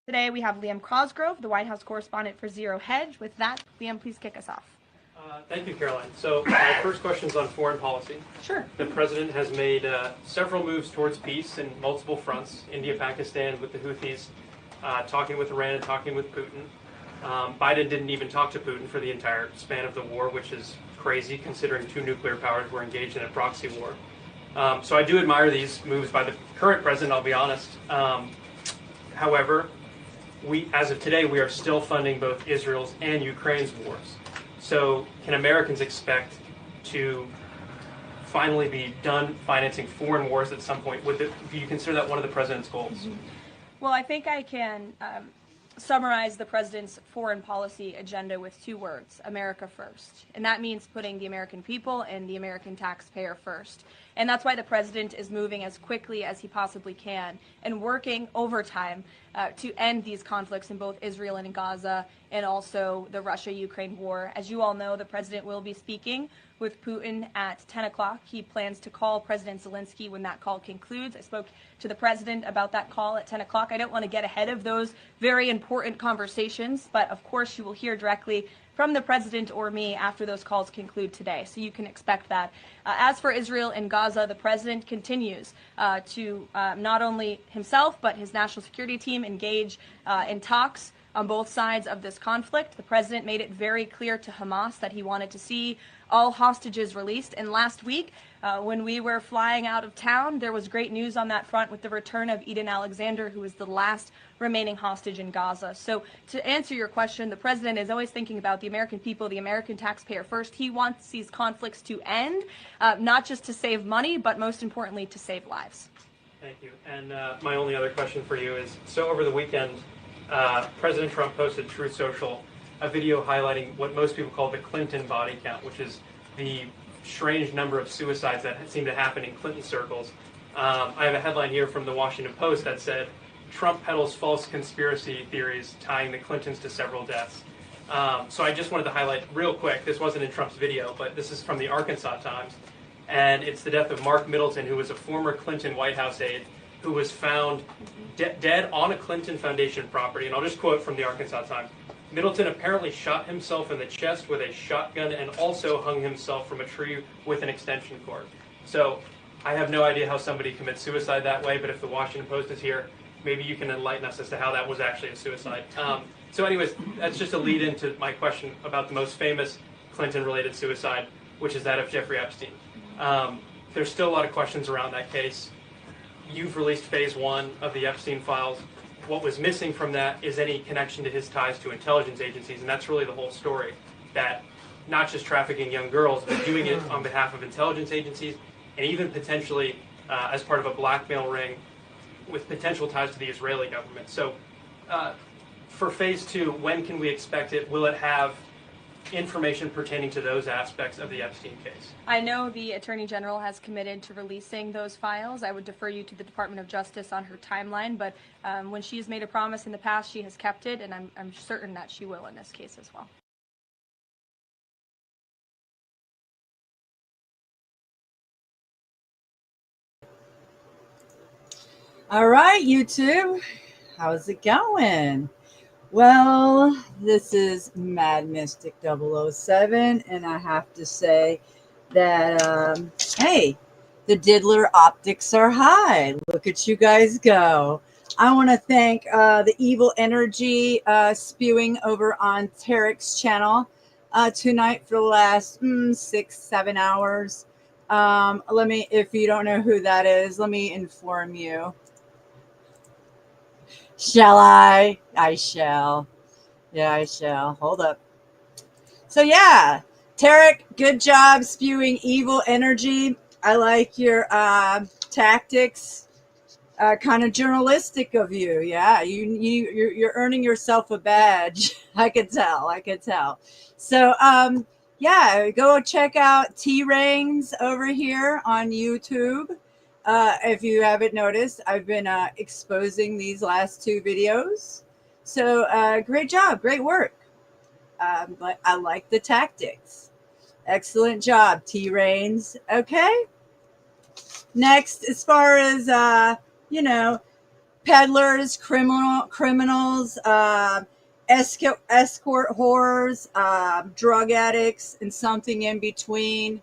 Today we have Liam Cosgrove, the White House correspondent for Zero Hedge. With that, Liam, please kick us off. Thank you, Caroline. So my first question is on foreign policy. Sure. The president has made several moves towards peace in multiple fronts, India, Pakistan, with the Houthis, talking with Iran and talking with Putin. Biden didn't even talk to Putin for the entire span of the war, which is crazy considering two nuclear powers were engaged in a proxy war. So I do admire these moves by the current president, I'll be honest. However, as of today, we are still funding both Israel's and Ukraine's wars. So can Americans expect to finally be done financing foreign wars at some point? Do you consider that one of the president's goals? Well, I think I can summarize the president's foreign policy agenda with two words: America first. And that means putting the American people and the American taxpayer first. And that's why the president is moving as quickly as he possibly can and working overtime to end these conflicts in both Israel and in Gaza, and also the Russia-Ukraine war. As you all know, the president will be speaking with Putin at 10 o'clock. He plans to call President Zelensky when that call concludes. I spoke to the president about that call at 10 o'clock. I don't want to get ahead of those very important conversations, but of course you will hear directly from the president or me after those calls conclude today. So you can expect that. As for Israel and Gaza, the president continues to not only himself, but his national security team engage in talks on both sides of this conflict. The president made it very clear to Hamas that he wanted to see all hostages released. And last week, when we were flying out of town, there was great news on that front with the return of Eden Alexander, who is the last remaining hostage in Gaza. So to answer your question, the president is always thinking about the American people, the American taxpayer first. He wants these conflicts to end, not just to save money, but most importantly, to save lives. Thank you. And my only other question for you is, so over the weekend, President Trump posted Truth Social a video highlighting what most people call the Clinton body count, which is the strange number of suicides that seem to happen in Clinton circles. I have a headline here from the Washington Post that said, Trump peddles false conspiracy theories tying the Clintons to several deaths. So I just wanted to highlight real quick, this wasn't in Trump's video, but this is from the Arkansas Times, and it's the death of Mark Middleton, who was a former Clinton White House aide, who was found dead on a Clinton Foundation property. And I'll just quote from the Arkansas Times. Middleton apparently shot himself in the chest with a shotgun and also hung himself from a tree with an extension cord. So I have no idea how somebody commits suicide that way, but if the Washington Post is here, maybe you can enlighten us as to how that was actually a suicide. So anyways, that's just a lead into my question about the most famous Clinton-related suicide, which is that of Jeffrey Epstein. There's still a lot of questions around that case. You've released phase 1 of the Epstein files. What was missing from that is any connection to his ties to intelligence agencies, and that's really the whole story, that not just trafficking young girls, but doing it on behalf of intelligence agencies, and even potentially as part of a blackmail ring with potential ties to the Israeli government. So for phase 2, when can we expect it? Will it have information pertaining to those aspects of the Epstein case? I know the Attorney General has committed to releasing those files. I would defer you to the Department of Justice on her timeline, but when she has made a promise in the past, she has kept it, and I'm certain that she will in this case as well. All right, YouTube, how's it going? Well, this is Mad Mystic 007, and I have to say that, hey, the diddler optics are high. Look at you guys go. I want to thank the evil energy spewing over on Tarek's channel tonight for the last 6-7 hours. If you don't know who that is, let me inform you. Shall I? I shall. Yeah, I shall. Hold up. So yeah, Tarek, good job spewing evil energy. I like your tactics. Kind of journalistic of you. Yeah, you're earning yourself a badge. I could tell. So yeah, go check out T Reigns over here on YouTube. If you haven't noticed, I've been exposing these last 2 videos. So great job, great work. But I like the tactics. Excellent job, T Reigns. Okay. Next, as far as peddlers, criminals, escort whores, drug addicts, and something in between.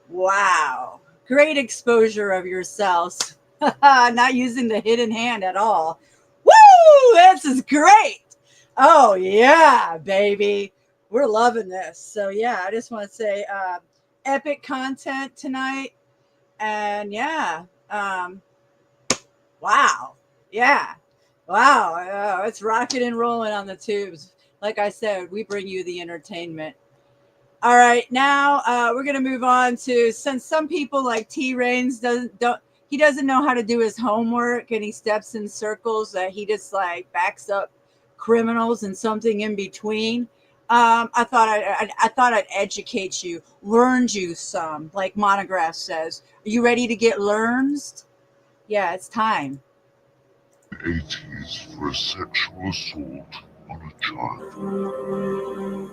Wow. Great exposure of yourselves. Not using the hidden hand at all. Woo! This is great. Oh, yeah, baby. We're loving this. So, yeah, I just want to say epic content tonight. And, yeah, wow. Yeah. Wow. It's rocking and rolling on the tubes. Like I said, we bring you the entertainment. All right, now we're gonna move on to, since some people like T Reigns doesn't know how to do his homework and he steps in circles that he just like backs up criminals and something in between. I thought I'd educate you, learn you some, like Monograph says. Are you ready to get learned? Yeah, it's time. 80s for a sexual assault on a child.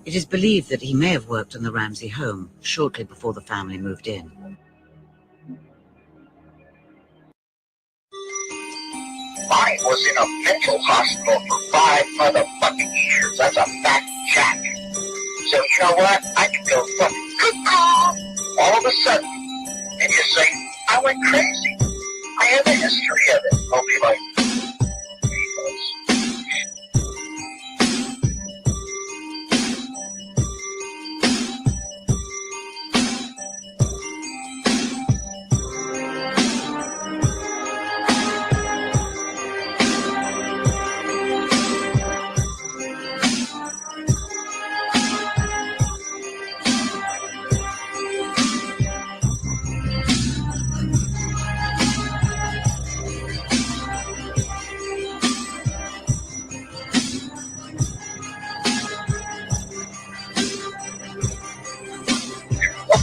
It is believed that he may have worked in the Ramsey home shortly before the family moved in. I was in a mental hospital for 5 motherfucking years. That's a fact check. So you know what? I can go fucking cuckoo all of a sudden and just say, I went crazy. I have a history of it. I'll be like,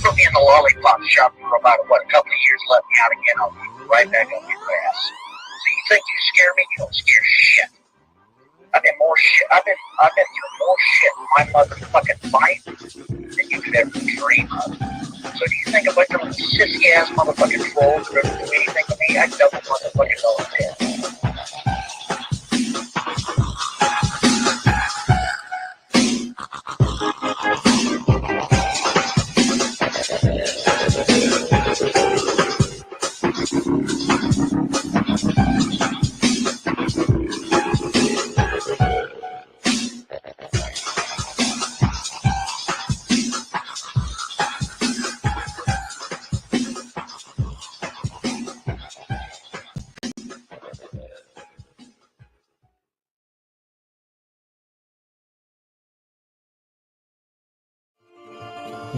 put me in the lollipop shop for about, a couple of years, let me out again, I'll be right back on your ass. So you think you scare me? You don't scare shit. I've been through more shit in my motherfucking life than you could ever dream of. So do you think a bunch of sissy ass motherfucking trolls are ever do anything to me? I double motherfucking know it.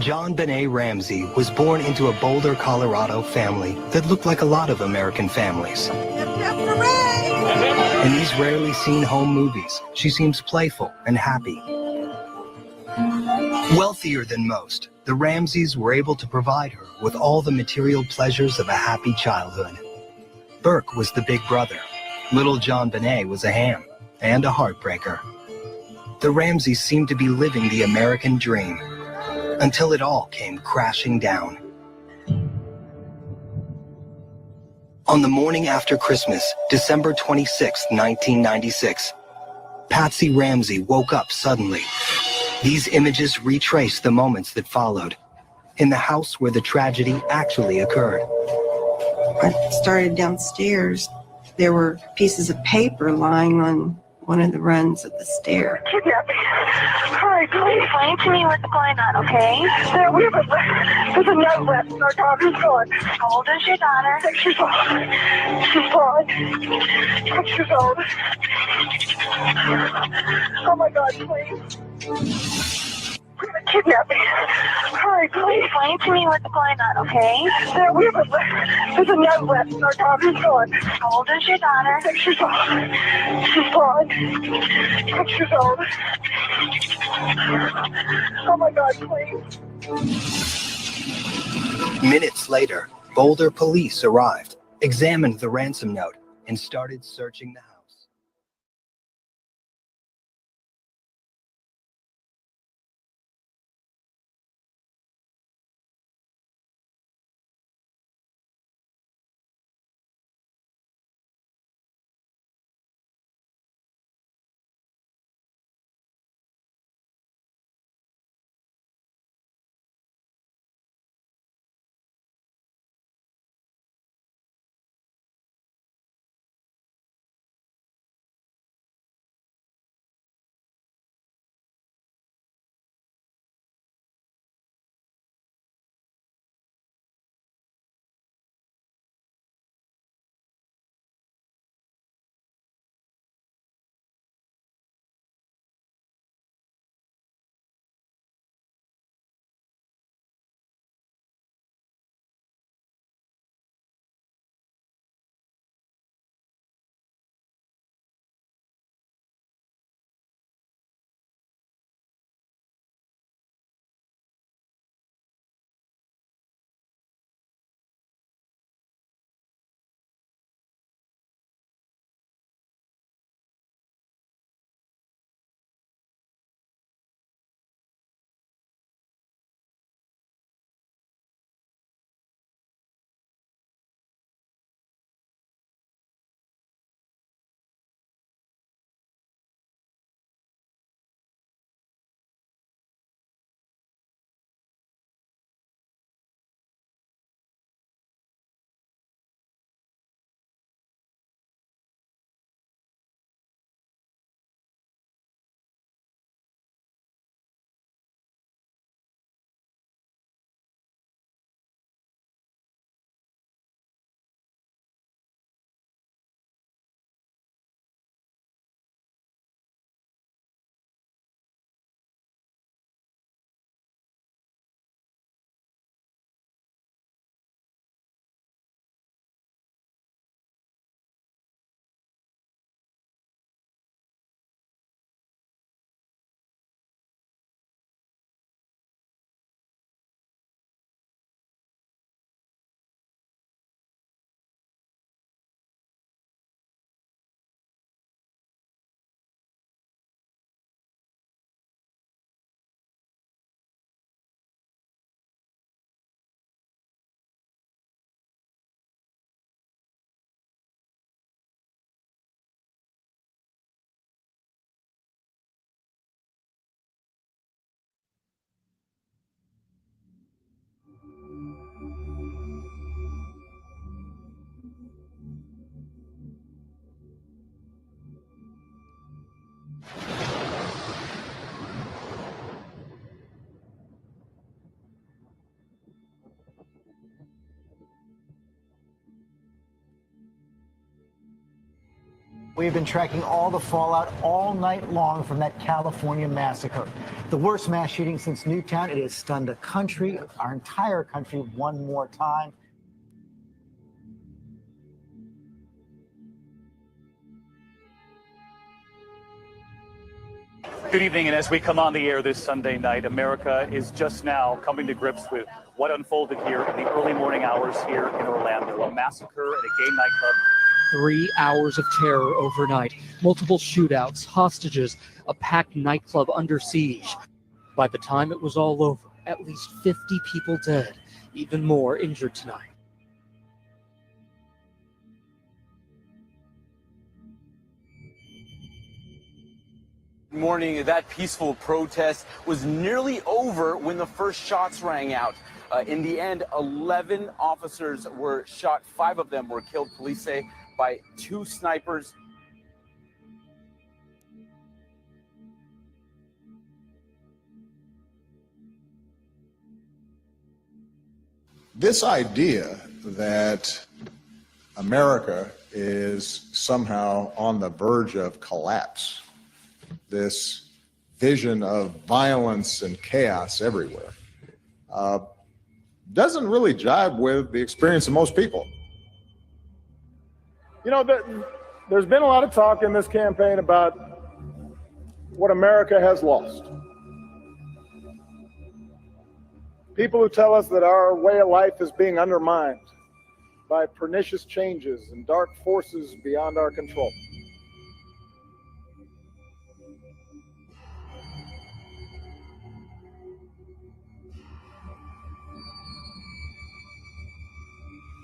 John Benet Ramsey was born into a Boulder, Colorado family that looked like a lot of American families. In these rarely seen home movies, she seems playful and happy. Wealthier than most, the Ramseys were able to provide her with all the material pleasures of a happy childhood. Burke was the big brother. Little John Benet was a ham and a heartbreaker. The Ramseys seemed to be living the American dream, until it all came crashing down. On the morning after Christmas, December 26, 1996, Patsy Ramsey woke up suddenly. These images retrace the moments that followed, in the house where the tragedy actually occurred. I started downstairs. There were pieces of paper lying on one of the runs of the stair. Hurry, please explain to me what's going on, okay? There's a note left. Our daughter's gone. How old is your daughter? 6 years old. She's gone. 6 years old. Oh my God, please. We're gonna kidnap me. Hurry, please explain to me what's going on, okay? There's a note left. Our daughter's gone. How old is your daughter? 6 years old. She's gone. 6 years old. Oh my God, please. Minutes later, Boulder police arrived, examined the ransom note, and started searching the house. We've been tracking all the fallout all night long from that California massacre. The worst mass shooting since Newtown. It has stunned the country, our entire country, one more time. Good evening, and as we come on the air this Sunday night, America is just now coming to grips with what unfolded here in the early morning hours here in Orlando, a massacre at a gay nightclub. 3 hours of terror overnight, multiple shootouts, hostages, a packed nightclub under siege. By the time it was all over, at least 50 people dead, even more injured tonight. Morning, that peaceful protest was nearly over when the first shots rang out. In the end, 11 officers were shot. 5 of them were killed, police say, by 2 snipers. This idea that America is somehow on the verge of collapse, this vision of violence and chaos everywhere, doesn't really jive with the experience of most people. You know, there's been a lot of talk in this campaign about what America has lost. People who tell us that our way of life is being undermined by pernicious changes and dark forces beyond our control.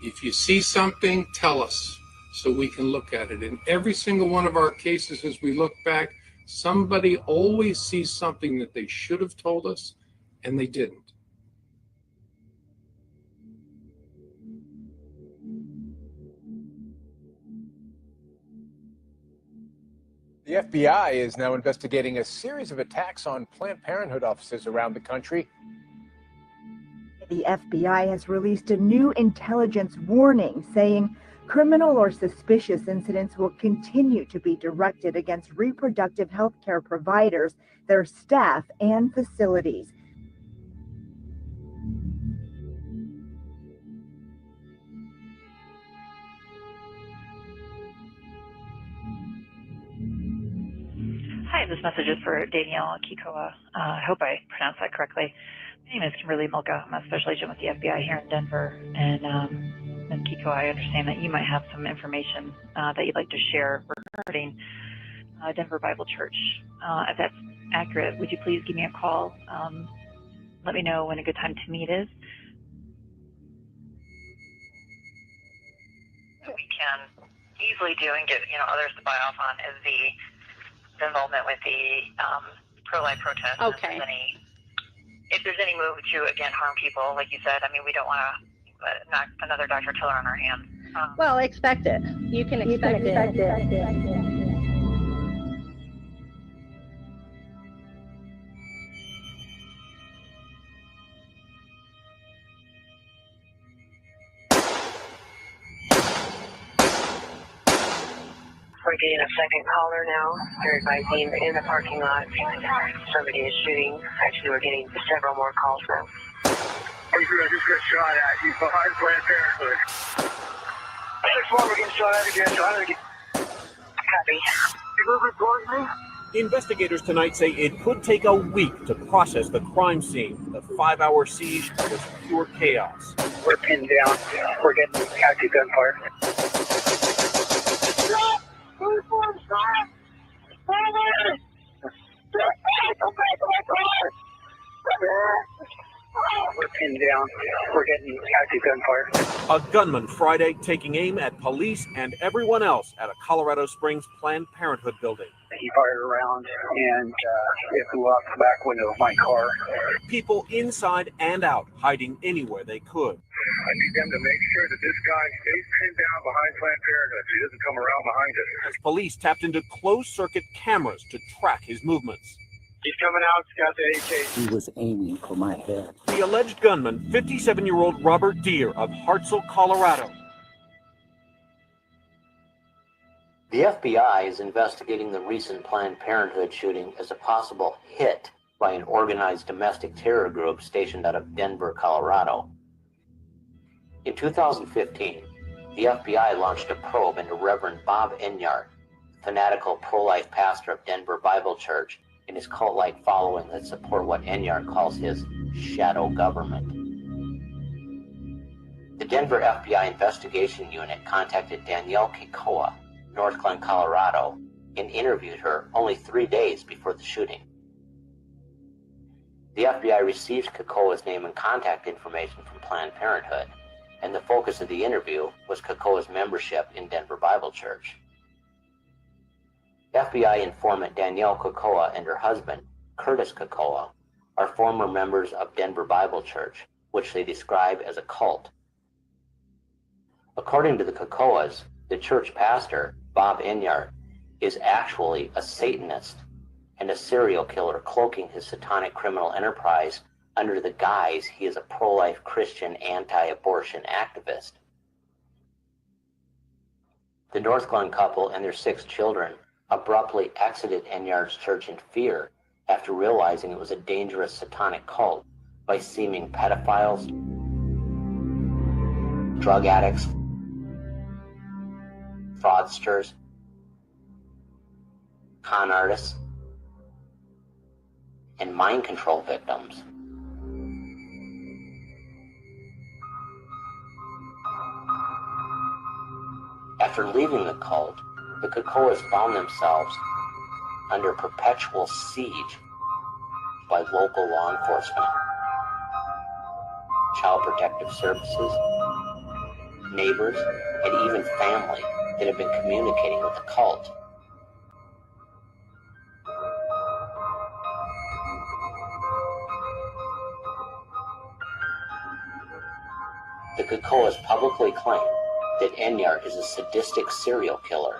If you see something, tell us so we can look at it. In every single one of our cases, as we look back, somebody always sees something that they should have told us and they didn't. The FBI is now investigating a series of attacks on Planned Parenthood offices around the country. The FBI has released a new intelligence warning saying criminal or suspicious incidents will continue to be directed against reproductive health care providers, their staff, and facilities. Hi, this message is for Danielle Kikoa. I hope I pronounced that correctly. My name is Kimberly Milka. I'm a special agent with the FBI here in Denver. And Ms. Kikoa, I understand that you might have some information that you'd like to share regarding Denver Bible Church. If that's accurate, would you please give me a call? Let me know when a good time to meet is. What we can easily do and get others to buy off on is the involvement with the pro-life protest. Okay. If there's any move to, again, harm people, like you said, I mean, we don't want to knock another Dr. Tiller on our hands. Well, expect it. You can expect it. We're getting a second caller now. They're advising in the parking lot. Somebody is shooting. Actually, we're getting several more calls now. I just got shot at you behind Planned Parenthood. 6-1, we're getting shot at again. Trying to get... Copy. You report me? The investigators tonight say it could take a week to process the crime scene. The 5-hour siege was pure chaos. We're pinned down. We're getting active gunfire. We're pinned down. We're getting active gunfire. A gunman Friday taking aim at police and everyone else at a Colorado Springs Planned Parenthood building. He fired around and it blew out the back window of my car. People inside and out, hiding anywhere they could. I need them to make sure that this guy stays pinned down behind Planned Parenthood so he doesn't come around behind us. As police tapped into closed-circuit cameras to track his movements. He's coming out, he's got the AK. He was aiming for my head. The alleged gunman, 57-year-old Robert Deere of Hartselle, Colorado. The FBI is investigating the recent Planned Parenthood shooting as a possible hit by an organized domestic terror group stationed out of Denver, Colorado. In 2015, the FBI launched a probe into Reverend Bob Enyart, fanatical pro-life pastor of Denver Bible Church, and his cult-like following that support what Enyart calls his shadow government. The Denver FBI Investigation Unit contacted Danielle Kikoa, North Glen, Colorado, and interviewed her only 3 days before the shooting. The FBI received Kikoa's name and contact information from Planned Parenthood, and the focus of the interview was Kikoa's membership in Denver Bible Church. FBI informant Danielle Kikoa and her husband, Curtis Kikoa, are former members of Denver Bible Church, which they describe as a cult. According to the Kikoas, the church pastor, Bob Enyart, is actually a Satanist and a serial killer cloaking his satanic criminal enterprise under the guise he is a pro-life Christian anti-abortion activist. The North Glen couple and their 6 children abruptly exited Enyart's church in fear after realizing it was a dangerous satanic cult by seeming pedophiles, drug addicts, fraudsters, con artists, and mind control victims. After leaving the cult, the Kikoas found themselves under perpetual siege by local law enforcement, child protective services, neighbors, and even family that have been communicating with the cult. The Kikoas publicly claim that Enyart is a sadistic serial killer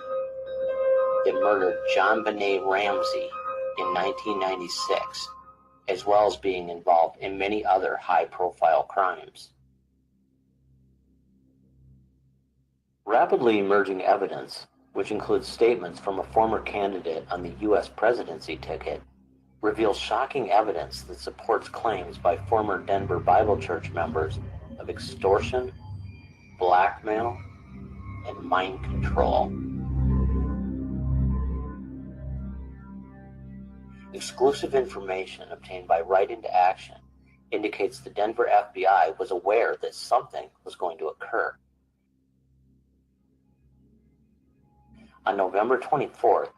that murdered John Benet Ramsey in 1996, as well as being involved in many other high-profile crimes. Rapidly emerging evidence, which includes statements from a former candidate on the U.S. presidency ticket, reveals shocking evidence that supports claims by former Denver Bible Church members of extortion, blackmail, and mind control. Exclusive information obtained by Right Into Action indicates the Denver FBI was aware that something was going to occur. On November 24th,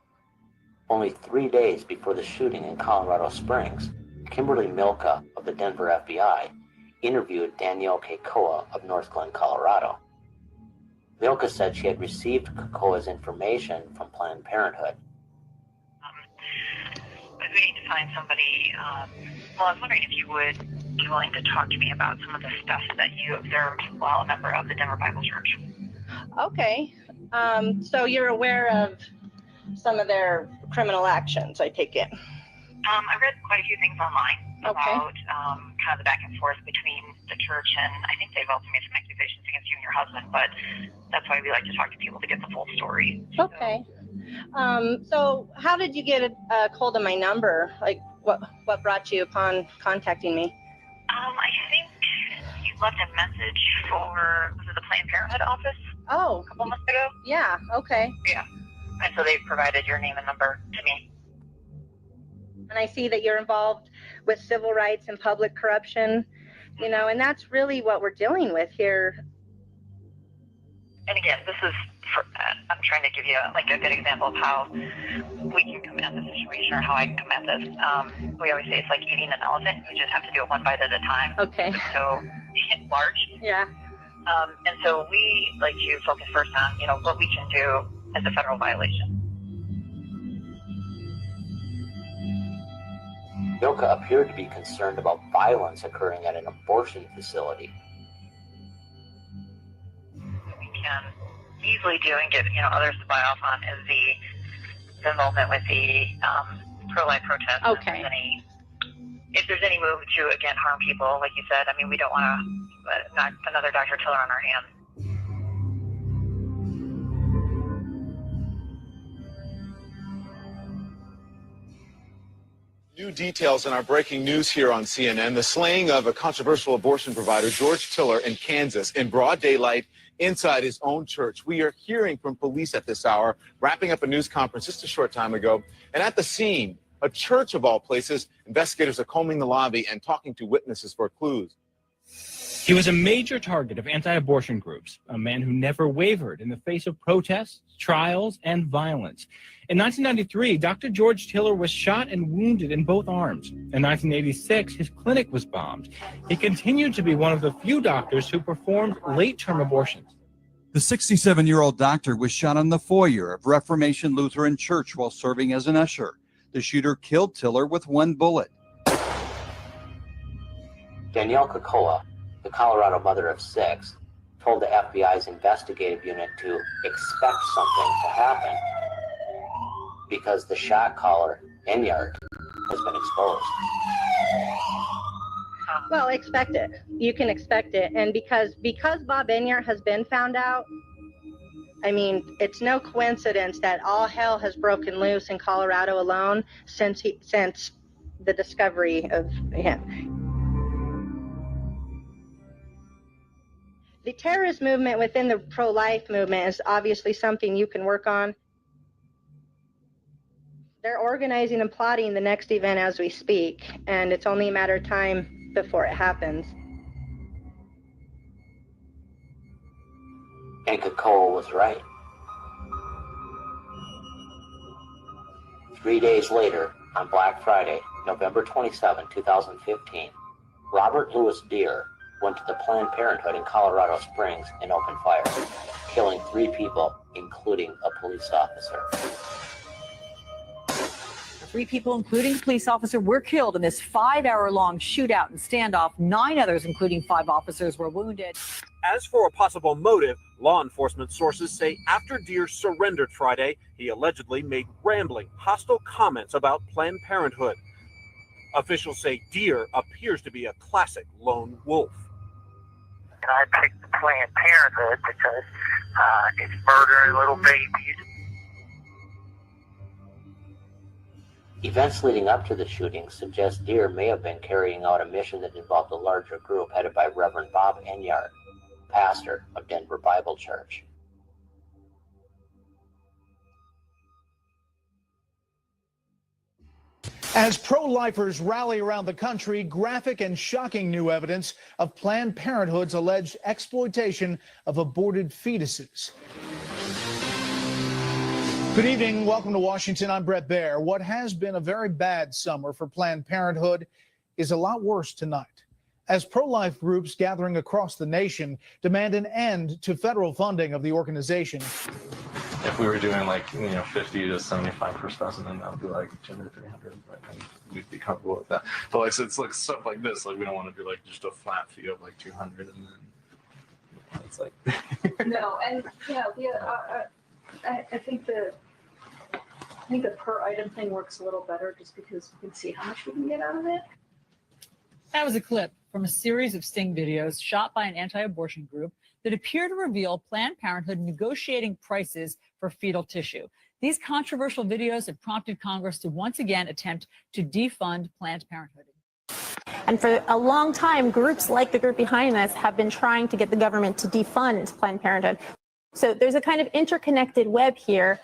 only 3 days before the shooting in Colorado Springs, Kimberly Milka of the Denver FBI interviewed Danielle Kikoa of North Glen, Colorado. Milka said she had received Kikoa's information from Planned Parenthood. We need to find somebody. Well, I was wondering if you would be willing to talk to me about some of the stuff that you observed while a member of the Denver Bible Church. Okay. So you're aware of some of their criminal actions, I take it? I read quite a few things online about kind of the back and forth between the church, and I think they've also made some accusations against you and your husband, but that's why we like to talk to people to get the full story. Okay. So how did you get a hold of my number? Like, what brought you upon contacting me? I think you left a message for, was it the Planned Parenthood office? Oh. A couple months ago? Yeah, okay. Yeah. And so they provided your name and number to me. And I see that you're involved with civil rights and public corruption, you know, and that's really what we're dealing with here. And again, this is, I'm trying to give you a good example of how we can come at the situation or how I can come at this. We always say it's like eating an elephant. You just have to do it one bite at a time. Okay. So it's large. Yeah. And so we like to focus first on, you know, what we can do as a federal violation. Milka appeared to be concerned about violence occurring at an abortion facility. We can easily do and get, you know, others to buy off on is the involvement with the pro-life protests. Okay. If there's any move to, again, harm people, like you said, I mean, we don't want to, not another Dr. Killer on our hands. New details in our breaking news here on CNN. The slaying of a controversial abortion provider, George Tiller, in Kansas in broad daylight inside his own church. We are hearing from police at this hour, wrapping up a news conference just a short time ago. And at the scene, a church of all places, investigators are combing the lobby and talking to witnesses for clues. He was a major target of anti-abortion groups, a man who never wavered in the face of protests, trials, and violence. In 1993, Dr. George Tiller was shot and wounded in both arms. In 1986, his clinic was bombed. He continued to be one of the few doctors who performed late-term abortions. The 67-year-old doctor was shot in the foyer of Reformation Lutheran Church while serving as an usher. The shooter killed Tiller with one bullet. Danielle Kakoa, the Colorado mother of 6, told the FBI's investigative unit to expect something to happen because the shot caller, Enyart, has been exposed. Well, expect it. You can expect it. And because Bob Enyart has been found out, I mean, it's no coincidence that all hell has broken loose in Colorado alone since the discovery of him. The terrorist movement within the pro-life movement is obviously something you can work on. They're organizing and plotting the next event as we speak, and it's only a matter of time before it happens. And Kakoa was right. 3 days later, on Black Friday, November 27, 2015, Robert Louis Deere went to the Planned Parenthood in Colorado Springs and opened fire, killing 3 people, including a police officer. 3 people, including a police officer, were killed in this 5-hour-long shootout and standoff. 9 others, including 5 officers, were wounded. As for a possible motive, law enforcement sources say after Deere surrendered Friday, he allegedly made rambling, hostile comments about Planned Parenthood. Officials say Deere appears to be a classic lone wolf. And I picked Planned Parenthood because it's murdering little babies. Events leading up to the shooting suggest Deere may have been carrying out a mission that involved a larger group headed by Reverend Bob Enyart, pastor of Denver Bible Church. As pro-lifers rally around the country, graphic and shocking new evidence of Planned Parenthood's alleged exploitation of aborted fetuses. Good evening. Welcome to Washington. I'm Brett Baer. What has been a very bad summer for Planned Parenthood is a lot worse tonight, as pro-life groups gathering across the nation demand an end to federal funding of the organization. If we were doing 50 to 75 per specimen, that would be like 200, 300, right? And we'd be comfortable with that. But it's like stuff like this, we don't want to do just a flat fee of 200, and then it's like. No, and I think the per item thing works a little better just because we can see how much we can get out of it. That was a clip from a series of sting videos shot by an anti-abortion group that appear to reveal Planned Parenthood negotiating prices for fetal tissue. These controversial videos have prompted Congress to once again attempt to defund Planned Parenthood. And for a long time, groups like the group behind this have been trying to get the government to defund Planned Parenthood. So there's a kind of interconnected web here,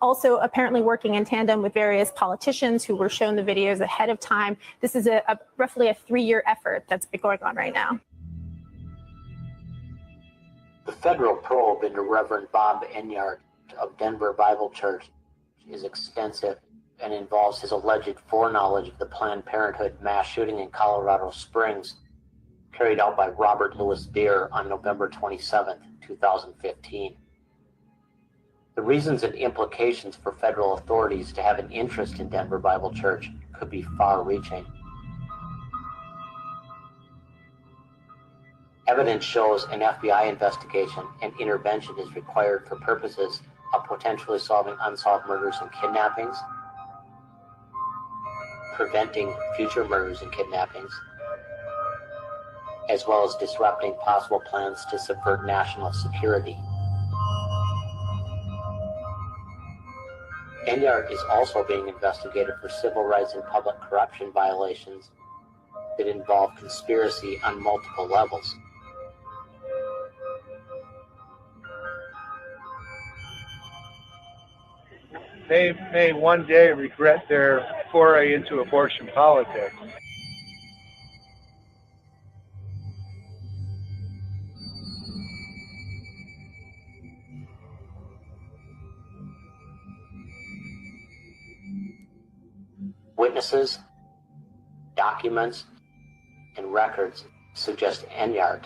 also apparently working in tandem with various politicians who were shown the videos ahead of time. This is roughly a 3-year effort that's been going on right now. The federal probe into Reverend Bob Enyart of Denver Bible Church is extensive and involves his alleged foreknowledge of the Planned Parenthood mass shooting in Colorado Springs carried out by Robert Louis Deere on November 27, 2015. The reasons and implications for federal authorities to have an interest in Denver Bible Church could be far-reaching. Evidence shows an FBI investigation and intervention is required for purposes of potentially solving unsolved murders and kidnappings, preventing future murders and kidnappings, as well as disrupting possible plans to subvert national security. Enyart is also being investigated for civil rights and public corruption violations that involve conspiracy on multiple levels. They may one day regret their foray into abortion politics. Witnesses, documents, and records suggest Enyart,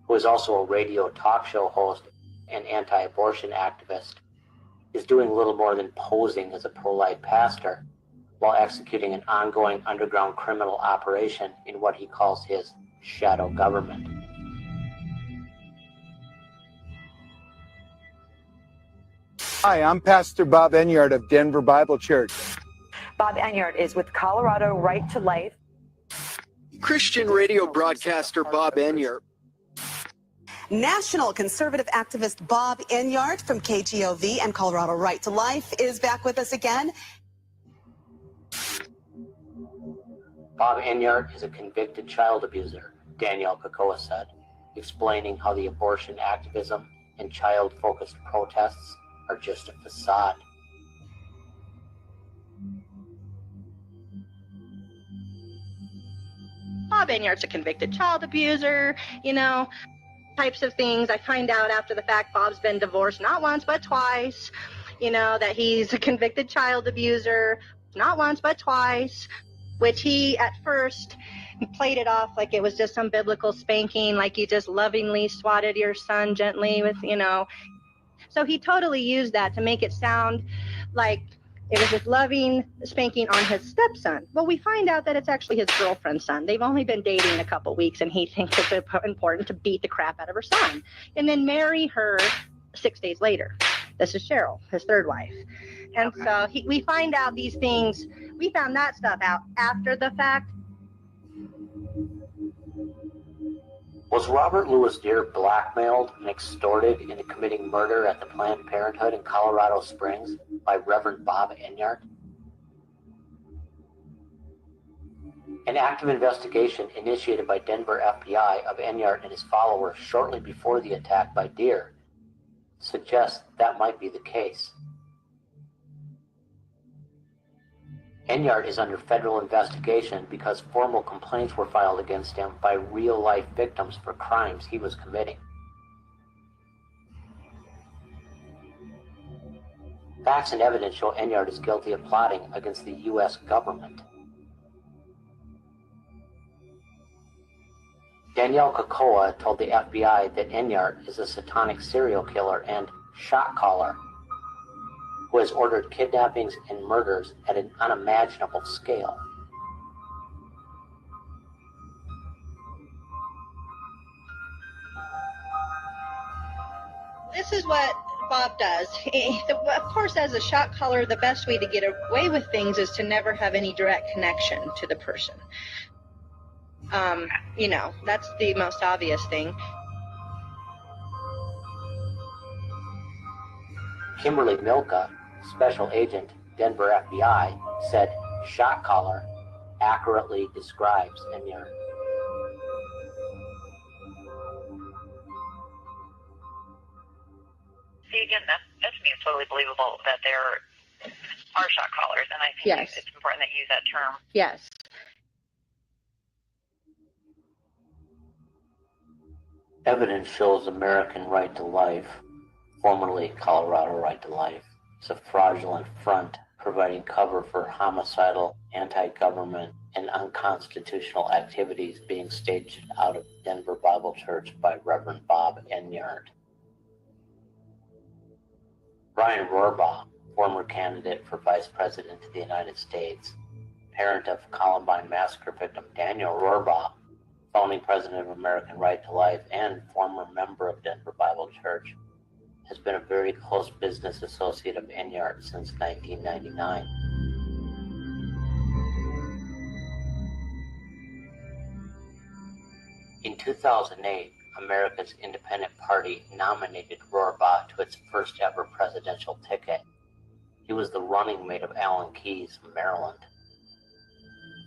who is also a radio talk show host and anti-abortion activist, is doing little more than posing as a pro-life pastor while executing an ongoing underground criminal operation in what he calls his shadow government. Hi, I'm Pastor Bob Enyart of Denver Bible Church. Bob Enyart is with Colorado Right to Life. Christian radio broadcaster Bob Enyart. National conservative activist Bob Enyart from KTOV and Colorado Right to Life is back with us again. Bob Enyart is a convicted child abuser, Danielle Kakoa said, explaining how the abortion activism and child-focused protests are just a facade. Bob Enyart's a convicted child abuser, types of things. I find out after the fact Bob's been divorced not once but twice, that he's a convicted child abuser, not once but twice, which he at first played it off like it was just some biblical spanking, like you just lovingly swatted your son gently with, So he totally used that to make it sound like it was just loving spanking on his stepson. Well, we find out that it's actually his girlfriend's son. They've only been dating a couple weeks, and he thinks it's important to beat the crap out of her son and then marry her 6 days later. This is Cheryl, his third wife. And so we find out these things. We found that stuff out after the fact. Was Robert Louis Deere blackmailed and extorted into committing murder at the Planned Parenthood in Colorado Springs by Reverend Bob Enyart? An active investigation initiated by Denver FBI of Enyart and his followers shortly before the attack by Deere suggests that might be the case. Enyart is under federal investigation because formal complaints were filed against him by real-life victims for crimes he was committing. Facts and evidence show Enyart is guilty of plotting against the U.S. government. Danielle Kakoa told the FBI that Enyart is a satanic serial killer and shot caller who has ordered kidnappings and murders at an unimaginable scale. This is what Bob does. Of course, as a shot caller, the best way to get away with things is to never have any direct connection to the person. That's the most obvious thing. Kimberly Milka, special agent, Denver FBI, said shot caller accurately describes Enyart. See, again, that to me is totally believable that there are shot callers, and I think Yes. it's important that you use that term. Yes. Evidence shows American Right to Life, formerly Colorado Right to Life, is a fraudulent front providing cover for homicidal, anti-government, and unconstitutional activities being staged out of Denver Bible Church by Reverend Bob Enyart. Brian Rohrbaugh, former candidate for Vice President of the United States, parent of Columbine massacre victim Daniel Rohrbaugh, founding president of American Right to Life and former member of Denver Bible Church, has been a very close business associate of Enyart since 1999. In 2008, America's Independent Party nominated Rohrbaugh to its first ever presidential ticket. He was the running mate of Alan Keyes from Maryland.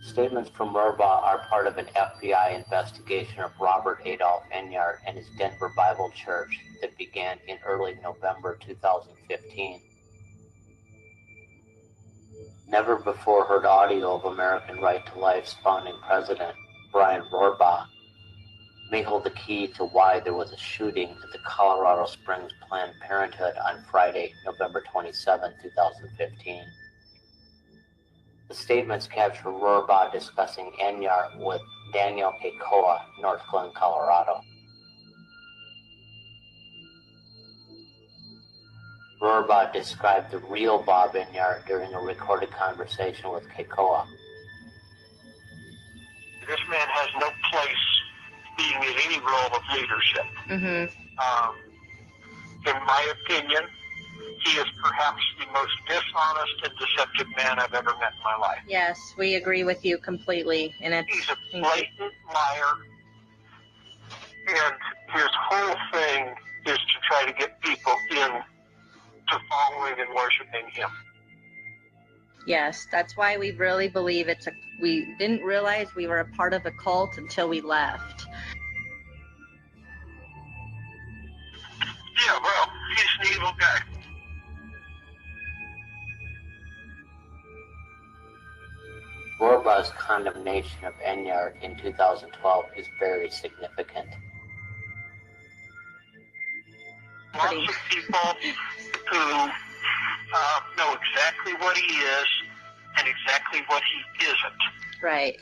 Statements from Murbaugh are part of an FBI investigation of Robert Adolph Enyart and his Denver Bible Church that began in early November 2015. Never before heard audio of American Right to Life's founding president, Brian Murbaugh, may hold the key to why there was a shooting at the Colorado Springs Planned Parenthood on Friday, November 27, 2015. The statements capture Murbaugh discussing Enyart with Daniel Kekoa, North Glen, Colorado. Murbaugh described the real Bob Enyart during a recorded conversation with Kekoa. This man has no place being in any role of leadership. In my opinion, he is perhaps the most dishonest and deceptive man I've ever met in my life. Yes, we agree with you completely. And He's a blatant liar, and his whole thing is to try to get people in to following and worshiping him. Yes, that's why we really believe we didn't realize we were a part of a cult until we left. Yeah, well, he's an evil guy. Murbaugh's condemnation of Enyart in 2012 is very significant. Lots of people who know exactly what he is and exactly what he isn't. Right.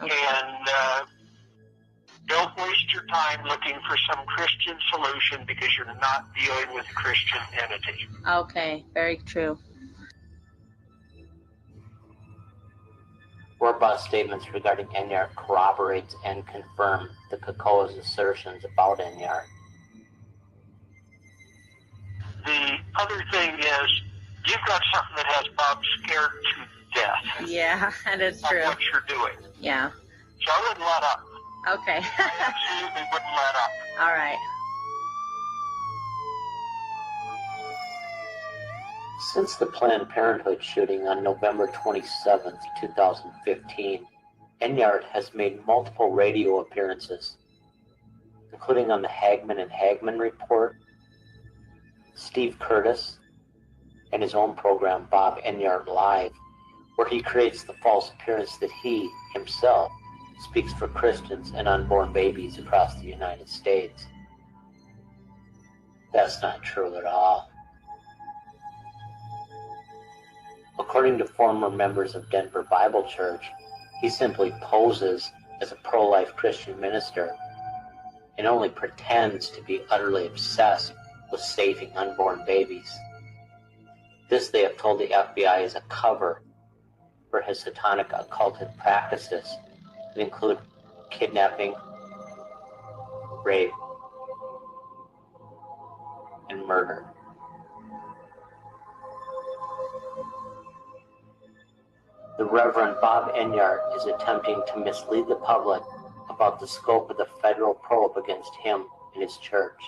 Okay. And don't waste your time looking for some Christian solution because you're not dealing with a Christian entity. Okay, very true. Murbaugh's statements regarding Enyart corroborates and confirm the Kekoa's assertions about Enyart. The other thing is, you've got something that has Bob scared to death. Yeah, that is true. Of what you're doing. Yeah. So I wouldn't let up. Okay. I absolutely wouldn't let up. All right. Since the Planned Parenthood shooting on November 27, 2015, Enyart has made multiple radio appearances, including on the Hagman and Hagman Report, Steve Curtis, and his own program, Bob Enyart Live, where he creates the false appearance that he, himself, speaks for Christians and unborn babies across the United States. That's not true at all. According to former members of Denver Bible Church, he simply poses as a pro-life Christian minister and only pretends to be utterly obsessed with saving unborn babies. This, they have told the FBI, is a cover for his satanic occultic practices that include kidnapping, rape, and murder. The Reverend Bob Enyart is attempting to mislead the public about the scope of the federal probe against him and his church.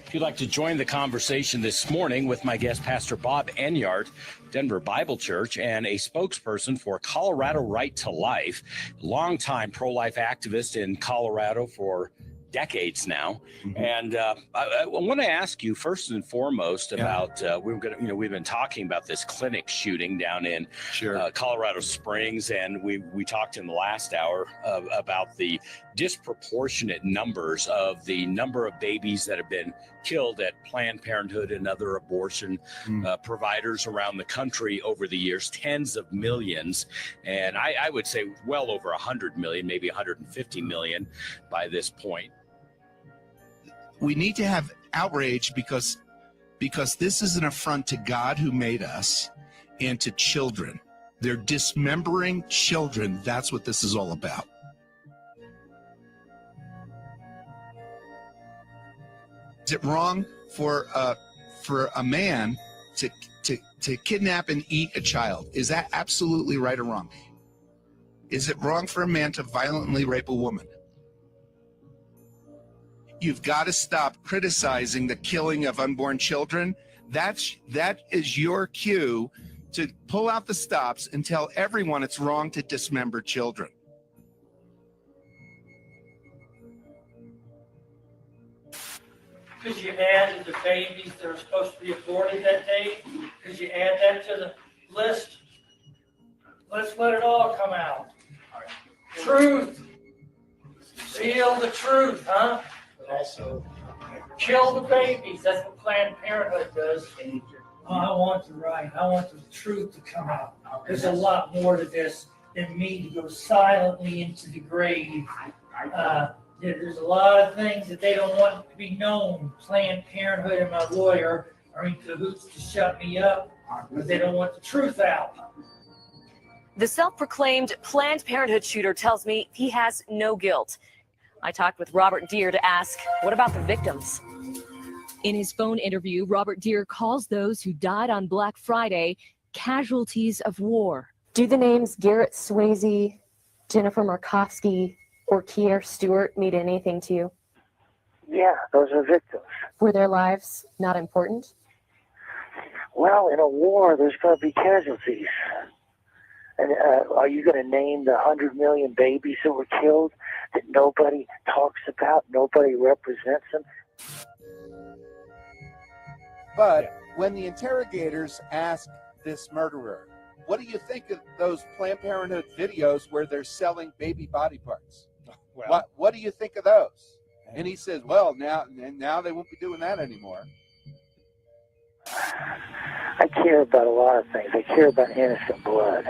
If you'd like to join the conversation this morning with my guest, Pastor Bob Enyart, Denver Bible Church, and a spokesperson for Colorado Right to Life, longtime pro-life activist in Colorado for decades now. And I want to ask you first and foremost about we've been talking about this clinic shooting down in Colorado Springs, and we talked in the last hour about the disproportionate numbers of the number of babies that have been killed at Planned Parenthood and other abortion providers around the country over the years, tens of millions, and I would say well over 100 million, maybe 150 million by this point. We need to have outrage because this is an affront to God who made us and to children. They're dismembering children. That's what this is all about. Is it wrong for a man to kidnap and eat a child? Is that absolutely right or wrong? Is it wrong for a man to violently rape a woman? You've got to stop criticizing the killing of unborn children. That is your cue to pull out the stops and tell everyone it's wrong to dismember children. Could you add the babies that are supposed to be aborted that day? Could you add that to the list? Let's let it all come out. Truth. Seal the truth, huh? But also kill the babies. That's what Planned Parenthood does. Oh, I want the right. I want the truth to come out. There's a lot more to this than me to go silently into the grave. There's a lot of things that they don't want to be known. Planned Parenthood and my lawyer are in cahoots to shut me up, but they don't want the truth out. The self-proclaimed Planned Parenthood shooter tells me he has no guilt. I talked with Robert Deere to ask, what about the victims? In his phone interview, Robert Deere calls those who died on Black Friday casualties of war. Do the names Garrett Swayze, Jennifer Markovsky, or Kier Stewart mean anything to you? Yeah, those are victims. Were their lives not important? Well, in a war, there's going to be casualties. And are you going to name the 100 million babies that were killed that nobody talks about, nobody represents them? But when the interrogators ask this murderer, what do you think of those Planned Parenthood videos where they're selling baby body parts? Well, what do you think of those? And he says, well, now they won't be doing that anymore. I care about a lot of things. I care about innocent blood.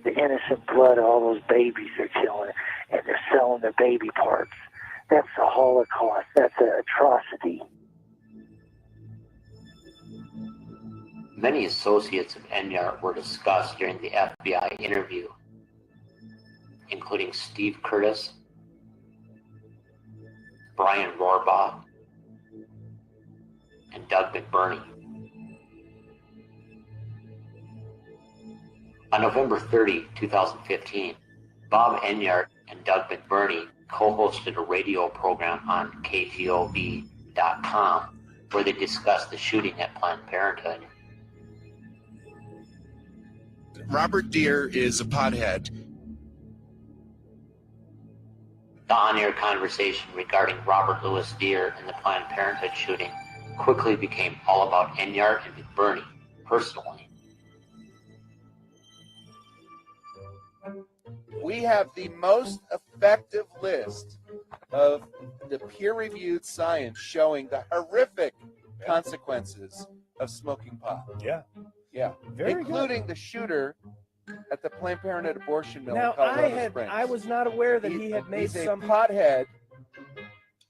The innocent blood of all those babies they're killing, and they're selling their baby parts. That's a Holocaust. That's an atrocity. Many associates of Enyart were discussed during the FBI interview, including Steve Curtis, Brian Rohrbaugh, and Doug McBurney. On November 30, 2015, Bob Enyart and Doug McBurney co-hosted a radio program on KGOV.com where they discussed the shooting at Planned Parenthood. Robert Deere is a pothead. The on-air conversation regarding Robert Louis Deere and the Planned Parenthood shooting quickly became all about Enyart and McBurney personally. We have the most effective list of the peer-reviewed science showing the horrific consequences of smoking pot. Yeah. Yeah. Very including the shooter at the Planned Parenthood abortion mill Now, in Colorado Springs. I was not aware that he had made he's some a pothead.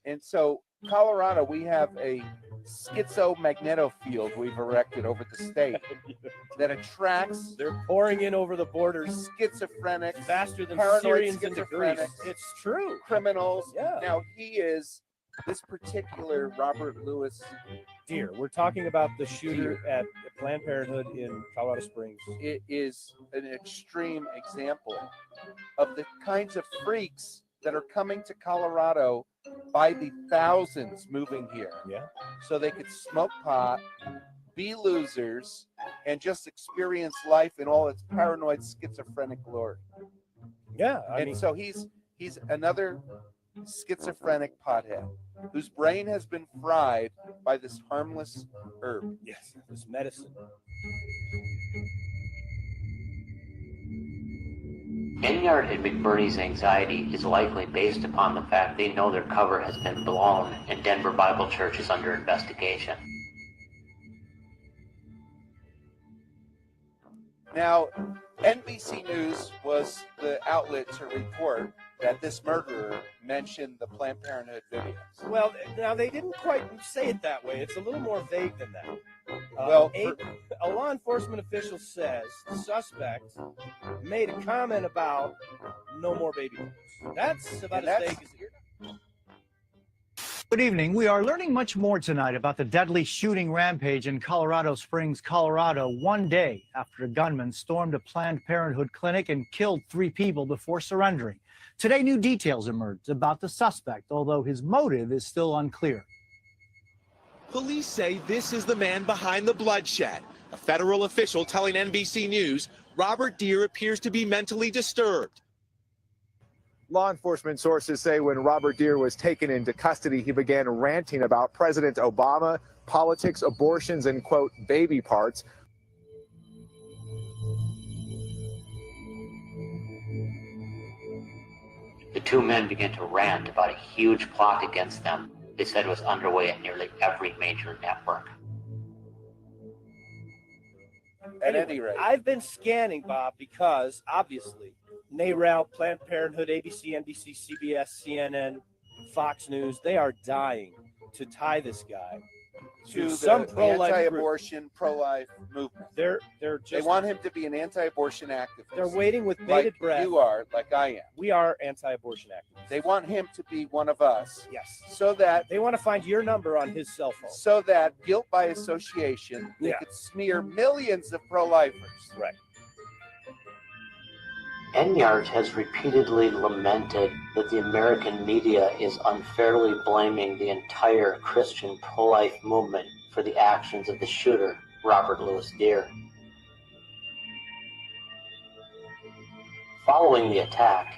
And so Colorado, we have a schizomagnetophield field we've erected over the state that attracts. They're pouring in over the borders. Schizophrenics, faster than paranoid Syrians into Greece. schizophrenics, It's true. criminals. Yeah. Now he is this particular Robert Louis Deere. We're talking about the shooter at Planned Parenthood in Colorado Springs. It is an extreme example of the kinds of freaks that are coming to Colorado by the thousands moving here. Yeah. So they could smoke pot, be losers, and just experience life in all its paranoid schizophrenic glory. Yeah. So he's another schizophrenic pothead whose brain has been fried by this harmless herb. Yes, this medicine. Enyart and McBurney's anxiety is likely based upon the fact they know their cover has been blown and Denver Bible Church is under investigation. Now, NBC News was the outlet to report that this murderer mentioned the Planned Parenthood videos. Well, now they didn't quite say it that way. It's a little more vague than that. A law enforcement official says the suspect made a comment about no more baby boomers. That's about as vague as it is. Good evening. We are learning much more tonight about the deadly shooting rampage in Colorado Springs, Colorado, one day after a gunman stormed a Planned Parenthood clinic and killed 3 people before surrendering. Today, new details emerged about the suspect, although his motive is still unclear. Police say this is the man behind the bloodshed. A federal official telling NBC News Robert Deere appears to be mentally disturbed. Law enforcement sources say when Robert Deere was taken into custody, he began ranting about President Obama, politics, abortions, and, quote, baby parts. The two men began to rant about a huge plot against them they said was underway at nearly every major network. At any rate, I've been scanning, Bob, because obviously NARAL, Planned Parenthood, ABC, NBC, CBS, CNN, Fox News, they are dying to tie this guy to some the pro-life anti-abortion, pro-life movement. They're just, they want him to be an anti-abortion activist. They're waiting with bated like breath. You are, like I am. We are anti-abortion activists. They want him to be one of us. Yes. So that they want to find your number on his cell phone. So that guilt by association, they could smear millions of pro-lifers. Right. Enyart has repeatedly lamented that the American media is unfairly blaming the entire Christian pro-life movement for the actions of the shooter, Robert Louis Deere. Following the attack,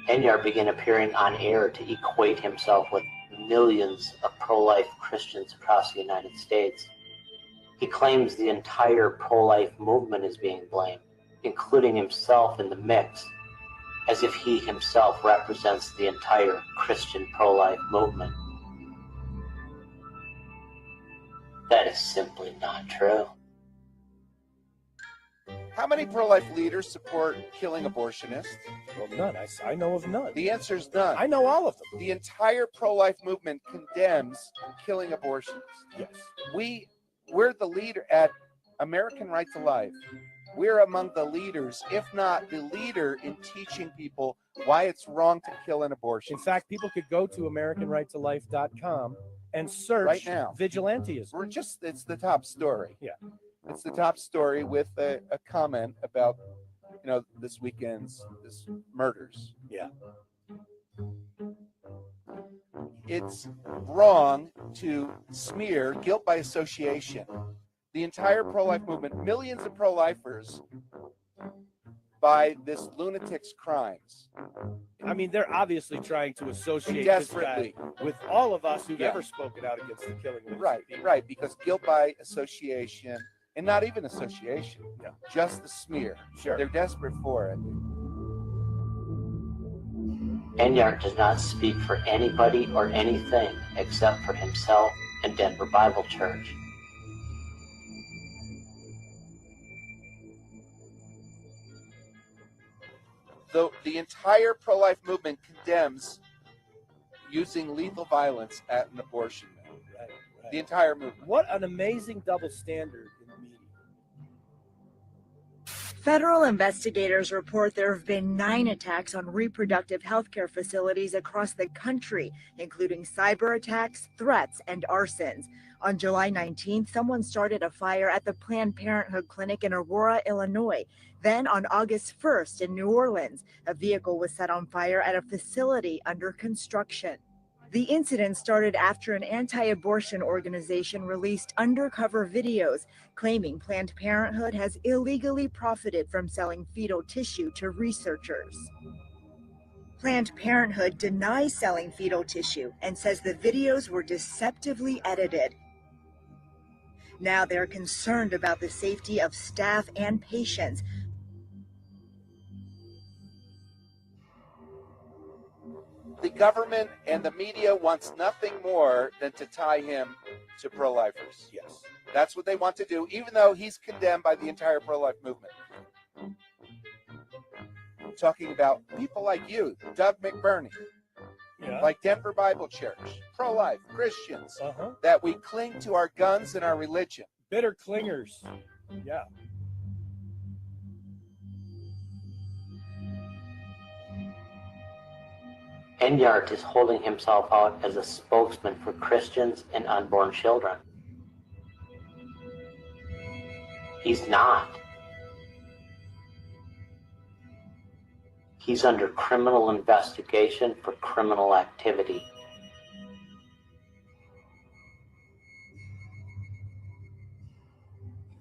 Enyart began appearing on air to equate himself with millions of pro-life Christians across the United States. He claims the entire pro-life movement is being blamed, including himself in the mix, as if he himself represents the entire Christian pro-life movement. That is simply not true. How many pro-life leaders support killing abortionists? Well, none. I know of none. The answer is none. I know all of them. The entire pro-life movement condemns killing abortionists. Yes. We're the leader at American Right to Life. We're among the leaders, if not the leader, in teaching people why it's wrong to kill an abortion. In fact, people could go to AmericanRightToLife.com and search right now vigilantism. It's the top story. Yeah. It's the top story with a comment about, this weekend's murders. Yeah. It's wrong to smear guilt by association. The entire pro-life movement, millions of pro-lifers, by this lunatic's crimes. I mean, they're obviously trying to associate desperately this guy with all of us who've ever spoken out against the killing of people. Right, because guilt by association, and not even association, just the smear. Sure. They're desperate for it. Enyart does not speak for anybody or anything except for himself and Denver Bible Church. The entire pro-life movement condemns using lethal violence at an abortion. Right. The entire movement. What an amazing double standard in the media. Federal investigators report there have been 9 attacks on reproductive health care facilities across the country, including cyber attacks, threats, and arsons. On July 19th, someone started a fire at the Planned Parenthood clinic in Aurora, Illinois. Then on August 1st in New Orleans, a vehicle was set on fire at a facility under construction. The incident started after an anti-abortion organization released undercover videos claiming Planned Parenthood has illegally profited from selling fetal tissue to researchers. Planned Parenthood denies selling fetal tissue and says the videos were deceptively edited. Now they're concerned about the safety of staff and patients. The government and the media wants nothing more than to tie him to pro-lifers. Yes. That's what they want to do, even though he's condemned by the entire pro-life movement. I'm talking about people like you, Doug McBurney, like Denver Bible Church, pro-life Christians, that we cling to our guns and our religion. Bitter clingers. Yeah. Enyart is holding himself out as a spokesman for Christians and unborn children. He's not. He's under criminal investigation for criminal activity.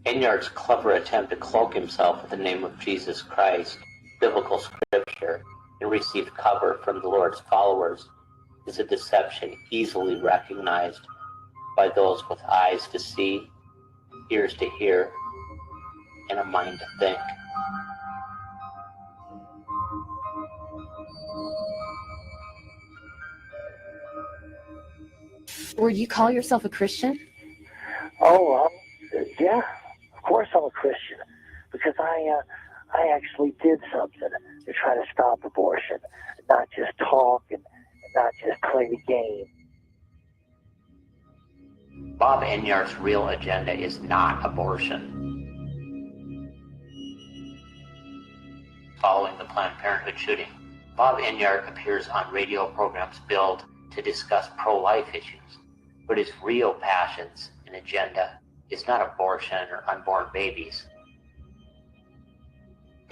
Enyart's clever attempt to cloak himself with the name of Jesus Christ, biblical scripture, and receive cover from the Lord's followers is a deception easily recognized by those with eyes to see, ears to hear, and a mind to think. Would you call yourself a Christian? Oh, yeah, of course I'm a Christian, because I actually did something to try to stop abortion, not just talk and not just play the game. Bob Enyart's real agenda is not abortion. Following the Planned Parenthood shooting, Bob Enyart appears on radio programs billed to discuss pro-life issues, but his real passions and agenda is not abortion or unborn babies.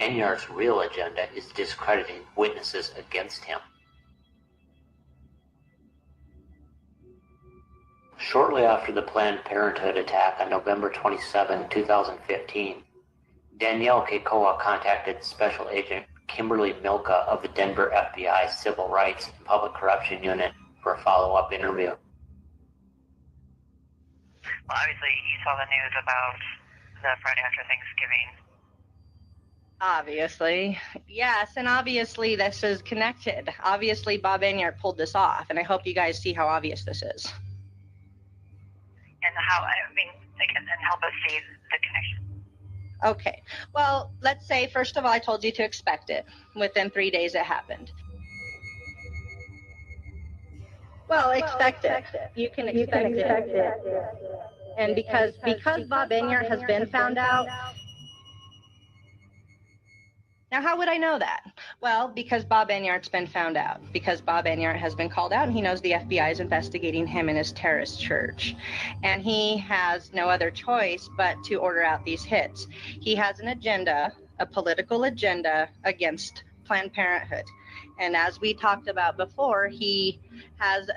Enyart's real agenda is discrediting witnesses against him. Shortly after the Planned Parenthood attack on November 27, 2015, Danielle Kekoa contacted Special Agent Kimberly Milka of the Denver FBI Civil Rights and Public Corruption Unit for a follow-up interview. Well, obviously, you saw the news about the Friday after Thanksgiving. Obviously. Yes, and obviously this is connected. Obviously, Bob Enyart pulled this off, and I hope you guys see how obvious this is. And how, I mean, and help us see the connection. Okay. Well, let's say, first of all, I told you to expect it. Within 3 days, it happened. Well, expect it. You can expect it. And because Bob Enyart has been found out. Now, how would I know that? Well, because Bob Enyart's been found out. Because Bob Enyart has been called out, and he knows the FBI is investigating him and his terrorist church. And he has no other choice but to order out these hits. He has an agenda, a political agenda against Planned Parenthood. And as we talked about before, he has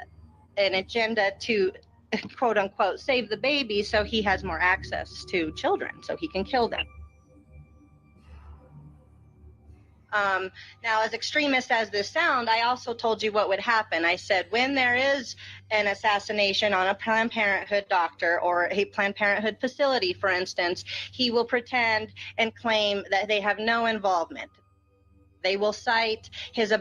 an agenda to, quote unquote, save the baby so he has more access to children, so he can kill them. Now, as extremist as this sounds, I also told you what would happen. I said, when there is an assassination on a Planned Parenthood doctor or a Planned Parenthood facility, for instance, he will pretend and claim that they have no involvement. They will cite his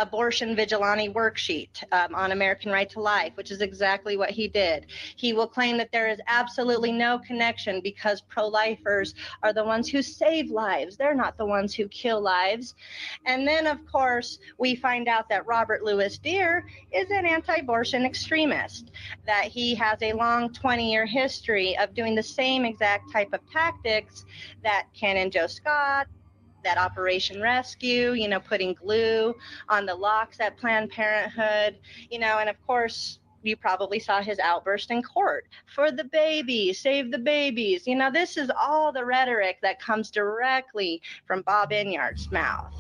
abortion vigilante worksheet on American Right to Life, which is exactly what he did. He will claim that there is absolutely no connection because pro-lifers are the ones who save lives. They're not the ones who kill lives. And then, of course, we find out that Robert Louis Deere is an anti-abortion extremist, that he has a long 20-year history of doing the same exact type of tactics that Ken and Joe Scott, that Operation Rescue, you know, putting glue on the locks at Planned Parenthood, you know, and of course, you probably saw his outburst in court for the babies, save the babies. You know, this is all the rhetoric that comes directly from Bob Enyart's mouth.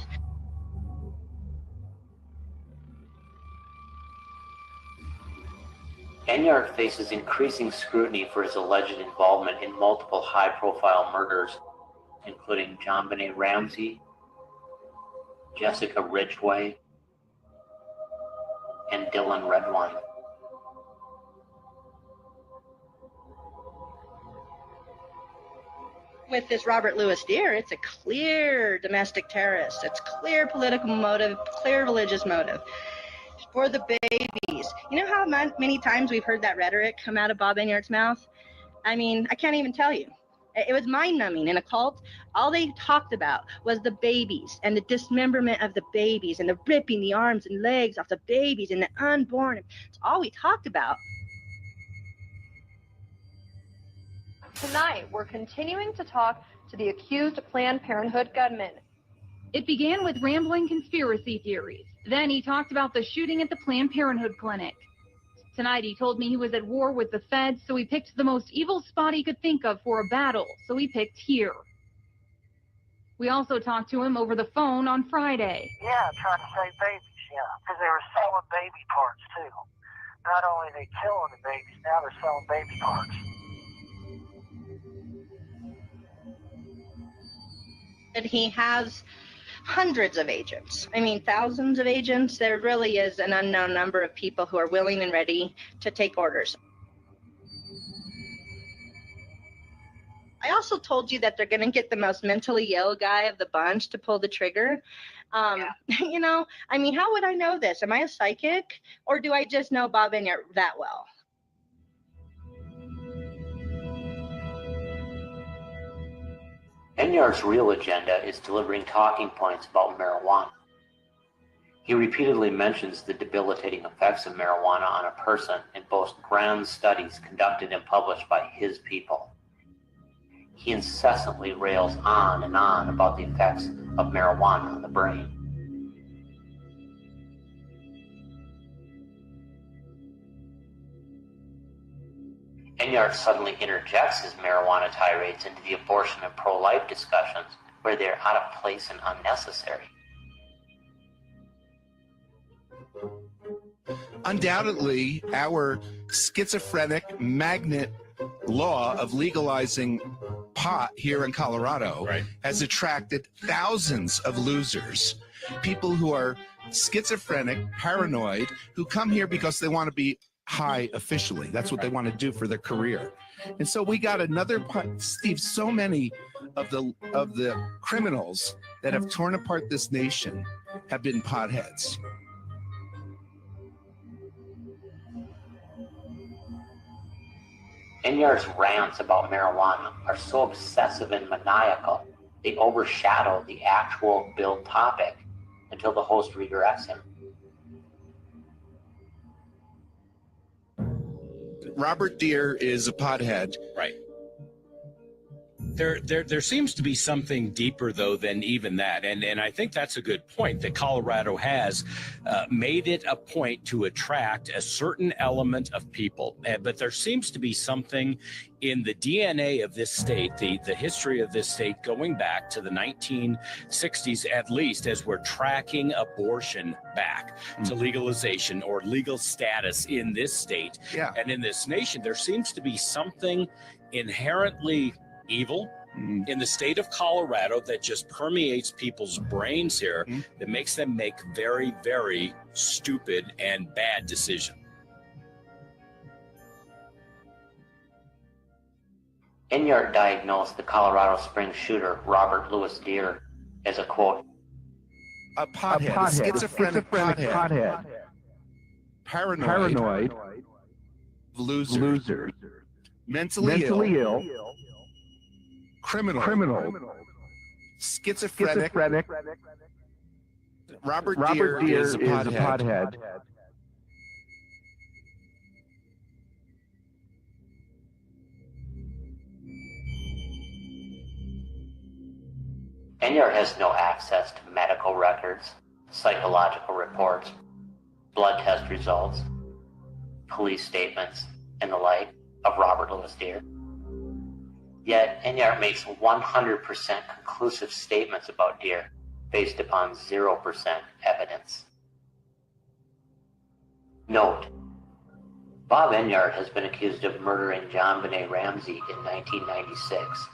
Enyart faces increasing scrutiny for his alleged involvement in multiple high-profile murders, including John Benet Ramsey, Jessica Ridgway, and Dylan Redwine. With this Robert Louis Deere, it's a clear domestic terrorist. It's clear political motive, clear religious motive for the babies. You know how many times we've heard that rhetoric come out of Bob Enyart's mouth? I mean, I can't even tell you. It was mind-numbing. In a cult, all they talked about was the babies and the dismemberment of the babies and the ripping the arms and legs off the babies and the unborn. It's all we talked about. Tonight, we're continuing to talk to the accused Planned Parenthood gunman. It began with rambling conspiracy theories. Then he talked about the shooting at the Planned Parenthood clinic. Tonight, he told me he was at war with the feds, so he picked the most evil spot he could think of for a battle, so he picked here. We also talked to him over the phone on Friday. Yeah, trying to save babies, yeah. Because they were selling baby parts, too. Not only are they killing the babies, now they're selling baby parts. And he has hundreds of agents. I mean, thousands of agents. There really is an unknown number of people who are willing and ready to take orders. I also told you that they're going to get the most mentally ill guy of the bunch to pull the trigger. You know, I mean, how would I know this? Am I a psychic, or do I just know Bob Enyart that well? Enyart's real agenda is delivering talking points about marijuana. He repeatedly mentions the debilitating effects of marijuana on a person in both grand studies conducted and published by his people. He incessantly rails on and on about the effects of marijuana on the brain. Enyart suddenly interjects his marijuana tirades into the abortion and pro-life discussions where they're out of place and unnecessary. Undoubtedly, our schizophrenic magnet law of legalizing pot here in Colorado has attracted thousands of losers, people who are schizophrenic, paranoid, who come here because they want to be high officially. That's what they want to do for their career. And so we got another part, Steve, so many of the criminals that have torn apart this nation have been potheads. Enyart's rants about marijuana are so obsessive and maniacal, they overshadow the actual billed topic until the host redirects him. Robert Deere is a pothead. Right. There seems to be something deeper, though, than even that. And I think that's a good point, that Colorado has made it a point to attract a certain element of people. But there seems to be something in the DNA of this state, the history of this state going back to the 1960s, at least, as we're tracking abortion back to legalization or legal status in this state and in this nation. There seems to be something inherently evil in the state of Colorado that just permeates people's brains here, that makes them make very, very stupid and bad decisions. Enyart diagnosed the Colorado Springs shooter, Robert Louis Deere, as a, quote, a pothead, a schizophrenic pothead. Paranoid, loser, mentally ill, criminal, schizophrenic. Robert Deere is a pothead. Enyart has no access to medical records, psychological reports, blood test results, police statements, and the like of Robert Louis Deere. Yet, Enyart makes 100% conclusive statements about Deere based upon 0% evidence. Note, Bob Enyart has been accused of murdering John Benet Ramsey in 1996.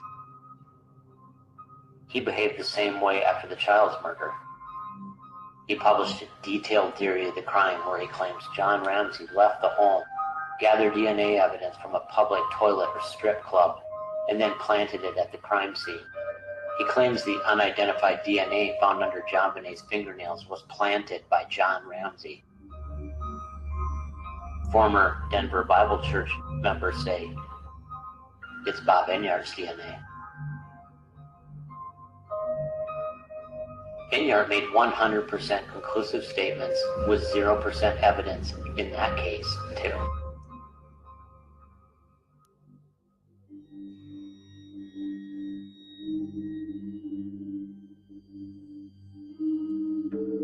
He behaved the same way after the child's murder. He published a detailed theory of the crime where he claims John Ramsey left the home, gathered DNA evidence from a public toilet or strip club, and then planted it at the crime scene. He claims the unidentified DNA found under John Benet's fingernails was planted by John Ramsey. Former Denver Bible Church members say it's Bob Enyart's DNA. Enyart made 100% conclusive statements with 0% evidence in that case, too.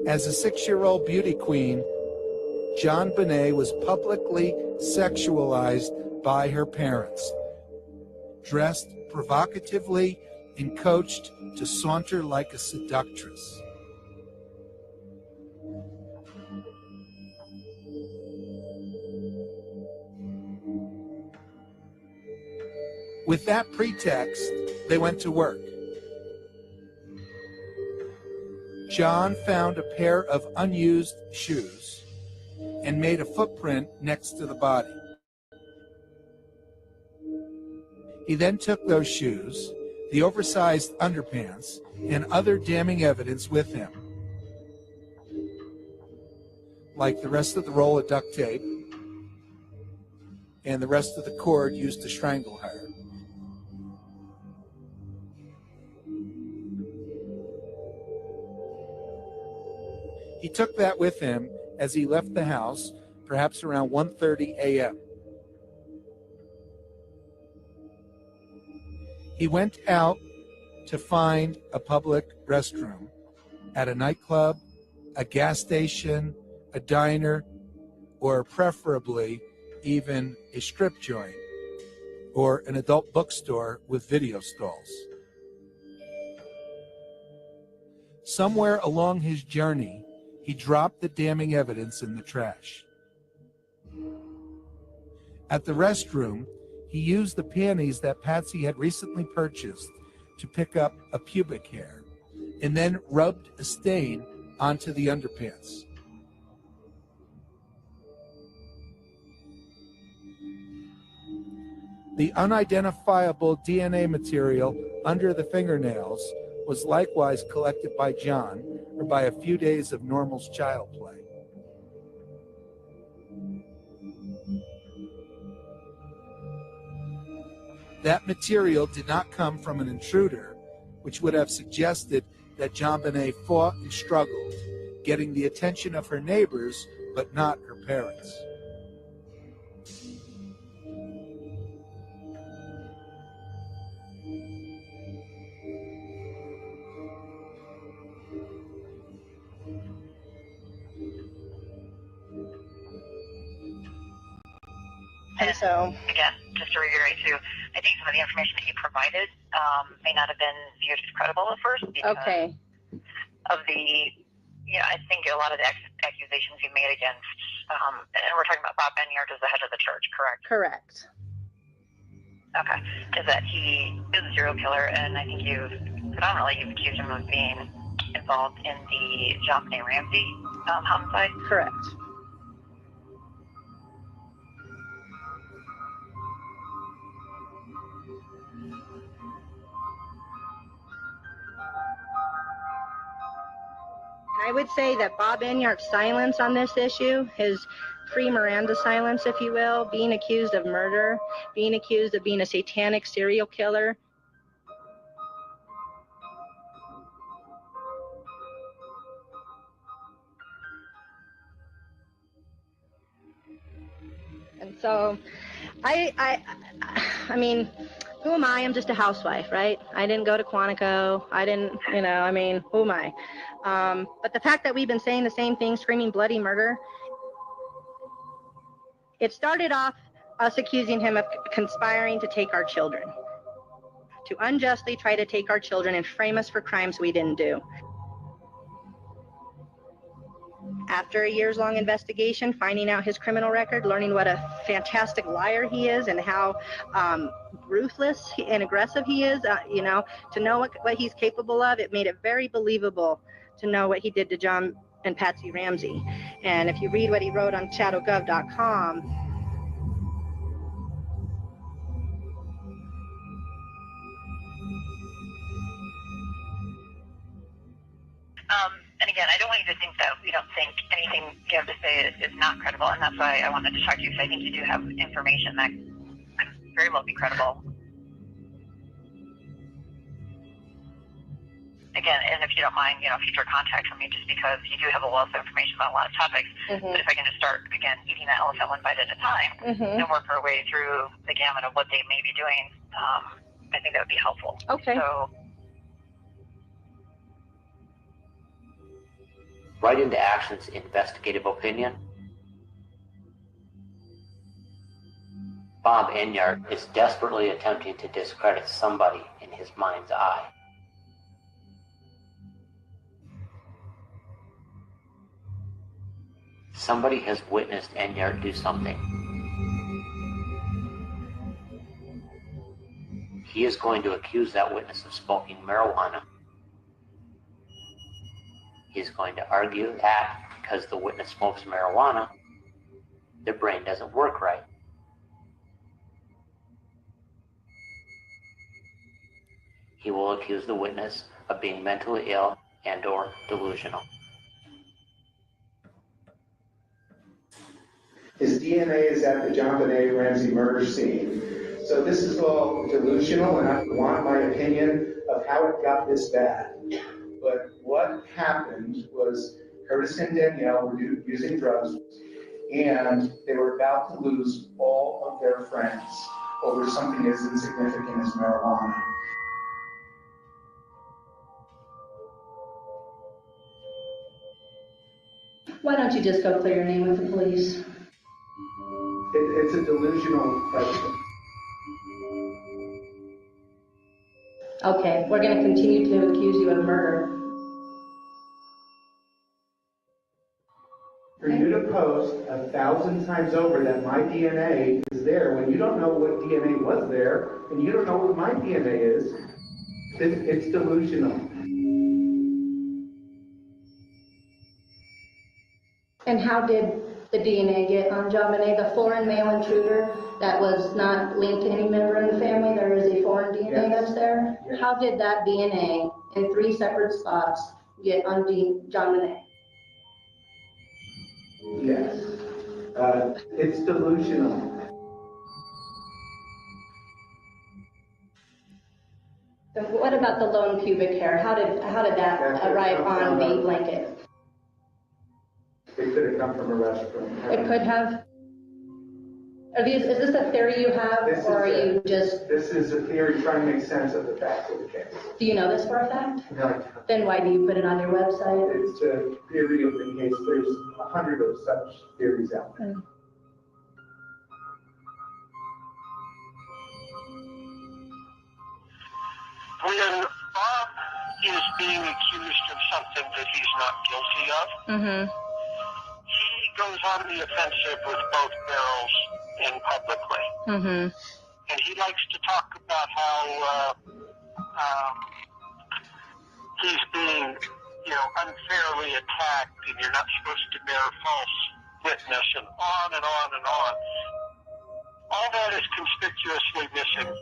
As a 6-year-old beauty queen, John Benet was publicly sexualized by her parents. Dressed provocatively and coached to saunter like a seductress. With that pretext, they went to work. John found a pair of unused shoes and made a footprint next to the body. He then took those shoes, the oversized underpants, and other damning evidence with him, like the rest of the roll of duct tape and the rest of the cord used to strangle her. He took that with him as he left the house, perhaps around 1:30 a.m. He went out to find a public restroom at a nightclub, a gas station, a diner, or preferably even a strip joint or an adult bookstore with video stalls. Somewhere along his journey, he dropped the damning evidence in the trash. At the restroom, he used the panties that Patsy had recently purchased to pick up a pubic hair and then rubbed a stain onto the underpants. The unidentifiable DNA material under the fingernails was likewise collected by John, or by a few days of Normal's child play. That material did not come from an intruder, which would have suggested that JonBenét fought and struggled, getting the attention of her neighbors, but not her parents. And so, again, just to reiterate too, I think some of the information that you provided may not have been viewed as credible at first because of the, I think a lot of the accusations you made against, and we're talking about Bob Enyart as the head of the church, correct? Correct. Okay. Is that he is a serial killer, and I think you've accused him of being involved in the JonBenét Ramsey homicide? Correct. I would say that Bob Enyart's silence on this issue, his pre-Miranda silence, if you will, being accused of murder, being accused of being a satanic serial killer, and so I mean, who am I? I'm just a housewife, right? I didn't go to Quantico. I didn't, who am I? But the fact that we've been saying the same thing, screaming bloody murder, it started off us accusing him of conspiring to take our children, to unjustly try to take our children and frame us for crimes we didn't do. After a years-long investigation, finding out his criminal record, learning what a fantastic liar he is and how ruthless and aggressive he is, to know what he's capable of, it made it very believable to know what he did to John and Patsy Ramsey. And if you read what he wrote on shadowgov.com, And again, I don't want you to think that we don't think anything you have to say is not credible, and that's why I wanted to talk to you, because I think you do have information that could very well be credible. Again, and if you don't mind, future contact from me, just because you do have a wealth of information about a lot of topics. But if I can just start, again, eating that elephant one bite at a time and work our way through the gamut of what they may be doing, I think that would be helpful. Okay. So, Right into Action's investigative opinion. Bob Enyart is desperately attempting to discredit somebody in his mind's eye. Somebody has witnessed Enyart do something. He is going to accuse that witness of smoking marijuana. He's going to argue that because the witness smokes marijuana, their brain doesn't work right. He will accuse the witness of being mentally ill and/or delusional. His DNA is at the John Benet Ramsey murder scene. So this is all delusional, and I want my opinion of how it got this bad. But what happened was Curtis and Danielle were using drugs, and they were about to lose all of their friends over something as insignificant as marijuana. Why don't you just go clear your name with the police? It's a delusional question. Okay, we're going to continue to accuse you of murder. For you to post 1,000 times over that my DNA is there when you don't know what DNA was there and you don't know what my DNA is, it's delusional. And how did the DNA get on John Benet, the foreign male intruder that was not linked to any member in the family? There is a foreign DNA that's there. Yes. How did that DNA in 3 separate spots get on John Benet? Yes. It's delusional. So what about the lone pubic hair? How did that arrive on the blanket? It could have come from a restaurant. It could have. Is this a theory you have, or are you just... This is a theory trying to make sense of the facts of the case. Do you know this for a fact? No, I don't. Then why do you put it on your website? It's a theory of the case. There's 100 of such theories out there. When Bob is being accused of something that he's not guilty of, he goes on the offensive with both barrels and publicly. And he likes to talk about how he's being, unfairly attacked, and you're not supposed to bear false witness, and on and on and on. All that is conspicuously missing.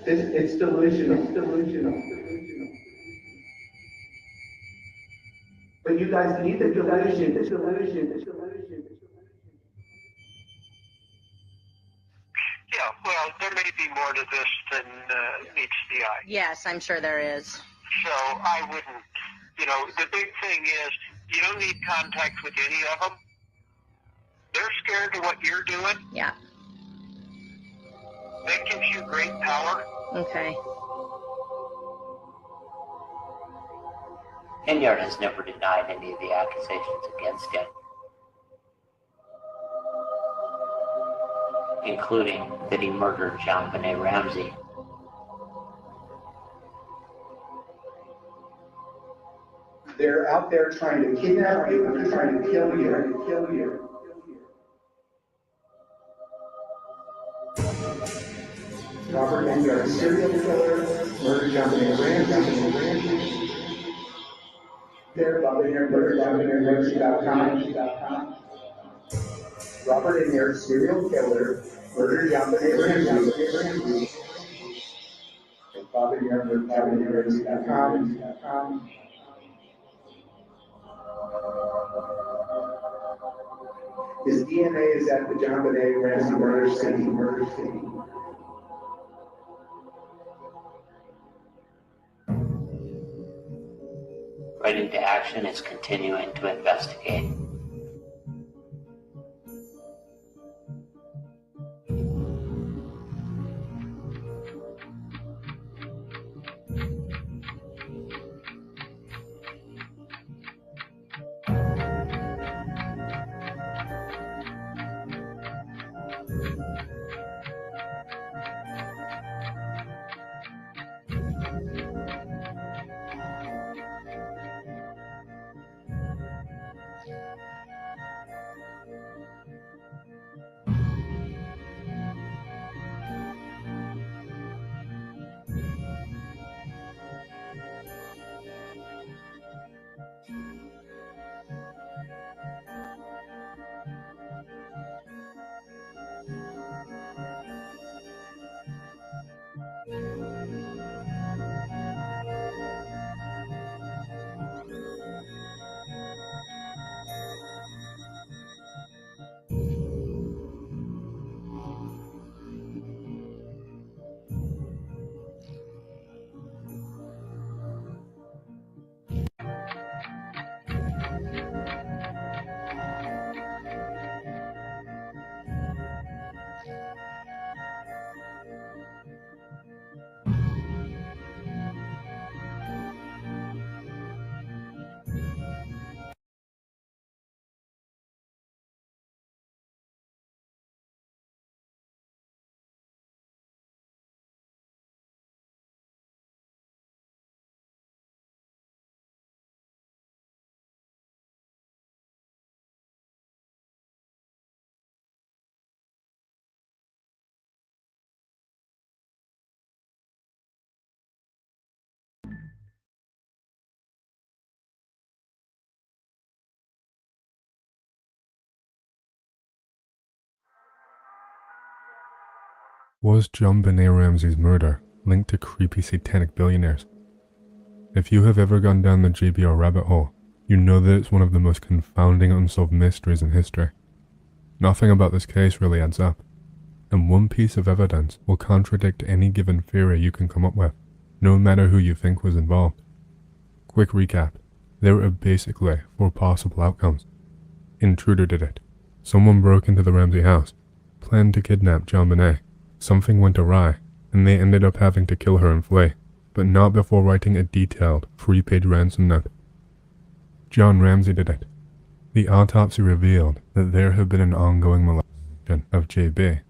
It's delusional. It's delusional. But you guys need the delusion. It's delusion. Yeah, well, there may be more to this than meets the eye. Yes, I'm sure there is. So I wouldn't, the big thing is you don't need contact with any of them. They're scared of what you're doing. Yeah. That gives you great power. Okay. Enyart has never denied any of the accusations against him, including that he murdered John Benet Ramsey. They're out there trying to kidnap you and they're trying to kill you. Robert Enyart, serial killer, murdered John Benet Ramsey. There, Robert Enyart, murdered John Benet Ramsey.com. Robert Enyart, serial killer, murdered John Benet Ramsey. Robert Enyart, murdered John Benet Ramsey.com. His DNA is at the John Benet Ramsey murder scene. Right into Action is continuing to investigate. Was JonBenet Ramsey's murder linked to creepy satanic billionaires? If you have ever gone down the JBR rabbit hole, you know that it's one of the most confounding unsolved mysteries in history. Nothing about this case really adds up, and one piece of evidence will contradict any given theory you can come up with, no matter who you think was involved. Quick recap, there are basically 4 possible outcomes. Intruder did it. Someone broke into the Ramsey house, planned to kidnap JonBenet. Something went awry, and they ended up having to kill her and flee, but not before writing a detailed 3-page ransom note. John Ramsey did it. The autopsy revealed that there had been an ongoing molestation of JB,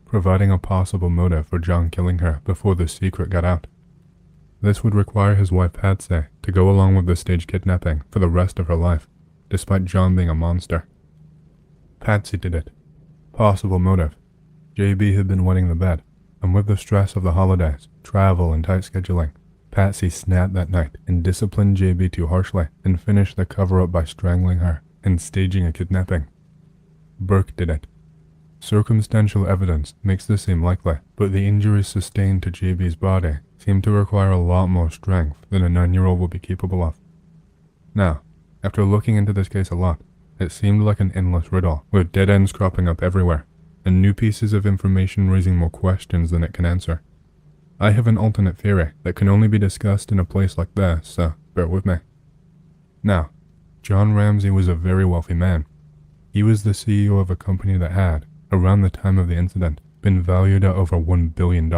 providing a possible motive for John killing her before the secret got out. This would require his wife Patsy to go along with the staged kidnapping for the rest of her life, despite John being a monster. Patsy did it. Possible motive. JB had been wetting the bed, and with the stress of the holidays, travel, and tight scheduling, Patsy snapped that night and disciplined JB too harshly and finished the cover-up by strangling her and staging a kidnapping. Burke did it. Circumstantial evidence makes this seem likely, but the injuries sustained to JB's body seem to require a lot more strength than a 9-year-old will be capable of. Now, after looking into this case a lot, it seemed like an endless riddle, with dead ends cropping up everywhere, and new pieces of information raising more questions than it can answer. I have an alternate theory that can only be discussed in a place like this, so bear with me. Now, John Ramsey was a very wealthy man. He was the CEO of a company that had, around the time of the incident, been valued at over $1 billion.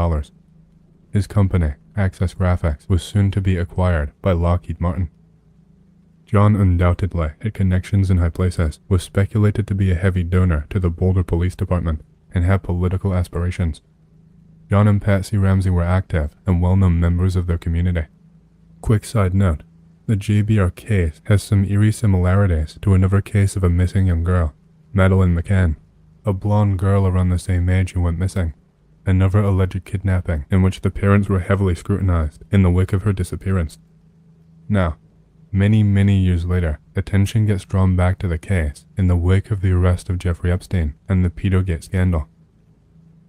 His company, Access Graphics, was soon to be acquired by Lockheed Martin. John undoubtedly had connections in high places, was speculated to be a heavy donor to the Boulder Police Department, and had political aspirations. John and Patsy Ramsey were active and well-known members of their community. Quick side note, the JBR case has some eerie similarities to another case of a missing young girl, Madeleine McCann, a blonde girl around the same age who went missing. Another alleged kidnapping in which the parents were heavily scrutinized in the wake of her disappearance. Now, many years later, attention gets drawn back to the case in the wake of the arrest of Jeffrey Epstein and the Pedogate scandal.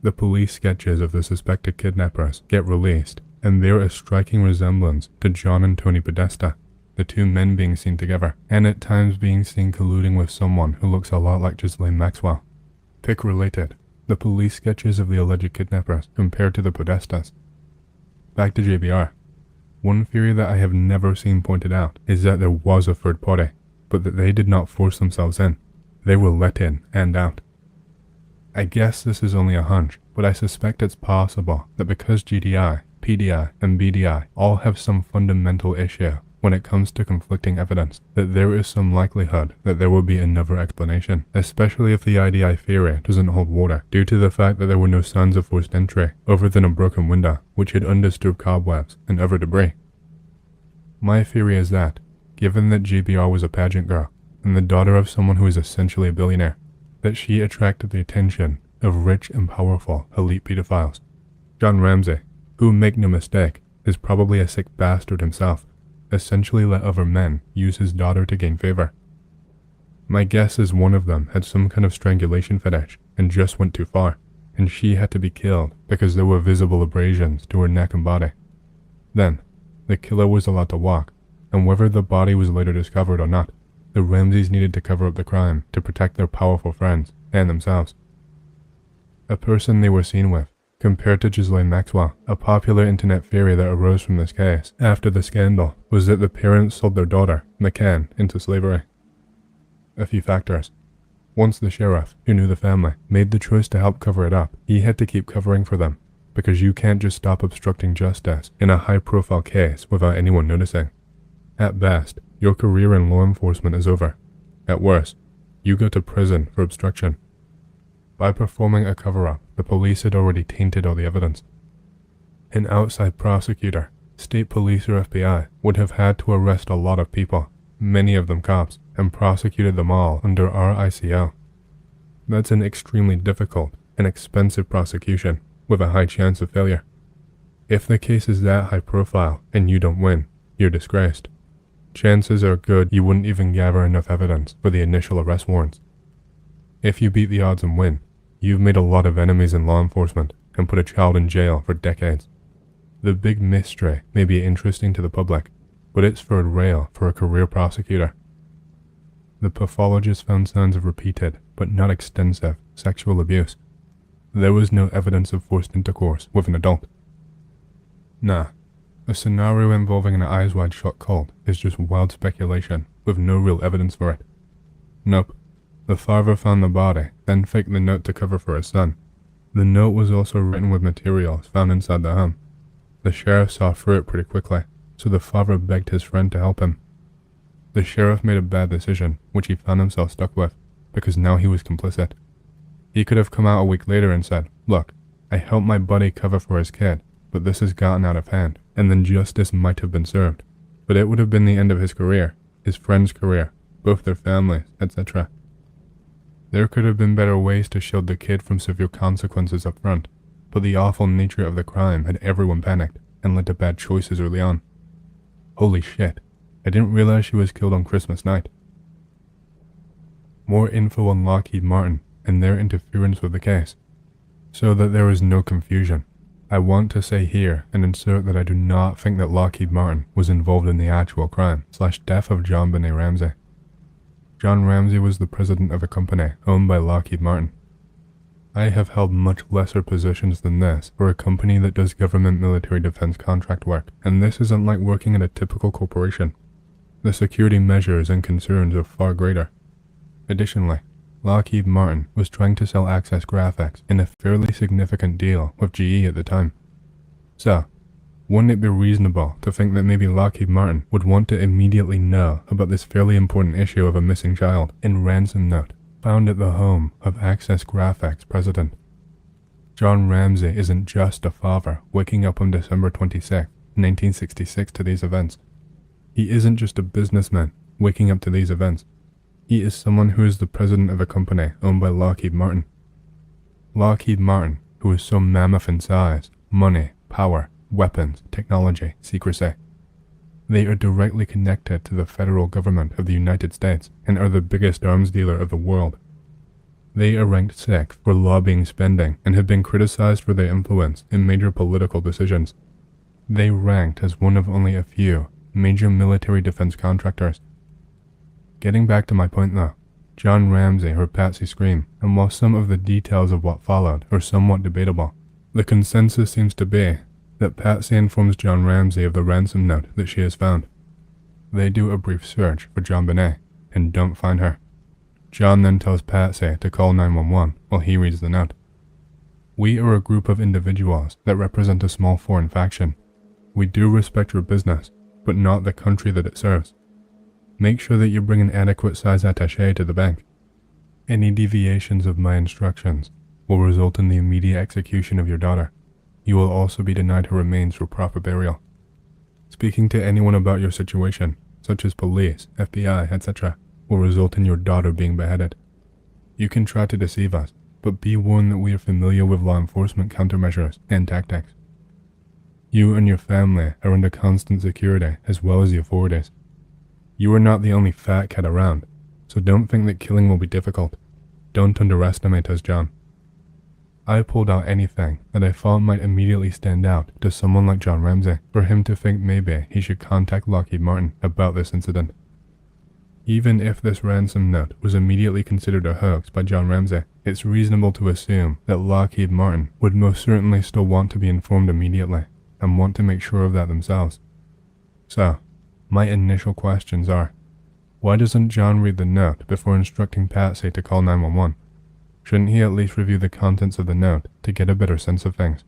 The police sketches of the suspected kidnappers get released, and bear a striking resemblance to John and Tony Podesta, the 2 men being seen together, and at times being seen colluding with someone who looks a lot like Ghislaine Maxwell. Pick related, the police sketches of the alleged kidnappers compared to the Podestas. Back to JBR. One theory that I have never seen pointed out is that there was a third party, but that they did not force themselves in. They were let in and out. I guess this is only a hunch, but I suspect it's possible that because GDI, PDI, and BDI all have some fundamental issue when it comes to conflicting evidence, that there is some likelihood that there will be another explanation, especially if the IDI theory doesn't hold water, due to the fact that there were no signs of forced entry, other than a broken window, which had undisturbed cobwebs and other debris. My theory is that, given that JBR was a pageant girl, and the daughter of someone who is essentially a billionaire, that she attracted the attention of rich and powerful elite pedophiles. John Ramsey, who, make no mistake, is probably a sick bastard himself, essentially let other men use his daughter to gain favor. My guess is one of them had some kind of strangulation fetish and just went too far, and she had to be killed because there were visible abrasions to her neck and body. Then, the killer was allowed to walk, and whether the body was later discovered or not, the Ramseys needed to cover up the crime to protect their powerful friends and themselves. A person they were seen with, compared to Ghislaine Maxwell, a popular internet theory that arose from this case after the scandal was that the parents sold their daughter, McCann, into slavery. A few factors. Once the sheriff, who knew the family, made the choice to help cover it up, he had to keep covering for them, because you can't just stop obstructing justice in a high-profile case without anyone noticing. At best, your career in law enforcement is over. At worst, you go to prison for obstruction. By performing a cover-up, the police had already tainted all the evidence. An outside prosecutor, state police or FBI, would have had to arrest a lot of people, many of them cops, and prosecuted them all under RICO. That's an extremely difficult and expensive prosecution, with a high chance of failure. If the case is that high profile and you don't win, you're disgraced. Chances are good you wouldn't even gather enough evidence for the initial arrest warrants. If you beat the odds and win, you've made a lot of enemies in law enforcement, and put a child in jail for decades. The big mystery may be interesting to the public, but it's third rail for a career prosecutor. The pathologist found signs of repeated, but not extensive, sexual abuse. There was no evidence of forced intercourse with an adult. Nah, a scenario involving an eyes wide shut cult is just wild speculation with no real evidence for it. Nope. The father found the body, then faked the note to cover for his son. The note was also written with materials found inside the home. The sheriff saw through it pretty quickly, so the father begged his friend to help him. The sheriff made a bad decision, which he found himself stuck with, because now he was complicit. He could have come out a week later and said, "Look, I helped my buddy cover for his kid, but this has gotten out of hand," and then justice might have been served. But it would have been the end of his career, his friend's career, both their families, etc. There could have been better ways to shield the kid from severe consequences up front, but the awful nature of the crime had everyone panicked and led to bad choices early on. Holy shit, I didn't realize she was killed on Christmas night. More info on Lockheed Martin and their interference with the case. So that there is no confusion, I want to say here and insert that I do not think that Lockheed Martin was involved in the actual crime/death of John Benet Ramsey. John Ramsey was the president of a company owned by Lockheed Martin. I have held much lesser positions than this for a company that does government military defense contract work, and this isn't like working at a typical corporation. The security measures and concerns are far greater. Additionally, Lockheed Martin was trying to sell Access Graphics in a fairly significant deal with GE at the time. So, wouldn't it be reasonable to think that maybe Lockheed Martin would want to immediately know about this fairly important issue of a missing child in ransom note found at the home of Access Graphics president? John Ramsey isn't just a father waking up on December 26, 1966 to these events. He isn't just a businessman waking up to these events. He is someone who is the president of a company owned by Lockheed Martin. Lockheed Martin, who is so mammoth in size, money, power, weapons, technology, secrecy. They are directly connected to the federal government of the United States and are the biggest arms dealer of the world. They are ranked 6th for lobbying spending and have been criticized for their influence in major political decisions. They ranked as one of only a few major military defense contractors. Getting back to my point though, John Ramsey heard Patsy scream, and while some of the details of what followed are somewhat debatable, the consensus seems to be that Patsy informs John Ramsey of the ransom note that she has found. They do a brief search for John Benet and don't find her. John then tells Patsy to call 911 while he reads the note. "We are a group of individuals that represent a small foreign faction. We do respect your business, but not the country that it serves. Make sure that you bring an adequate size attaché to the bank. Any deviations of my instructions will result in the immediate execution of your daughter. You will also be denied her remains for proper burial. Speaking to anyone about your situation, such as police, FBI, etc., will result in your daughter being beheaded. You can try to deceive us, but be warned that we are familiar with law enforcement countermeasures and tactics. You and your family are under constant security as well as the authorities. You are not the only fat cat around, so don't think that killing will be difficult. Don't underestimate us, John." I pulled out anything that I thought might immediately stand out to someone like John Ramsey for him to think maybe he should contact Lockheed Martin about this incident. Even if this ransom note was immediately considered a hoax by John Ramsey, it's reasonable to assume that Lockheed Martin would most certainly still want to be informed immediately and want to make sure of that themselves. So, my initial questions are, why doesn't John read the note before instructing Patsy to call 911? Shouldn't he at least review the contents of the note to get a better sense of things?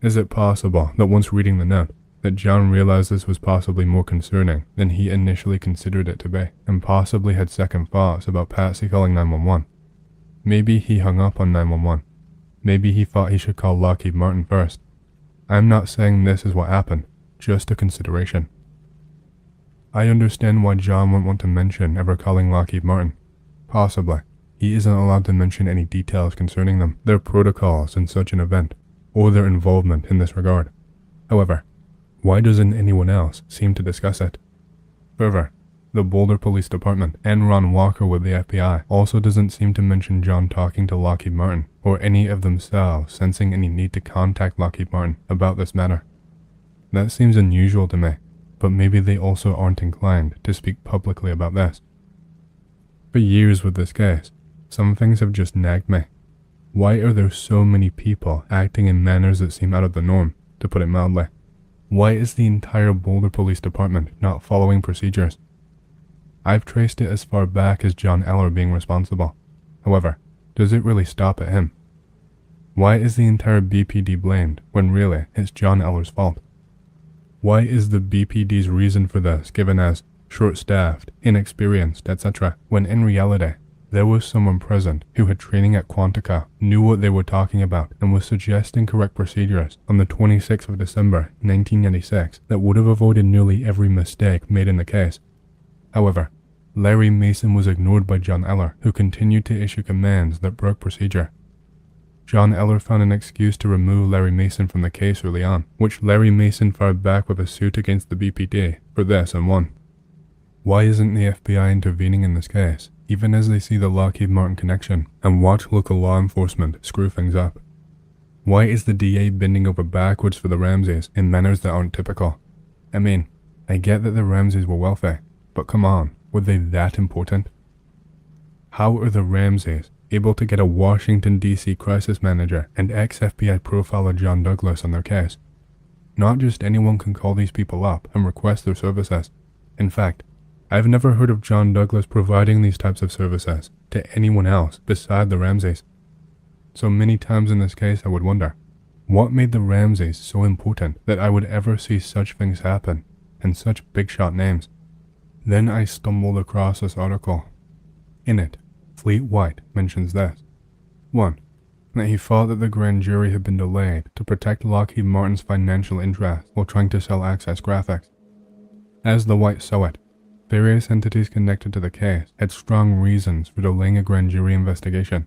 Is it possible that once reading the note, that John realized this was possibly more concerning than he initially considered it to be, and possibly had second thoughts about Patsy calling 911? Maybe he hung up on 911. Maybe he thought he should call Lockheed Martin first. I'm not saying this is what happened, just a consideration. I understand why John wouldn't want to mention ever calling Lockheed Martin. Possibly. He isn't allowed to mention any details concerning them, their protocols in such an event, or their involvement in this regard. However, why doesn't anyone else seem to discuss it? Further, the Boulder Police Department, and Ron Walker with the FBI also doesn't seem to mention John talking to Lockheed Martin, or any of themselves sensing any need to contact Lockheed Martin about this matter. That seems unusual to me, but maybe they also aren't inclined to speak publicly about this. For years with this case, some things have just nagged me. Why are there so many people acting in manners that seem out of the norm, to put it mildly? Why is the entire Boulder Police Department not following procedures? I've traced it as far back as John Eller being responsible. However, does it really stop at him? Why is the entire BPD blamed when really it's John Eller's fault? Why is the BPD's reason for this given as short-staffed, inexperienced, etc., when in reality, there was someone present who had training at Quantica, knew what they were talking about, and was suggesting correct procedures on the 26th of December, 1996 that would have avoided nearly every mistake made in the case. However, Larry Mason was ignored by John Eller, who continued to issue commands that broke procedure. John Eller found an excuse to remove Larry Mason from the case early on, which Larry Mason fired back with a suit against the BPD for this and won. Why isn't the FBI intervening in this case, even as they see the Lockheed Martin connection, and watch local law enforcement screw things up? Why is the DA bending over backwards for the Ramseys in manners that aren't typical? I mean, I get that the Ramseys were wealthy, but come on, were they that important? How are the Ramseys able to get a Washington, D.C. crisis manager and ex-FBI profiler John Douglas on their case? Not just anyone can call these people up and request their services. In fact, I've never heard of John Douglas providing these types of services to anyone else beside the Ramseys. So many times in this case I would wonder, what made the Ramseys so important that I would ever see such things happen, and such big shot names? Then I stumbled across this article. In it, Fleet White mentions this. 1. That he thought that the grand jury had been delayed to protect Lockheed Martin's financial interests while trying to sell Access Graphics. As the White saw it, various entities connected to the case had strong reasons for delaying a grand jury investigation.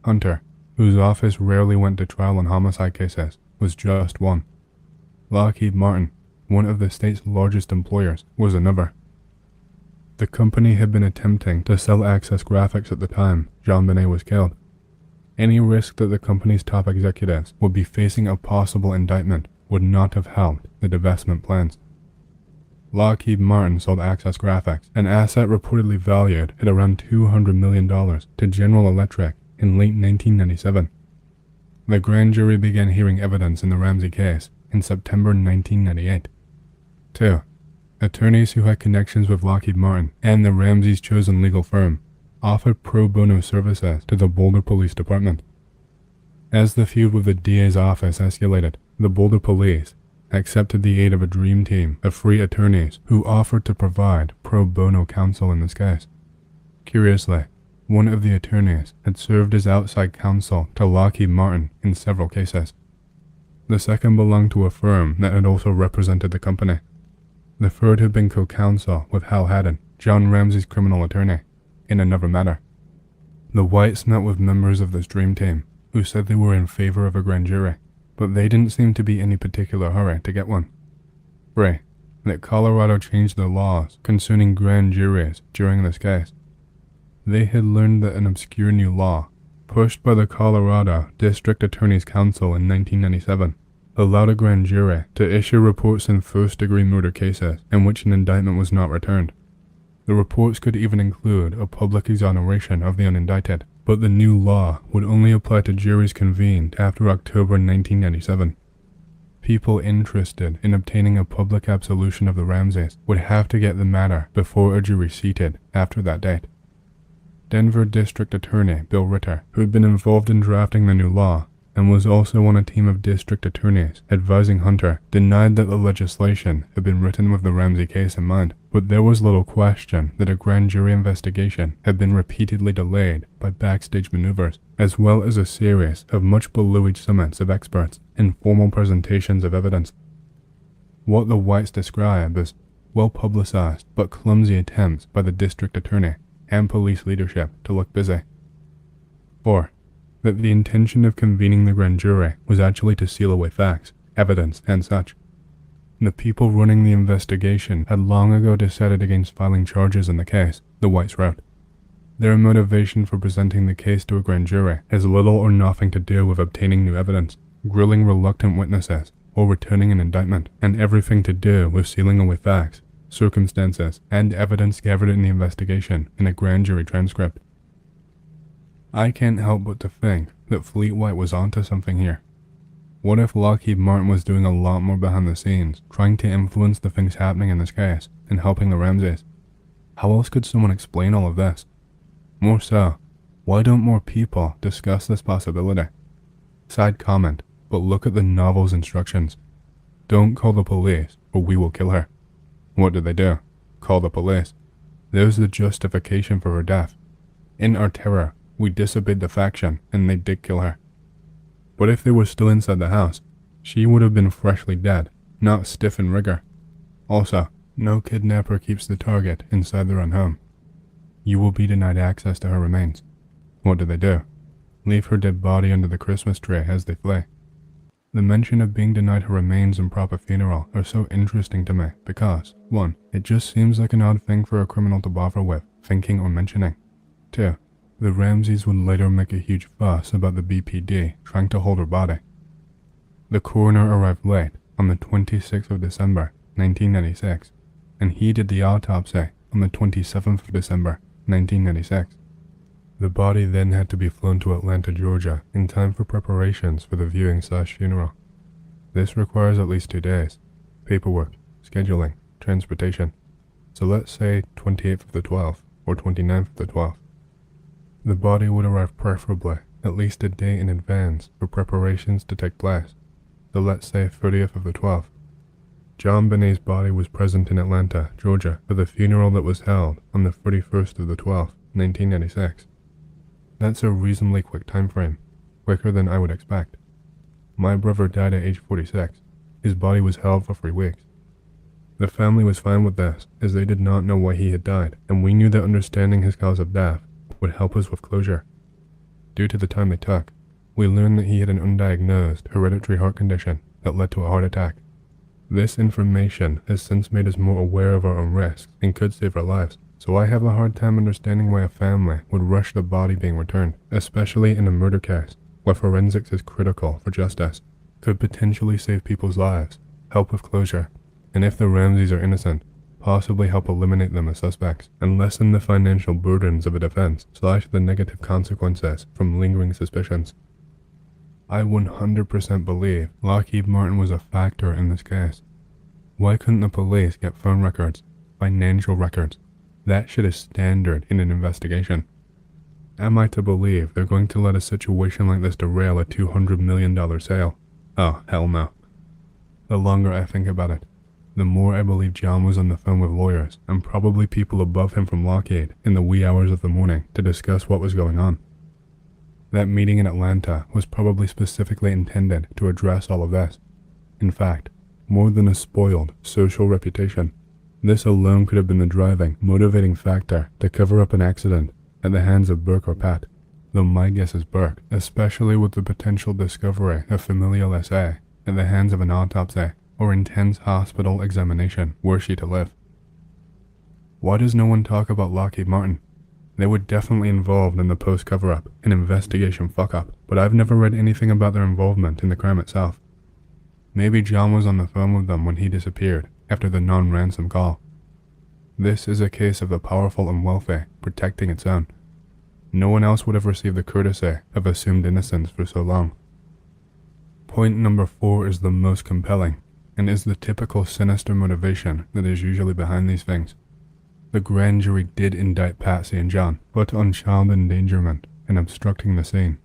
Hunter, whose office rarely went to trial on homicide cases, was just one. Lockheed Martin, one of the state's largest employers, was another. The company had been attempting to sell Access Graphics at the time Jean Benet was killed. Any risk that the company's top executives would be facing a possible indictment would not have helped the divestment plans. Lockheed Martin sold Access Graphics, an asset reportedly valued at around $200 million, to General Electric in late 1997. The grand jury began hearing evidence in the Ramsey case in September 1998. 2. Attorneys who had connections with Lockheed Martin and the Ramsey's chosen legal firm offered pro bono services to the Boulder Police Department. As the feud with the DA's office escalated, the Boulder Police accepted the aid of a dream team of free attorneys who offered to provide pro bono counsel in this case. Curiously, one of the attorneys had served as outside counsel to Lockheed Martin in several cases. The second belonged to a firm that had also represented the company. The third had been co-counsel with Hal Haddon, John Ramsey's criminal attorney, in another matter. The Whites met with members of this dream team, who said they were in favor of a grand jury, but they didn't seem to be in any particular hurry to get one. 3. That Colorado changed their laws concerning grand juries during this case. They had learned that an obscure new law, pushed by the Colorado District Attorney's Council in 1997, allowed a grand jury to issue reports in first-degree murder cases in which an indictment was not returned. The reports could even include a public exoneration of the unindicted, but the new law would only apply to juries convened after October 1997. People interested in obtaining a public absolution of the Ramseys would have to get the matter before a jury seated after that date. Denver District Attorney Bill Ritter, who had been involved in drafting the new law, and was also on a team of district attorneys advising Hunter, denied that the legislation had been written with the Ramsey case in mind, but there was little question that a grand jury investigation had been repeatedly delayed by backstage maneuvers, as well as a series of much below-age summits of experts and formal presentations of evidence. What the Whites describe as well-publicized but clumsy attempts by the district attorney and police leadership to look busy. 4. That the intention of convening the grand jury was actually to seal away facts, evidence, and such. The people running the investigation had long ago decided against filing charges in the case, the Whites wrote. Their motivation for presenting the case to a grand jury has little or nothing to do with obtaining new evidence, grilling reluctant witnesses, or returning an indictment, and everything to do with sealing away facts, circumstances, and evidence gathered in the investigation in a grand jury transcript. I can't help but to think that Fleet White was onto something here. What if Lockheed Martin was doing a lot more behind the scenes, trying to influence the things happening in this case, and helping the Ramseys? How else could someone explain all of this? More so, why don't more people discuss this possibility? Side comment, but look at the novel's instructions. Don't call the police, or we will kill her. What did they do? Call the police. There's the justification for her death. In our terror, we disobeyed the faction, and they did kill her. But if they were still inside the house, she would have been freshly dead, not stiff in rigor. Also, no kidnapper keeps the target inside their own home. You will be denied access to her remains. What do they do? Leave her dead body under the Christmas tree as they flee. The mention of being denied her remains and proper funeral are so interesting to me because, 1, it just seems like an odd thing for a criminal to bother with, thinking or mentioning. 2, the Ramseys would later make a huge fuss about the BPD trying to hold her body. The coroner arrived late, on the 26th of December, 1996, and he did the autopsy on the 27th of December, 1996. The body then had to be flown to Atlanta, Georgia, in time for preparations for the viewing/funeral. This requires at least 2 days. Paperwork, scheduling, transportation. So let's say 28th of the 12th, or 29th of the 12th. The body would arrive preferably at least a day in advance for preparations to take place. So let's say 30th of the 12th. John Benet's body was present in Atlanta, Georgia, for the funeral that was held on the 31st of the 12th, 1996. That's a reasonably quick time frame, quicker than I would expect. My brother died at age 46. His body was held for 3 weeks. The family was fine with this, as they did not know why he had died, and we knew that understanding his cause of death would help us with closure. Due to the time they took, we learned that he had an undiagnosed hereditary heart condition that led to a heart attack. This information has since made us more aware of our own risks and could save our lives, so I have a hard time understanding why a family would rush the body being returned, especially in a murder case, where forensics is critical for justice, could potentially save people's lives, help with closure, and if the Ramseys are innocent, possibly help eliminate them as suspects, and lessen the financial burdens of a defense / the negative consequences from lingering suspicions. I 100% believe Lockheed Martin was a factor in this case. Why couldn't the police get phone records, financial records? That shit is standard in an investigation. Am I to believe they're going to let a situation like this derail a $200 million sale? Oh, hell no. The longer I think about it, the more I believe John was on the phone with lawyers and probably people above him from Lockheed in the wee hours of the morning to discuss what was going on. That meeting in Atlanta was probably specifically intended to address all of this. In fact, more than a spoiled social reputation, this alone could have been the driving, motivating factor to cover up an accident at the hands of Burke or Pat, though my guess is Burke, especially with the potential discovery of familial SA at the hands of an autopsy or intense hospital examination were she to live. Why does no one talk about Lockheed Martin? They were definitely involved in the post-cover-up and investigation fuck-up, but I've never read anything about their involvement in the crime itself. Maybe John was on the phone with them when he disappeared after the non-ransom call. This is a case of the powerful and wealthy protecting its own. No one else would have received the courtesy of assumed innocence for so long. Point number 4 is the most compelling, and is the typical sinister motivation that is usually behind these things. The grand jury did indict Patsy and John, but on child endangerment and obstructing the scene.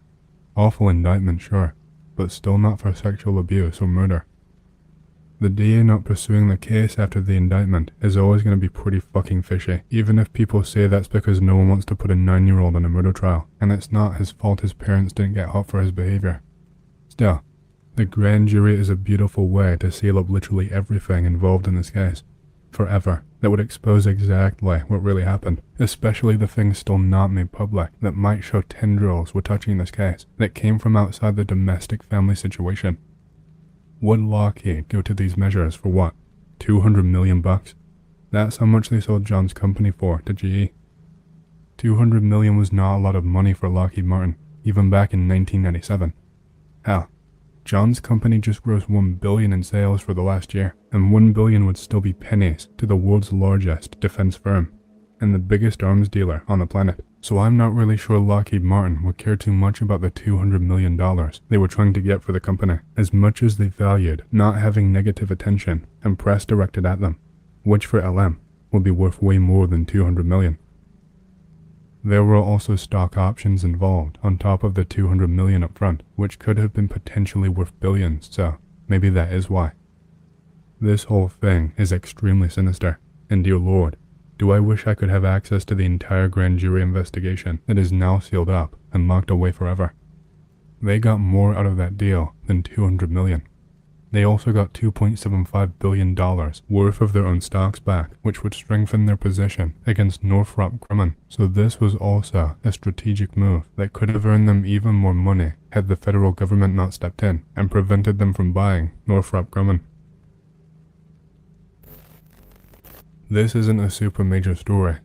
Awful indictment, sure, but still not for sexual abuse or murder. The DA not pursuing the case after the indictment is always going to be pretty fucking fishy, even if people say that's because no one wants to put a 9-year-old on a murder trial, and it's not his fault his parents didn't get hot for his behavior. Still, the grand jury is a beautiful way to seal up literally everything involved in this case, forever, that would expose exactly what really happened, especially the things still not made public that might show tendrils were touching this case that came from outside the domestic family situation. Would Lockheed go to these measures for what? $200 million. That's how much they sold John's company for to GE. $200 million was not a lot of money for Lockheed Martin, even back in 1997. Hell, John's company just grossed $1 billion in sales for the last year, and $1 billion would still be pennies to the world's largest defense firm, and the biggest arms dealer on the planet. So I'm not really sure Lockheed Martin would care too much about the $200 million they were trying to get for the company, as much as they valued not having negative attention and press directed at them, which for LM would be worth way more than $200 million. There were also stock options involved on top of the $200 million up front, which could have been potentially worth billions, so maybe that is why. This whole thing is extremely sinister, and dear Lord, do I wish I could have access to the entire grand jury investigation that is now sealed up and locked away forever. They got more out of that deal than $200 million. They also got $2.75 billion worth of their own stocks back, which would strengthen their position against Northrop Grumman. So this was also a strategic move that could have earned them even more money had the federal government not stepped in and prevented them from buying Northrop Grumman. This isn't a super major story,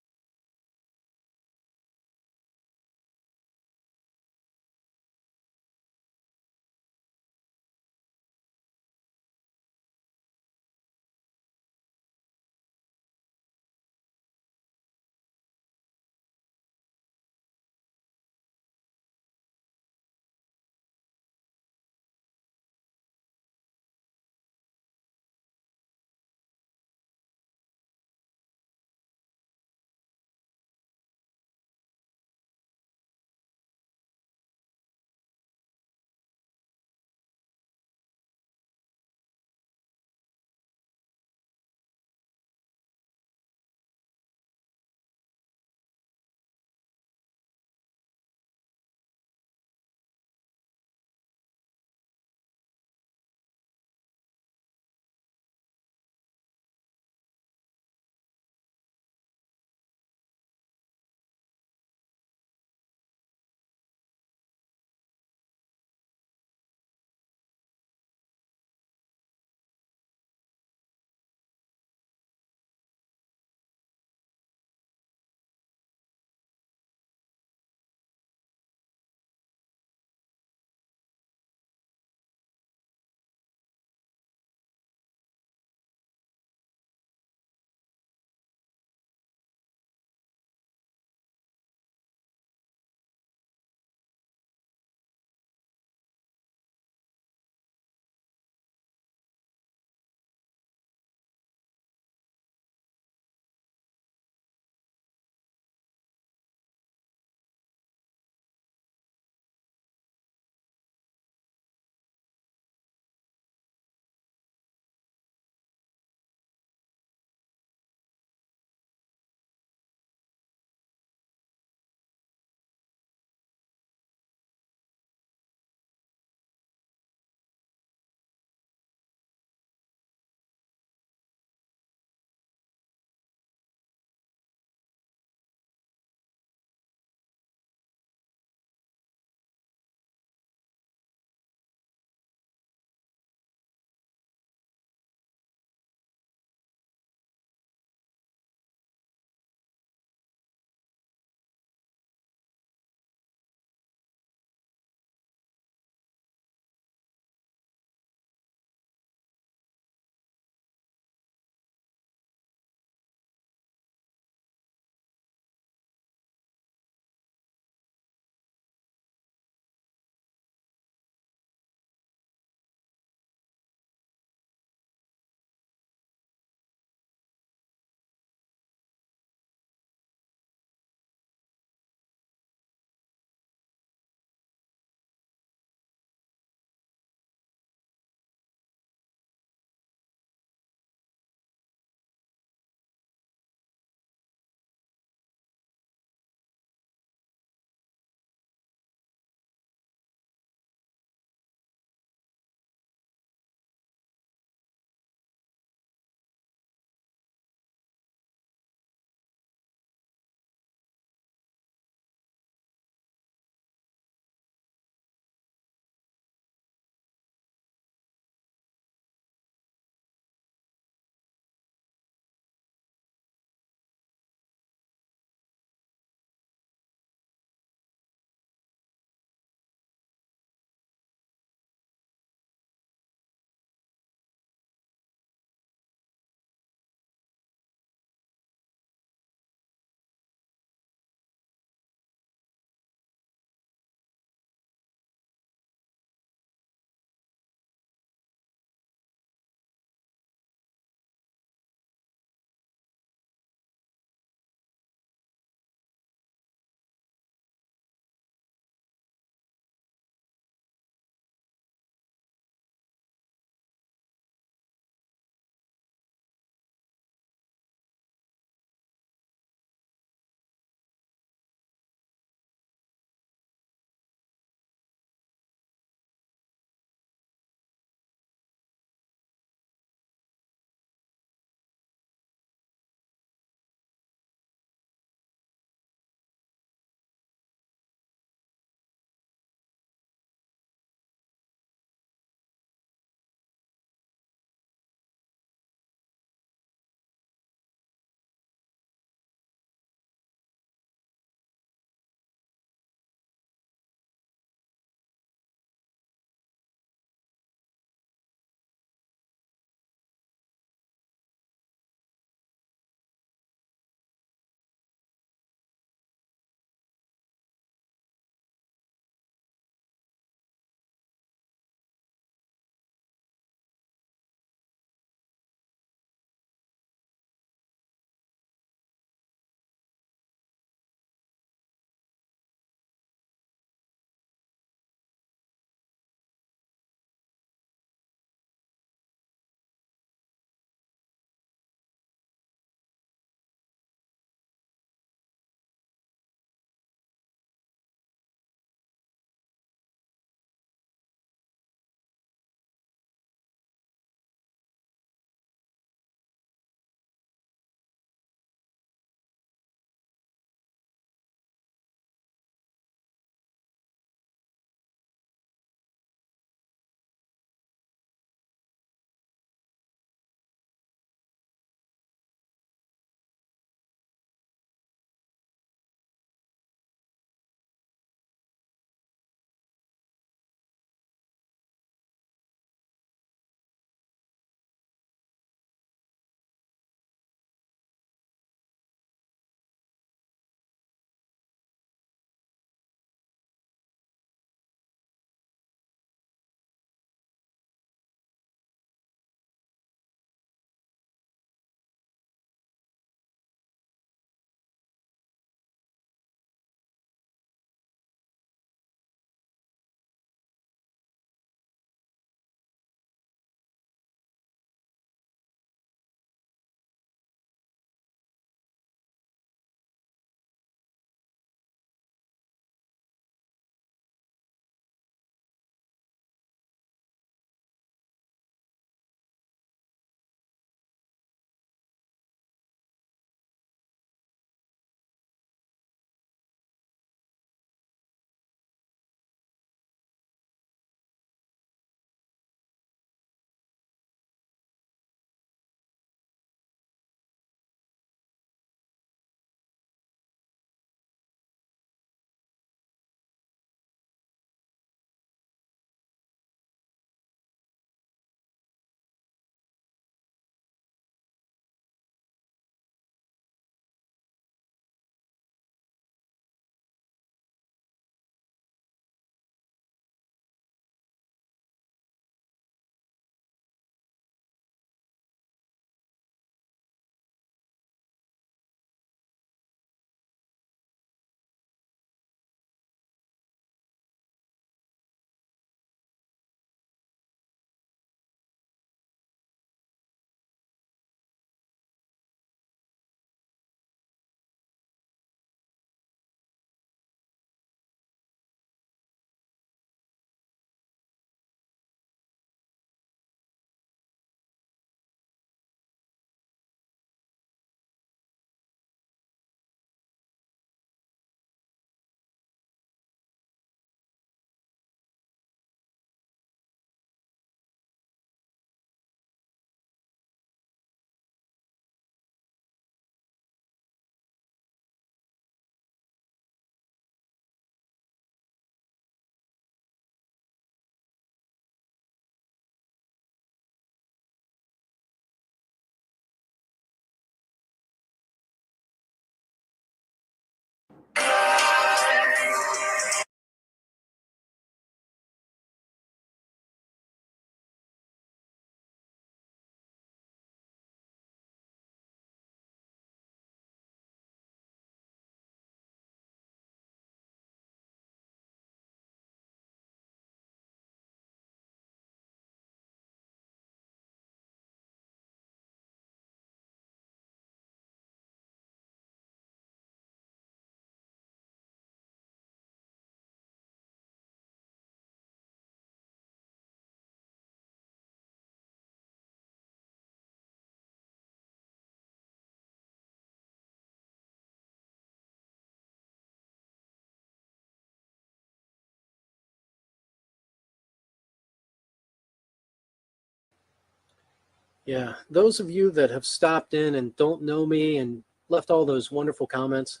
Yeah, those of you that have stopped in and don't know me and left all those wonderful comments,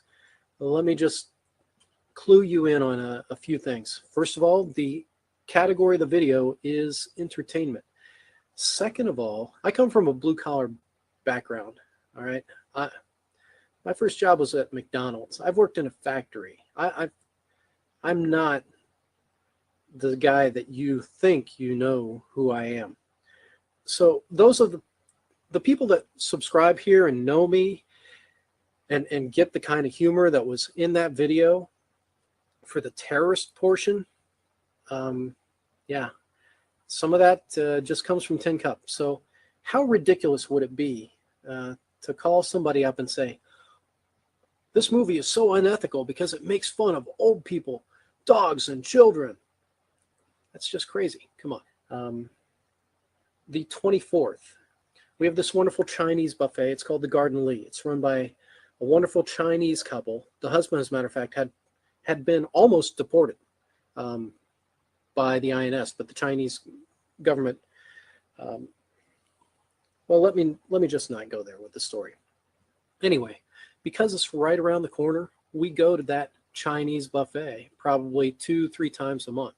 let me just clue you in on a few things. First of all, the category of the video is entertainment. Second of all, I come from a blue-collar background, all right? My first job was at McDonald's. I've worked in a factory. I'm not the guy that you think you know who I am. So those are the people that subscribe here and know me and get the kind of humor that was in that video for the terrorist portion. Yeah, some of that just comes from Tin Cup. So how ridiculous would it be to call somebody up and say, this movie is so unethical because it makes fun of old people, dogs, and children. That's just crazy. Come on. The 24th, we have this wonderful Chinese buffet. It's called the Garden Lee. It's run by a wonderful Chinese couple. The husband, as a matter of fact, had been almost deported by the INS, but the Chinese government. Well, let me just not go there with the story. Anyway, because it's right around the corner, we go to that Chinese buffet probably 2-3 times a month.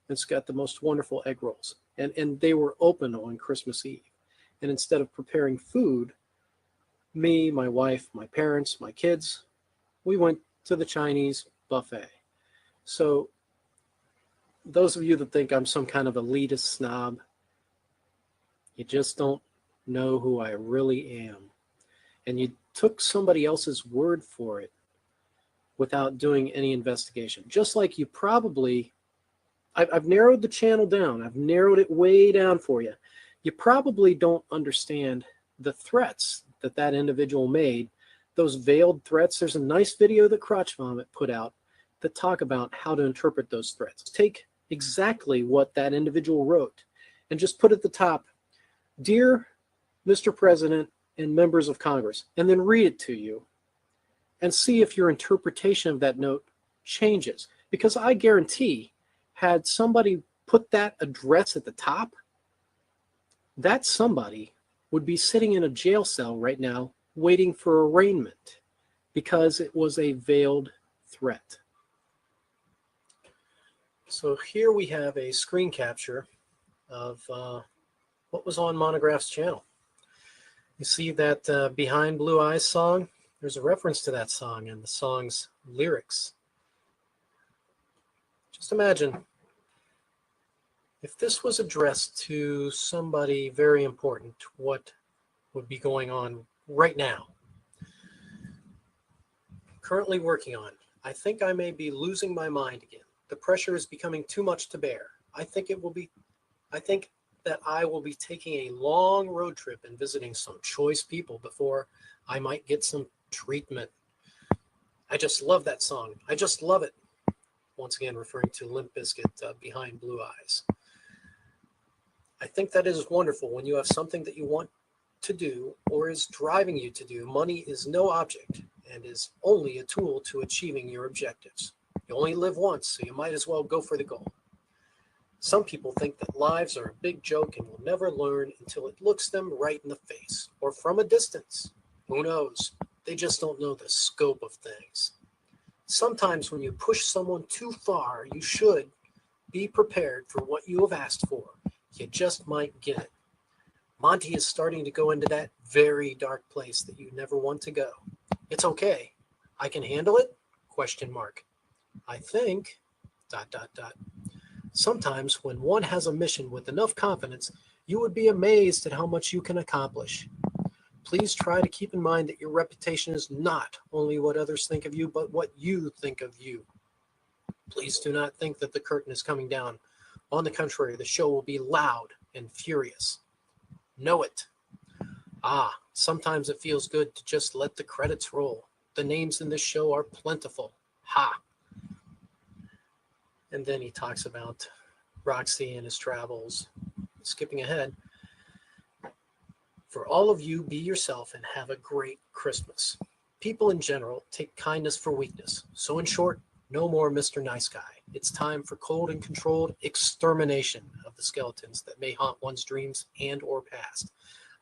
It's got the most wonderful egg rolls. And they were open on Christmas Eve. And instead of preparing food, me, my wife, my parents, my kids, we went to the Chinese buffet. So those of you that think I'm some kind of elitist snob, you just don't know who I really am. And you took somebody else's word for it without doing any investigation. Just like you probably, I've narrowed the channel down. I've narrowed it way down for you. You probably don't understand the threats that individual made, those veiled threats. There's a nice video that Crotch Vomit put out that talk about how to interpret those threats. Take exactly what that individual wrote and just put at the top, "Dear Mr. President and members of Congress," and then read it to you and see if your interpretation of that note changes. Because I guarantee, had somebody put that address at the top, that somebody would be sitting in a jail cell right now waiting for arraignment because it was a veiled threat. So here we have a screen capture of what was on Monograph's channel. You see that Behind Blue Eyes song? There's a reference to that song and the song's lyrics. Just imagine if this was addressed to somebody very important, what would be going on right now? Currently working on, I think I may be losing my mind again. The pressure is becoming too much to bear. I think that I will be taking a long road trip and visiting some choice people before I might get some treatment. I just love that song. I just love it. Once again, referring to Limp Bizkit, Behind Blue Eyes. I think that is wonderful when you have something that you want to do or is driving you to do. Money is no object and is only a tool to achieving your objectives. You only live once, so you might as well go for the goal. Some people think that lives are a big joke and will never learn until it looks them right in the face or from a distance. Who knows? They just don't know the scope of things. Sometimes when you push someone too far, you should be prepared for what you have asked for. You just might get it. Monty is starting to go into that very dark place that you never want to go. It's okay. I can handle it? ? I think, ... Sometimes when one has a mission with enough confidence, you would be amazed at how much you can accomplish. Please try to keep in mind that your reputation is not only what others think of you, but what you think of you. Please do not think that the curtain is coming down. On the contrary, the show will be loud and furious. Know it. Sometimes it feels good to just let the credits roll. The names in this show are plentiful. Ha! And then he talks about Roxy and his travels. Skipping ahead. For all of you, be yourself and have a great Christmas. People in general take kindness for weakness. So in short, no more Mr. Nice Guy. It's time for cold and controlled extermination of the skeletons that may haunt one's dreams and or past.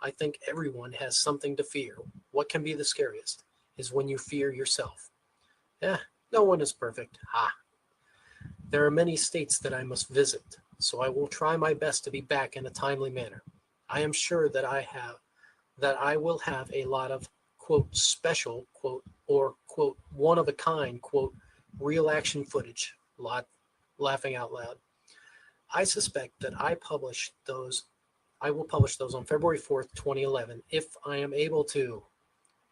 I think everyone has something to fear. What can be the scariest is when you fear yourself. No one is perfect. There are many states that I must visit, so I will try my best to be back in a timely manner. I am sure that I will have a lot of, quote, special, quote, or, quote, one of a kind, quote, real action footage, laughing out loud. I suspect that I will publish those on February 4th, 2011, if I am able to,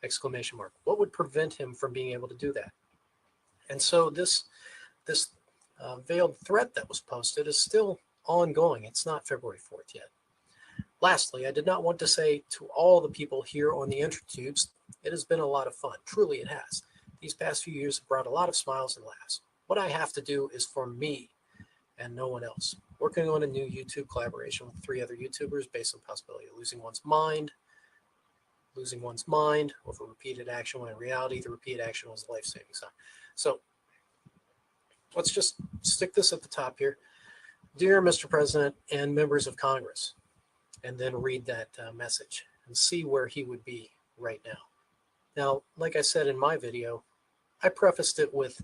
exclamation mark. What would prevent him from being able to do that? And so this veiled threat that was posted is still ongoing. It's not February 4th yet. Lastly, I did not want to say to all the people here on the InterTubes, it has been a lot of fun. Truly it has. These past few years have brought a lot of smiles and laughs. What I have to do is for me and no one else. Working on a new YouTube collaboration with 3 other YouTubers based on the possibility of losing one's mind over repeated action, when in reality, the repeated action was a life-saving sign. So let's just stick this at the top here. Dear Mr. President and members of Congress, and then read that message and see where he would be right now. Now, like I said in my video, I prefaced it with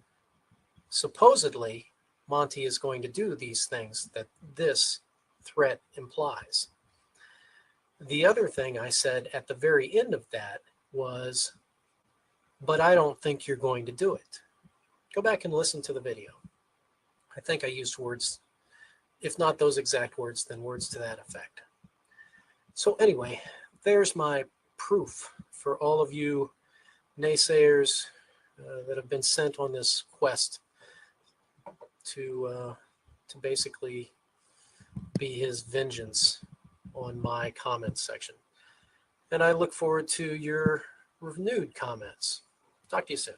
supposedly Monty is going to do these things that this threat implies. The other thing I said at the very end of that was, but I don't think you're going to do it. Go back and listen to the video. I think I used words, if not those exact words, then words to that effect. So anyway, there's my proof for all of you naysayers that have been sent on this quest to basically be his vengeance on my comments section. And I look forward to your renewed comments. Talk to you soon.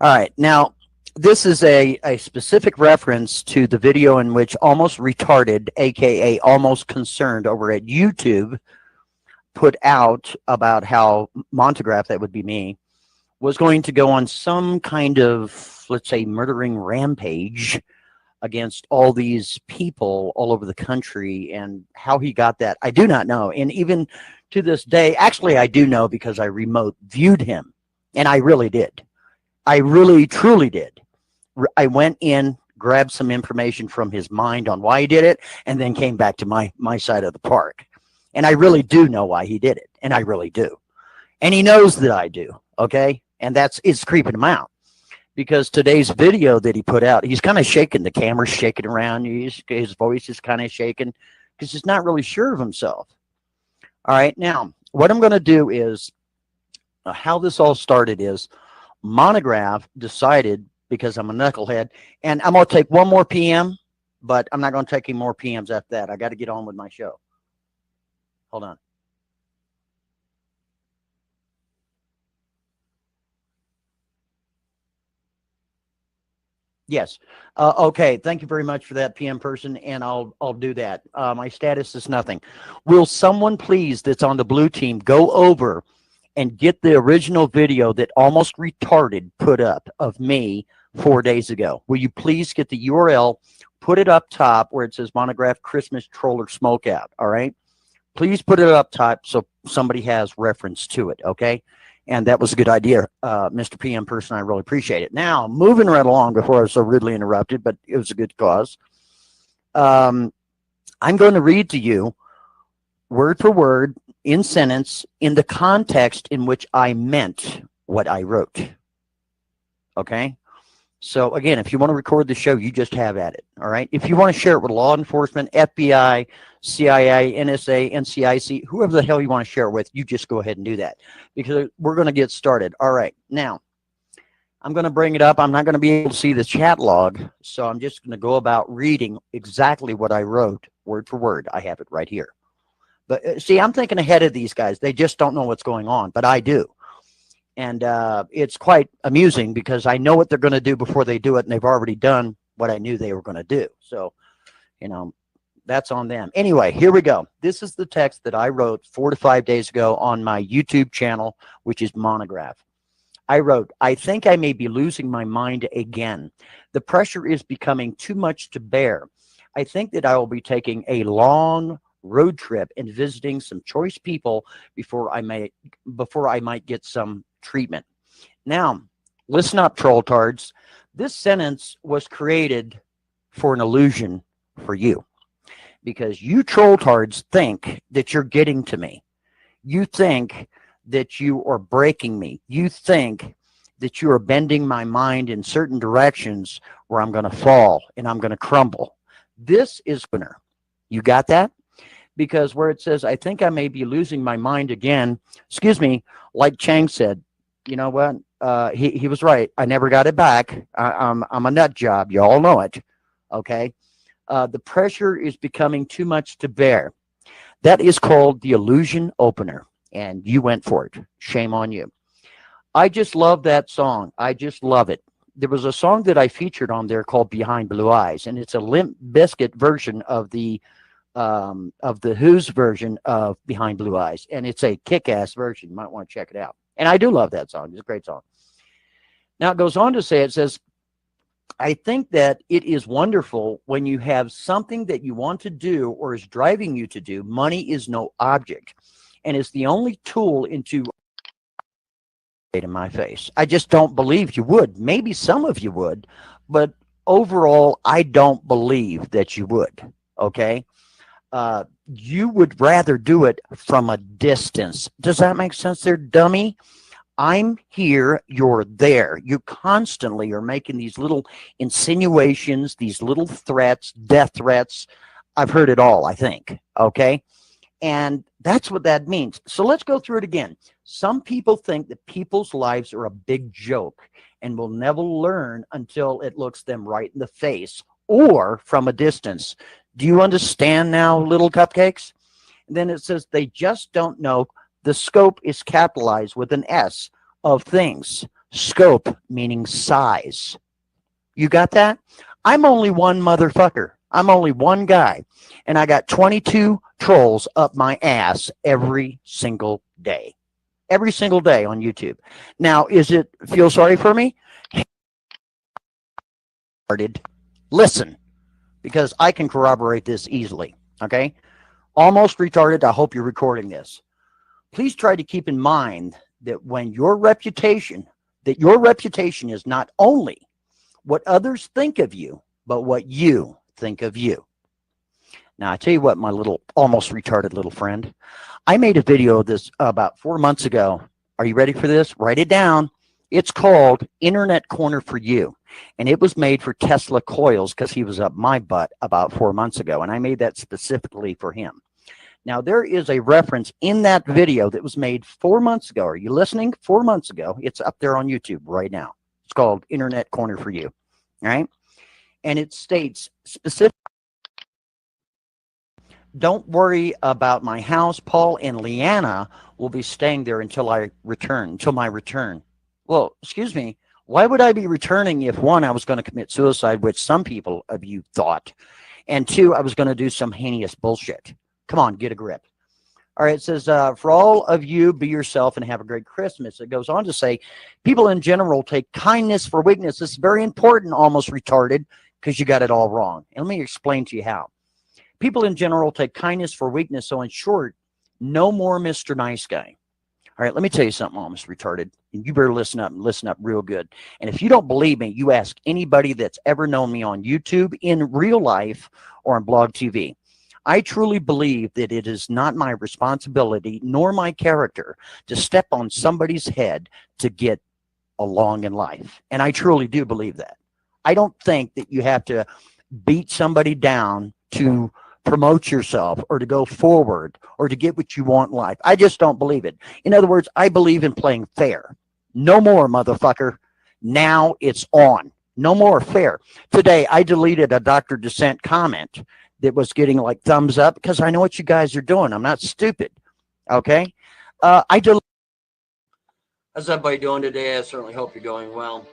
All right. Now, this is a specific reference to the video in which Almost Retarded, aka Almost Concerned, over at YouTube put out about how Montegraph, that would be me, was going to go on some kind of, let's say, murdering rampage against all these people all over the country. And how he got that, I do not know. And even to this day, actually I do know, because I remote viewed him, and I really did. I really truly did. I went in, grabbed some information from his mind on why he did it, and then came back to my side of the park. And I really do know why he did it, and I really do. And he knows that I do, okay? And it's creeping him out. Because today's video that he put out, he's kind of shaking. The camera's shaking around. His voice is kind of shaking because he's not really sure of himself. All right, now, what I'm going to do is, how this all started is, Monograph decided, because I'm a knucklehead, and I'm going to take one more PM, but I'm not going to take any more PMs after that. I got to get on with my show. Hold on. Yes. Okay. Thank you very much for that, PM person, and I'll do that. My status is nothing. Will someone please, that's on the blue team, go over and get the original video that Almost Retarded put up of me 4 days ago? Will you please get the URL, put it up top where it says Monograph Christmas Troller Smokeout? All right. Please put it up top so somebody has reference to it. Okay. And that was a good idea, Mr. PM person. I really appreciate it. Now, moving right along before I was so rudely interrupted, but it was a good cause. I'm going to read to you word for word in sentence in the context in which I meant what I wrote. Okay? So, again, if you want to record the show, you just have at it. All right? If you want to share it with law enforcement, FBI, CIA, NSA, NCIC, whoever the hell you want to share it with, you just go ahead and do that, because we're going to get started. All right. Now, I'm going to bring it up. I'm not going to be able to see the chat log, so I'm just going to go about reading exactly what I wrote, word for word. I have it right here. But see, I'm thinking ahead of these guys. They just don't know what's going on, but I do. And it's quite amusing because I know what they're going to do before they do it, and they've already done what I knew they were going to do. So, you know, that's on them. Anyway, here we go. This is the text that I wrote 4 to 5 days ago on my YouTube channel, which is Monograph. I wrote, I think I may be losing my mind again. The pressure is becoming too much to bear. I think that I will be taking a long road trip and visiting some choice people before I might get some treatment. Now, listen up, trolltards. This sentence was created for an illusion for you, because you trolltards think that you're getting to me. You think that you are breaking me. You think that you are bending my mind in certain directions where I'm going to fall and I'm going to crumble. This is winner. You got that? Because where it says, I think I may be losing my mind again, excuse me, like Chang said, you know what? He was right. I never got it back. I'm a nut job. You all know it. Okay. The pressure is becoming too much to bear. That is called the illusion opener. And you went for it. Shame on you. I just love that song. I just love it. There was a song that I featured on there called Behind Blue Eyes, and it's a Limp Bizkit version of the Who's version of Behind Blue Eyes, and it's a kick-ass version. You might want to check it out. And I do love that song. It's a great song. Now it goes on to say, it says, I think that it is wonderful when you have something that you want to do or is driving you to do. Money is no object, and it's the only tool into in my face. I just don't believe you would. Maybe some of you would, but overall, I don't believe that you would. Okay. You would rather do it from a distance. Does that make sense there, dummy? I'm here, you're there. You constantly are making these little insinuations, these little threats, death threats. I've heard it all, I think. Okay. And that's what that means. So let's go through it again. Some people think that people's lives are a big joke and will never learn until it looks them right in the face or from a distance. Do you understand now, little cupcakes? And then it says they just don't know the scope is capitalized with an S of things. Scope meaning size. You got that? I'm only one motherfucker. I'm only one guy. And I got 22 trolls up my ass every single day. Every single day on YouTube. Now, is it feel sorry for me? Listen, because I can corroborate this easily. Okay? Almost retarded. I hope you're recording this. Please try to keep in mind that when your reputation is not only what others think of you, but what you think of you. Now, I tell you what, my little almost retarded little friend, I made a video of this about 4 months ago. Are you ready for this? Write it down. It's called Internet Corner for You. And it was made for Tesla Coils because he was up my butt about 4 months ago. And I made that specifically for him. Now, there is a reference in that video that was made 4 months ago. Are you listening? 4 months ago. It's up there on YouTube right now. It's called Internet Corner for You. All right? And it states specifically, don't worry about my house. Paul and Leanna will be staying there until I return, until my return. Well, excuse me. Why would I be returning if, one, I was going to commit suicide, which some people of you thought, and two, I was going to do some heinous bullshit? Come on, get a grip. All right, it says, for all of you, be yourself and have a great Christmas. It goes on to say, people in general take kindness for weakness. This is very important, almost retarded, because you got it all wrong. And let me explain to you how. People in general take kindness for weakness. So in short, no more Mr. Nice Guy. All right, let me tell you something, almost retarded. And you better listen up and listen up real good. And if you don't believe me, you ask anybody that's ever known me on YouTube, in real life, or on Blog TV. I truly believe that it is not my responsibility nor my character to step on somebody's head to get along in life. And I truly do believe that. I don't think that you have to beat somebody down to promote yourself or to go forward or to get what you want in life. I just don't believe it. In other words, I believe in playing fair. No more, motherfucker. Now it's on. No more fair. Today, I deleted a Dr. Dissent comment that was getting like thumbs up because I know what you guys are doing. I'm not stupid. Okay? How's everybody doing today? I certainly hope you're doing well.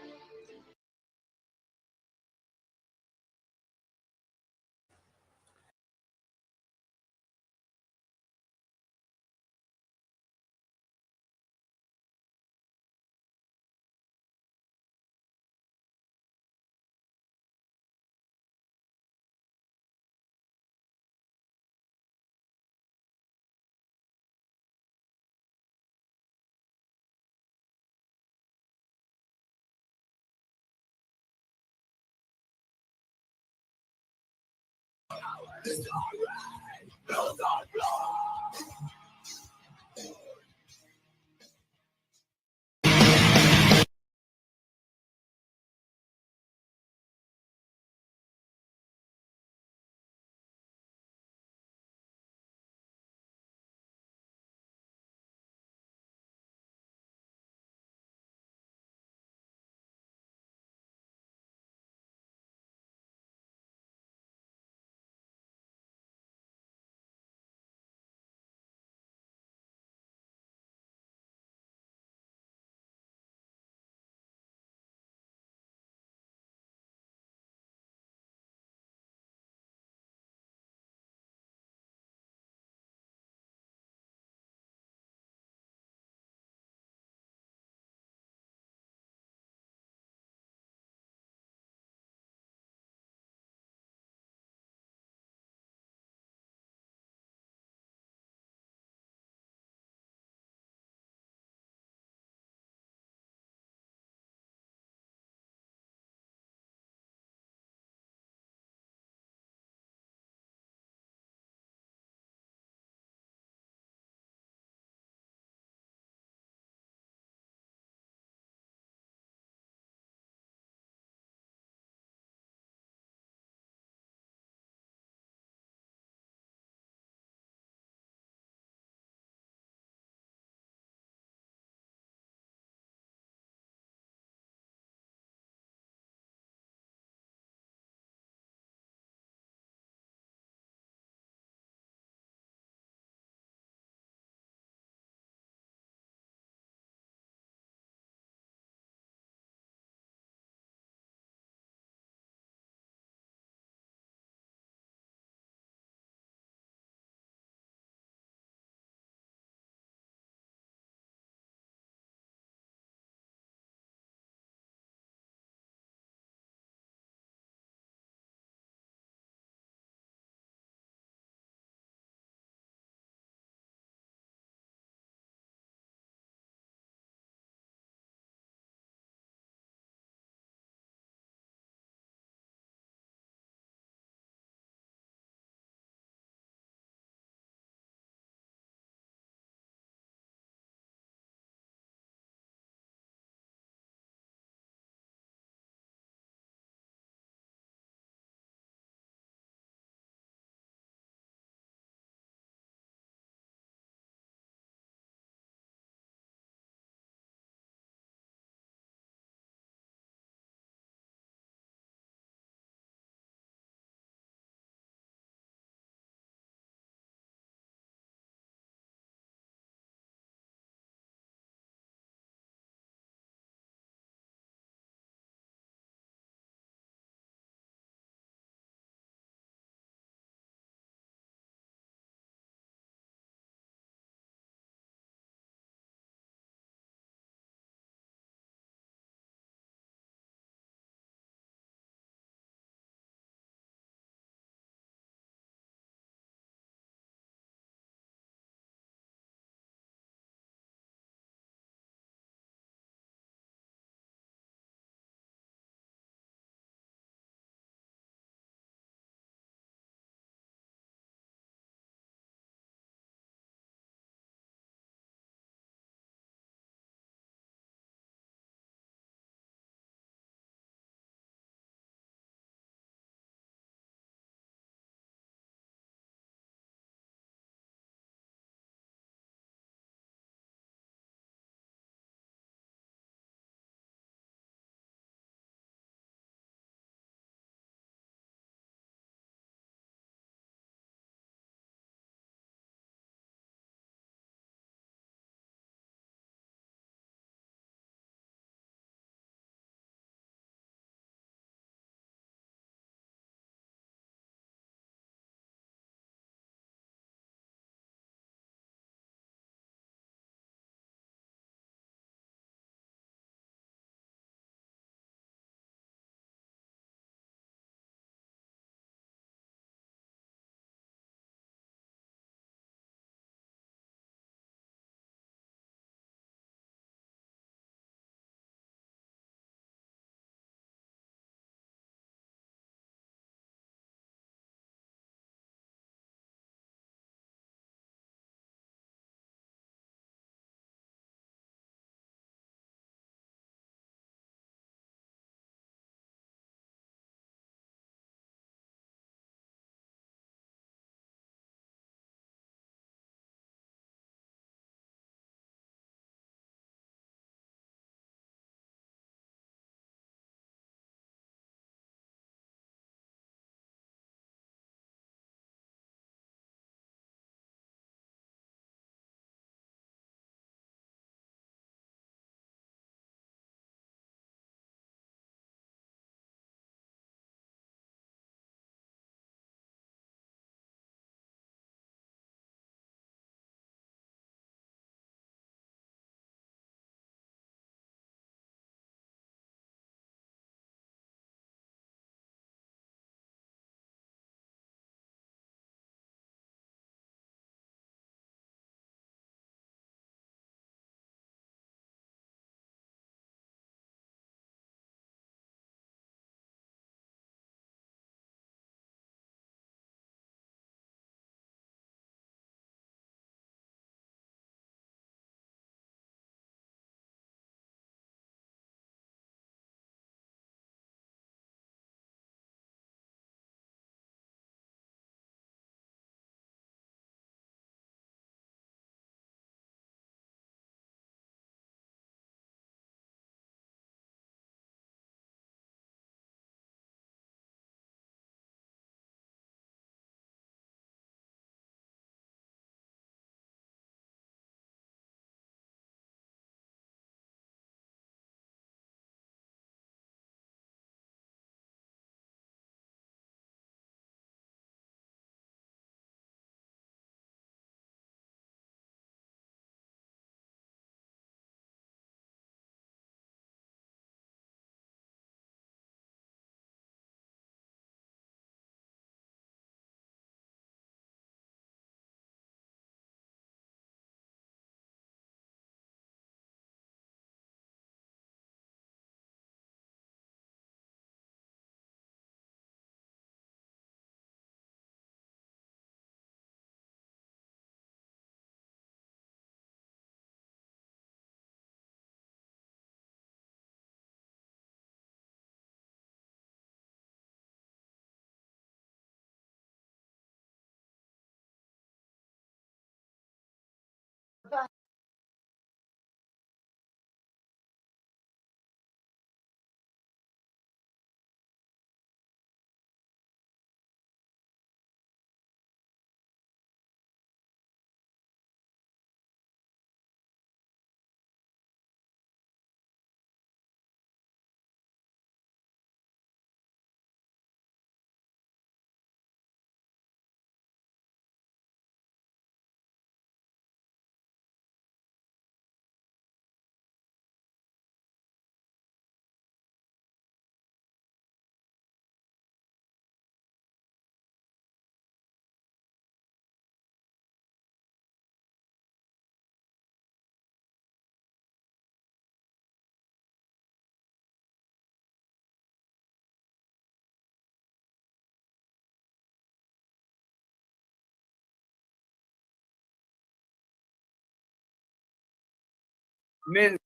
men.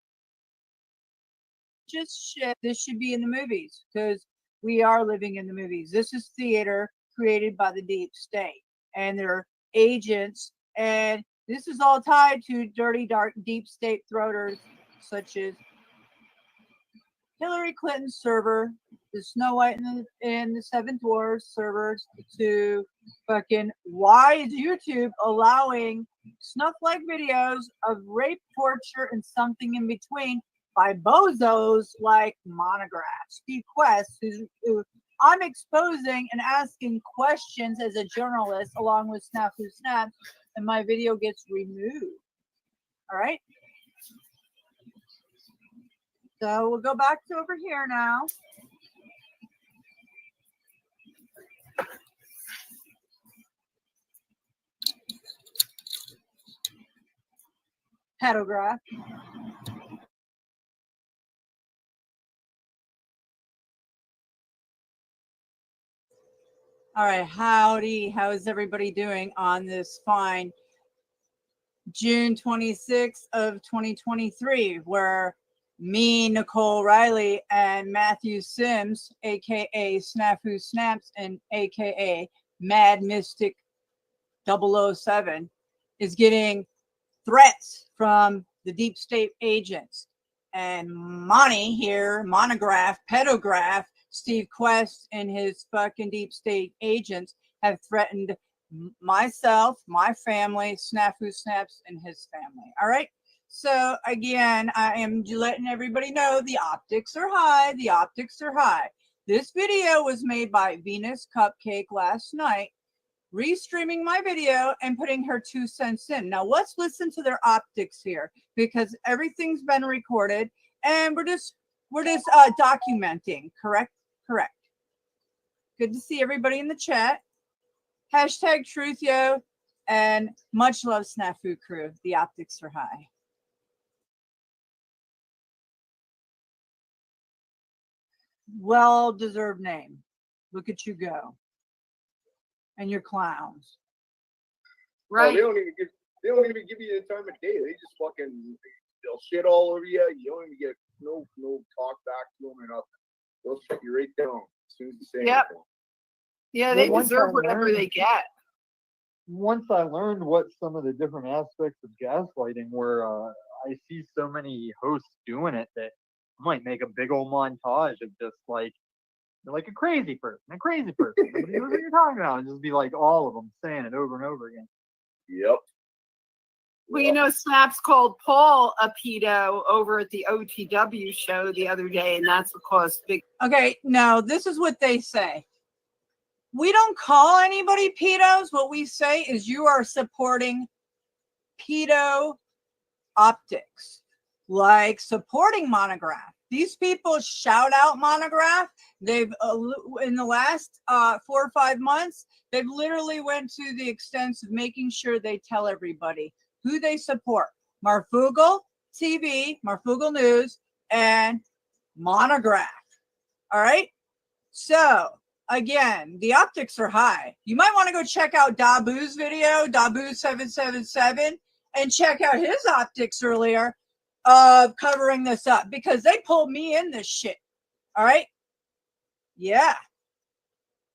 Just shit. This should be in the movies because we are living in the movies. This is theater created by the deep state and their agents, and this is all tied to dirty, dark, deep state throaters such as Hillary Clinton's server, the Snow White and the Seven Dwarfs servers, to fucking why is YouTube allowing snuff-like videos of rape, torture, and something in between by bozos like Monograph, Steve Quest, who I'm exposing and asking questions as a journalist along with Snafu Snaps, and my video gets removed. All right. So we'll go back to over here now. Pedograph. All right, howdy. How is everybody doing on this fine June 26th of 2023, where me, Nicole Riley, and Matthew Sims, aka Snafu Snaps and aka Mad Mystic 007, is getting threats from the deep state agents. And Monty here, Monograph, Pedograph, Steve Quest, and his fucking deep state agents have threatened myself, my family, Snafu Snaps, and his family. All right. So again, I am letting everybody know the optics are high. The optics are high. This video was made by Venus Cupcake last night, restreaming my video and putting her 2 cents in. Now let's listen to their optics here because everything's been recorded and we're just documenting. Correct. Good to see everybody in the chat. Hashtag truth, yo, and much love, Snafu crew. The optics are high. Well-deserved name. Look at you go. And your clowns. Right. Oh, they don't even give you the time of day. They just they'll shit all over you. You don't even get no talk back to them or nothing. They'll shut you right down as soon as you say anything. Yeah, they deserve whatever they get. Once I learned what some of the different aspects of gaslighting were, I see so many hosts doing it that I might make a big old montage of just like a crazy person. Nobody knows what you're talking about. And just be like all of them saying it over and over again. Yep. Well, Snaps called Paul a pedo over at the OTW show the other day, and that's what caused big. Okay, now this is what they say. We don't call anybody pedos. What we say is you are supporting pedo optics, like supporting Monograph. These people shout out Monograph. They've in the last 4 or 5 months, they've literally went to the extent of making sure they tell everybody who they support. Marfugal TV, Marfugal News, and Monograph. All right. So again, the optics are high. You might want to go check out Dabu's video, Dabu777, and check out his optics earlier of covering this up because they pulled me in this shit. All right. Yeah.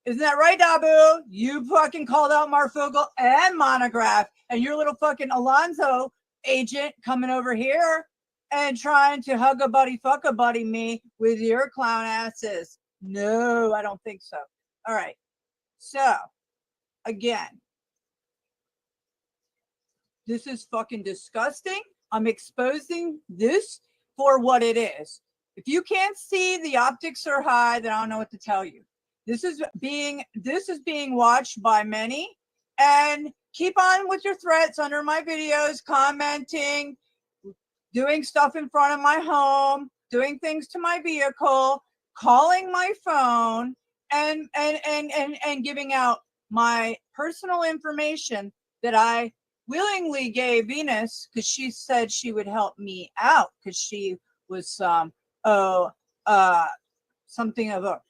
Isn't that right, Dabu? You fucking called out Marfugal and Monograph and your little fucking Alonzo agent coming over here and trying to hug a buddy, fuck a buddy me with your clown asses. No, I don't think so. All right. So, again, this is fucking disgusting. I'm exposing this for what it is. If you can't see the optics are high, then I don't know what to tell you. This is being watched by many, and keep on with your threats under my videos, commenting, doing stuff in front of my home, doing things to my vehicle, calling my phone, and giving out my personal information that I willingly gave Venus because she said she would help me out because she was something of a,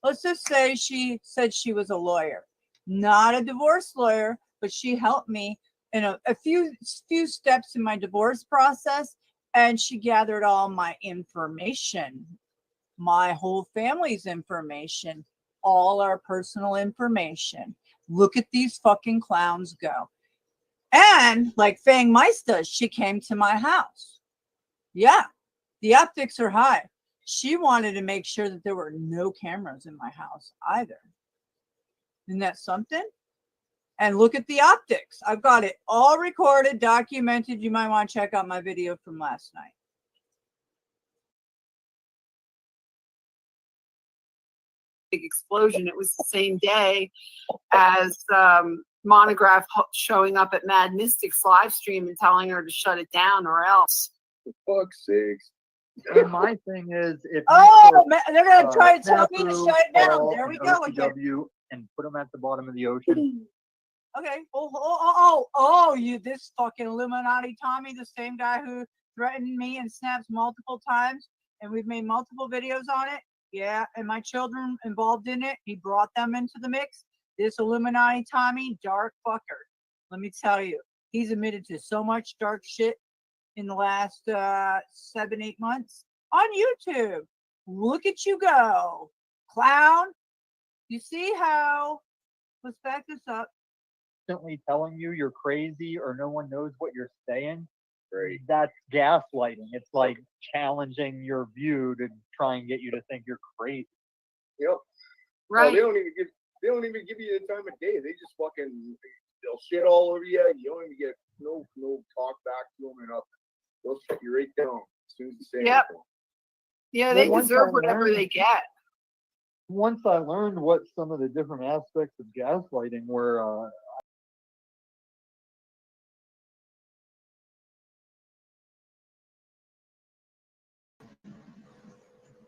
let's just say she said she was a lawyer, not a divorce lawyer, but she helped me in a few steps in my divorce process and she gathered all my information, my whole family's information, all our personal information. Look at these fucking clowns go. And like Fang Mice does, she came to my house. Yeah, the optics are high. She wanted to make sure that there were no cameras in my house either. Isn't that something? And look at the optics. I've got it all recorded, documented. You might want to check out my video from last night. Big explosion. It was the same day as Monograph showing up at Mad Mystic's live stream and telling her to shut it down or else. For fuck's sakes. And my thing is, if they're gonna try to tell me to shut it down. There we go again. And put them at the bottom of the ocean. Okay. You this fucking Illuminati Tommy, the same guy who threatened me and Snaps multiple times, and we've made multiple videos on it. Yeah, and my children involved in it. He brought them into the mix. This Illuminati Tommy, dark fucker. Let me tell you, he's admitted to so much dark shit in the last 7-8 months on YouTube. Look at you go, clown. You see how? Let's back this up. Constantly telling you you're crazy or no one knows what you're saying. Right. That's gaslighting. It's like challenging your view to try and get you to think you're crazy. Yep. Right. Well, they don't even give you the time of day. They just they'll shit all over you. You don't even get no talk back to them or nothing. They'll shut you right down as soon as you say Yep. anything. Yeah, they deserve whatever they get. Once I learned what some of the different aspects of gaslighting were,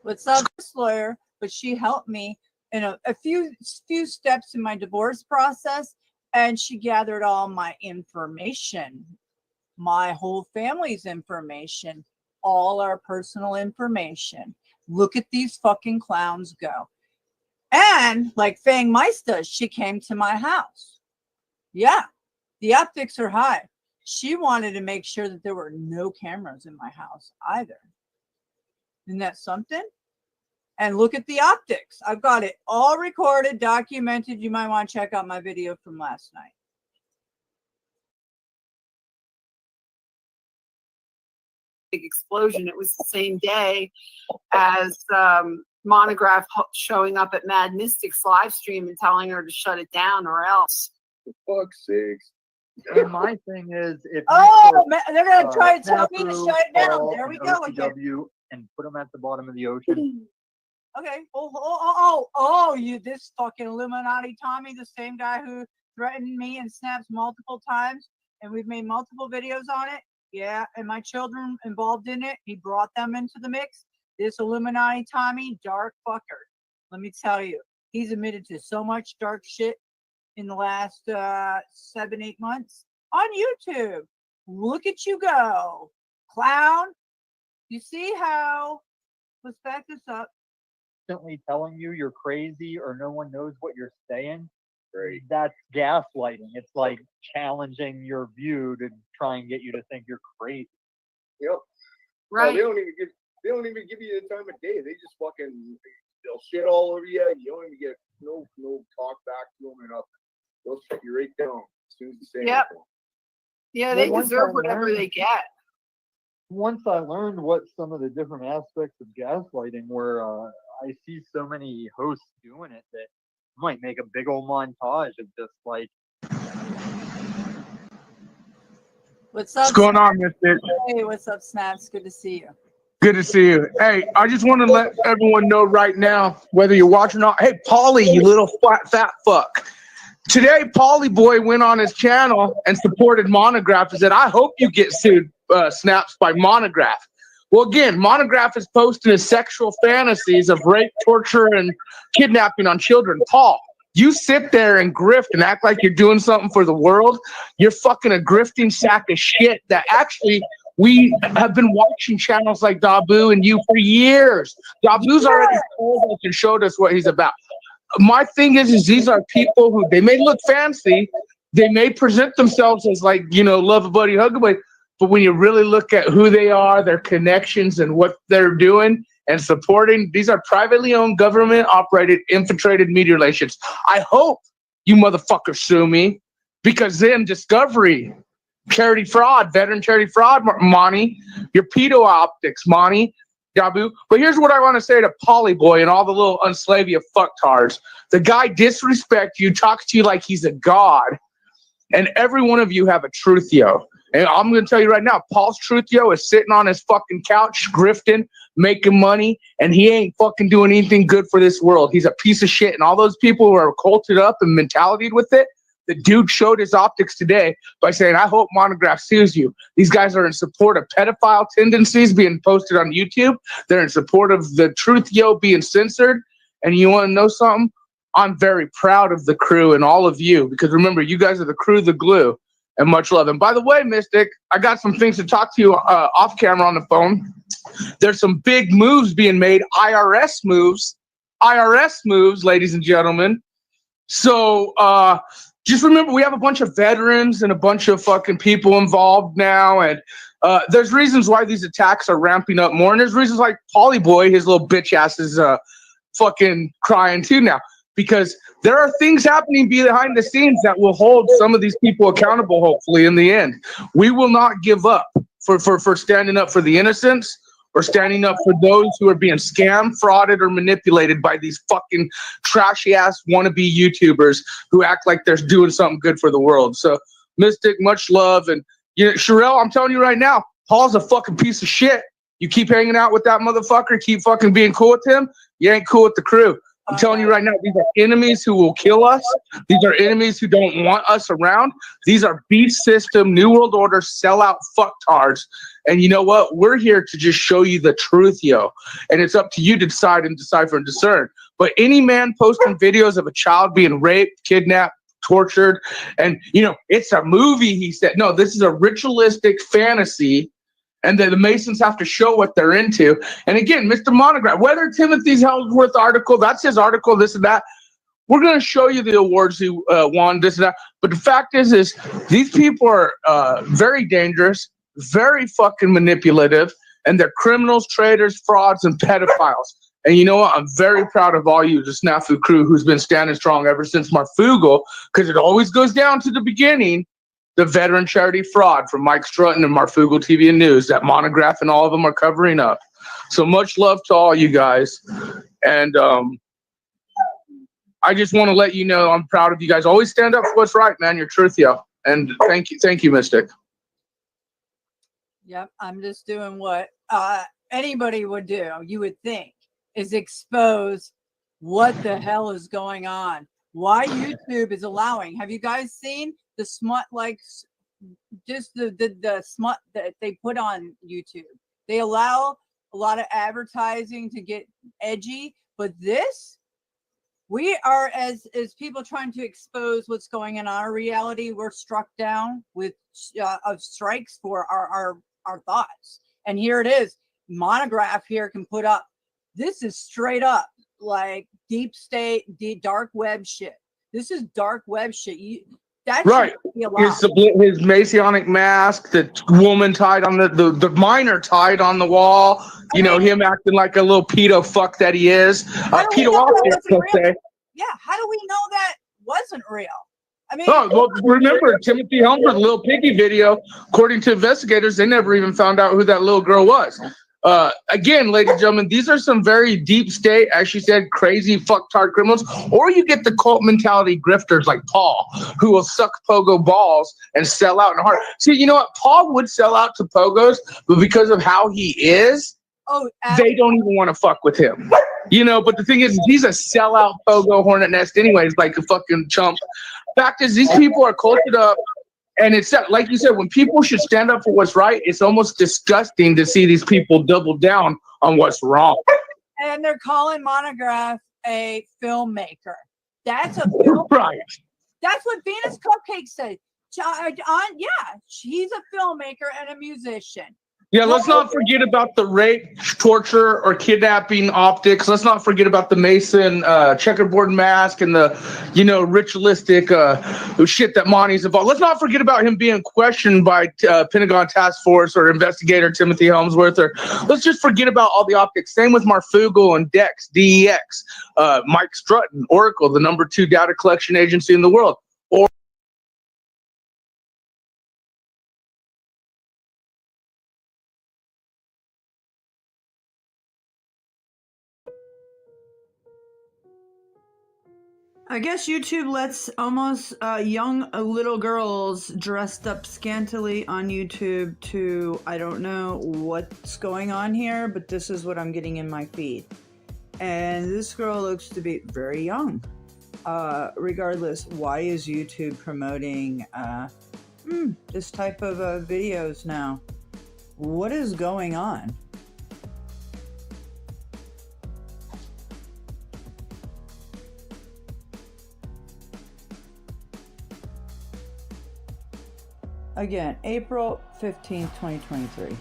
What's up, this lawyer? But she helped me in a few steps in my divorce process, and she gathered all my information, my whole family's information, all our personal information. Look at these fucking clowns go. And like Fang Mice does, she came to my house. Yeah, the optics are high. She wanted to make sure that there were no cameras in my house either. Isn't that something? And look at the optics. I've got it all recorded, documented. You might want to check out my video from last night. Big explosion. It was the same day as Monograph showing up at Mad Mystic's live stream and telling her to shut it down or else. For fuck's sakes. and my thing is, if they're gonna try to tell me to shut it down. There we go again. And put them at the bottom of the ocean. Okay. You this fucking Illuminati Tommy, the same guy who threatened me and Snaps multiple times, and we've made multiple videos on it. Yeah, and my children involved in it. He brought them into the mix. This Illuminati Tommy, dark fucker. Let me tell you, he's admitted to so much dark shit in the last 7-8 months on YouTube. Look at you go, clown. You see how? Let's back this up. Constantly telling you you're crazy or no one knows what you're saying. Right. That's gaslighting. It's like challenging your view to try and get you to think you're crazy. Yep. Right. Well, they don't even give you the time of day. They just they'll shit all over you. You don't even get no talk back to them or nothing. They'll shut you right down as soon as you say Yep. anything. Yeah, they deserve whatever they get. Once I learned what some of the different aspects of gaslighting were, I see so many hosts doing it that I might make a big old montage of just like. What's up? What's going on, Mister? Hey, what's up, Snaps? Good to see you. Good to see you. Hey, I just want to let everyone know right now, whether you're watching or not. Hey, Paulie, you little fat fuck. Today, Paulie Boy went on his channel and supported Monograph and said, I hope you get sued, Snaps, by Monograph. Well, again, Monograph is posting his sexual fantasies of rape, torture, and kidnapping on children. Paul, you sit there and grift and act like you're doing something for the world. You're fucking a grifting sack of shit that actually we have been watching channels like Dabu and you for years. Dabu's already told us and showed us what he's about. My thing is these are people who, they may look fancy, they may present themselves as like, love a buddy, hug a buddy. But when you really look at who they are, their connections, and what they're doing and supporting, these are privately owned, government-operated, infiltrated media relations. I hope you motherfuckers sue me, because then Discovery, charity fraud, veteran charity fraud, Monty, your pedo optics, Monty, Jabu. But here's what I want to say to Polly Boy and all the little unslavia fucktards. The guy disrespects you, talks to you like he's a god, and every one of you have a truthio. And I'm going to tell you right now, Paul's truthio is sitting on his fucking couch, grifting, making money, and he ain't fucking doing anything good for this world. He's a piece of shit. And all those people who are culted up and mentality with it, the dude showed his optics today by saying, I hope Monograph sues you. These guys are in support of pedophile tendencies being posted on YouTube. They're in support of the truthio being censored. And you want to know something? I'm very proud of the crew and all of you, because remember, you guys are the crew, the glue. And much love. And by the way, Mystic, I got some things to talk to you off camera on the phone. There's some big moves being made, IRS moves, ladies and gentlemen. So just remember, we have a bunch of veterans and a bunch of fucking people involved now. And there's reasons why these attacks are ramping up more. And there's reasons like Polly Boy, his little bitch ass is fucking crying too now. Because there are things happening behind the scenes that will hold some of these people accountable, hopefully, in the end. We will not give up for standing up for the innocents or standing up for those who are being scammed, frauded, or manipulated by these fucking trashy-ass wannabe YouTubers who act like they're doing something good for the world. So, Mystic, much love. And Sherelle, I'm telling you right now, Paul's a fucking piece of shit. You keep hanging out with that motherfucker, keep fucking being cool with him, you ain't cool with the crew. I'm telling you right now, these are enemies who will kill us. These are enemies who don't want us around. These are beast system, New World Order, sellout fucktards. And you know what? We're here to just show you the truth, yo. And it's up to you to decide and decipher and discern. But any man posting videos of a child being raped, kidnapped, tortured, and, it's a movie, he said. No, this is a ritualistic fantasy. And the Masons have to show what they're into. And again, Mr. Monograph, whether Timothy Ellsworth article, that's his article, this and that, we're going to show you the awards he won, this and that. But the fact is these people are very dangerous, very fucking manipulative, and they're criminals, traitors, frauds, and pedophiles. And you know what? I'm very proud of all you, the Snafu crew, who's been standing strong ever since Marfugal, because it always goes down to the beginning. The veteran charity fraud from Mike Strutton and Marfugal TV and News that Monograph and all of them are covering up. So much love to all you guys. And I just want to let you know I'm proud of you guys. Always stand up for what's right, man. You're truthio. And thank you, Mystic. Yep, I'm just doing what anybody would do, you would think, is expose what the hell is going on. Why YouTube is allowing. Have you guys seen the smut, just the smut that they put on YouTube? They allow a lot of advertising to get edgy, but this, we are as people trying to expose what's going on in our reality. We're struck down with of strikes for our thoughts, and here it is. Monograph here can put up. This is straight up like deep state, dark web shit. This is dark web shit. That's right. His Masonic mask, the woman tied on the minor tied on the wall. Him acting like a little pedo fuck that he is. Pedo optics, let's say. Yeah, how do we know that wasn't real? I mean, remember Timothy Helmford's Little Piggy video. According to investigators, they never even found out who that little girl was. Again, ladies and gentlemen, these are some very deep state, as she said, crazy fucktard criminals. Or you get the cult mentality grifters like Paul, who will suck pogo balls and sell out in heart. See, you know what? Paul would sell out to pogos, but because of how he is, they don't even want to fuck with him. But the thing is, he's a sellout pogo hornet nest anyways, like a fucking chump. Fact is, these people are cultured up. And it's like you said, when people should stand up for what's right, it's almost disgusting to see these people double down on what's wrong. And they're calling Monograph a filmmaker. That's a film. Right. That's what Venus Cupcake said. Yeah, she's a filmmaker and a musician. Yeah, let's not forget about the rape, torture, or kidnapping optics. Let's not forget about the Mason checkerboard mask and the, ritualistic shit that Monty's involved. Let's not forget about him being questioned by Pentagon Task Force or investigator Timothy Helmsworth. Or let's just forget about all the optics. Same with Marfugel and DEX, DEX, Mike Strutton, Oracle, the #2 data collection agency in the world. I guess YouTube lets almost young little girls dressed up scantily on YouTube to, I don't know what's going on here, but this is what I'm getting in my feed. And this girl looks to be very young. Regardless, why is YouTube promoting this type of videos now? What is going on? Again, April 15th, 2023.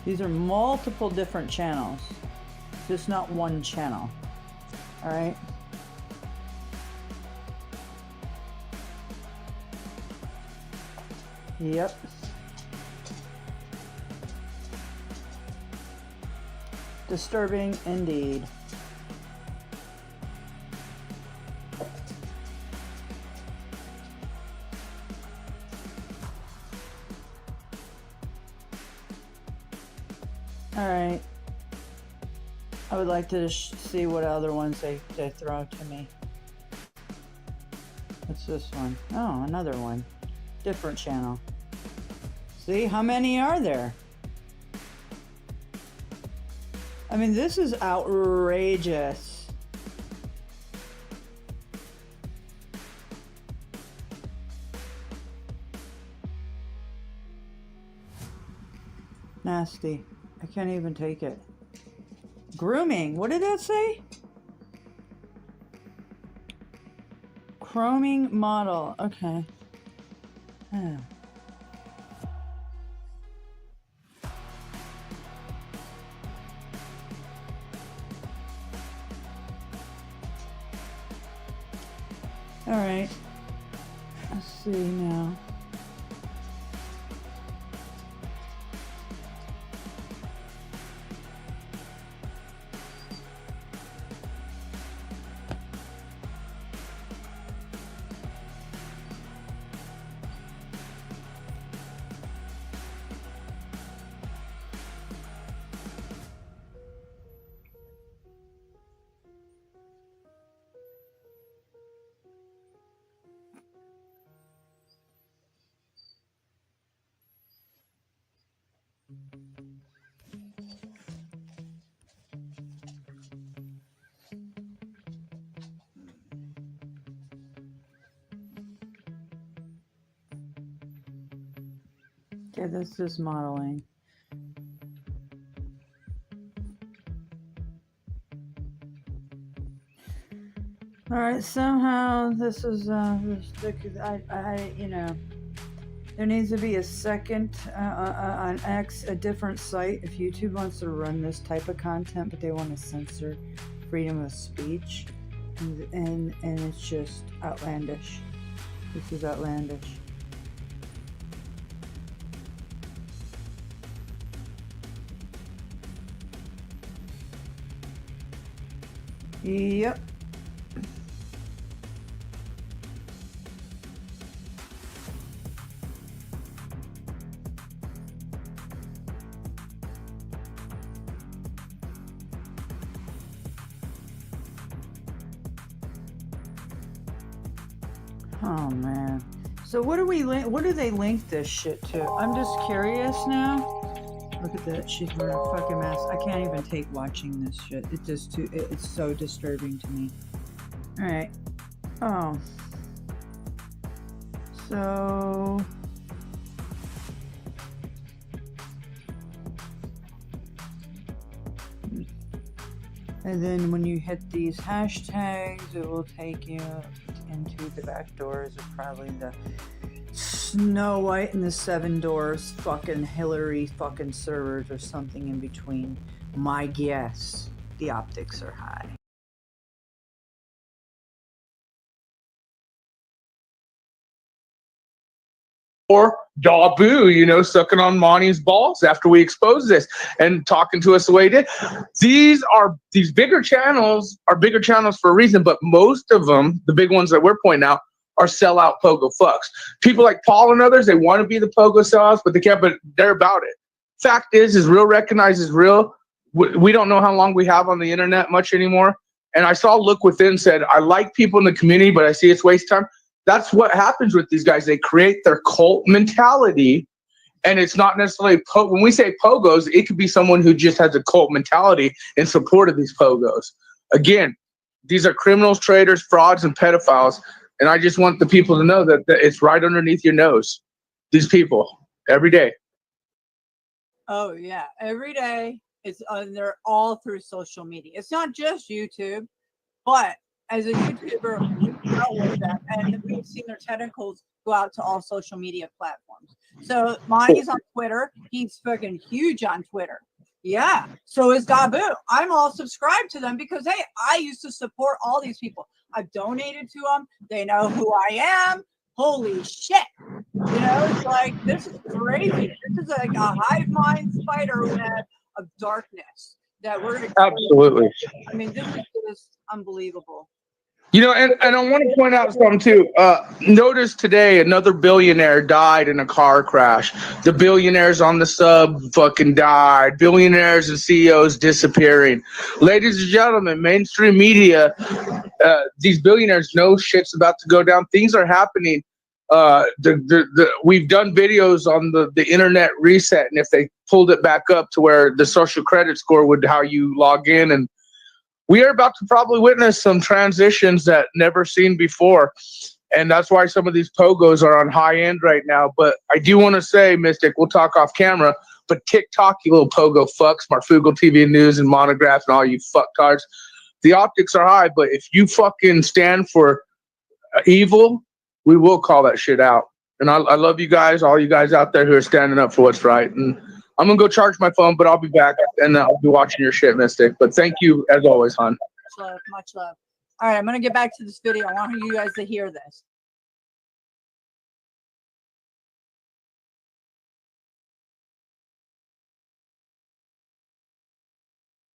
These are multiple different channels. Just not one channel. All right. Yep. Disturbing indeed. All right. I would like to see what other ones they throw to me. What's this one? Oh, another one. Different channel. See, how many are there? I mean, this is outrageous. Nasty. I can't even take it. Grooming. What did that say? Chroming model. Okay. Oh. All right. Let's see now. Okay, this is modeling. All right, somehow this is you know, there needs to be a second on X, a different site if YouTube wants to run this type of content, but they want to censor freedom of speech, and it's just outlandish. This is outlandish. Yep. Oh man. So what do they link this shit to? I'm just curious now. Look at that. She's wearing a fucking mask. I can't even take watching this shit. It's so disturbing to me. All right. Oh. So. And then when you hit these hashtags, it will take you into the back doors of probably the Snow White and the Seven Dwarfs, fucking Hillary fucking servers or something in between. My guess, the optics are high. Or Dabu, you know, sucking on Monty's balls after we expose this and talking to us the way he did. These bigger channels are bigger channels for a reason, but most of them, the big ones that we're pointing out, are sellout pogo fucks. People like Paul and others, they want to be the pogo sellouts, but they can't, but they're about it. Fact is real recognizes real. We don't know how long we have on the internet much anymore. And I saw Look Within said, I like people in the community, but I see it's waste time. That's what happens with these guys. They create their cult mentality, and it's not necessarily when we say pogos, it could be someone who just has a cult mentality in support of these pogos. Again, these are criminals, traitors, frauds, and pedophiles, and I just want the people to know that it's right underneath your nose. These people every day. Oh yeah, every day. It's they're all through social media. It's not just YouTube, but as a YouTuber, we dealt with that, and we've seen their tentacles go out to all social media platforms. So Monty's on Twitter. He's fucking huge on Twitter. Yeah. So is Dabu. I'm all subscribed to them because, hey, I used to support all these people. I've donated to them. They know who I am. Holy shit. You know, it's like, this is crazy. This is like a hive mind spider web of darkness that we're going to. Absolutely. I mean, this is just unbelievable. You know, and I want to point out something too. Notice today another billionaire died in a car crash. The billionaires on the sub fucking died. Billionaires and CEOs disappearing. Ladies and gentlemen, mainstream media, these billionaires know shit's about to go down. Things are happening. We've done videos on the internet reset, and if they pulled it back up to where the social credit score would how you log in, and we are about to probably witness some transitions that never seen before. And that's why some of these pogos are on high end right now. But I do want to say, Mystic, we'll talk off camera, but TikTok, you little pogo fucks, Marfugal TV News and Monograph and all you fucktards, the optics are high, but if you fucking stand for evil, we will call that shit out. And I love you guys, all you guys out there who are standing up for what's right. And I'm going to go charge my phone, but I'll be back and I'll be watching your shit, Mystic. But thank you as always, hon. Much love, much love. All right, I'm going to get back to this video. I want you guys to hear this.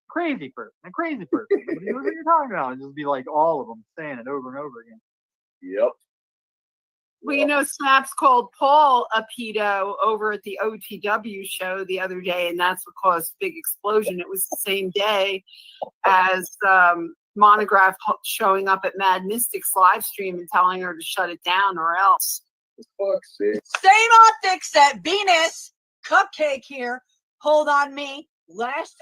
Crazy person. What you're talking about? And just be like all of them saying it over and over again. Yep. Well, you know, Snaps called Paul a pedo over at the OTW show the other day, and that's what caused a big explosion. It was the same day as Monograph showing up at Mad Mystic's live stream and telling her to shut it down or else. Same optics that Venus Cupcake here pulled on me last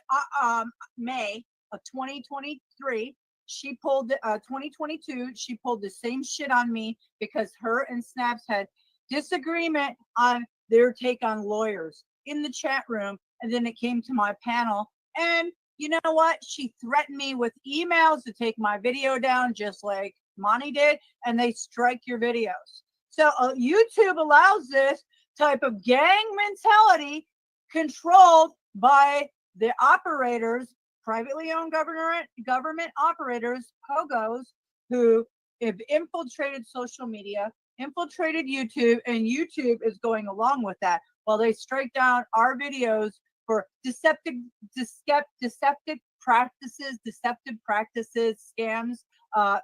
May of 2023. She pulled 2022. She pulled the same shit on me because her and Snaps had disagreement on their take on lawyers in the chat room. And then it came to my panel. And you know what? She threatened me with emails to take my video down, just like Monty did. And they strike your videos. So YouTube allows this type of gang mentality controlled by the operators, privately owned government operators, pogos, who have infiltrated social media, infiltrated YouTube, and YouTube is going along with that while they strike down our videos for deceptive practices, scams,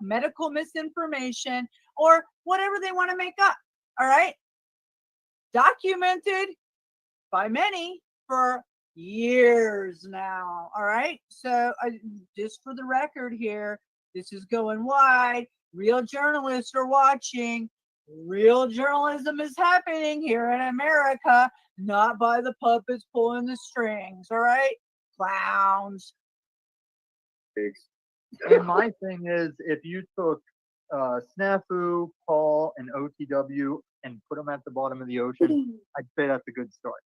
medical misinformation, or whatever they want to make up. All right. Documented by many for years now. All right. So just for the record here, this is going wide. Real journalists are watching. Real journalism is happening here in America, not by the puppets pulling the strings. All right. Clowns. And my thing is, if you took Snafu, Paul, and OTW and put them at the bottom of the ocean, I'd say that's a good story.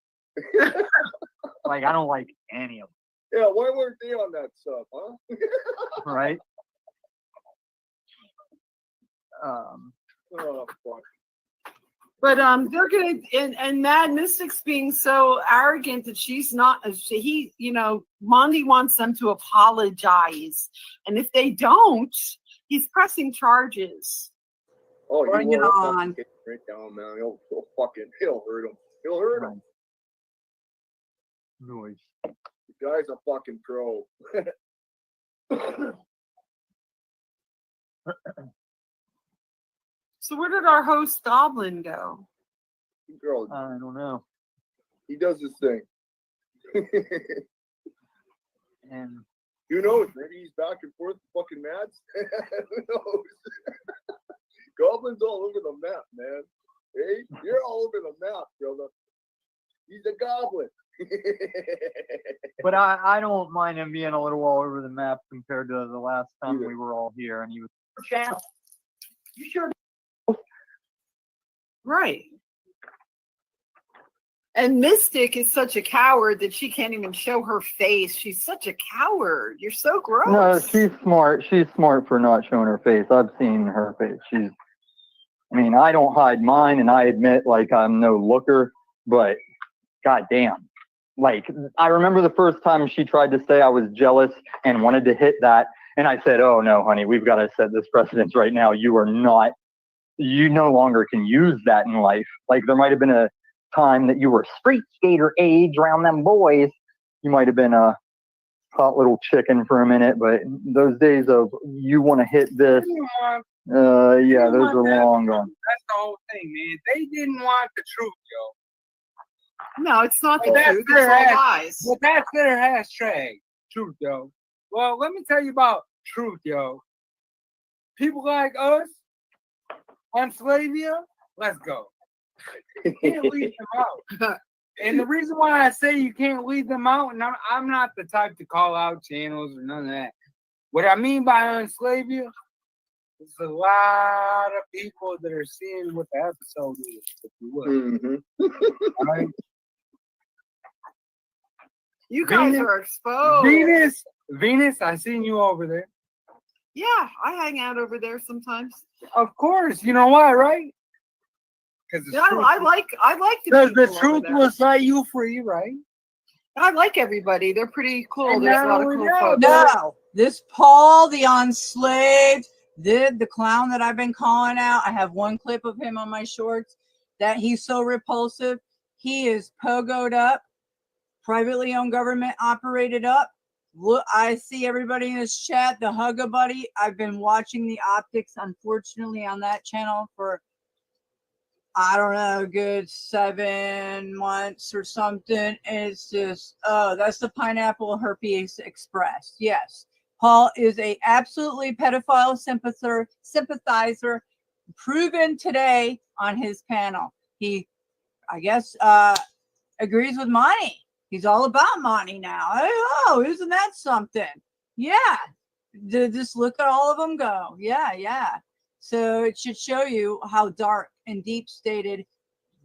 Like, I don't like any of them. Yeah, why weren't they on that stuff, huh? Right? Oh, fuck. But they're gonna and Mad Mystic's being so arrogant that she's not. Mondi wants them to apologize, and if they don't, he's pressing charges. Oh, Bring it on. Right down, man. He'll hurt him. He'll hurt him. Noise. The guy's a fucking pro. So where did our host Goblin go? Girl, I don't know. he does his thing. And who knows? Maybe he's back and forth fucking Mads. Who knows? Goblin's all over the map, man. Hey, you're all over the map, brother. He's a goblin. But I don't mind him being a little all over the map compared to the last time we were all here, and he was. You sure? Right. And Mystic is such a coward that she can't even show her face. She's such a coward. You're so gross. No, she's smart. She's smart for not showing her face. I've seen her face. I mean, I don't hide mine, and I admit, like, I'm no looker, but goddamn. Like, I remember the first time she tried to say I was jealous and wanted to hit that, and I said, oh, no, honey, we've got to set this precedence right now. You no longer can use that in life. Like, there might have been a time that you were street skater age around them boys. You might have been a hot little chicken for a minute, but those days of you want to hit this, yeah, those are long gone. That's the whole thing, man. They didn't want the truth, yo. No, it's not the truth. It's all lies. Well, that's their hashtag, truth, yo. Well, let me tell you about truth, yo. People like us on Slavia, let's go. You can't leave them out. And the reason why I say you can't leave them out, and I'm not the type to call out channels or none of that. What I mean by unslavia is a lot of people that are seeing what the episode is, if you would. All right? You guys are exposed. Venus, I seen you over there. Yeah, I hang out over there sometimes. Of course, you know why, right? Yeah, I like because the truth will set you free, right? I like everybody. They're pretty cool. And There's a lot of cool folks. No, this Paul, the enslaved, the clown that I've been calling out. I have one clip of him on my shorts that he's so repulsive. He is pogoed up, privately owned, government operated up. Look, I see everybody in this chat, the Hug-a-Buddy. I've been watching the optics, unfortunately, on that channel for, I don't know, a good 7 months or something. And it's just, oh, that's the Pineapple Herpes Express. Yes. Paul is a absolutely pedophile sympathizer, proven today on his panel. He, I guess, agrees with Monty. He's all about Monty now. Oh, isn't that something? Yeah. Just look at all of them go. Yeah. So it should show you how dark and deep stated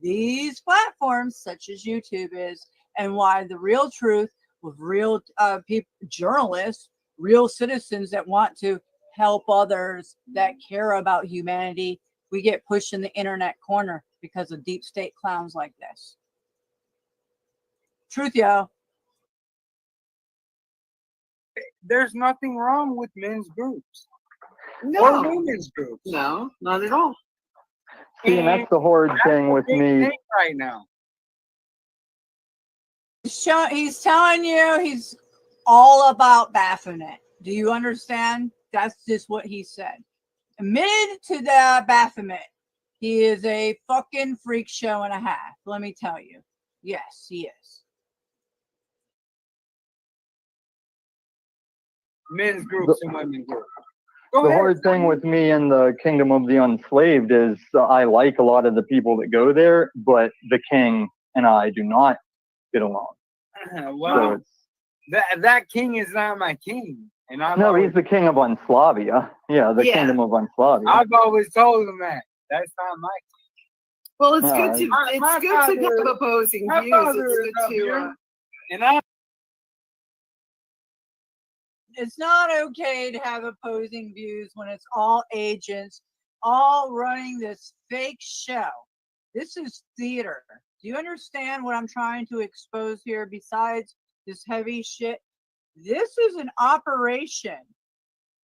these platforms such as YouTube is, and why the real truth with real people, journalists, real citizens that want to help others, that care about humanity, we get pushed in the internet corner because of deep state clowns like this. Truth, yo. There's nothing wrong with men's groups. No. Or women's groups. No, not at all. See, and that's the horrid thing with me. Right now. He's telling you he's all about Baphomet. Do you understand? That's just what he said. Admitted to the Baphomet. He is a fucking freak show and a half. Let me tell you. Yes, he is. Men's groups and women's groups. The hard thing with me and the Kingdom of the Enslaved is I like a lot of the people that go there, but the king and I do not get along. Well, so that king is not my king. And he's the king of Unslavia. Yeah, the Kingdom of Unslavia. I've always told him that. That's not my king. Well, it's good to have opposing views. It's good to and it's not okay to have opposing views when it's all agents, all running this fake show. This is theater. Do you understand what I'm trying to expose here besides this heavy shit? This is an operation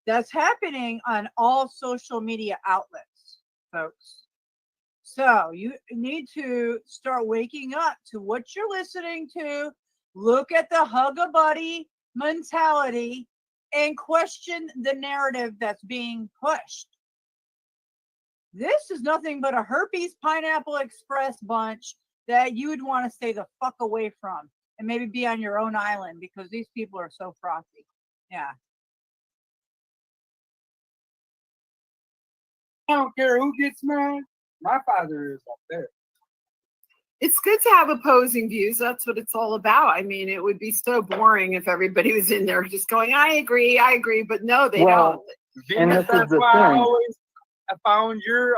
that's happening on all social media outlets, folks. So you need to start waking up to what you're listening to. Look at the hug a buddy mentality and question the narrative that's being pushed. This is nothing but a herpes pineapple express bunch that you would want to stay the fuck away from and maybe be on your own island because these people are so frothy. Yeah. I don't care who gets mad. My father is up there. It's good to have opposing views. That's what it's all about. I mean, it would be so boring if everybody was in there just going, I agree, but no, they don't. And Venus, that's why I found your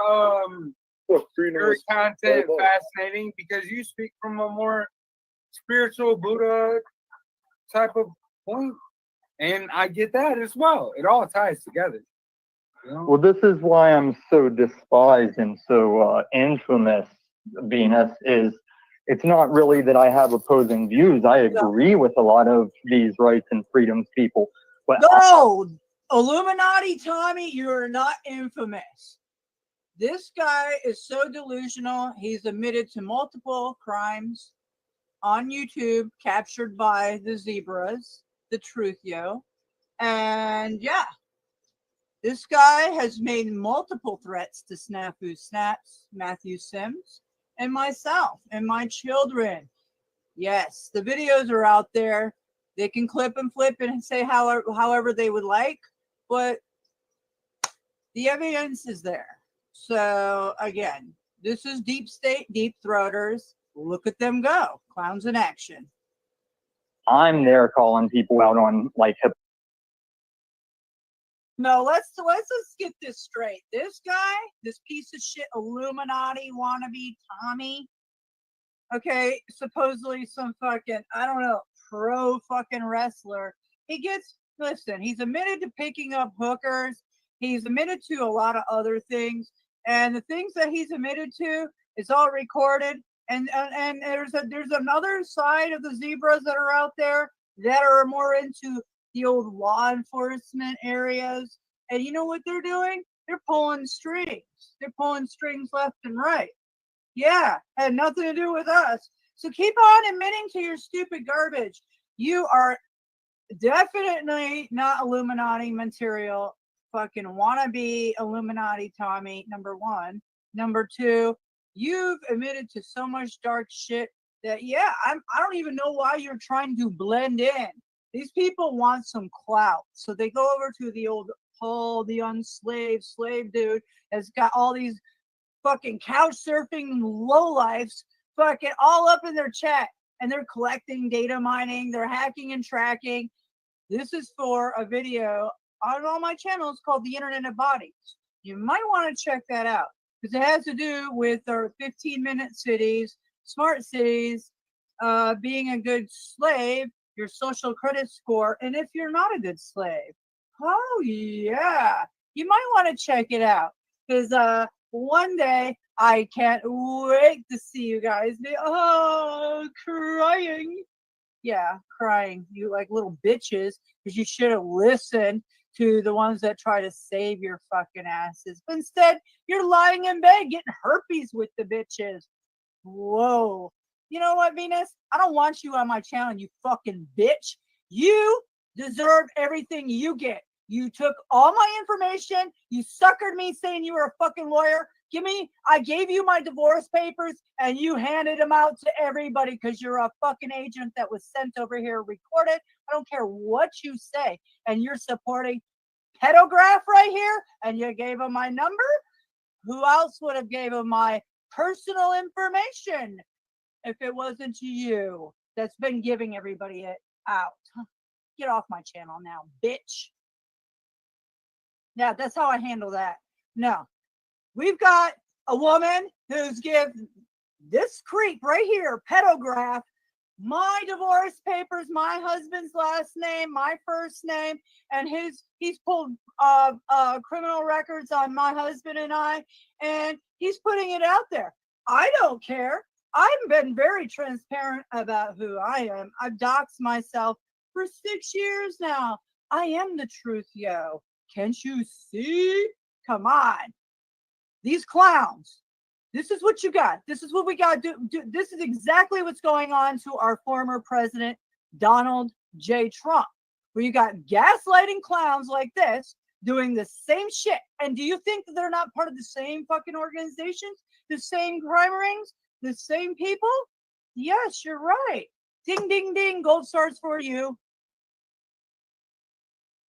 content fascinating, because you speak from a more spiritual Buddha type of point. And I get that as well. It all ties together. You know? Well, this is why I'm so despised and so infamous, Venus, is it's not really that I have opposing views. I agree with a lot of these rights and freedoms people. But no! Illuminati Tommy, you're not infamous. This guy is so delusional. He's admitted to multiple crimes on YouTube, captured by the zebras, the Truth Yo. And yeah, this guy has made multiple threats to Snafu Snaps, Matthew Sims, and myself and my children. Yes, the videos are out there. They can clip and flip and say however they would like, but the evidence is there. So again, this is deep state, deep throaters. Look at them go. Clowns in action. I'm there calling people out on like No, let's just get this straight. This guy, this piece of shit Illuminati wannabe Tommy, okay, supposedly some fucking, I don't know, pro fucking wrestler. Listen, he's admitted to picking up hookers. He's admitted to a lot of other things. And the things that he's admitted to is all recorded. And there's another side of the zebras that are out there that are more into the old law enforcement areas. And you know what they're doing? They're pulling strings. They're pulling strings left and right. Yeah, had nothing to do with us. So keep on admitting to your stupid garbage. You are definitely not Illuminati material. Fucking wannabe Illuminati Tommy, number one. Number two, you've admitted to so much dark shit that, yeah, I don't even know why you're trying to blend in. These people want some clout. So they go over to the old Paul, the unslaved slave dude, has got all these fucking couch surfing lowlifes fucking all up in their chat. And they're collecting, data mining, they're hacking and tracking. This is for a video on all my channels called The Internet of Bodies. You might want to check that out because it has to do with our 15-minute cities, smart cities, being a good slave, your social credit score, and if you're not a good slave. Oh, yeah. You might want to check it out because one day I can't wait to see you guys. Crying. Yeah, crying. You like little bitches because you should have listened to the ones that try to save your fucking asses. But instead, you're lying in bed getting herpes with the bitches. Whoa. You know what, Venus? I don't want you on my channel, you fucking bitch. You deserve everything you get. You took all my information. You suckered me saying you were a fucking lawyer. I gave you my divorce papers and you handed them out to everybody because you're a fucking agent that was sent over here recorded. I don't care what you say. And you're supporting pedograph right here and you gave him my number. Who else would have gave him my personal information if it wasn't you that's been giving everybody it out? Get off my channel now, bitch. Yeah, that's how I handle that. No. We've got a woman who's given this creep right here, pedograph, my divorce papers, my husband's last name, my first name, and he's pulled criminal records on my husband and I, and he's putting it out there. I don't care. I've been very transparent about who I am. I've doxed myself for 6 years now. I am the truth, yo. Can't you see? Come on. These clowns. This is what you got. This is what we got to do. This is exactly what's going on to our former president, Donald J. Trump, where you got gaslighting clowns like this doing the same shit. And do you think that they're not part of the same fucking organizations, the same crime rings, the same people? Yes, you're right. Ding, ding, ding. Gold stars for you.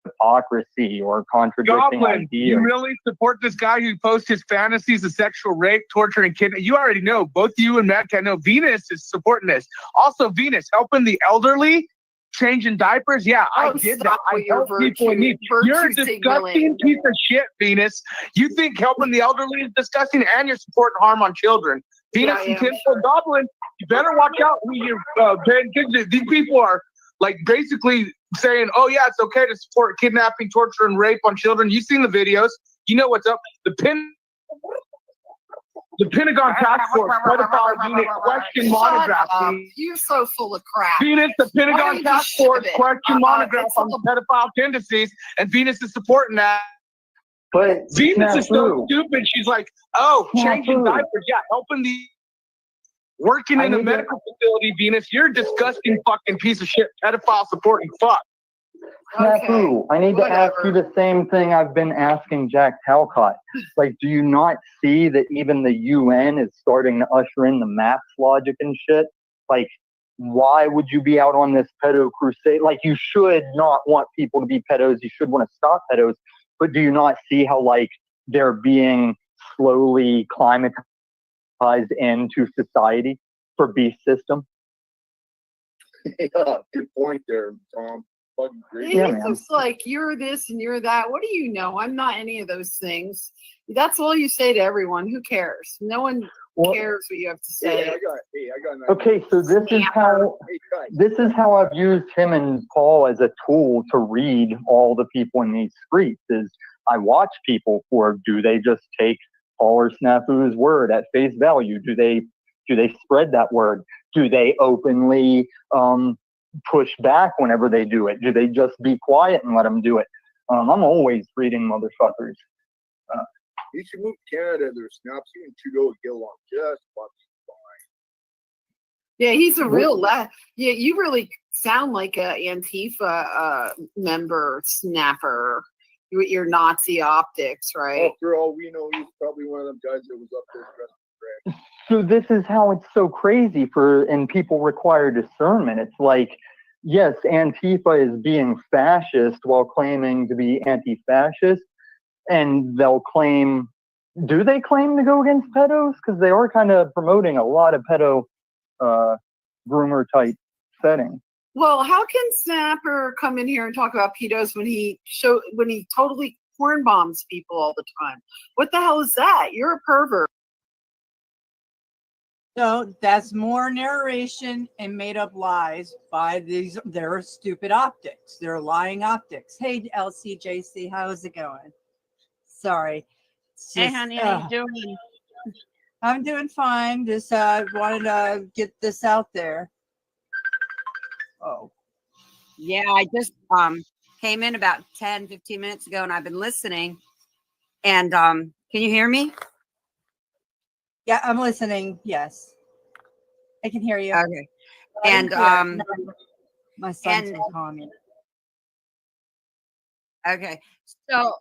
Hypocrisy or contradicting Goblin, you ideas. really support this guy who posts his fantasies of sexual rape, torture, and kidnapping? You already know. Both you and Matt can know. Venus is supporting this. Also, Venus helping the elderly, changing diapers. Yeah, I did that. I help people in need. You're a disgusting piece of shit, Venus. You think helping the elderly is disgusting, and you're supporting harm on children. Venus and Tinfoil Goblin, you better watch out who you're paying attention to. These people are like basically saying, oh yeah, it's okay to support kidnapping, torture, and rape on children. You've seen the videos. You know what's up. The Pentagon Task Force pedophile unit question monograph. You're so full of crap. Venus, the Pentagon Task Force question monograph on pedophile tendencies, and Venus is supporting that. But Venus is so stupid. She's like, oh, changing diapers. Yeah, helping the working in a medical facility, Venus. You're a disgusting fucking piece of shit, pedophile supporting fuck. Snafu, I need to ask you the same thing I've been asking Jack Talcott. Like, do you not see that even the UN is starting to usher in the maps logic and shit? Like, why would you be out on this pedo crusade? Like, you should not want people to be pedos. You should want to stop pedos. But do you not see how, like, they're being slowly climatized into society for beast system? Yeah, good point there, Tom. Fucking great. It's just like you're this and you're that. What do you know? I'm not any of those things. That's all you say to everyone. Who cares? No one cares what you have to say. I got an Okay, so this is how I've used him and Paul as a tool to read all the people in these streets. Is I watch people for, do they just take Paul or Snafu's word at face value? Do they spread that word? Do they openly push back whenever they do it? Do they just be quiet and let them do it? I'm always reading motherfuckers. You should move to Canada. There's snaps. You and Trudeau would get along just fucking fine. Yeah, he's a real yeah, you really sound like a Antifa member snapper with your Nazi optics, right? Well, for all we know, he's probably one of them guys that was up there dressed in drag. So this is how it's so crazy and people require discernment. It's like, yes, Antifa is being fascist while claiming to be anti-fascist, and they'll claim, do they claim to go against pedos? Because they are kind of promoting a lot of pedo groomer type setting. Well, how can Snapper come in here and talk about pedos when he totally porn bombs people all the time? What the hell is that? You're a pervert. So that's more narration and made up lies by their stupid optics. Their lying optics. Hey, LCJC, how's it going? Sorry. Hey, honey, how you doing? I'm doing fine. Just wanted to get this out there. Oh. Yeah, I just came in about 10-15 minutes ago, and I've been listening. And can you hear me? Yeah, I'm listening. Yes, I can hear you. Okay. And my son's calling me. Okay. So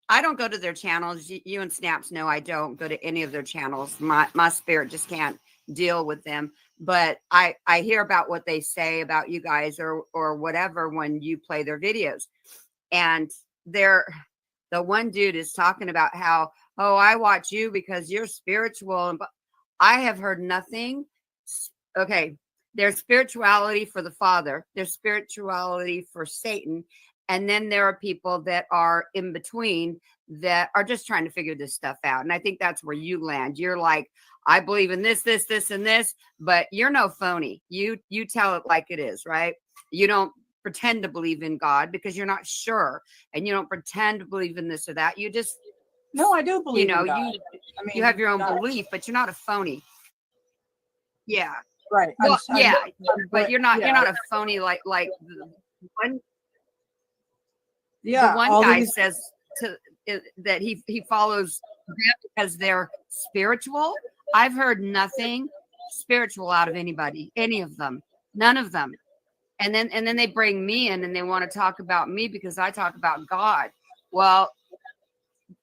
I don't go to their channels. You and Snaps know I don't go to any of their channels. My spirit just can't deal with them. But I hear about what they say about you guys or whatever when you play their videos. And the one dude is talking about how, oh, I watch you because you're spiritual. And I have heard nothing. Okay. There's spirituality for the Father. There's spirituality for Satan. And then there are people that are in between that are just trying to figure this stuff out. And I think that's where you land. You're like, I believe in this, this, this, and this, but you're no phony. You tell it like it is, right? You don't pretend to believe in God because you're not sure. And you don't pretend to believe in this or that. You just No, I do believe You know, in God. you I mean, you have your own God- belief, but you're not a phony. Yeah. Right. Well, yeah, but you're not yeah. a phony like the one Yeah, the one all guy these- says that he follows them because they're spiritual. I've heard nothing spiritual out of anybody, any of them, none of them. And then they bring me in and they want to talk about me because I talk about God. Well,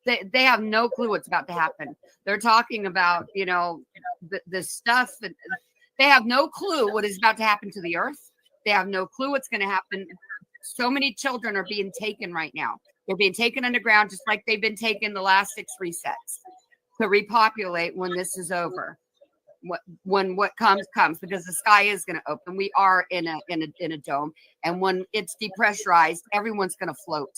they have no clue what's about to happen. They're talking about, you know, the stuff that they have no clue what is about to happen to the earth. They have no clue what's going to happen. So many children are being taken right now. They're being taken underground, just like they've been taken the last 6 resets to repopulate when this is over. When what comes, because the sky is going to open. We are in a dome, and when it's depressurized, everyone's going to float.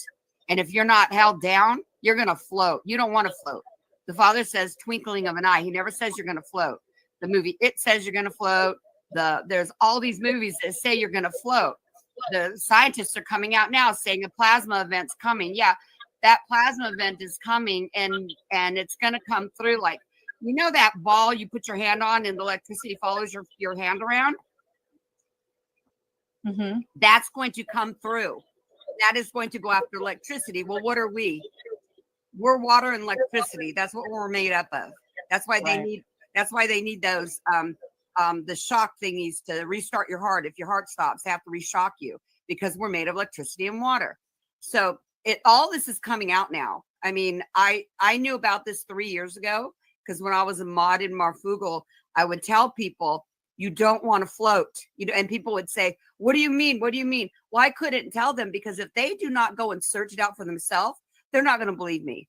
And if you're not held down, you're going to float. You don't want to float. The Father says, twinkling of an eye. He never says you're going to float. The movie It says you're going to float. There's all these movies that say you're going to float. The scientists are coming out now saying a plasma event's coming. Yeah, that plasma event is coming, and it's going to come through like, you know, that ball you put your hand on and the electricity follows your hand around? Mm-hmm. That's going to come through. That is going to go after electricity. Well, what are we? We're water and electricity. That's what we're made up of. That's why they need. That's why they need those the shock thingies to restart your heart. If your heart stops, they have to reshock you because we're made of electricity and water. So all this is coming out now. I mean, I knew about this 3 years ago because when I was a mod in Marfugal, I would tell people, you don't want to float. And people would say, what do you mean? What do you mean? Well, I couldn't tell them because if they do not go and search it out for themselves, they're not going to believe me.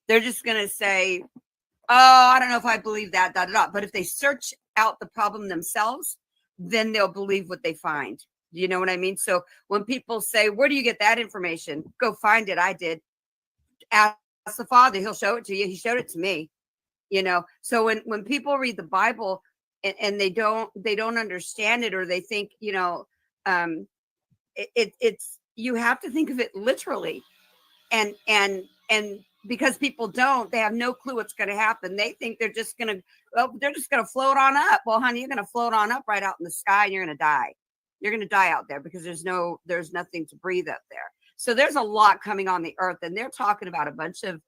They're just going to say, oh, I don't know if I believe that, But if they search out the problem themselves, then they'll believe what they find. You know what I mean? So when people say, where do you get that information? Go find it. I did. Ask the Father. He'll show it to you. He showed it to me. You know, so when people read the Bible and they don't understand it, or they think, you know, it's you have to think of it literally, and because people don't, they have no clue what's going to happen. They think they're just going to float on up. Well, honey, you're going to float on up right out in the sky, and you're going to die. You're going to die out there because there's nothing to breathe up there. So there's a lot coming on the earth, and they're talking about a bunch of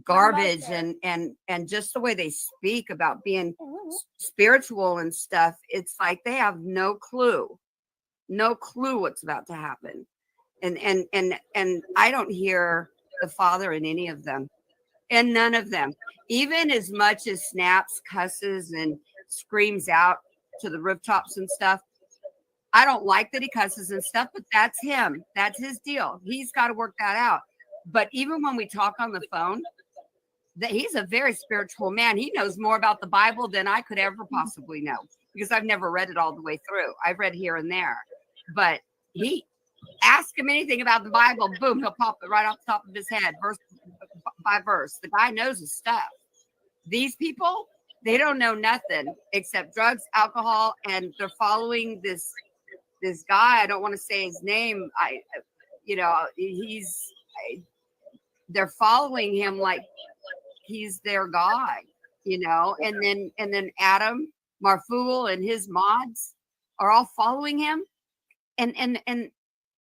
garbage and just the way they speak about being spiritual and stuff. It's like they have no clue what's about to happen. And I don't hear the Father in any of them, and none of them, even as much as Snaps cusses and screams out to the rooftops and stuff. I don't like that he cusses and stuff, but that's him. That's his deal. He's got to work that out. But even when we talk on the phone, that he's a very spiritual man. He knows more about the Bible than I could ever possibly know because I've never read it all the way through. I've read here and there, but he ask him anything about the Bible, boom, he'll pop it right off the top of his head, verse by verse. The guy knows his stuff. These people, they don't know nothing except drugs, alcohol, and they're following this guy. I don't want to say his name. They're following him like he's their God, you know. And then Adam Marfugel and his mods are all following him. And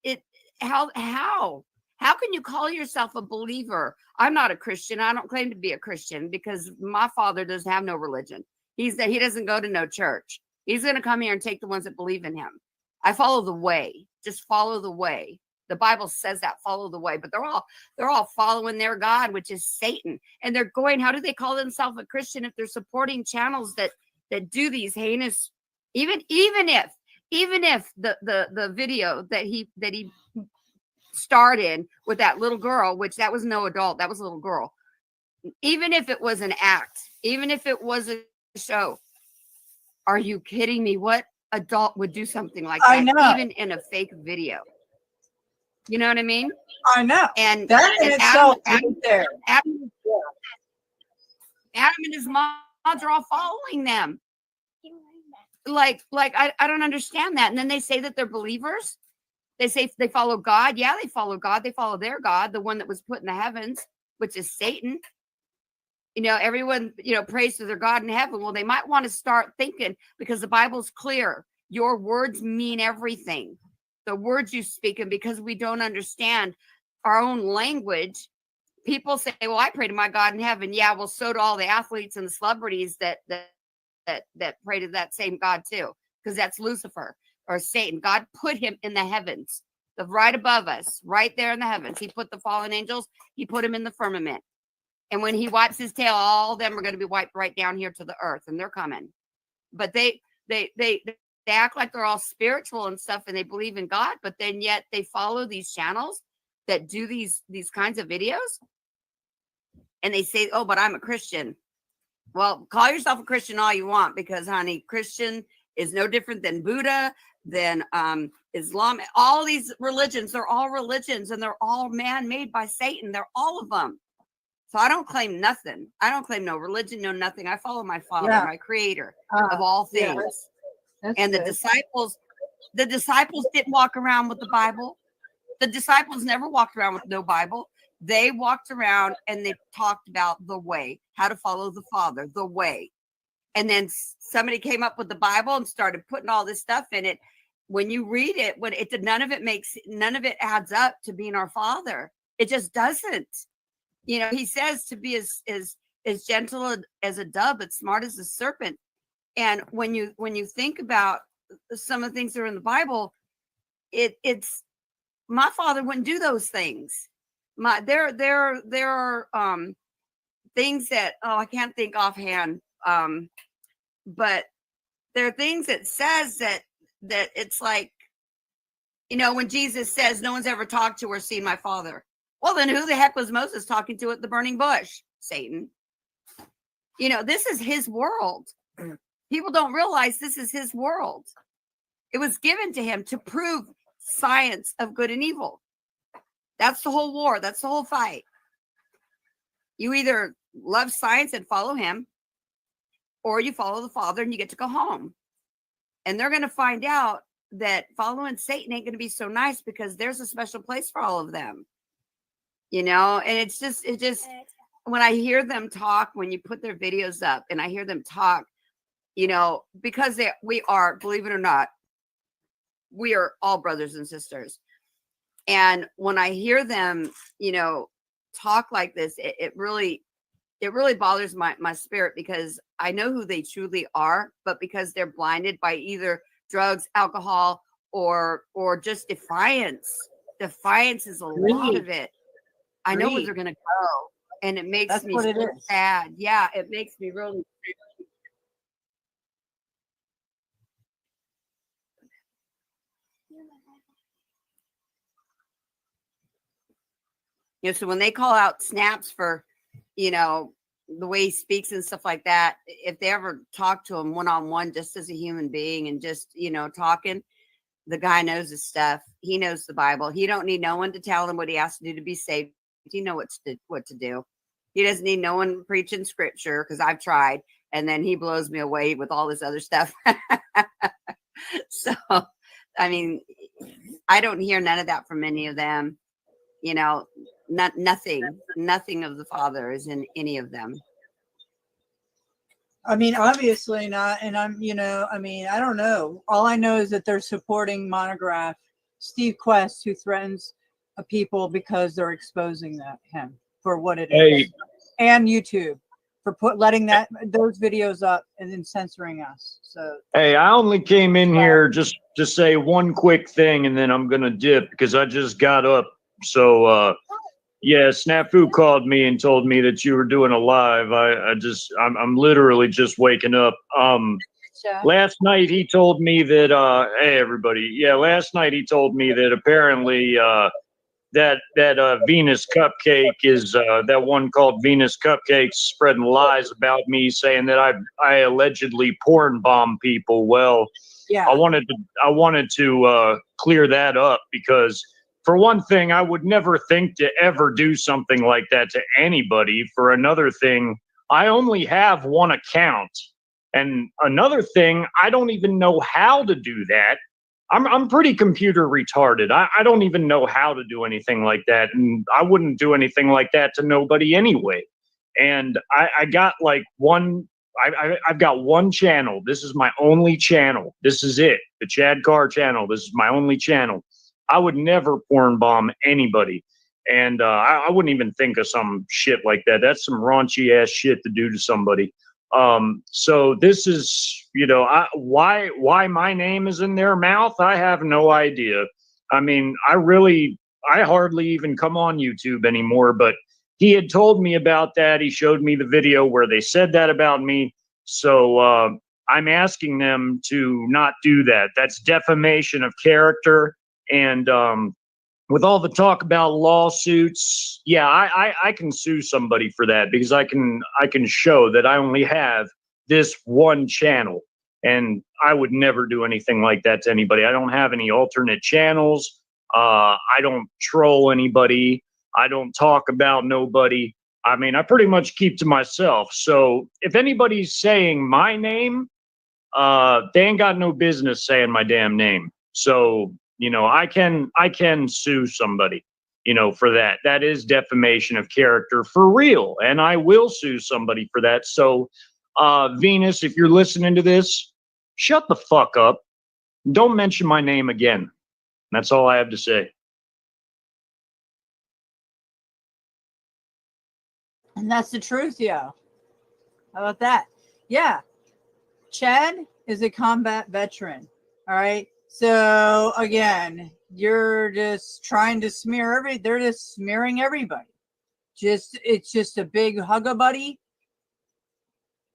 it how can you call yourself a believer? I'm not a Christian. I don't claim to be a Christian because my father doesn't have no religion. He doesn't go to no church. He's going to come here and take the ones that believe in him. I follow the way. Just follow the way. The Bible says that, follow the way. But they're all following their God, which is Satan. And they're going, how do they call themselves a Christian if they're supporting channels that do these heinous, even if the video that he starred in with that little girl, which that was no adult, that was a little girl. Even if it was an act, even if it was a show, are you kidding me? What adult would do something like that? I know. Even in a fake video. You know what I mean? I know. And that in itself Adam, there. Adam and his mods are all following them. Like I don't understand that. And then they say that they're believers. They say they follow God. Yeah, they follow God. They follow their God, the one that was put in the heavens, which is Satan. everyone, prays to their God in heaven. Well, they might want to start thinking, because the Bible's clear. Your words mean everything. The words you speak, and because we don't understand our own language, people say, well, I pray to my God in heaven. Yeah, well, so do all the athletes and the celebrities that pray to that same God too, because that's Lucifer or Satan. God put him in the heavens, right above us, right there in the heavens. He put the fallen angels, he put them in the firmament. And when he wipes his tail, all of them are going to be wiped right down here to the earth, and they're coming. But they act like they're all spiritual and stuff, and they believe in God, but then yet they follow these channels that do these kinds of videos, and they say, oh, but I'm a Christian. Well, call yourself a Christian all you want, because, honey, Christian is no different than Buddha, than Islam. All these religions, they're all religions, and they're all man-made by Satan. They're all of them. So I don't claim nothing. I don't claim no religion, no nothing. I follow my Father, my Creator of all things. And the disciples didn't walk around with the Bible. The disciples never walked around with no Bible. They walked around and they talked about the way, how to follow the Father, the way. And then somebody came up with the Bible and started putting all this stuff in it. When you read it, none of it adds up to being our Father. It just doesn't. He says to be as gentle as a dove, but smart as a serpent. And when you think about some of the things that are in the Bible, it's my Father wouldn't do those things. There are things that I can't think offhand, but there are things that says that it's like, when Jesus says no one's ever talked to or seen my Father. Well, then who the heck was Moses talking to at the burning bush? Satan. This is his world. People don't realize this is his world. It was given to him to prove science of good and evil. That's the whole war. That's the whole fight. You either love science and follow him, or you follow the Father and you get to go home. And they're going to find out that following Satan ain't going to be so nice, because there's a special place for all of them. And it just when I hear them talk, when you put their videos up and I hear them talk, because we are, believe it or not, we are all brothers and sisters. And when I hear them, talk like this, it really bothers my spirit, because I know who they truly are, but because they're blinded by either drugs, alcohol, or just defiance. Defiance is a lot of it. I know where they're going to go, and it makes me so sad. Yeah, it makes me really so when they call out Snaps for, the way he speaks and stuff like that, if they ever talk to him one-on-one, just as a human being and just, talking, the guy knows his stuff. He knows the Bible. He don't need no one to tell him what he has to do to be saved. He knows what to do. He doesn't need no one preaching scripture, because I've tried, and then he blows me away with all this other stuff. So, I mean, I don't hear none of that from any of them. Nothing of the Father is in any of them. I mean, obviously not. And I don't know. All I know is that they're supporting Monograph, Steve Quest, who threatens people because they're exposing him for what it is. And YouTube for letting those videos up and then censoring us. So hey, I only came in here just to say one quick thing, and then I'm gonna dip because I just got up. So yeah, Snafu called me and told me that you were doing a live. I'm literally just waking up. Last night he told me that hey everybody, yeah, last night he told me that apparently that Venus Cupcake is that one called Venus Cupcakes spreading lies about me, saying that I allegedly porn bomb people. Well, yeah, I wanted to clear that up, because for one thing, I would never think to ever do something like that to anybody. For another thing, I only have one account, and another thing, I don't even know how to do that. I'm pretty computer retarded. I don't even know how to do anything like that, and I wouldn't do anything like that to nobody anyway. And I got like one. I've got one channel. This is my only channel. This is it. The Chad Carr channel. This is my only channel. I would never porn bomb anybody. And I wouldn't even think of some shit like that. That's some raunchy ass shit to do to somebody. So this is, you know, why my name is in their mouth, I have no idea. I mean, I hardly even come on YouTube anymore, but he had told me about that. He showed me the video where they said that about me. So I'm asking them to not do that. That's defamation of character. And with all the talk about lawsuits, yeah, I can sue somebody for that, because I can show that I only have this one channel, and I would never do anything like that to anybody. I don't have any alternate channels. I don't troll anybody. I don't talk about nobody. I mean, I pretty much keep to myself. So if anybody's saying my name, they ain't got no business saying my damn name. So, you know, I can sue somebody, you know, for that. That is defamation of character for real. And I will sue somebody for that. So, Venus, if you're listening to this, shut the fuck up. Don't mention my name again. That's all I have to say. And that's the truth, yo. How about that? Yeah. Chad is a combat veteran. All right. So again, you're just trying to smear they're just smearing everybody. It's just a big hug-a-buddy.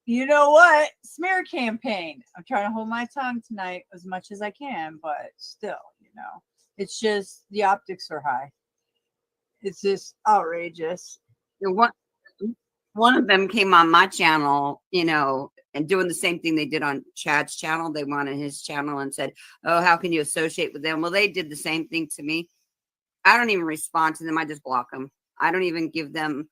You know what? Smear campaign. I'm trying to hold my tongue tonight as much as I can, but still, you know, it's just the optics are high. It's just outrageous. One of them came on my channel, you know, and doing the same thing they did on Chad's channel. They went on his channel and said, "Oh, how can you associate with them?" Well, they did the same thing to me. I don't even respond to them. I just block them. I don't even give them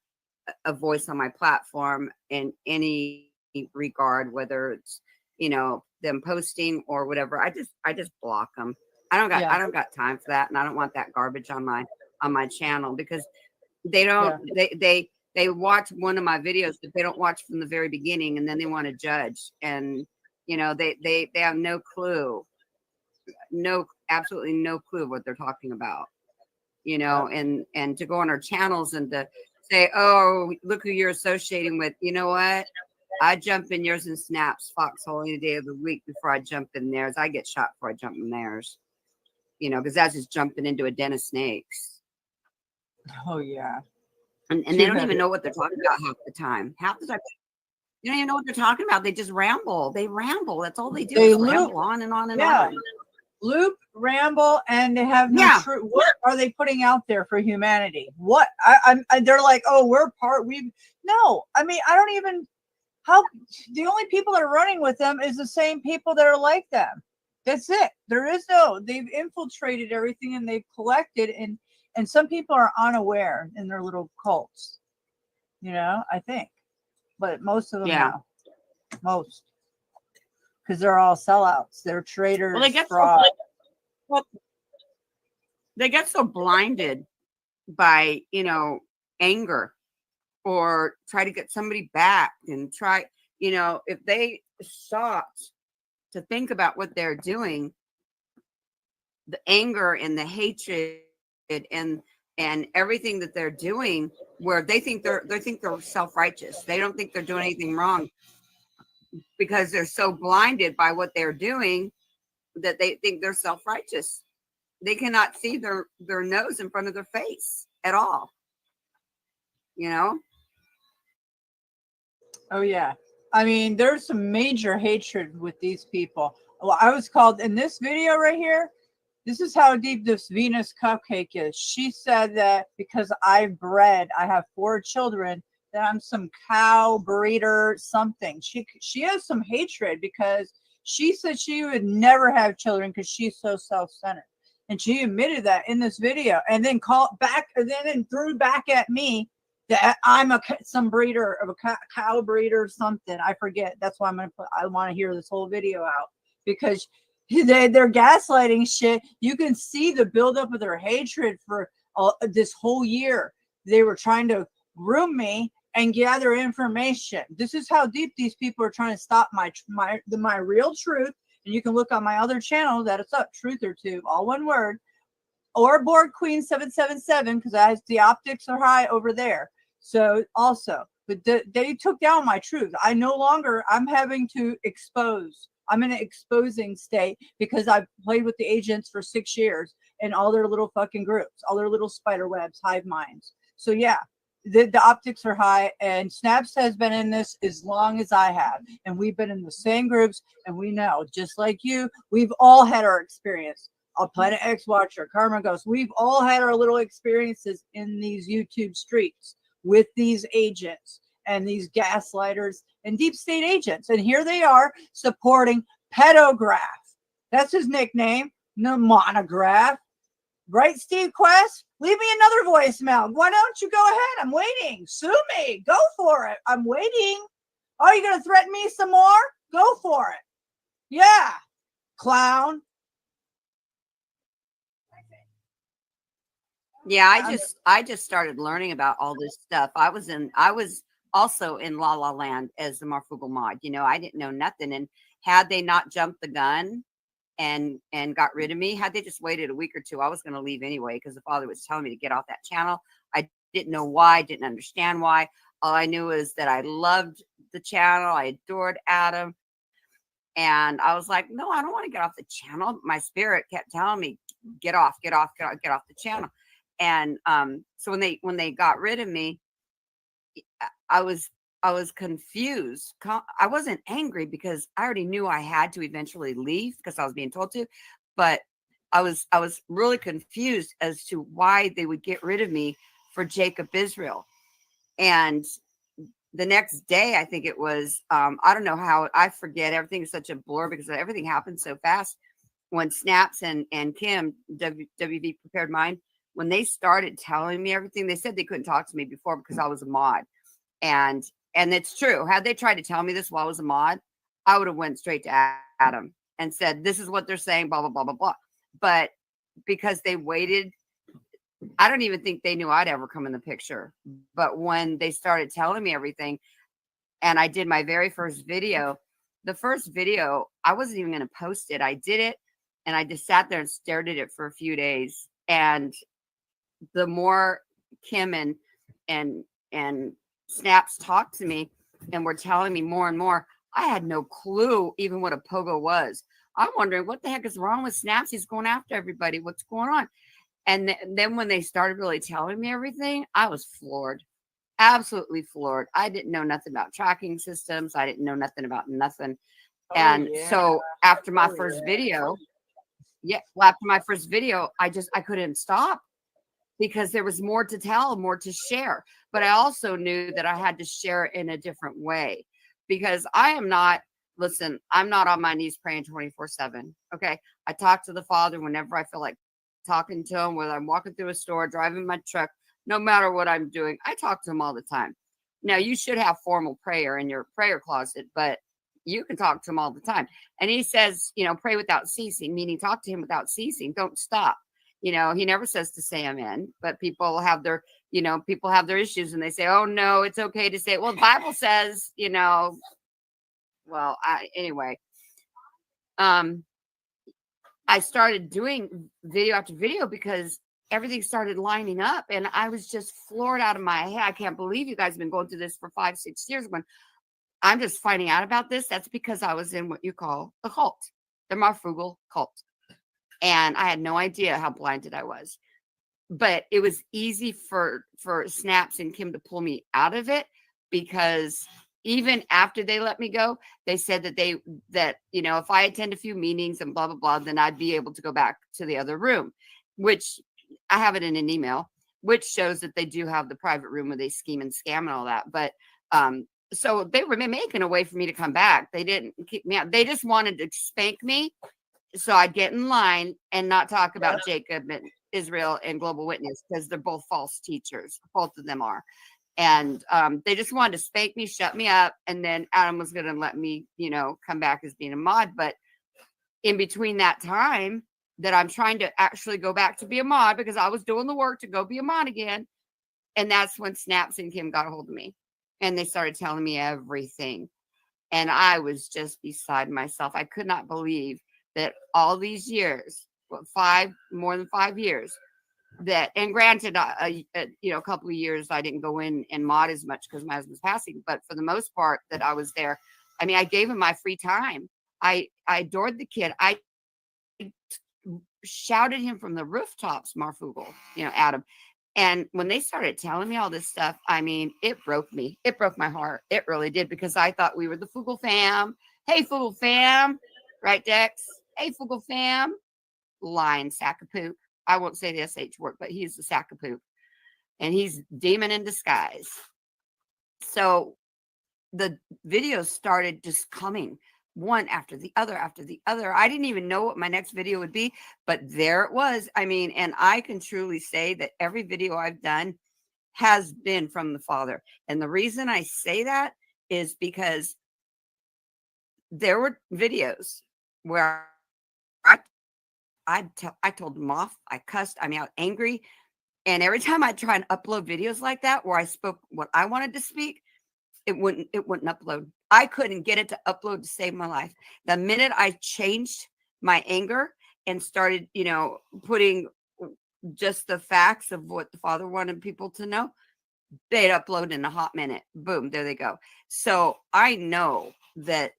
a voice on my platform in any regard, whether it's, you know, them posting or whatever. I just block them. I don't got time for that, and I don't want that garbage on my channel, because they don't they watch one of my videos, but they don't watch from the very beginning, and then they want to judge. And, you know, they have no clue, absolutely no clue what they're talking about, you know, and to go on our channels and to say, "Oh, look who you're associating with." You know what? I jump in yours and Snaps foxhole any day of the week before I jump in theirs. I get shot before I jump in theirs, you know, because that's just jumping into a den of snakes. Oh, yeah. And they don't even know what they're talking about half the time. Half the time, you don't even know what they're talking about. They just ramble. They ramble. That's all they do. They ramble on and on and on. Loop, ramble, and they have no truth. What are they putting out there for humanity? What? They're like, "Oh, we're part." No. I mean, I don't even. How? The only people that are running with them is the same people that are like them. That's it. There is no. They've infiltrated everything and they've collected and some people are unaware in their little cults, you know, I think. But most of them know. Most. Because they're all sellouts. They're traitors. Well, they get so blinded by, you know, anger, or try to get somebody back, and try, you know, if they stopped to think about what they're doing, the anger and the hatred and everything that they're doing, where they think they're self-righteous. They don't think they're doing anything wrong, because they're so blinded by what they're doing that they think they're self-righteous. They cannot see their nose in front of their face at all, you know. Oh yeah, I mean, there's some major hatred with these people. Well, I was called in this video right here. This is how deep this Venus cupcake is. She said that because I have 4 children, that I'm some cow breeder something. She has some hatred because she said she would never have children because she's so self-centered. And she admitted that in this video, and then called back, and then threw back at me that I'm some breeder of a cow breeder or something. I forget. That's why I want to hear this whole video out, because they're gaslighting shit. You can see the buildup of their hatred for this whole year. They were trying to groom me, and gather information. This is how deep these people are trying to stop my real truth. And you can look on my other channel that it's up, Truth or Tube, all one word, or Board Queen 777, because the optics are high over there. So also, but they took down my truth. I'm having to expose. I'm in an exposing state because I've played with the agents for 6 years and all their little fucking groups, all their little spider webs, hive minds. So yeah, the optics are high, and Snaps has been in this as long as I have, and we've been in the same groups, and we know, just like you, we've all had our experience. A Planet X Watcher, Karma Ghost, we've all had our little experiences in these YouTube streets with these agents and these gaslighters and deep state agents, and here they are supporting Pedograph. That's his nickname, no monograph. Right, Steve Quest? Leave me another voicemail. Why don't you go ahead? I'm waiting. Sue me. Go for it. I'm waiting. Oh, you going to threaten me some more? Go for it. Yeah, clown. Yeah, I just started learning about all this stuff. I was also in La La Land as the Marfugal mod. You know, I didn't know nothing. And had they not jumped the gun and got rid of me, had they just waited a week or two, I was going to leave anyway, because the father was telling me to get off that channel. I didn't know why, didn't understand why. All I knew is that I loved the channel. I adored Adam. And I was like, no, I don't want to get off the channel. My spirit kept telling me, get off the channel. And so when they got rid of me, I was confused. I wasn't angry because I already knew I had to eventually leave because I was being told to, but I was really confused as to why they would get rid of me for Jacob Israel. And the next day, I think it was, I don't know how, I forget, everything is such a blur because everything happened so fast. When Snaps and Kim, WV Prepared Mind, when they started telling me everything, they said they couldn't talk to me before because I was a mod. And it's true. Had they tried to tell me this while I was a mod, I would have went straight to Adam and said, this is what they're saying, blah, blah, blah, blah, blah. But because they waited, I don't even think they knew I'd ever come in the picture. But when they started telling me everything, and I did my very first video, the first video, I wasn't even going to post it. I did it, and I just sat there and stared at it for a few days. And the more Kim and Snaps talked to me and were telling me more and more, I had no clue even what a pogo was. I'm wondering what the heck is wrong with Snaps. He's going after everybody. What's going on? And then when they started really telling me everything, I was floored, absolutely floored. I didn't know nothing about tracking systems. I didn't know nothing about nothing. And so after my first video, I couldn't stop because there was more to tell, more to share. But I also knew that I had to share it in a different way because I'm not on my knees praying 24/7. Okay. I talk to the Father whenever I feel like talking to him, whether I'm walking through a store, driving my truck, no matter what I'm doing, I talk to him all the time. Now, you should have formal prayer in your prayer closet, but you can talk to him all the time. And he says, pray without ceasing, meaning talk to him without ceasing. Don't stop. He never says to say amen, but people have their issues and they say, oh no, it's okay to say it. Well, the Bible says, anyway, I started doing video after video because everything started lining up and I was just floored out of my head. I can't believe you guys have been going through this for 5-6 years. When I'm just finding out about this, that's because I was in what you call a cult, the Marfugal cult. And I had no idea how blinded I was. But it was easy for Snaps and Kim to pull me out of it because even after they let me go, they said that if I attend a few meetings and blah, blah, blah, then I'd be able to go back to the other room, which I have it in an email, which shows that they do have the private room where they scheme and scam and all that. But so they were making a way for me to come back. They didn't kick me out. They just wanted to spank me so I'd get in line and not talk about Jacob and Israel and Global Witness because they're both false teachers. Both of them are. And they just wanted to spank me, shut me up. And then Adam was going to let me, come back as being a mod. But in between that time that I'm trying to actually go back to be a mod because I was doing the work to go be a mod again. And that's when Snaps and Kim got a hold of me. And they started telling me everything. And I was just beside myself. I could not believe that all these years, more than 5 years, that, and granted, a couple of years I didn't go in and mod as much because my husband's passing, but for the most part that I was there, I mean, I gave him my free time. I adored the kid. I shouted him from the rooftops, Marfugel, Adam. And when they started telling me all this stuff, I mean, it broke me. It broke my heart. It really did, because I thought we were the Fugel fam. Hey, Fugel fam. Right, Dex? Hey, Fugel fam. Lying sack of poop. I won't say the SH word, but he's the sack of poop. And he's demon in disguise. So the videos started just coming, one after the other after the other. I didn't even know what my next video would be, but there it was. I mean, and I can truly say that every video I've done has been from the Father. And the reason I say that is because there were videos where I told them off. I cussed. I mean, I was angry. And every time I try and upload videos like that, where I spoke what I wanted to speak, it wouldn't upload. I couldn't get it to upload to save my life. The minute I changed my anger and started, putting just the facts of what the Father wanted people to know, they'd upload in a hot minute. Boom, there they go. So I know that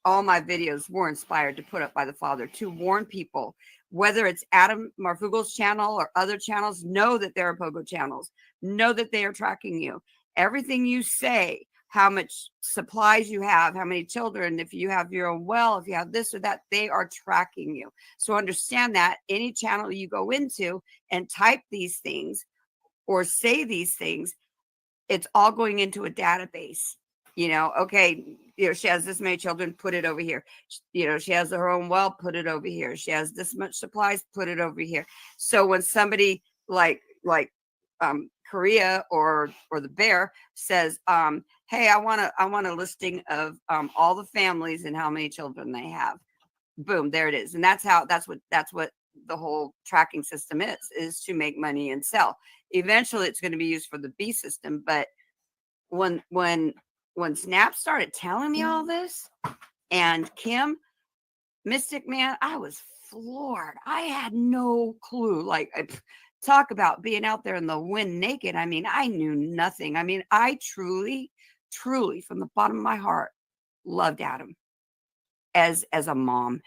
all my videos were inspired to put up by the Father to warn people, whether it's Adam Marfugel's channel or other channels, know that there are pogo channels, know that they are tracking you. Everything you say, how much supplies you have, how many children, if you have your own well, if you have this or that, they are tracking you. So understand that any channel you go into and type these things or say these things, it's all going into a database. Okay, she has this many children, put it over here. She has her own well, put it over here. She has this much supplies, put it over here. So when somebody like Korea or the Bear says, hey, I want a listing of all the families and how many children they have. Boom, there it is. And that's what the whole tracking system is to make money and sell. Eventually it's going to be used for the B system. But when Snap started telling me all this, and Kim, Mystic Man, I was floored. I had no clue. Like, talk about being out there in the wind naked. I mean, I knew nothing. I mean, I truly, truly, from the bottom of my heart, loved Adam as a mom,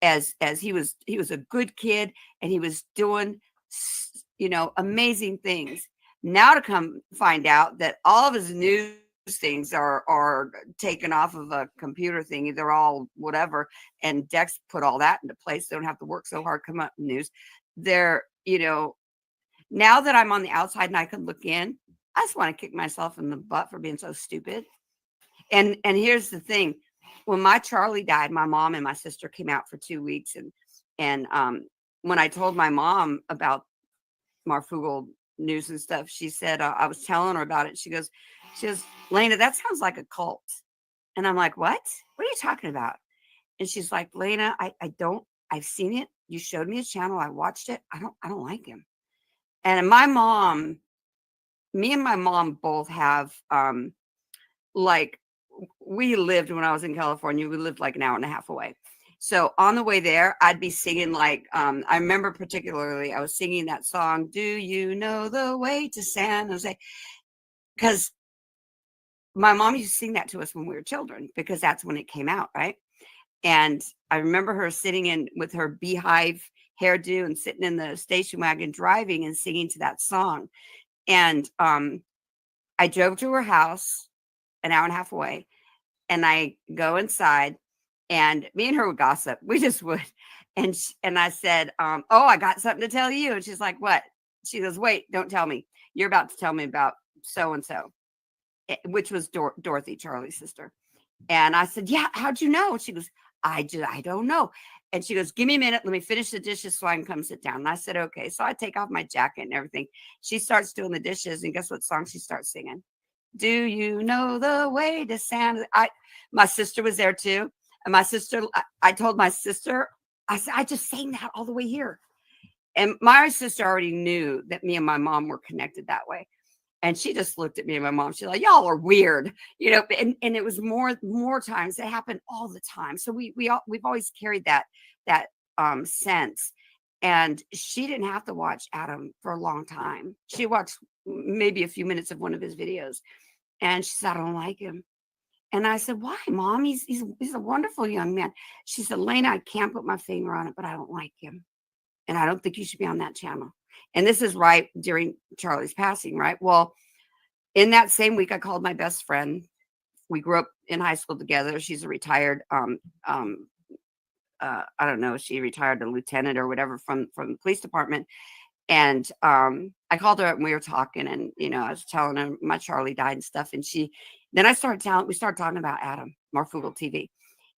as he was a good kid, and he was doing, amazing things. Now to come find out that all of his news things are taken off of a computer thingy, they're all whatever, and Dex put all that into place. They don't have to work so hard come up with news. They're, now that I'm on the outside and I can look in, I just want to kick myself in the butt for being so stupid. And here's the thing. When my Charlie died, my mom and my sister came out for 2 weeks, and when I told my mom about Marfugel news and stuff, she said, I was telling her about it. She goes, Lena, that sounds like a cult. And I'm like, what are you talking about? And she's like, Lena, I've seen it. You showed me his channel. I watched it. I don't like him. And me and my mom both have, we lived, when I was in California, we lived like an hour and a half away. So on the way there, I'd be singing I remember particularly, I was singing that song, Do You Know the Way to San Jose? Because my mom used to sing that to us when we were children, because that's when it came out, right? And I remember her sitting in with her beehive hairdo and sitting in the station wagon driving and singing to that song. And I drove to her house an hour and a half away, and I go inside, and me and her would gossip. We just would. And I said, oh, I got something to tell you. And she's like, what? She goes, wait, don't tell me. You're about to tell me about so-and-so, which was Dorothy, Charlie's sister. And I said, yeah, how'd you know? She goes, I don't know. And she goes, give me a minute. Let me finish the dishes so I can come sit down. And I said, okay. So I take off my jacket and everything. She starts doing the dishes. And guess what song she starts singing? Do you know the way to San? My sister was there too. And my sister, I told my sister, I said, I just sang that all the way here. And my sister already knew that me and my mom were connected that way. And she just looked at me and my mom. She's like, y'all are weird, you know. And it was more times. It happened all the time. So we've always carried that sense. And she didn't have to watch Adam for a long time. She watched maybe a few minutes of one of his videos, and she said, I don't like him. And I said, why, Mom? He's a wonderful young man. She said, Lena, I can't put my finger on it, but I don't like him. And I don't think you should be on that channel. And this is right during Charlie's passing, right? Well, in that same week, I called my best friend. We grew up in high school together. She's a retired, I don't know, she retired a lieutenant or whatever from the police department. And I called her up and we were talking, and you know, I was telling her my Charlie died and stuff. And we started talking about Adam, Marfugal TV.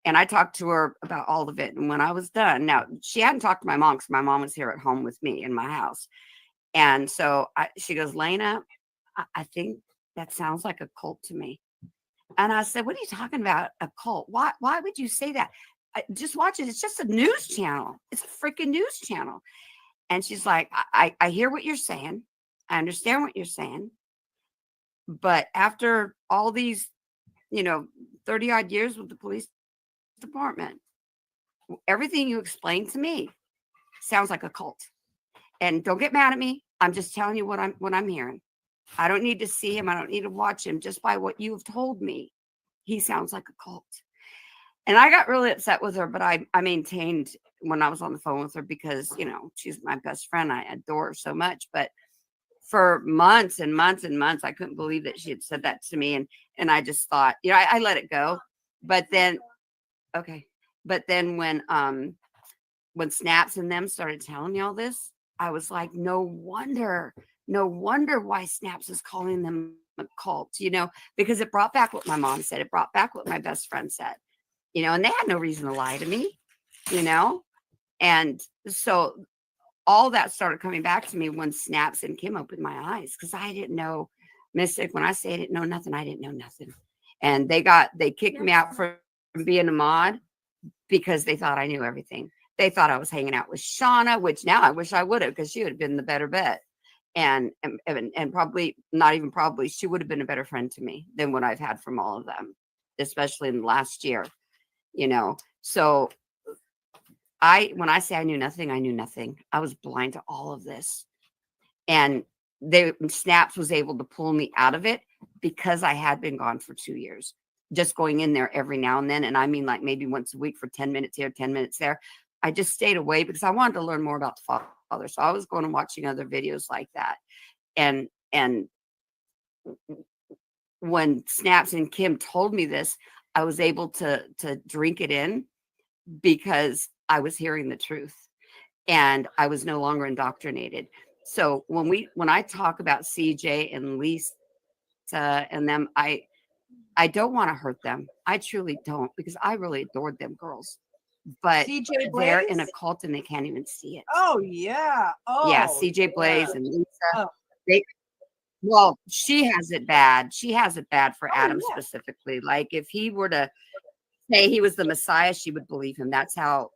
And I talked to her about all of it. And when I was done, now she hadn't talked to my mom because my mom was here at home with me in my house. And so she goes, Lena, I think that sounds like a cult to me. And I said, what are you talking about? A cult? Why would you say that? Just watch it. It's just a news channel. It's a freaking news channel. And she's like, I hear what you're saying. I understand what you're saying. But after all these, 30 odd years with the police department, everything you explained to me sounds like a cult. And don't get mad at me. I'm just telling you what I'm hearing. I don't need to see him. I don't need to watch him. Just by what you've told me, he sounds like a cult. And I got really upset with her, but I maintained when I was on the phone with her because, she's my best friend. I adore her so much. But for months and months and months, I couldn't believe that she had said that to me. And I just thought, I let it go. But then, But then when Snaps and them started telling me all this, I was like, no wonder why Snaps is calling them a cult, because it brought back what my mom said. It brought back what my best friend said, and they had no reason to lie to me, and so all that started coming back to me when Snaps and Kim opened my eyes, because I didn't know Mystic. When I say I didn't know nothing, I didn't know nothing. And they kicked me out from being a mod because they thought I knew everything. They thought I was hanging out with Shauna, which now I wish I would have, because she would have been the better bet. And probably, not even probably, she would have been a better friend to me than what I've had from all of them, especially in the last year, So when I say I knew nothing, I knew nothing. I was blind to all of this. And Snaps was able to pull me out of it because I had been gone for 2 years, just going in there every now and then. And I mean, like maybe once a week for 10 minutes here, 10 minutes there. I just stayed away because I wanted to learn more about the Father. So I was going and watching other videos like that. And when Snaps and Kim told me this, I was able to drink it in because I was hearing the truth and I was no longer indoctrinated. So when I talk about CJ and Lisa and them, I don't want to hurt them. I truly don't, because I really adored them girls. But CJ they're in a Blaze? cult and they can't even see it. Oh yeah. Yeah, Oh CJ Blaze yeah. and Lisa. Oh. Well, she has it bad. She has it bad for Adam yeah. specifically. Like if he were to say he was the Messiah, she would believe him. That's how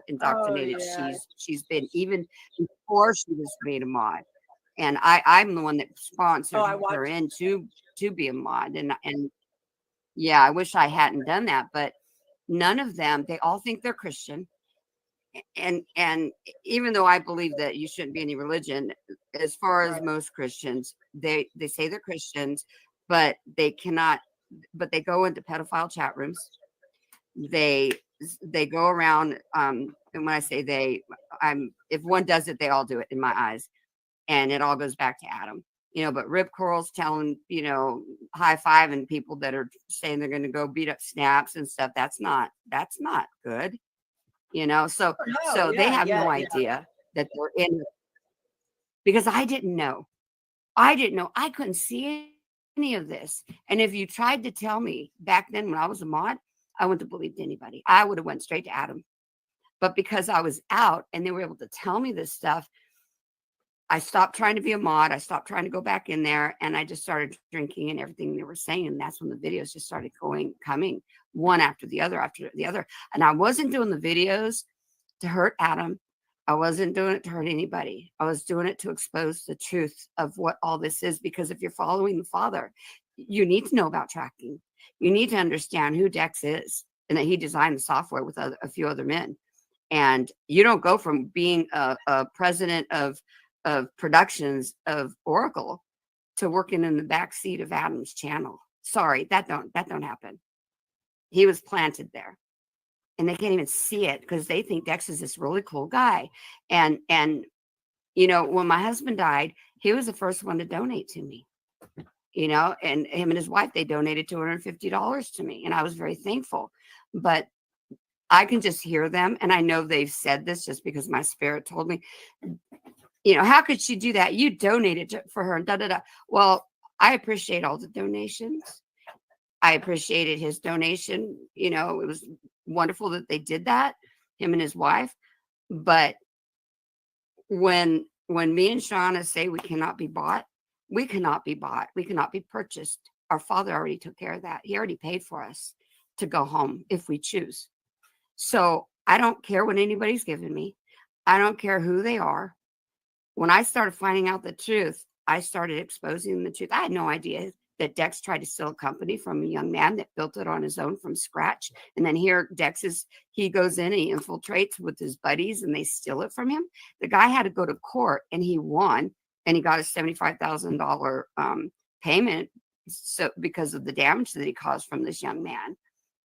indoctrinated yeah. she's been, even before she was made a mod. And I'm the one that sponsored her in to be a mod. And yeah, I wish I hadn't done that, but none of them, they all think they're Christian. And even though I believe that you shouldn't be any religion, as far as most Christians, they say they're Christians, but they go into pedophile chat rooms. They go around, and when I say if one does it, they all do it in my eyes, and it all goes back to Adam. But Rip Curl's telling, high-fiving people that are saying they're going to go beat up Snaps and stuff. That's not good. So they have no idea that they're in it, because I didn't know. I couldn't see any of this. And if you tried to tell me back then when I was a mod, I wouldn't have believed anybody. I would have went straight to Adam. But because I was out and they were able to tell me this stuff, I stopped trying to be a mod. I stopped trying to go back in there, and I just started drinking and everything they were saying. And that's when the videos just started coming one after the other. And I wasn't doing the videos to hurt Adam. I wasn't doing it to hurt anybody. I was doing it to expose the truth of what all this is. Because if you're following the Father, you need to know about tracking. You need to understand who Dex is and that he designed the software with a few other men. And you don't go from being a president of productions of Oracle to working in the back seat of Adam's channel. Sorry, that don't happen. He was planted there. And they can't even see it because they think Dex is this really cool guy. And you know, when my husband died, he was the first one to donate to me. You know, and him and his wife, they donated $250 to me. And I was very thankful. But I can just hear them. And I know they've said this just because my spirit told me, you know, how could she do that? You donated for her and da da da. Well, I appreciate all the donations. I appreciated his donation. You know, it was wonderful that they did that, him and his wife. But when me and Shauna say we cannot be bought, we cannot be bought. We cannot be purchased. Our Father already took care of that. He already paid for us to go home if we choose. So I don't care what anybody's given me. I don't care who they are. When I started finding out the truth, I started exposing the truth. I had no idea that Dex tried to steal a company from a young man that built it on his own from scratch. And then here he goes in and he infiltrates with his buddies and they steal it from him. The guy had to go to court and he won and he got a $75,000 payment. So because of the damage that he caused from this young man,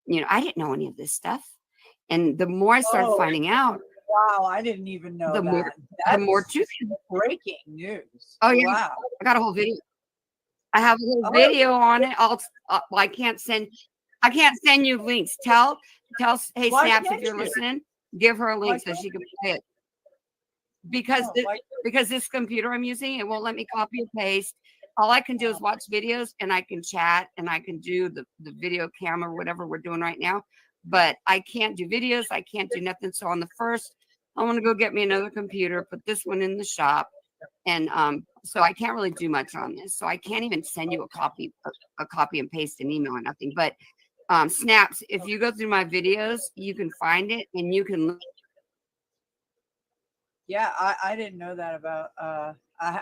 you know, I didn't know any of this stuff. And the more I started finding out, wow, I didn't even know the that. more truth. Breaking news. Oh yeah, Wow. I got a whole video. I have a whole video on it. I can't send you links. Tell hey Why Snaps, if can't you're you? listening, give her a Why link so can't she can play it. Because No, because this computer I'm using, it won't let me copy and paste. All I can do is watch videos and I can chat and I can do the video camera, whatever we're doing right now. But I can't do videos. I can't do nothing. So on the first, I want to go get me another computer, put this one in the shop. And so I can't really do much on this. So I can't even send you a copy and paste an email or nothing. But Snaps, if you go through my videos, you can find it and you can. Yeah, I didn't know that about I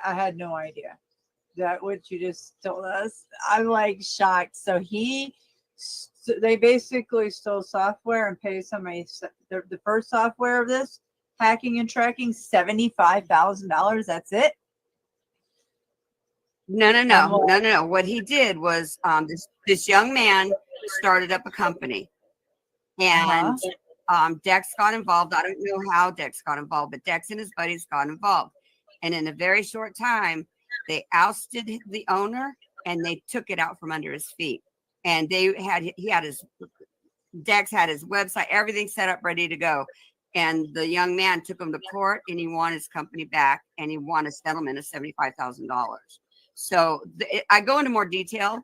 had no idea that what you just told us. I'm like shocked. So they basically stole software and paid somebody the first software of this hacking and tracking $75,000. That's it. No. What he did was this young man started up a company, and Dex got involved. I don't know how Dex got involved, but Dex and his buddies got involved, and in a very short time, they ousted the owner and they took it out from under his feet. And Dex had his website, everything set up, ready to go. And the young man took him to court and he won his company back and he won a settlement of $75,000. So I go into more detail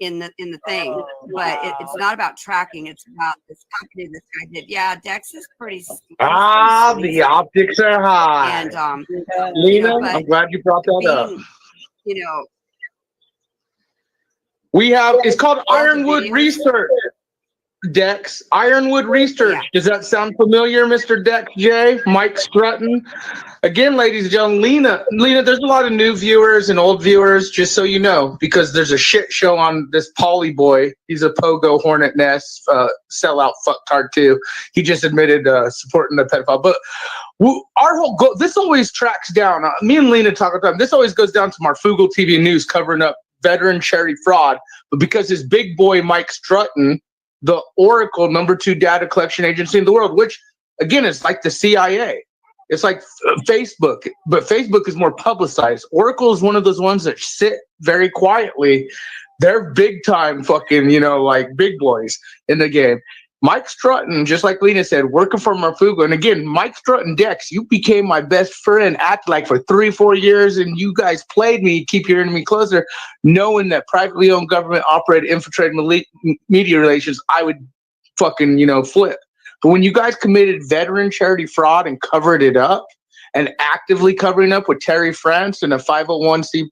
in the thing, but it's not about tracking. It's about this company this guy did. Yeah, Dex is pretty. The optics are high. And Lena, I'm glad you brought that up. You know, it's called Ironwood Research. Dex, Ironwood Research. Does that sound familiar, Mr. Dex J? Mike Strutton. Again, ladies and gentlemen, Lena, there's a lot of new viewers and old viewers, just so you know, because there's a shit show on this Polly boy. He's a pogo hornet nest, sellout fucktard too. He just admitted supporting the pedophile. But our whole goal, this always tracks down. Me and Lena talk about time. This always goes down to Marfugal TV News covering up veteran charity fraud. But because his big boy, Mike Strutton, the Oracle #2 data collection agency in the world, which again is like the CIA. It's like Facebook, but Facebook is more publicized. Oracle is one of those ones that sit very quietly. They're big time fucking, like big boys in the game. Mike Strutton, just like Lena said, working for Marfugal. And again, Mike Strutton, Dex, you became my best friend, acted like for 3-4 years, and you guys played me, keep hearing me closer, knowing that privately owned government operated infiltrated media relations, I would fucking, flip. But when you guys committed veteran charity fraud and covered it up, and actively covering up with Terry France and a 501c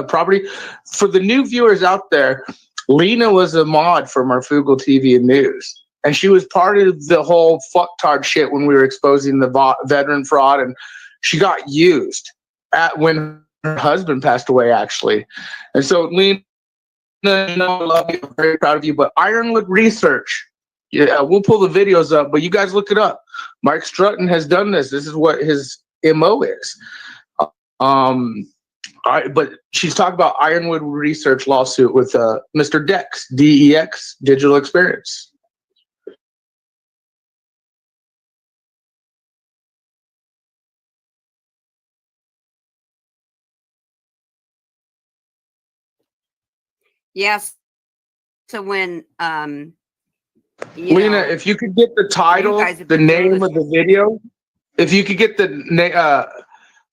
property, for the new viewers out there, Lena was a mod for Marfugal TV and News. And she was part of the whole fucktard shit when we were exposing the veteran fraud, and she got used when her husband passed away, actually. And so, Lena, I love you. I'm very proud of you. But Ironwood Research, yeah, we'll pull the videos up, but you guys look it up. Mike Strutton has done this. This is what his MO is. But she's talking about Ironwood Research lawsuit with Mr. Dex, DEX, Digital Experience. Yes. So when Lena, if you could get the title, the name of the video, if you could get the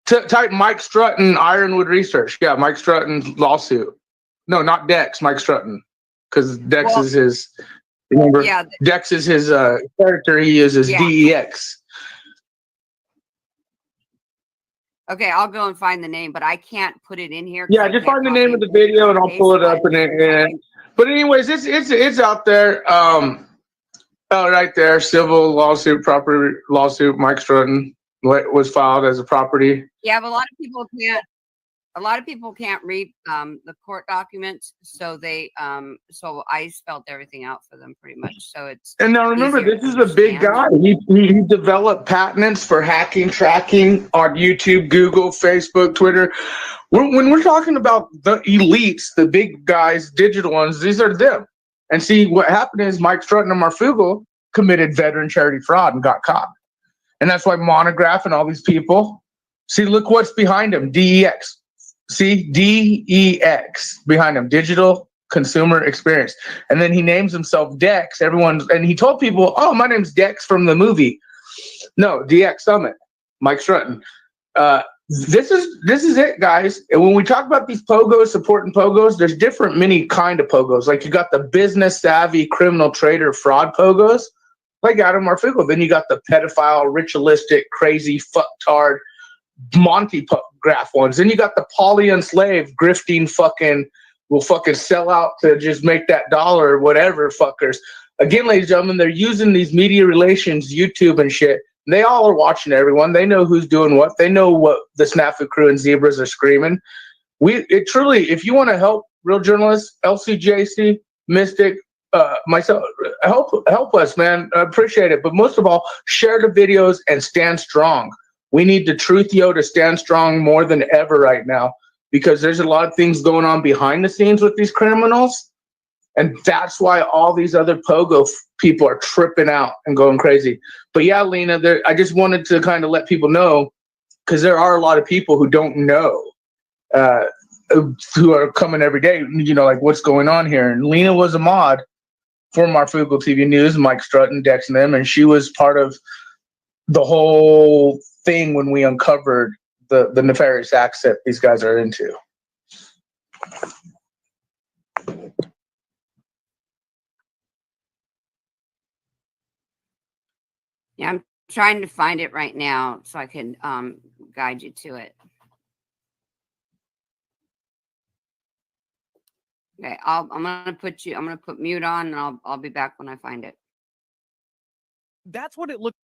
type Mike Strutton Ironwood Research. Yeah, Mike Strutton lawsuit. No, not Dex, Mike Strutton. Because Dex is his, remember, Dex is his character he uses, DEX. Okay, I'll go and find the name, but I can't put it in here. Yeah, just find the name of the video and I'll pull it up. But anyways, it's out there. Right there, civil lawsuit, property lawsuit. Mike Strutton was filed as a property. Yeah, but a lot of people can't read the court documents, so they so I spelled everything out for them pretty much. So it's and now remember, this is a big guy. He developed patents for hacking, tracking on YouTube, Google, Facebook, Twitter. When we're talking about the elites, the big guys, digital ones, these are them. And see, what happened is Mike Strutton and Marfugal committed veteran charity fraud and got caught. And that's why Monograph and all these people, see, look what's behind him, DEX. See, DEX behind him, Digital Consumer Experience. And then he names himself Dex. And he told people, oh, my name's Dex from the movie. No, DX Summit, Mike Strutton. This is it, guys. And when we talk about these pogos, supporting pogos, there's different many kind of pogos. Like you got the business savvy criminal trader fraud pogos, like Adam Marfugal. Then you got the pedophile, ritualistic, crazy, fucktard, Monty graph ones. Then you got the poly enslaved, grifting, will sell out to just make that dollar or whatever fuckers. Again, ladies and gentlemen, they're using these media relations, YouTube and shit. They all are watching everyone. They know who's doing what. They know what the Snafu crew and Zebras are screaming. It truly, if you want to help real journalists, LCJC, Mystic, myself, help us, man. I appreciate it. But most of all, share the videos and stand strong. We need the Truthio to stand strong more than ever right now, because there's a lot of things going on behind the scenes with these criminals. And that's why all these other pogo people are tripping out and going crazy. But yeah, Lena, I just wanted to kind of let people know, because there are a lot of people who don't know, who are coming every day, like what's going on here. And Lena was a mod for Marfugal TV News, Mike Strutton, Dex and them, and she was part of the whole thing when we uncovered the nefarious acts that these guys are into. Yeah, I'm trying to find it right now so I can guide you to it. Okay, I'm gonna put mute on, and I'll be back when I find it. That's what it looked.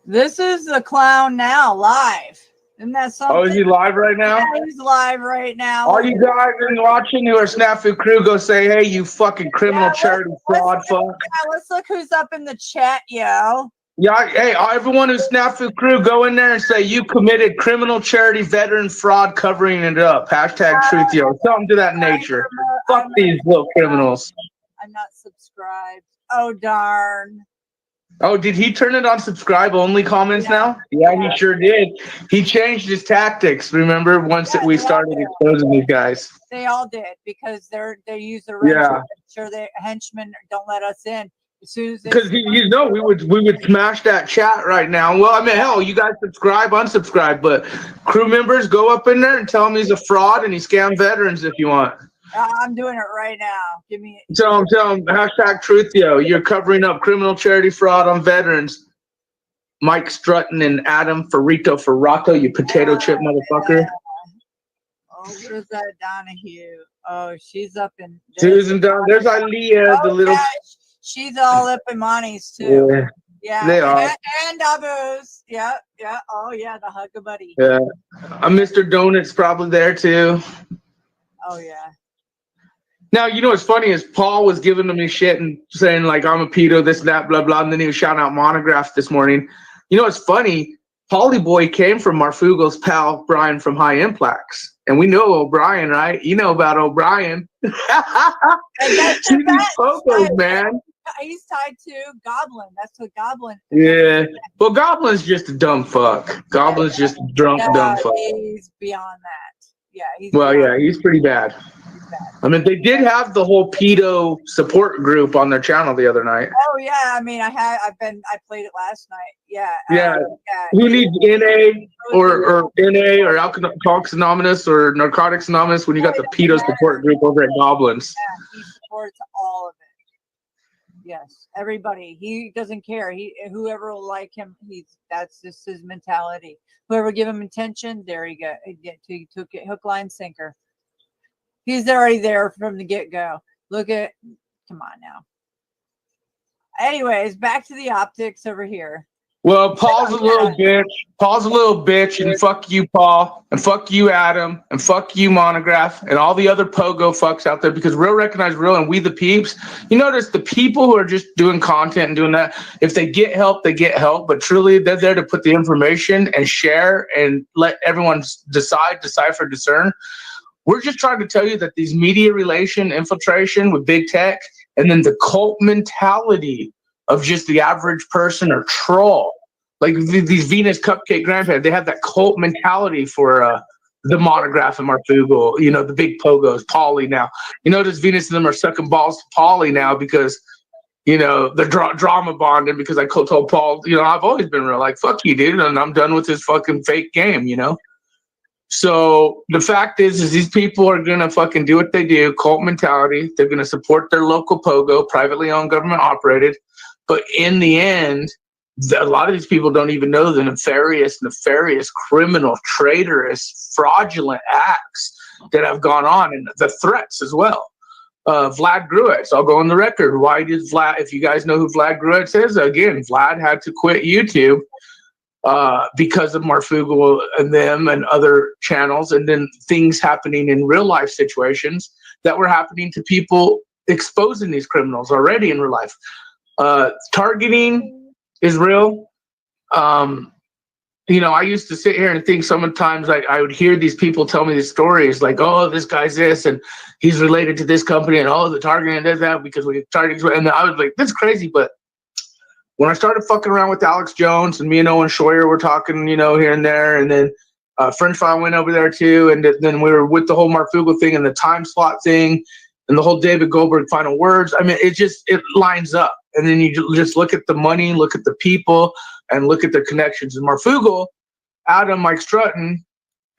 This is the clown now live. Isn't that something? Oh, is he live right now? Yeah, he's live right now. All you guys watching who are Snafu crew, go say, hey, you fucking criminal charity fraud fuck. Yeah, let's look who's up in the chat, yo. Yeah, hey, everyone who's Snafu crew, go in there and say you committed criminal charity veteran fraud, covering it up. Hashtag Truthio. Something to that nature. Fuck these little criminals. I'm not subscribed. Oh, darn. Oh, did he turn it on subscribe only comments now? Yeah, he sure did. He changed his tactics, remember, once we started exposing these guys. They all did, because they use the wrench to make sure the henchmen don't let us in. As soon as because we would smash that chat right now. Well, I mean, hell, you guys subscribe, unsubscribe, but crew members, go up in there and tell him he's a fraud and he scammed veterans if you want. I'm doing it right now. Give me. Tell him, hashtag Truthio. You're covering up criminal charity fraud on veterans. Mike Strutton and Adam Ferrato, you potato chip motherfucker. where's that Donahue? Oh, she's up in Susan Dunn. There's Aaliyah, the little. yeah, she's all up in Monty's too. Yeah, Yeah, they are. and Abu's. Yeah, yeah. Oh yeah, the hug a buddy. Yeah, Mr. Donut's probably there too. Oh yeah. Now, you know what's funny is Paul was giving me shit and saying like I'm a pedo, this, that, blah, blah, and then he was shouting out Monograph this morning. You know what's funny? Paulie Boy came from Marfugo's pal Brian from High Implex, and we know O'Brien, right? You know about O'Brien. Pogos, man. He's tied to Goblin. That's what Goblin. Yeah. Well, Goblin's just a dumb fuck. Goblin's just a drunk, dumb fuck. He's beyond that. Yeah. He's pretty bad. I mean, they did have the whole pedo support group on their channel the other night. Oh yeah, I mean, I played it last night. Yeah. Yeah. Who needs NA or NA or Alcoholics Anonymous or Narcotics Anonymous when you got the pedo support group over at Goblins? Yeah, he supports all of it. Yes, everybody. He doesn't care. Whoever will like him, that's just his mentality. Whoever give him attention, there he go. He took it hook, line, sinker. He's already there from the get-go. Come on now. Anyways, back to the optics over here. Well, Paul's a little bitch. Paul's a little bitch, and fuck you, Paul, and fuck you, Adam, and fuck you, Monograph, and all the other pogo fucks out there, because Real Recognize Real and We the Peeps, you notice the people who are just doing content and doing that, if they get help, they get help, but truly they're there to put the information and share and let everyone decipher, discern. We're just trying to tell you that these media relation infiltration with big tech and then the cult mentality of just the average person or troll, like these Venus cupcake grandparents, they have that cult mentality for the Monograph and Marfugal, you know, the big pogos, Paulie now. You notice Venus and them are sucking balls to Paulie now because, you know, the drama bonding, because I told Paul, you know, I've always been real, like, fuck you, dude, and I'm done with this fucking fake game, you know? So the fact is these people are going to fucking do what they do, cult mentality. They're going to support their local pogo, privately owned, government operated. But in the end, a lot of these people don't even know the nefarious, criminal, traitorous, fraudulent acts that have gone on, and the threats as well. Vlad Gruitz, I'll go on the record. Why did Vlad, if you guys know who Vlad Gruitz is, again, Vlad had to quit YouTube because of Marfugal and them and other channels, and then things happening in real life situations that were happening to people exposing these criminals already in real life. Targeting is real. You know, I used to sit here and think sometimes I would hear these people tell me these stories like, oh, this guy's this and he's related to this company, and oh, the targeting does that because we target, and I was like, that's crazy. But when I started fucking around with Alex Jones and me and Owen Schroyer were talking, you know, here and there, and then French File went over there too, and then we were with the whole Marfugal thing and the time slot thing and the whole David Goldberg final words. I mean, it lines up. And then you just look at the money, look at the people, and look at their connections. And Marfugal, Adam, Mike Strutton,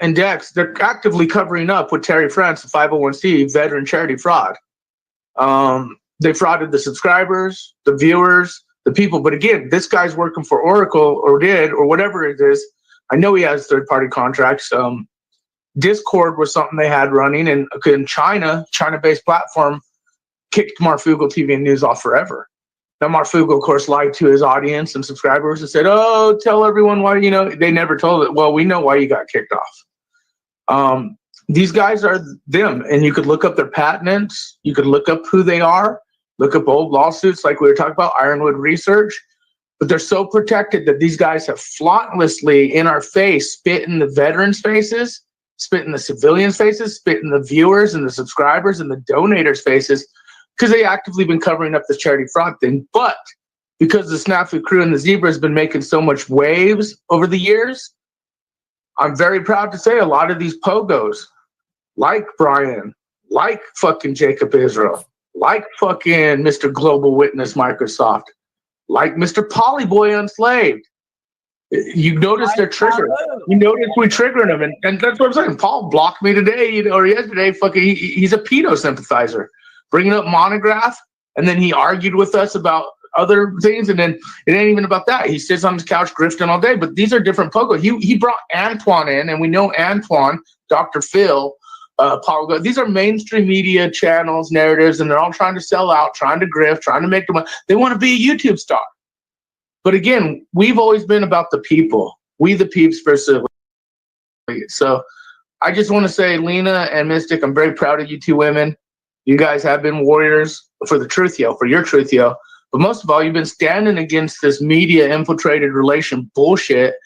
and Dex, they're actively covering up with Terry France, the 501c veteran charity fraud. They frauded the subscribers, the viewers, the people. But again, this guy's working for Oracle or did, or whatever it is. I know he has third-party contracts. Discord was something they had running, and in China-based platform, kicked Marfugal TV and News off forever. Now, Marfugal, of course, lied to his audience and subscribers and said, oh, tell everyone why, you know, they never told it. Well, we know why you got kicked off. These guys are them, and you could look up their patents. You could look up who they are, look up old lawsuits like we were talking about, Ironwood Research. But they're so protected that these guys have flauntlessly in our face spit in the veterans' faces, spit in the civilians' faces, spit in the viewers and the subscribers and the donators' faces, because they actively been covering up this charity fraud thing. But because the Snafu crew and the Zebra has been making so much waves over the years, I'm very proud to say a lot of these pogos, like Brian, like fucking Jacob Israel, like fucking Mr. Global Witness Microsoft, like Mr. Polyboy Unslaved, you notice they're triggered. You notice we triggering them, and that's what I'm saying. Paul blocked me today, you know, or yesterday. Fucking, he's a pedo sympathizer, bringing up Monograph, and then he argued with us about other things, and then it ain't even about that. He sits on his couch grifting all day. But these are different pogos. He brought Antoine in, and we know Antoine, Dr. Phil, These are mainstream media channels, narratives, and they're all trying to sell out, trying to grift, trying to make the money. They want to be a YouTube star. But again, we've always been about the people. We the peeps versus. So I just want to say, Lena and Mystic, I'm very proud of you two women. You guys have been warriors for the truth, yo, for your truth, yo. But most of all, you've been standing against this media infiltrated relation bullshit,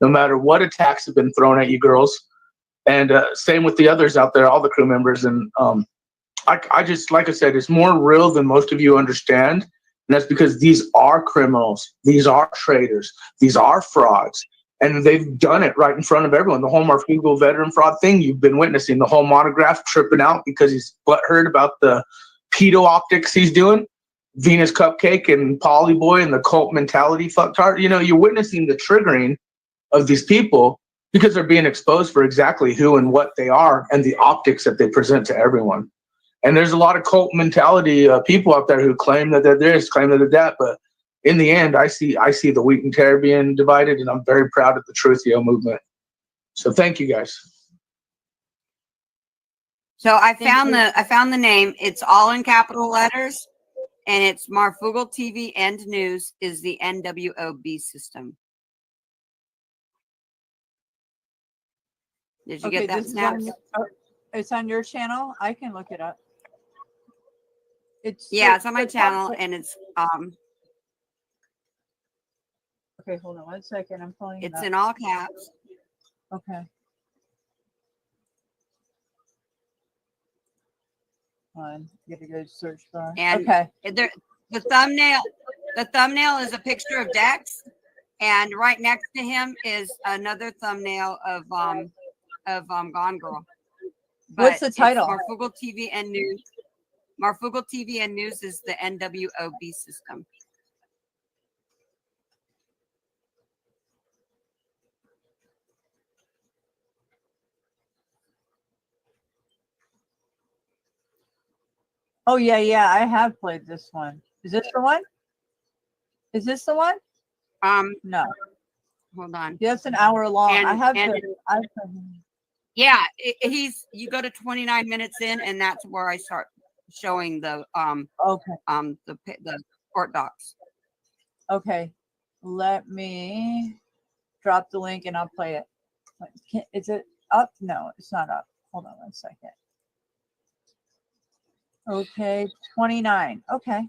no matter what attacks have been thrown at you girls. And same with the others out there, all the crew members. And I just, like I said, it's more real than most of you understand. And that's because these are criminals. These are traitors. These are frauds. And they've done it right in front of everyone. The whole Marfugo veteran fraud thing you've been witnessing, the whole Monograph tripping out because he's butthurt about the pedo optics he's doing. Venus Cupcake and Polly Boy and the cult mentality fucktard. You know, you're witnessing the triggering of these people because they're being exposed for exactly who and what they are and the optics that they present to everyone. And there's a lot of cult mentality people out there who claim that they're this, claim that they're that, but in the end, I see the wheat and tear being divided, and I'm very proud of the Truthio movement. So thank you guys. So I found the name. It's all in capital letters, and it's Marfugal TV and News is the NWOB system. Did you get that, Snaps? It's on your channel. I can look it up. It's on my channel, and it's Okay, hold on 1 second. I'm pulling it it's up. in all caps. Okay. On, get a good search bar. And okay. The thumbnail is a picture of Dex, and right next to him is another thumbnail of Gone Girl. But What's the title? Marfugal TV and News. Marfugal TV and News is the NWOB system. Oh yeah, I have played this one. Is this the one? Is this the one? No. Hold on. Yeah, it's an hour long. Yeah, you go to 29 minutes in, and that's where I start showing the the court docs. Okay, let me drop the link and I'll play it. Is it up? No, it's not up. Hold on 1 second. Okay, 29. Okay.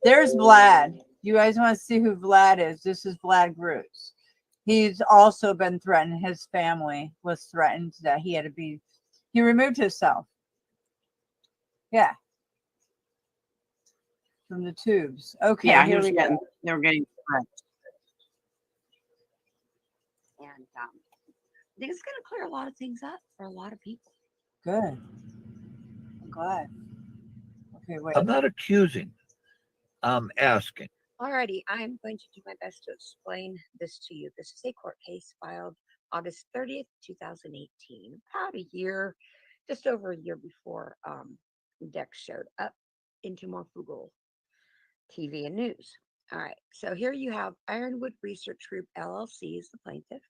There's Vlad. You guys want to see who Vlad is? This is Vlad Groots. He's also been threatened. His family was threatened that he removed himself. Yeah. From the tubes. Okay, Yeah, here we go. They were getting threats. And I think it's going to clear a lot of things up for a lot of people. Good. I'm glad. Okay, wait. I'm not accusing. I'm asking. Alrighty, I'm going to do my best to explain this to you. This is a court case filed August 30th, 2018, about a year, just over a year before Dex showed up into Marfugal TV and News. All right, so here you have Ironwood Research Group LLC is the plaintiff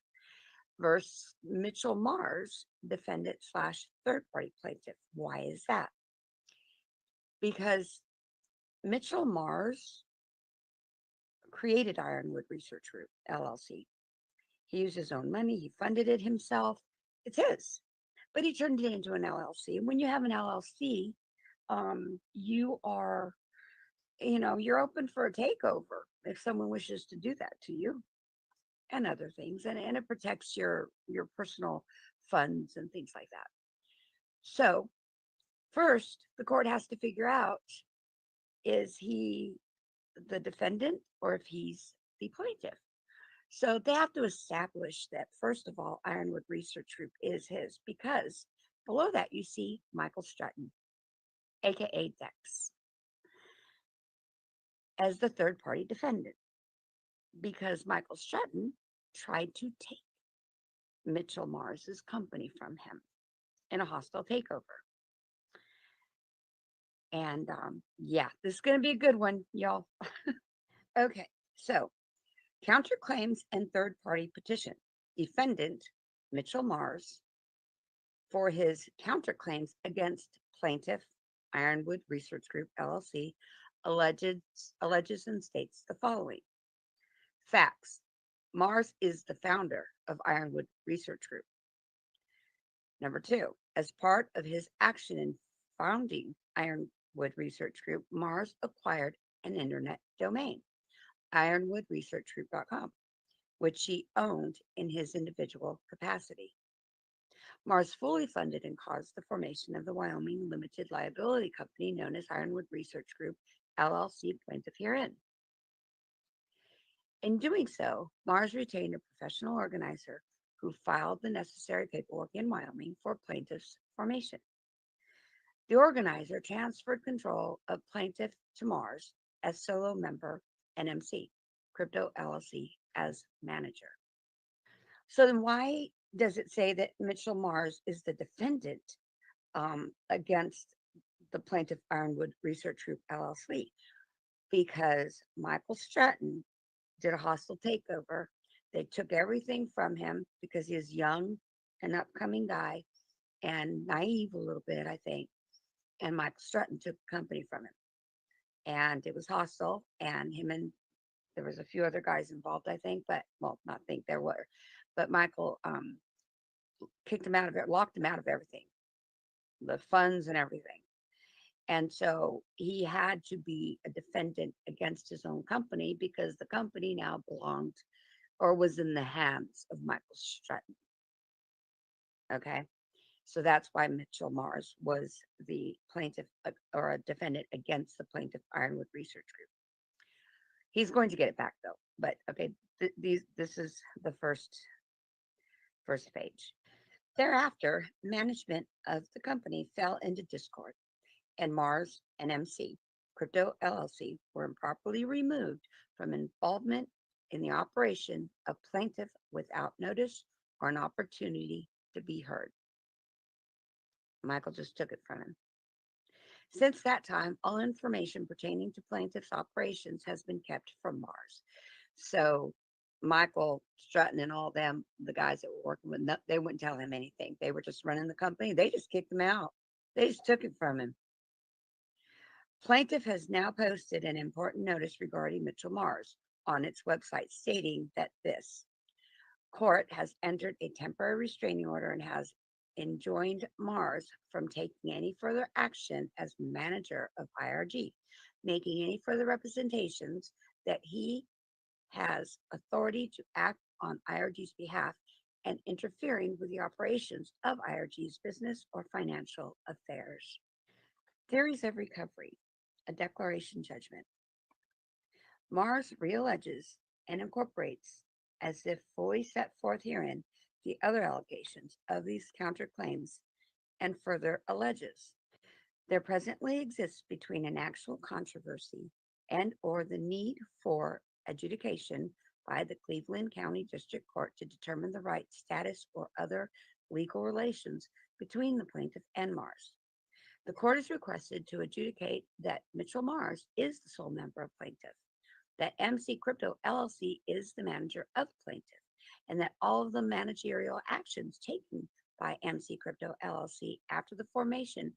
versus Mitchell Mars, defendant / third-party plaintiff. Why is that? Because Mitchell Mars created Ironwood Research Group LLC. He used his own money. He funded it himself. It's his, but he turned it into an LLC. And when you have an LLC, you are, you're open for a takeover if someone wishes to do that to you and other things. And it protects your personal funds and things like that. So first, the court has to figure out, is he the defendant or if he's the plaintiff? So they have to establish that, first of all, Ironwood Research Group is his, because below that you see Michael Stratton, aka Dex, as the third-party defendant, because Michael Stratton tried to take Mitchell Mars's company from him in a hostile takeover. And yeah, this is going to be a good one, y'all. Okay, so counterclaims and third-party petition. Defendant Mitchell Mars for his counterclaims against plaintiff Ironwood Research Group LLC alleges and states the following. Facts. Mars is the founder of Ironwood Research Group. Number two, as part of his action in founding Ironwood Research Group, Mars acquired an internet domain, ironwoodresearchgroup.com, which he owned in his individual capacity. Mars fully funded and caused the formation of the Wyoming Limited Liability Company known as Ironwood Research Group, LLC, plaintiff herein. In doing so, Mars retained a professional organizer who filed the necessary paperwork in Wyoming for plaintiff's formation. The organizer transferred control of plaintiff to Mars as solo member and MC, Crypto LLC as manager. So then why does it say that Mitchell Mars is the defendant against the plaintiff Ironwood Research Group LLC? Because Michael Stratton did a hostile takeover. They took everything from him because he is young, an upcoming guy, and naive a little bit, I think. And Michael Stratton took the company from him. And it was hostile, and there was a few other guys involved, I think, but, well, not think, there were. But Michael kicked him out of it, locked him out of everything, the funds and everything. And so he had to be a defendant against his own company because the company now belonged or was in the hands of Michael Stratton. Okay. So that's why Mitchell Mars was the plaintiff or a defendant against the plaintiff Ironwood Research Group. He's going to get it back though. But okay, this is the first page. Thereafter, management of the company fell into discord, and Mars and MC, Crypto LLC, were improperly removed from involvement in the operation of plaintiff without notice or an opportunity to be heard. Michael just took it from him. Since that time, all information pertaining to plaintiff's operations has been kept from Mars. So Michael Stratton and all them, the guys that were working with, they wouldn't tell him anything. They were just running the company. They just kicked him out. They just took it from him. Plaintiff has now posted an important notice regarding Mitchell Mars on its website stating that this court has entered a temporary restraining order and has enjoined Mars from taking any further action as manager of IRG, making any further representations that he has authority to act on IRG's behalf and interfering with the operations of IRG's business or financial affairs. Theories of recovery, a declaration judgment. Mars realleges and incorporates, as if fully set forth herein, the other allegations of these counterclaims and further alleges there presently exists between an actual controversy and or the need for adjudication by the Cleveland County District Court to determine the right status or other legal relations between the plaintiff and Mars. The court is requested to adjudicate that Mitchell Mars is the sole member of plaintiff, that MC Crypto LLC is the manager of plaintiff, and that all of the managerial actions taken by MC Crypto LLC after the formation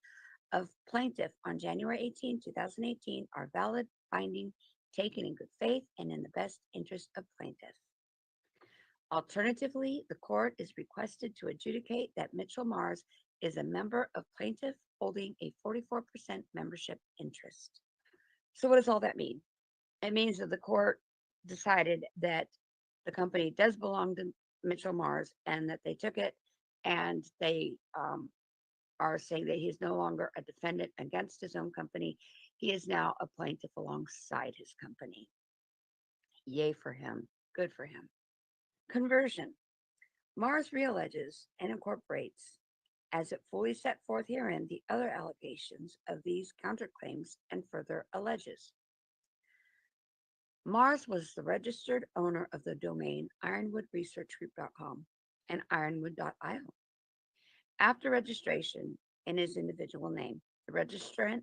of plaintiff on January 18, 2018 are valid, binding, taken in good faith, and in the best interest of plaintiff. Alternatively, the court is requested to adjudicate that Mitchell Mars is a member of plaintiff holding a 44% membership interest. So what does all that mean? It means that the court decided that the company does belong to Mitchell Mars and that they took it, and they are saying that he is no longer a defendant against his own company. He is now a plaintiff alongside his company. Yay for him. Good for him. Conversion. Mars realleges and incorporates, as it fully set forth herein, the other allegations of these counterclaims and further alleges. Mars was the registered owner of the domain ironwoodresearchgroup.com and ironwood.io. After registration in his individual name, the registrant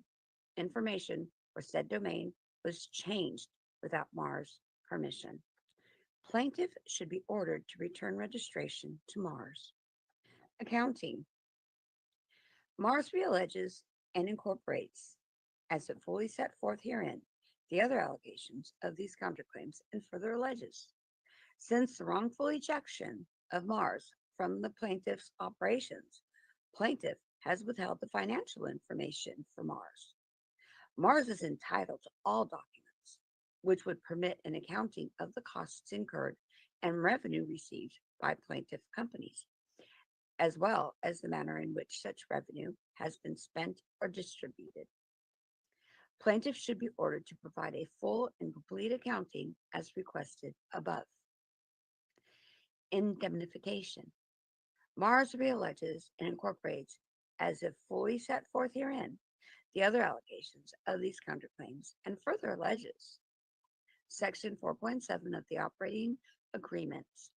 information for said domain was changed without Mars' permission. Plaintiff should be ordered to return registration to Mars. Accounting. Mars realleges and incorporates, as it fully set forth herein, the other allegations of these counterclaims and further alleges. Since the wrongful ejection of Mars from the plaintiff's operations, plaintiff has withheld the financial information for Mars. Mars is entitled to all documents which would permit an accounting of the costs incurred and revenue received by plaintiff companies, as well as the manner in which such revenue has been spent or distributed. Plaintiff should be ordered to provide a full and complete accounting as requested above. Indemnification. Mars realleges and incorporates, as if fully set forth herein, the other allegations of these counterclaims and further alleges. Section 4.7 of the operating agreements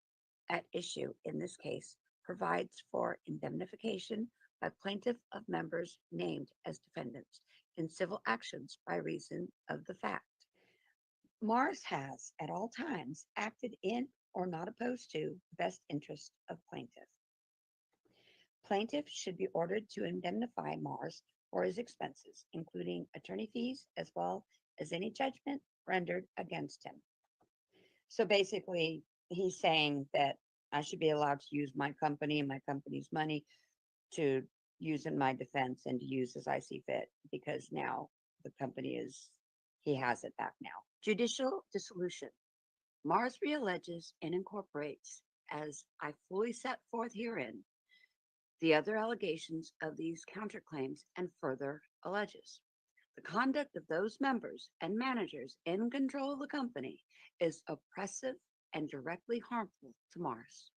at issue in this case provides for indemnification by plaintiff of members named as defendants in civil actions by reason of the fact. Mars has at all times acted in or not opposed to the best interest of plaintiff. Plaintiff should be ordered to indemnify Mars for his expenses, including attorney fees, as well as any judgment rendered against him. So basically, he's saying that I should be allowed to use my company and my company's money to use in my defense and to use as I see fit, because now the company he has it back now. Judicial dissolution. Mars realleges and incorporates, as I fully set forth herein, the other allegations of these counterclaims and further alleges. The conduct of those members and managers in control of the company is oppressive and directly harmful to Mars.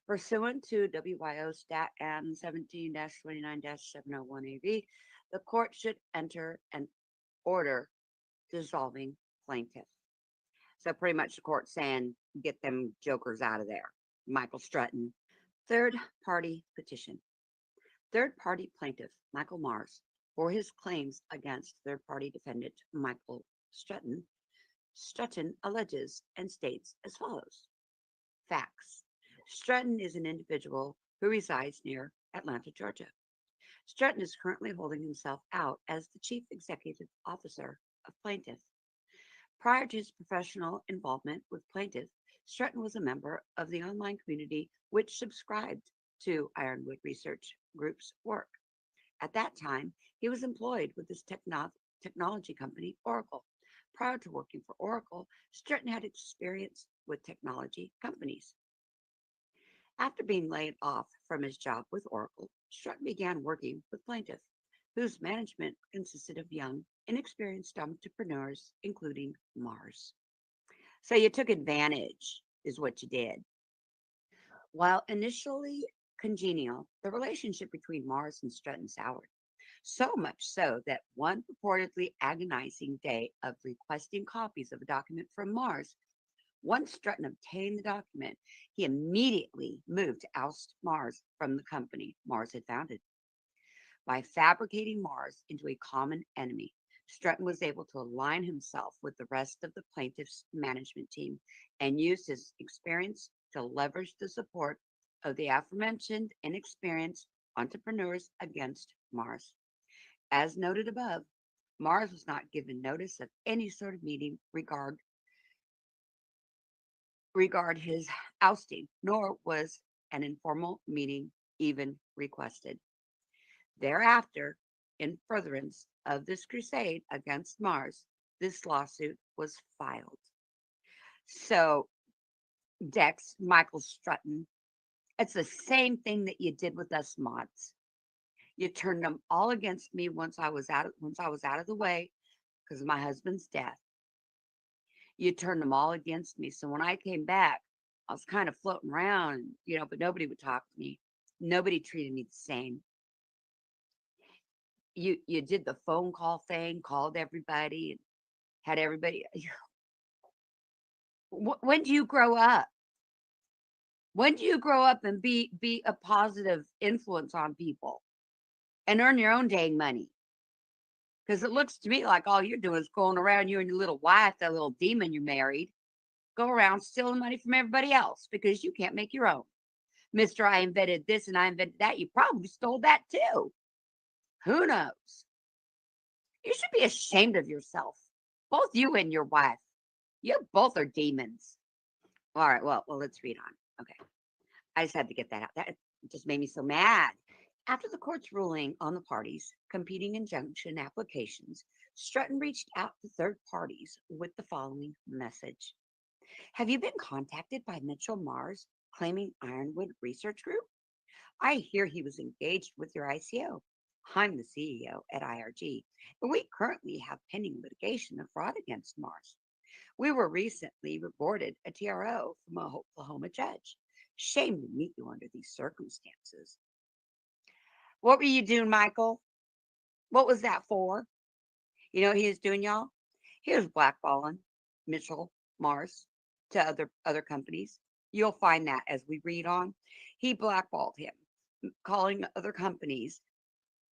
Pursuant to WYO Stat N 17-29-701AV, the court should enter an order dissolving plaintiff. So pretty much the court saying, get them jokers out of there. Michael Strutton. Third party petition. Third party plaintiff, Michael Mars, for his claims against third party defendant, Michael Strutton. Strutton alleges and states as follows. Facts. Strutton is an individual who resides near Atlanta, Georgia. Strutton is currently holding himself out as the chief executive officer of plaintiff. Prior to his professional involvement with plaintiff, Strutton was a member of the online community which subscribed to Ironwood Research Group's work. At that time, he was employed with his technology company, Oracle. Prior to working for Oracle, Strutton had experience with technology companies. After being laid off from his job with Oracle, Strutton began working with plaintiff, whose management consisted of young, inexperienced entrepreneurs, including Mars. So you took advantage, is what you did. While initially congenial, the relationship between Mars and Strutton soured. So much so that one purportedly agonizing day of requesting copies of a document from Mars, once Strutton obtained the document, he immediately moved to oust Mars from the company Mars had founded. By fabricating Mars into a common enemy, Strutton was able to align himself with the rest of the plaintiff's management team and used his experience to leverage the support of the aforementioned inexperienced entrepreneurs against Mars. As noted above, Mars was not given notice of any sort of meeting regard his ousting, nor was an informal meeting even requested. Thereafter, in furtherance of this crusade against Mars, this lawsuit was filed. So, Dex, Michael Strutton, it's the same thing that you did with us mods. You turned them all against me once I was out of the way because of my husband's death. You turned them all against me. So when I came back, I was kind of floating around, but nobody would talk to me. Nobody treated me the same. You did the phone call thing, called everybody, and had everybody. When do you grow up? When do you grow up and be a positive influence on people and earn your own dang money? Because it looks to me like all you're doing is going around, you and your little wife, that little demon you married, go around stealing money from everybody else because you can't make your own. Mr. I invented this and I invented that. You probably stole that too. Who knows? You should be ashamed of yourself. Both you and your wife. You both are demons. All right, well, let's read on. Okay. I just had to get that out. That just made me so mad. After the court's ruling on the parties' competing injunction applications, Strutton reached out to third parties with the following message. Have you been contacted by Mitchell Mars claiming Ironwood Research Group? I hear he was engaged with your ICO. I'm the CEO at IRG, and we currently have pending litigation of fraud against Mars. We were recently rewarded a TRO from a Oklahoma judge. Shame to meet you under these circumstances. What were you doing, Michael? What was that for? You know what he was doing, y'all? He was blackballing Mitchell Mars to other companies. You'll find that as we read on. He blackballed him, calling other companies,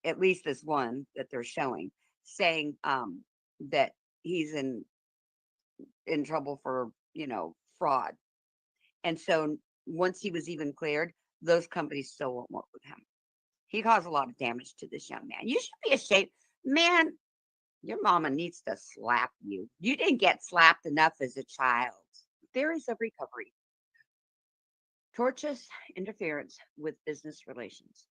at least this one that they're showing, saying that he's in trouble for, fraud. And so once he was even cleared, those companies still won't work with him. He caused a lot of damage to this young man. You should be ashamed. Man, your mama needs to slap you. You didn't get slapped enough as a child. Theories of recovery. Tortious interference with business relations.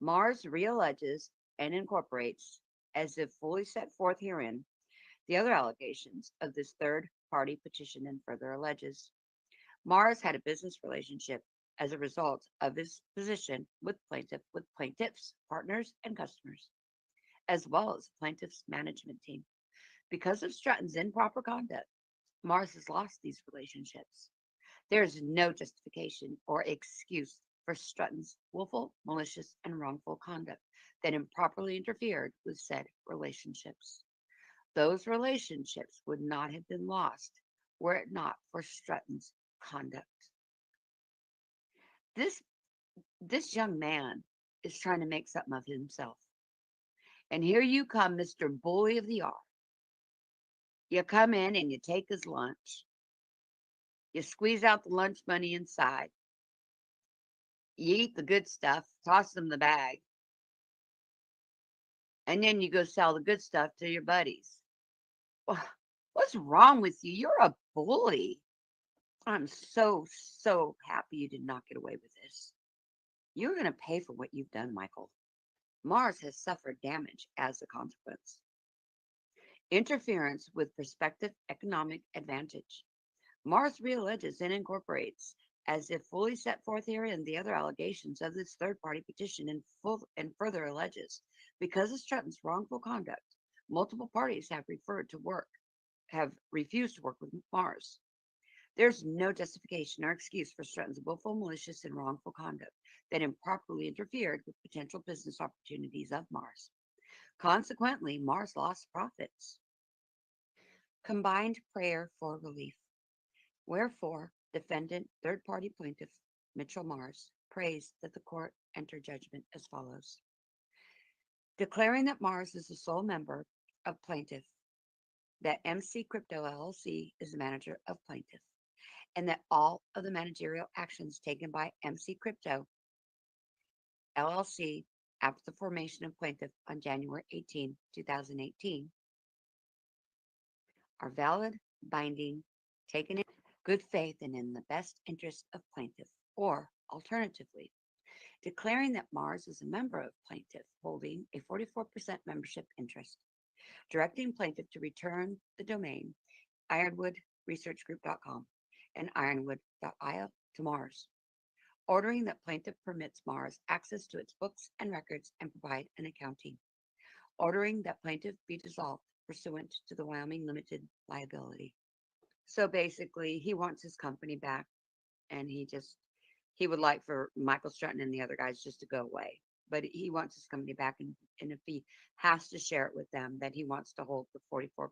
Mars realleges and incorporates, as if fully set forth herein, the other allegations of this third-party petition and further alleges. Mars had a business relationship as a result of his position with plaintiffs, partners, and customers, as well as plaintiff's management team. Because of Strutton's improper conduct, Mars has lost these relationships. There is no justification or excuse for Strutton's willful, malicious, and wrongful conduct that improperly interfered with said relationships. Those relationships would not have been lost were it not for Strutton's conduct. This young man is trying to make something of himself. And here you come, Mr. Bully of the Art. You come in and you take his lunch. You squeeze out the lunch money inside. You eat the good stuff, toss them the bag. And then you go sell the good stuff to your buddies. What's wrong with you? You're a bully. I'm so happy you did not get away with this. You're going to pay for what you've done, Michael. Mars has suffered damage as a consequence. Interference with prospective economic advantage. Mars realleges and incorporates, as if fully set forth herein, the other allegations of this third-party petition and further alleges, because of Strutton's wrongful conduct, multiple parties have refused to work with Mars. There's no justification or excuse for Strutton's willful, malicious, and wrongful conduct that improperly interfered with potential business opportunities of Mars. Consequently, Mars lost profits. Combined prayer for relief. Wherefore, defendant, third-party plaintiff, Mitchell Mars, prays that the court enter judgment as follows. Declaring that Mars is the sole member of plaintiff, that MC Crypto LLC is the manager of plaintiff, and that all of the managerial actions taken by MC Crypto LLC after the formation of plaintiff on January 18, 2018 are valid, binding, taken in good faith and in the best interest of plaintiff, or alternatively, declaring that Mars is a member of plaintiff holding a 44% membership interest, directing plaintiff to return the domain ironwoodresearchgroup.com and ironwood.io to Mars, ordering that plaintiff permits Mars access to its books and records and provide an accounting, ordering that plaintiff be dissolved pursuant to the Wyoming limited liability. So basically, he wants his company back, and he would like for Michael Strutton and the other guys just to go away. But he wants his company back, and if he has to share it with them, that he wants to hold the 44%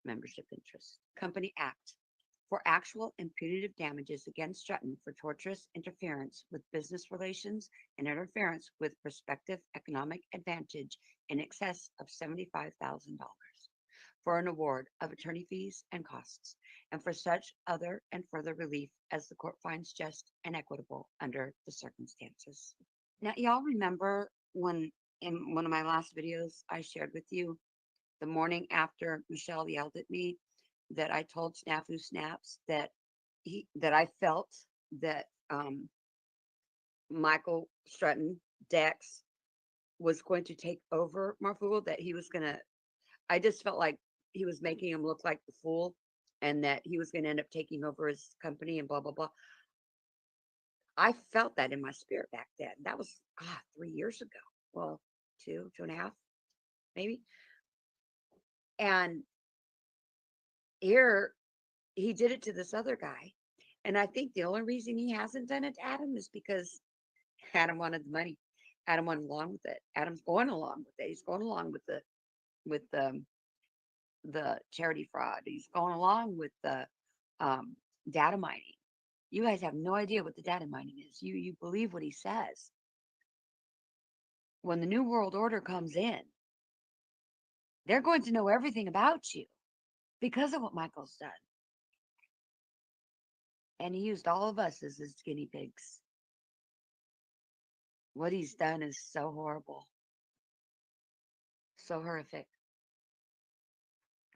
membership interest. Company Act for actual and punitive damages against Stratton for tortious interference with business relations and interference with prospective economic advantage in excess of $75,000 for an award of attorney fees and costs, and for such other and further relief as the court finds just and equitable under the circumstances. Now, y'all remember when in one of my last videos I shared with you the morning after Michelle yelled at me that I told Snafu Snaps that I felt that Michael Stratton Dex was going to take over Marfugel, that he was gonna, I just felt like he was making him look like the fool and that he was gonna end up taking over his company and blah blah blah. I felt that in my spirit back then. That was 3 years ago. Well, two and a half, maybe. And here he did it to this other guy. And I think the only reason he hasn't done it to Adam is because Adam wanted the money. Adam went along with it. Adam's going along with it. He's going along with the charity fraud. He's going along with the data mining. You guys have no idea what the data mining is. You believe what he says. When the New World Order comes in, they're going to know everything about you because of what Michael's done. And he used all of us as his guinea pigs. What he's done is so horrible. So horrific.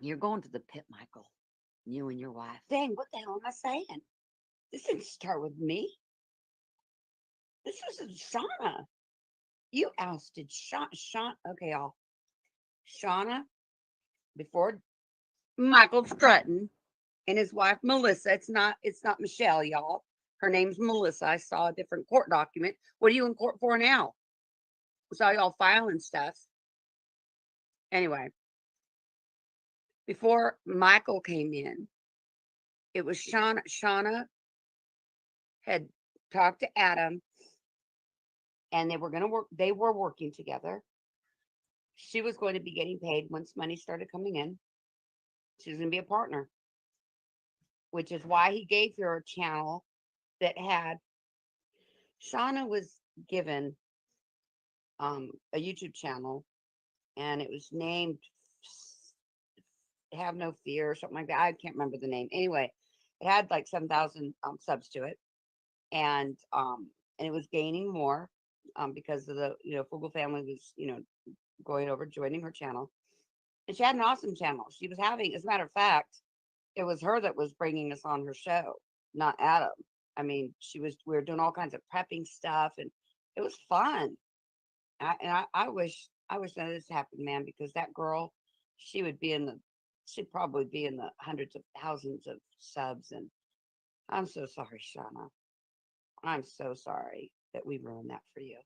You're going to the pit, Michael. You and your wife. Dang, what the hell am I saying? This didn't start with me. This was Shauna. You ousted Shauna. Okay, y'all. Shauna, before Michael Stratton and his wife Melissa. It's not Michelle, y'all. Her name's Melissa. I saw a different court document. What are you in court for now? I saw y'all filing stuff. Anyway, before Michael came in, it was Shauna. Shauna had talked to Adam, and they were going to work. They were working together. She was going to be getting paid once money started coming in. She was going to be a partner, which is why he gave her a channel that had. Shauna was given a YouTube channel, and it was named Have No Fear or something like that. I can't remember the name. Anyway, it had like 7,000 subs to it, and it was gaining more because of the Fugel family was going over joining her channel, and she had an awesome channel. She was having, as a matter of fact, it was her that was bringing us on her show, not Adam. I mean, we were doing all kinds of prepping stuff, and it was fun. I wish that this happened, man, because that girl, she'd probably be in the hundreds of thousands of subs. And I'm so sorry, Shauna. I'm so sorry that we ruined that for you.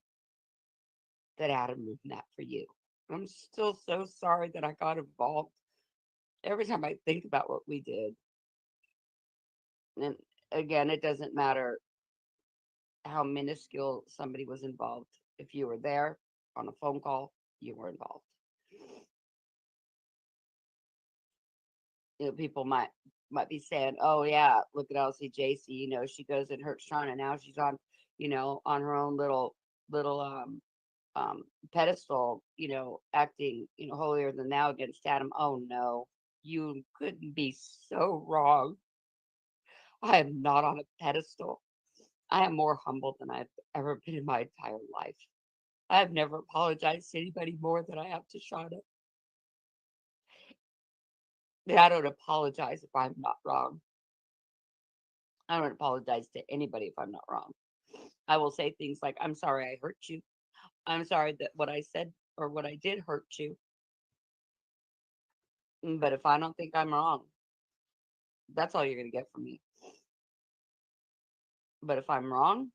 That Adam ruined that for you. I'm still so sorry that I got involved. Every time I think about what we did, and again, it doesn't matter how minuscule somebody was involved. If you were there on a phone call, you were involved. People might be saying, "Oh yeah, look at LCJC. She goes and hurts Shauna. Now she's on, on her own little pedestal. Acting, holier than thou against Adam." Oh no, you couldn't be so wrong. I am not on a pedestal. I am more humble than I've ever been in my entire life. I have never apologized to anybody more than I have to Shauna. And I don't apologize if I'm not wrong. I don't apologize to anybody if I'm not wrong. I will say things like, "I'm sorry I hurt you. I'm sorry that what I said or what I did hurt you. But if I don't think I'm wrong, that's all you're going to get from me. But if I'm wrong,"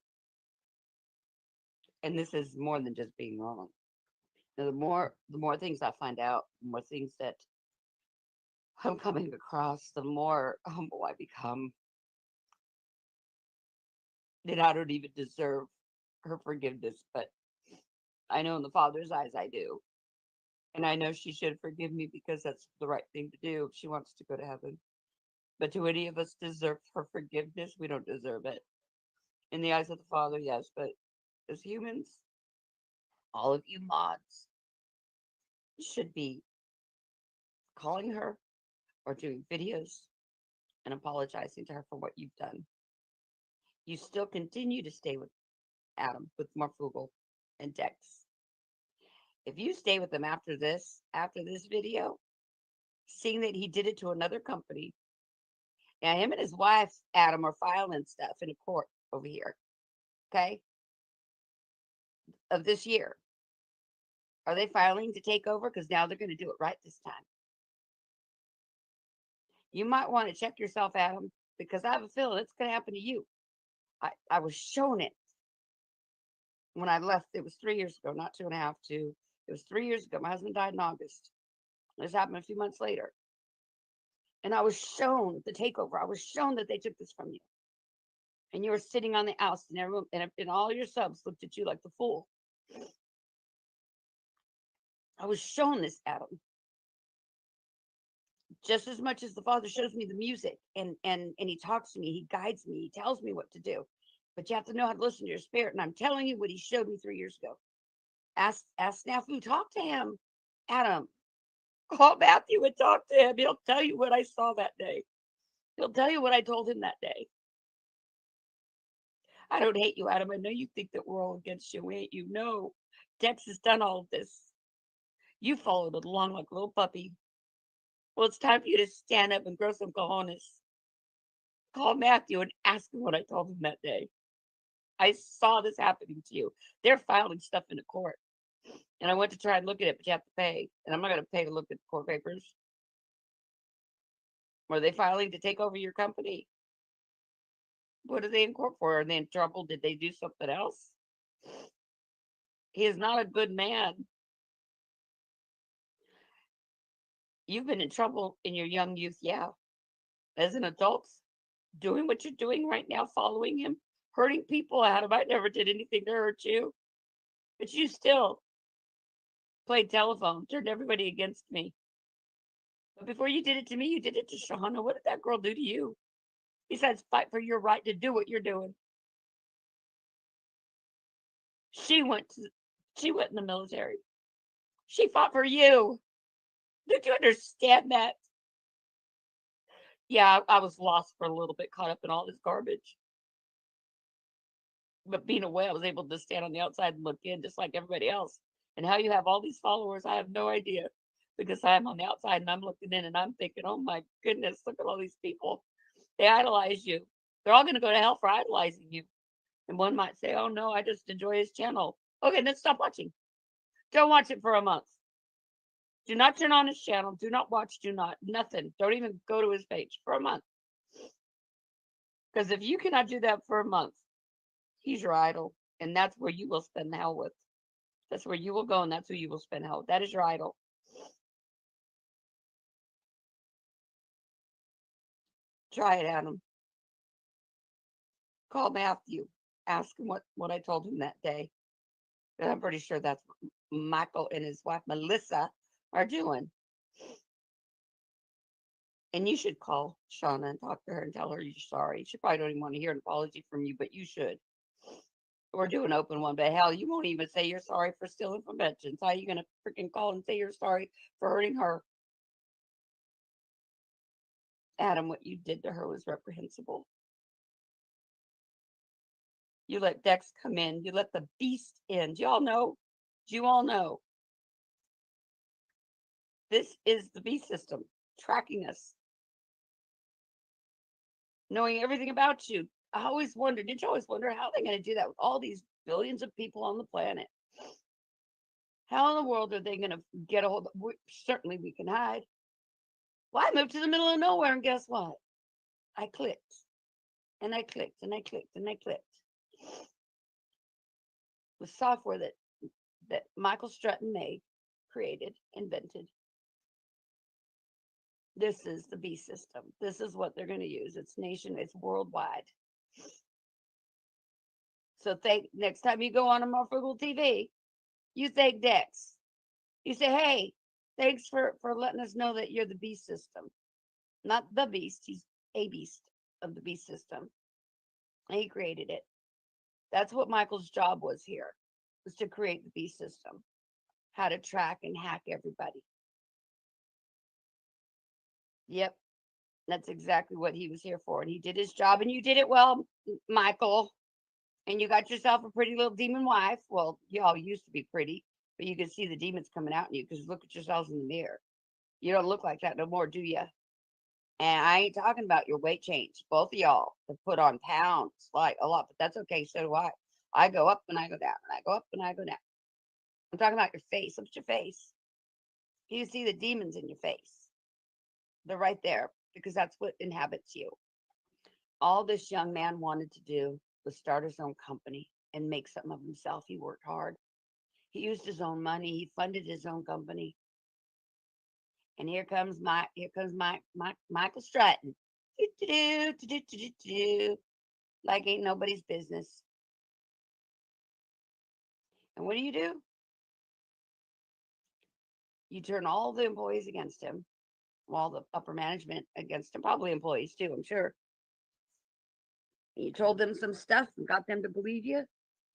and this is more than just being wrong. The more things I find out, the more things that I'm coming across, the more humble I become. And I don't even deserve her forgiveness, but I know in the Father's eyes I do. And I know she should forgive me because that's the right thing to do if she wants to go to heaven. But do any of us deserve her forgiveness? We don't deserve it. In the eyes of the Father, yes, but as humans, all of you mods should be calling her or doing videos and apologizing to her for what you've done. You still continue to stay with Adam, with Marfugal and Dex. If you stay with them after this video, seeing that he did it to another company, now him and his wife, Adam, are filing stuff in a court over here, okay, of this year. Are they filing to take over? Because now they're going to do it right this time. You might want to check yourself, Adam, because I have a feeling it's going to happen to you. I was shown it when I left. It was 3 years ago, not 2.5, 2. It was 3 years ago. My husband died in August. This happened a few months later. And I was shown the takeover. I was shown that they took this from you. And you were sitting on the outs, and everyone and all your subs looked at you like the fool. I was shown this, Adam. Just as much as the Father shows me the music and he talks to me, he guides me, he tells me what to do. But you have to know how to listen to your spirit. And I'm telling you what he showed me 3 years ago. Ask Snafu, talk to him. Adam, call Matthew and talk to him. He'll tell you what I saw that day. He'll tell you what I told him that day. I don't hate you, Adam. I know you think that we're all against you. We hate you. No. Dex has done all of this. You followed it along like a little puppy. Well, it's time for you to stand up and grow some cojones. Call Matthew and ask him what I told him that day. I saw this happening to you. They're filing stuff into court. And I went to try and look at it, but you have to pay. And I'm not going to pay to look at the court papers. Were they filing to take over your company? What are they in court for? Are they in trouble? Did they do something else? He is not a good man. You've been in trouble in your young youth, yeah. As an adult, doing what you're doing right now, following him, hurting people, Adam. I never did anything to hurt you. But you still played telephone, turned everybody against me. But before you did it to me, you did it to Shauna. What did that girl do to you? Besides fight for your right to do what you're doing. She went in the military. She fought for you. Did you understand that? Yeah, I was lost for a little bit, caught up in all this garbage. But being away, I was able to stand on the outside and look in just like everybody else. And how you have all these followers, I have no idea. Because I'm on the outside and I'm looking in and I'm thinking, oh my goodness, look at all these people. They idolize you. They're all going to go to hell for idolizing you. And one might say, oh no, I just enjoy his channel. Okay, then stop watching. Don't watch it for a month. Do not turn on his channel. Do not watch. Do not. Nothing. Don't even go to his page for a month. Because if you cannot do that for a month, he's your idol. And that's where you will spend hell with. That's where you will go and that's who you will spend hell with. That is your idol. Try it, Adam. Call Matthew. Ask him what I told him that day. And I'm pretty sure that's what Michael and his wife, Melissa, are doing. And you should call Shauna and talk to her and tell her you're sorry. She probably don't even want to hear an apology from you, but you should. Or do an open one. But hell, you won't even say you're sorry for stealing from veterans. How are you going to freaking call and say you're sorry for hurting her? Adam, what you did to her was reprehensible. You let Dex come in. You let the beast in. Do you all know? Do you all know? This is the beast system tracking us. Knowing everything about you. I always wondered, did you always wonder how they're going to do that with all these billions of people on the planet? How in the world are they going to get a hold of? Certainly we can hide. Well, I moved to the middle of nowhere and guess what? I clicked. And I clicked and I clicked and I clicked. With software that Michael Stratton made, created, invented. This is the B system. This is what they're going to use. It's worldwide. So next time you go on a Marfugal TV, you thank Dex. You say, hey, thanks for letting us know that you're the beast system. Not the beast. He's a beast of the beast system. He created it. That's what Michael's job was here, was to create the beast system, how to track and hack everybody. Yep, that's exactly what he was here for. And he did his job, and you did it well, Michael. And you got yourself a pretty little demon wife. Well, y'all used to be pretty, but you can see the demons coming out in you because look at yourselves in the mirror. You don't look like that no more, do you? And I ain't talking about your weight change. Both of y'all have put on pounds, like a lot, but that's okay. So do I. I go up and I go down, and I go up and I go down. I'm talking about your face. Look at your face. You see the demons in your face. They're right there because that's what inhabits you. All this young man wanted to do was start his own company and make something of himself. He worked hard. He used his own money. He funded his own company. And here comes Michael Stratton. Like ain't nobody's business. And what do? You turn all the employees against him, all the upper management against him, probably employees too, I'm sure. And you told them some stuff and got them to believe you,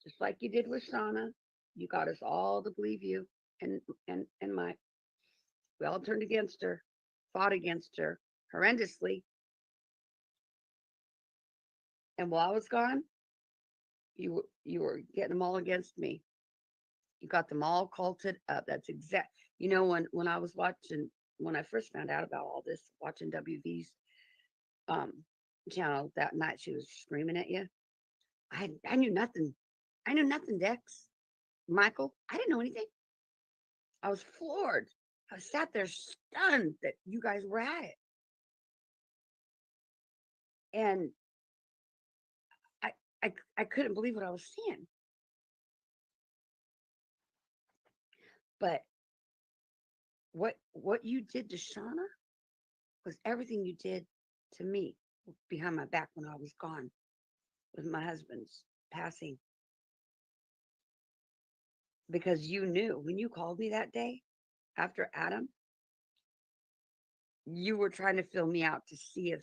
just like you did with Shauna. You got us all to believe you and Mike. We all turned against her, fought against her horrendously. And while I was gone, you were getting them all against me. You got them all culted up. That's exact. You know, when I was watching, when I first found out about all this, watching WV's channel that night, she was screaming at you. I knew nothing. I knew nothing, Dex. Michael, I didn't know anything. I was floored. I sat there stunned that you guys were at it. And I couldn't believe what I was seeing. But what you did to Shauna was everything you did to me behind my back when I was gone with my husband's passing. Because you knew when you called me that day after Adam, you were trying to fill me out to see if,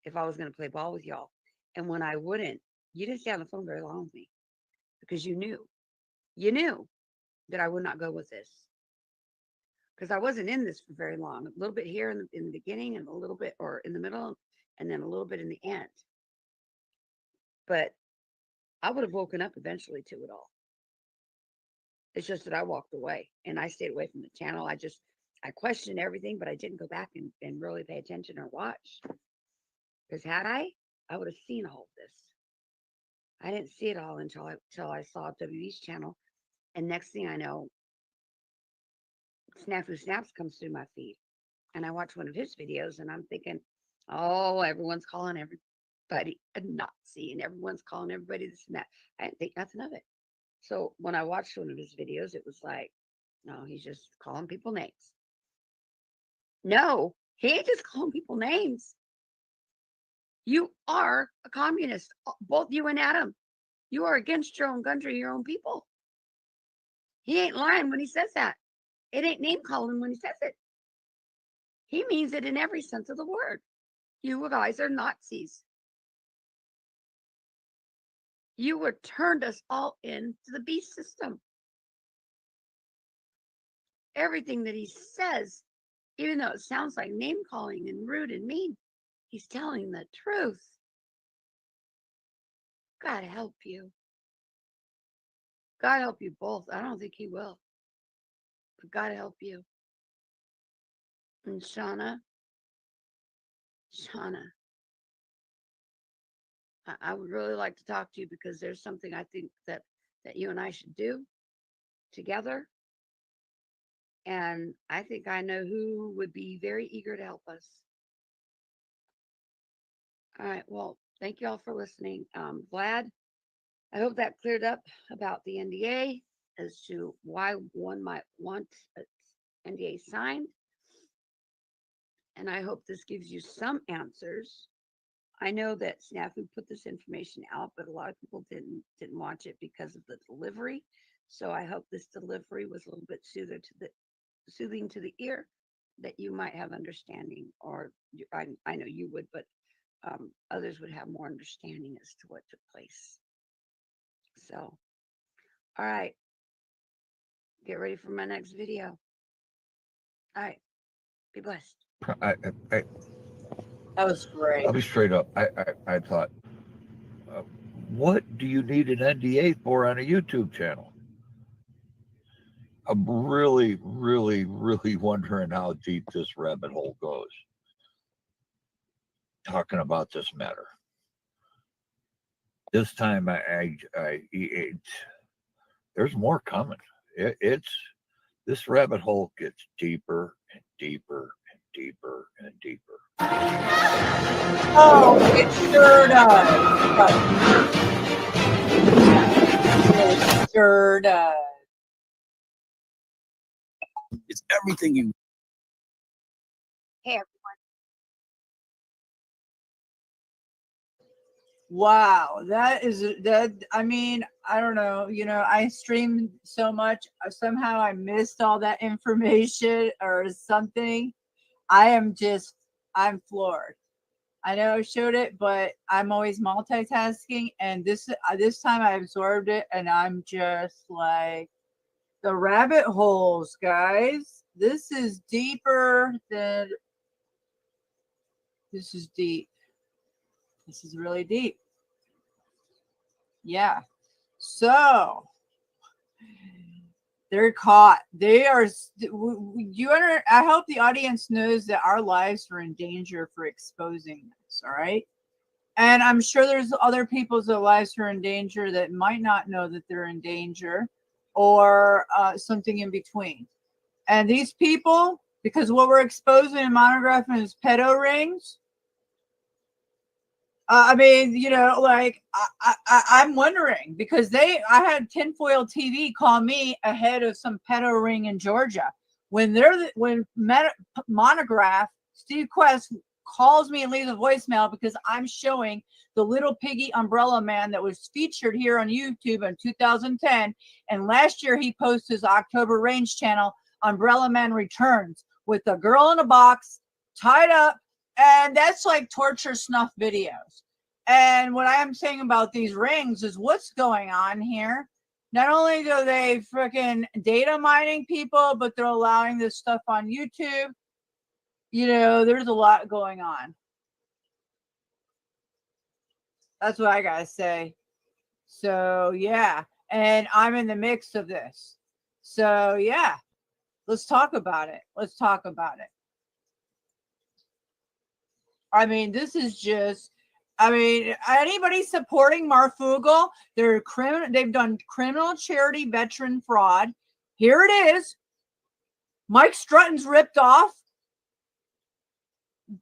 if I was going to play ball with y'all. And when I wouldn't, you didn't stay on the phone very long with me because you knew that I would not go with this. Because I wasn't in this for very long, a little bit here in the beginning and a little bit, or in the middle, and then a little bit in the end. But I would have woken up eventually to it all. It's just that I walked away and I stayed away from the channel. I questioned everything, but I didn't go back and really pay attention or watch. Because had I would have seen all of this. I didn't see it all until I saw WV's channel. And next thing I know, Snafu Snaps comes through my feed. And I watch one of his videos and I'm thinking, oh, everyone's calling everybody a Nazi and everyone's calling everybody this and that. I didn't think nothing of it. So when I watched one of his videos, it was like, no, he's just calling people names. No, he ain't just calling people names. You are a communist, both you and Adam. You are against your own country, your own people. He ain't lying when he says that. It ain't name calling when he says it. He means it in every sense of the word. You guys are Nazis. You were turned us all into the beast system. Everything that he says, even though it sounds like name calling and rude and mean, he's telling the truth. God help you. God help you both. I don't think he will. But God help you. And Shauna, I would really like to talk to you because there's something I think that you and I should do together. And I think I know who would be very eager to help us. All right. Well, thank you all for listening. Vlad, I hope that cleared up about the NDA as to why one might want an NDA signed. And I hope this gives you some answers. I know that Snafu put this information out, but a lot of people didn't watch it because of the delivery. So I hope this delivery was a little bit soothing to the ear. that you might have understanding, or I know you would, but others would have more understanding as to what took place. So, all right, get ready for my next video. All right, be blessed. I, That was great. I'll be straight up. I thought, what do you need an NDA for on a YouTube channel? I'm really, really, really wondering how deep this rabbit hole goes. Talking about this matter. This time, there's more coming. This rabbit hole gets deeper and deeper and deeper and deeper. Oh, it sure does. It sure does. It's everything you. Hey, everyone. Wow, that. I mean, I don't know. I streamed so much. Somehow I missed all that information or something. I'm floored. I know I showed it, but I'm always multitasking, and this time I absorbed it, and I'm just like, the rabbit holes, guys. This is deeper than. This is deep. This is really deep. Yeah. So they're caught. They are. I hope the audience knows that our lives are in danger for exposing this. All right. And I'm sure there's other people's lives who are in danger that might not know that they're in danger, or something in between. And these people, because what we're exposing and monographing is pedo rings. I mean, I'm wondering, because I had Tinfoil TV call me ahead of some pedo ring in Georgia. When Monograph, Steve Quest calls me and leaves a voicemail because I'm showing the little piggy umbrella man that was featured here on YouTube in 2010. And last year he posted his October Range channel, Umbrella Man Returns, with a girl in a box, tied up. And that's like torture snuff videos. And what I'm saying about these rings is what's going on here. Not only do they freaking data mining people, but they're allowing this stuff on YouTube. There's a lot going on. That's what I gotta say. So yeah, and I'm in the mix of this. So yeah, let's talk about it. I mean, this is just. I mean, anybody supporting Marfugel, they've done criminal charity veteran fraud. Here it is. Mike Strutton's ripped off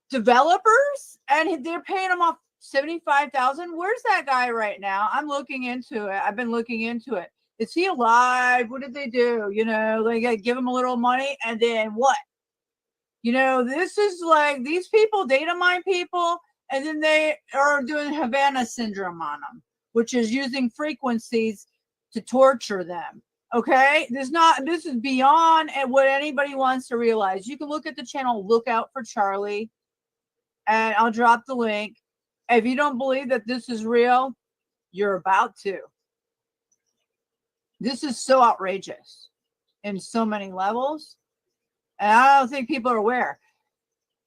developers, and they're paying them off $75,000. Where's that guy right now? I'm looking into it. I've been looking into it. Is he alive? What did they do? They give him a little money, and then what? This is like, these people data mine people. And then they are doing Havana syndrome on them, which is using frequencies to torture them. Okay, this is beyond what anybody wants to realize. You can look at the channel, look out for Charlie, and I'll drop the link. If you don't believe that this is real, you're about to. This is so outrageous in so many levels, and I don't think people are aware.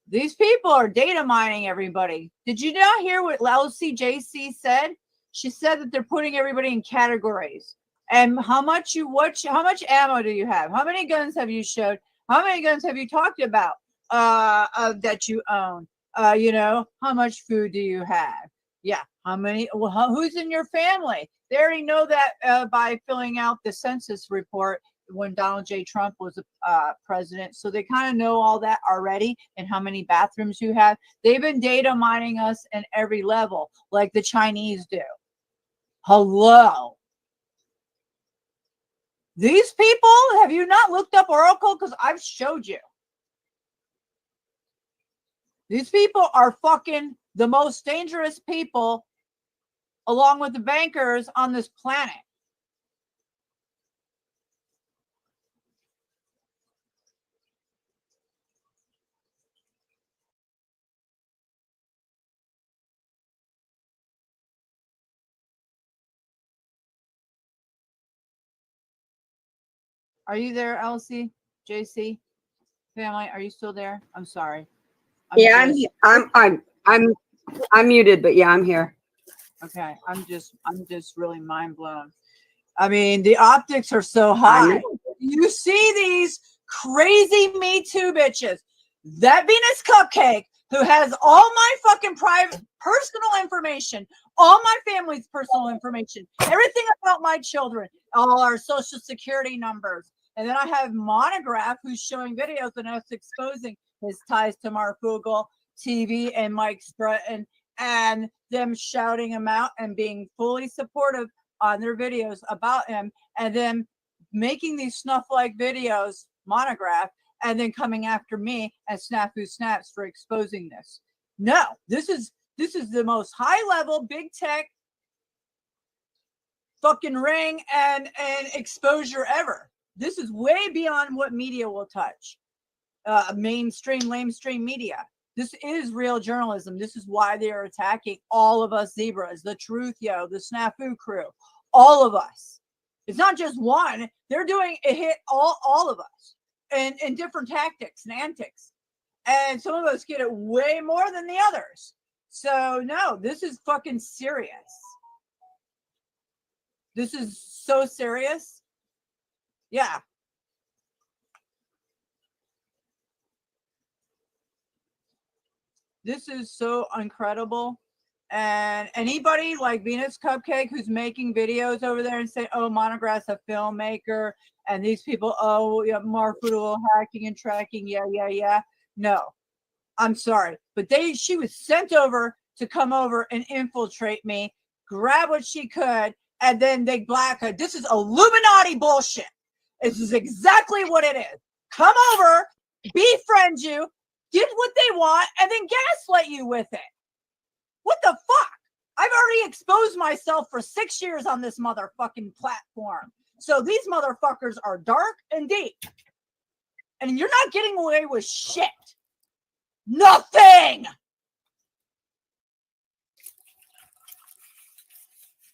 These people are data mining everybody. Did you not hear what LCJC said? She said that they're putting everybody in categories. And how much ammo do you have? How many guns have you showed? How many guns have you talked about that you own? How much food do you have? Yeah. How many? Well, who's in your family? They already know that by filling out the census report when Donald J. Trump was president. So they kind of know all that already, and how many bathrooms you have. They've been data mining us in every level, like the Chinese do. Hello. These people, have you not looked up Oracle? Because I've showed you. These people are fucking the most dangerous people, along with the bankers on this planet. Are you there, Elsie? JC? Family, are you still there? I'm sorry. Yeah, just- I'm muted, but yeah, I'm here. Okay, I'm just really mind blown. I mean, the optics are so high. You see these crazy Me Too bitches. That Venus Cupcake, who has all my fucking private personal information, all my family's personal information, everything about my children, all our social security numbers. And then I have Monograph, who's showing videos and us exposing his ties to Marfugel TV and Mike Strutton, and them shouting him out and being fully supportive on their videos about him, and then making these snuff-like videos, Monograph, and then coming after me and Snafu Snaps for exposing this. No, this is the most high-level big tech fucking ring and exposure ever. This is way beyond what media will touch. Mainstream, lamestream media. This is real journalism. This is why they are attacking all of us zebras, the Truth Yo, the Snafu crew, all of us. It's not just one. They're doing it hit all of us in different tactics and antics. And some of us get it way more than the others. So no, this is fucking serious. This is so serious. Yeah. This is so incredible. And anybody like Venus Cupcake who's making videos over there and say, oh, Monograph's a filmmaker, and these people, oh, yeah, Marfudal hacking and tracking, yeah. No, I'm sorry. But she was sent over to come over and infiltrate me, grab what she could, and then they black her. This is Illuminati bullshit. This is exactly what it is. Come over, befriend you, get what they want, and then gaslight you with it. What the fuck? I've already exposed myself for 6 years on this motherfucking platform. So these motherfuckers are dark and deep. And you're not getting away with shit. Nothing.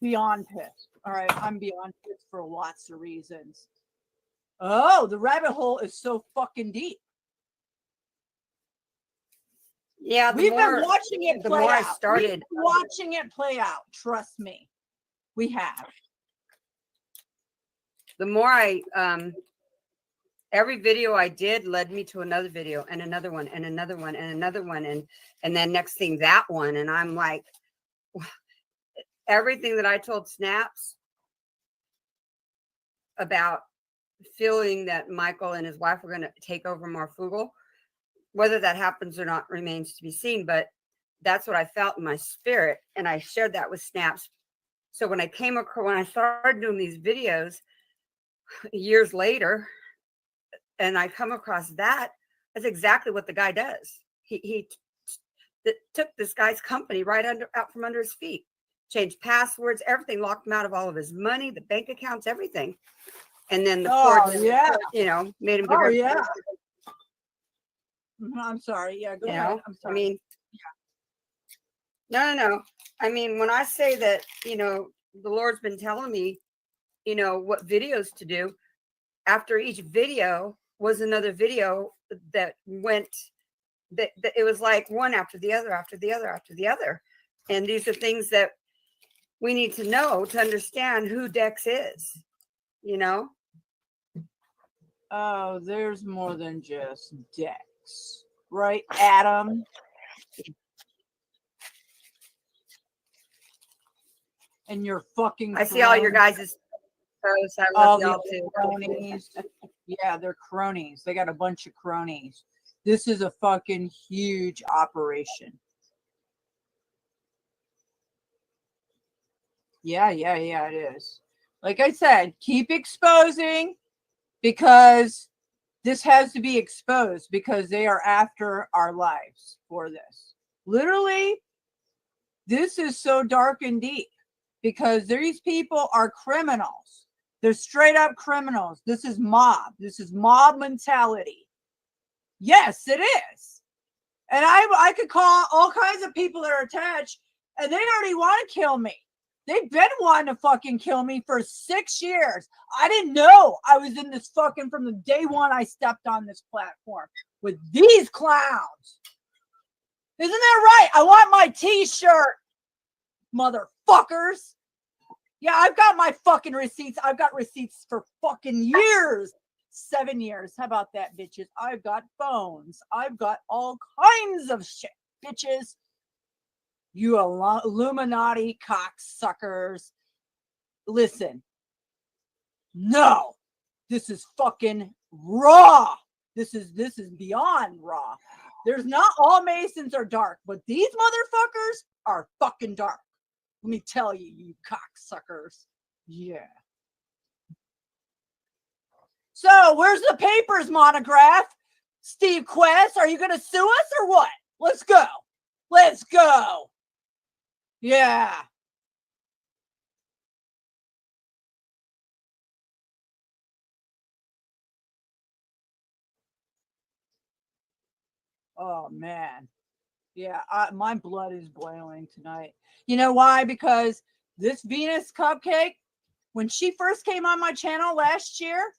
Beyond pissed. All right, I'm beyond pissed for lots of reasons. Oh, the rabbit hole is so fucking deep. Yeah, We've been watching it play out. I started watching it play out. Trust me, we have. The more I, every video I did led me to another video and another one and another one and another one, and then next thing that one, and I'm like, everything that I told Snaps about feeling that Michael and his wife were going to take over Marfugel. Whether that happens or not remains to be seen, but that's what I felt in my spirit, and I shared that with Snaps. So when I started doing these videos years later, and I come across that's exactly what the guy does. He took this guy's company right out from under his feet, changed passwords, everything, locked him out of all of his money, the bank accounts, everything, and then the court, made him give everything. I'm sorry. Yeah, go ahead. I'm sorry. I mean, no. I mean, when I say that, the Lord's been telling me, what videos to do, after each video was another video that went, that it was like one after the other, after the other, after the other. And these are things that we need to know to understand who Dex is, Oh, there's more than just Dex. Right, Adam? And your fucking I see all your guys' posts. I love y'all too. Cronies. Yeah, they're cronies. They got a bunch of cronies. This is a fucking huge operation. Yeah, it is. Like I said, keep exposing, because this has to be exposed, because they are after our lives for this. Literally, this is so dark and deep, because these people are criminals. They're straight up criminals. This is mob. This is mob mentality. Yes, it is. And I could call all kinds of people that are attached, and they already want to kill me. They've been wanting to fucking kill me for 6 years. I didn't know I was in this fucking from the day one I stepped on this platform with these clowns. Isn't that right? I want my t-shirt, motherfuckers. Yeah, I've got my fucking receipts. I've got receipts for fucking years. 7 years. How about that, bitches? I've got phones. I've got all kinds of shit, bitches. You Illuminati cocksuckers. Listen. No. This is fucking raw. This is beyond raw. There's not all Masons are dark, but these motherfuckers are fucking dark. Let me tell you, you cocksuckers. Yeah. So, where's the papers, Monograph? Steve Quest, are you going to sue us or what? Let's go. Let's go. Yeah. Oh, man. Yeah, my blood is boiling tonight. You know why? Because this Venus cupcake, when she first came on my channel last year,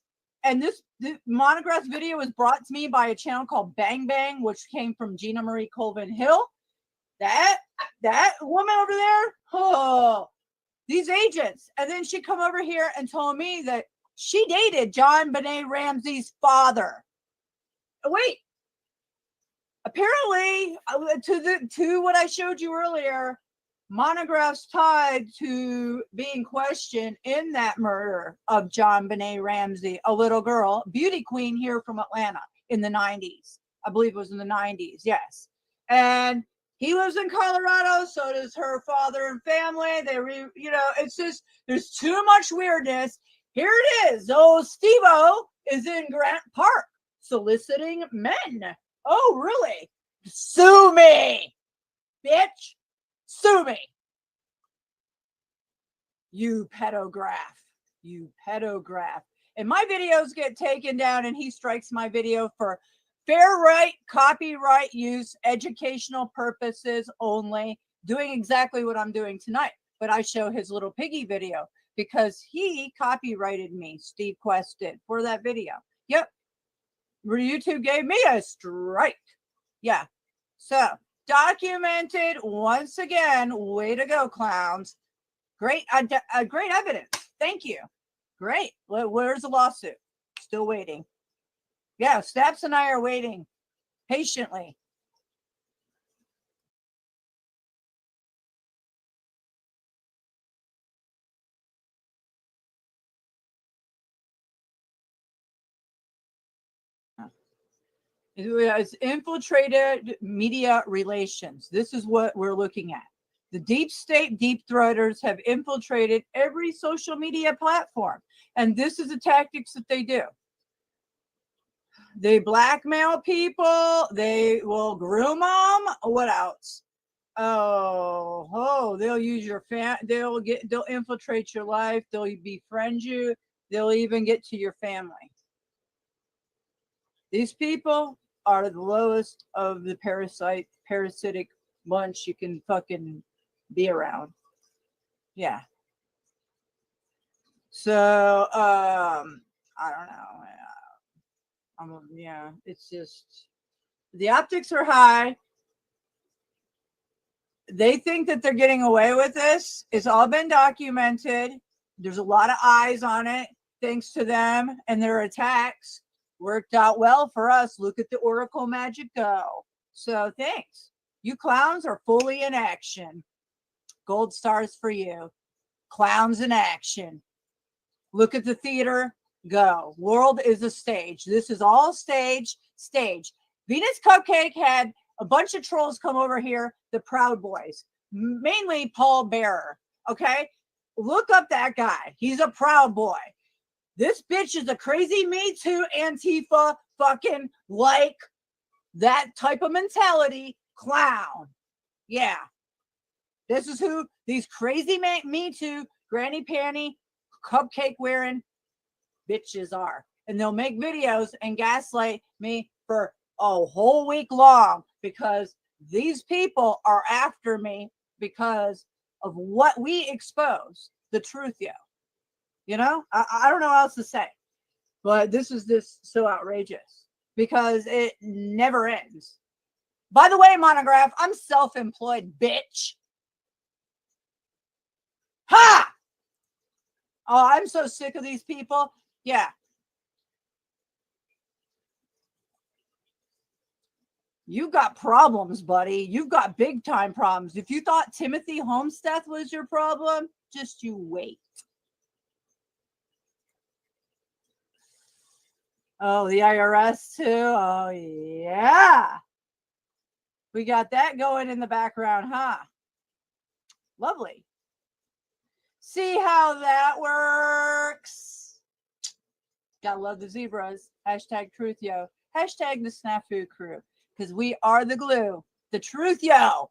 and this Monograph video was brought to me by a channel called Bang Bang, which came from Gina Marie Colvin Hill. That woman over there, oh, these agents. And then she come over here and told me that she dated John Benet Ramsey's father. Wait. Apparently, to what I showed you earlier, Monograph's tied to being questioned in that murder of John Benet Ramsey, a little girl, beauty queen here from Atlanta in the 90s. I believe it was in the 90s, yes. And he lives in Colorado, so does her father and family. It's just, there's too much weirdness. Here it is. Old Steve-O is in Grant Park soliciting men. Oh, really? Sue me, bitch. Sue me. You pedograph. You pedograph. And my videos get taken down and he strikes my video for fair right, copyright use, educational purposes only, doing exactly what I'm doing tonight. But I show his little piggy video because he copyrighted me, Steve Quest did, for that video. Yep. YouTube gave me a strike. Yeah. So, documented once again. Way to go, clowns. Great evidence. Thank you. Great. Where's the lawsuit? Still waiting. Yeah, Snaps and I are waiting patiently. It's infiltrated media relations. This is what we're looking at. The deep state deep throaters have infiltrated every social media platform. And this is the tactics that they do. They blackmail people. They will groom them. What else? They'll use your they'll infiltrate your life. They'll befriend you. They'll even get to your family. These people are the lowest of the parasitic bunch you can fucking be around. Yeah. So, I don't know. Yeah, it's just, the optics are high. They think that they're getting away with this. It's all been documented. There's a lot of eyes on it, thanks to them and their attacks. Worked out well for us. Look at the Oracle Magic go. So thanks. You clowns are fully in action. Gold stars for you. Clowns in action. Look at the theater. Go. World is a stage. This is all stage. Venus Cupcake had a bunch of trolls come over here. The Proud Boys. Mainly Paul Bearer. Okay? Look up that guy. He's a Proud Boy. This bitch is a crazy Me Too Antifa fucking like that type of mentality clown. Yeah. This is who these crazy Me Too granny panty cupcake wearing bitches are. And they'll make videos and gaslight me for a whole week long because these people are after me because of what we expose, the truth, yo. You know, I don't know what else to say, but this is this so outrageous because it never ends. By the way, Monograph, I'm self-employed, bitch. Ha! Oh, I'm so sick of these people. Yeah. You've got problems, buddy. You've got big time problems. If you thought Timothy Homestead was your problem, just you wait. Oh, the IRS too. Oh, yeah. We got that going in the background, huh? Lovely. See how that works. Gotta love the zebras. Hashtag truth, yo. Hashtag the snafu crew. Because we are the glue. The truth, yo.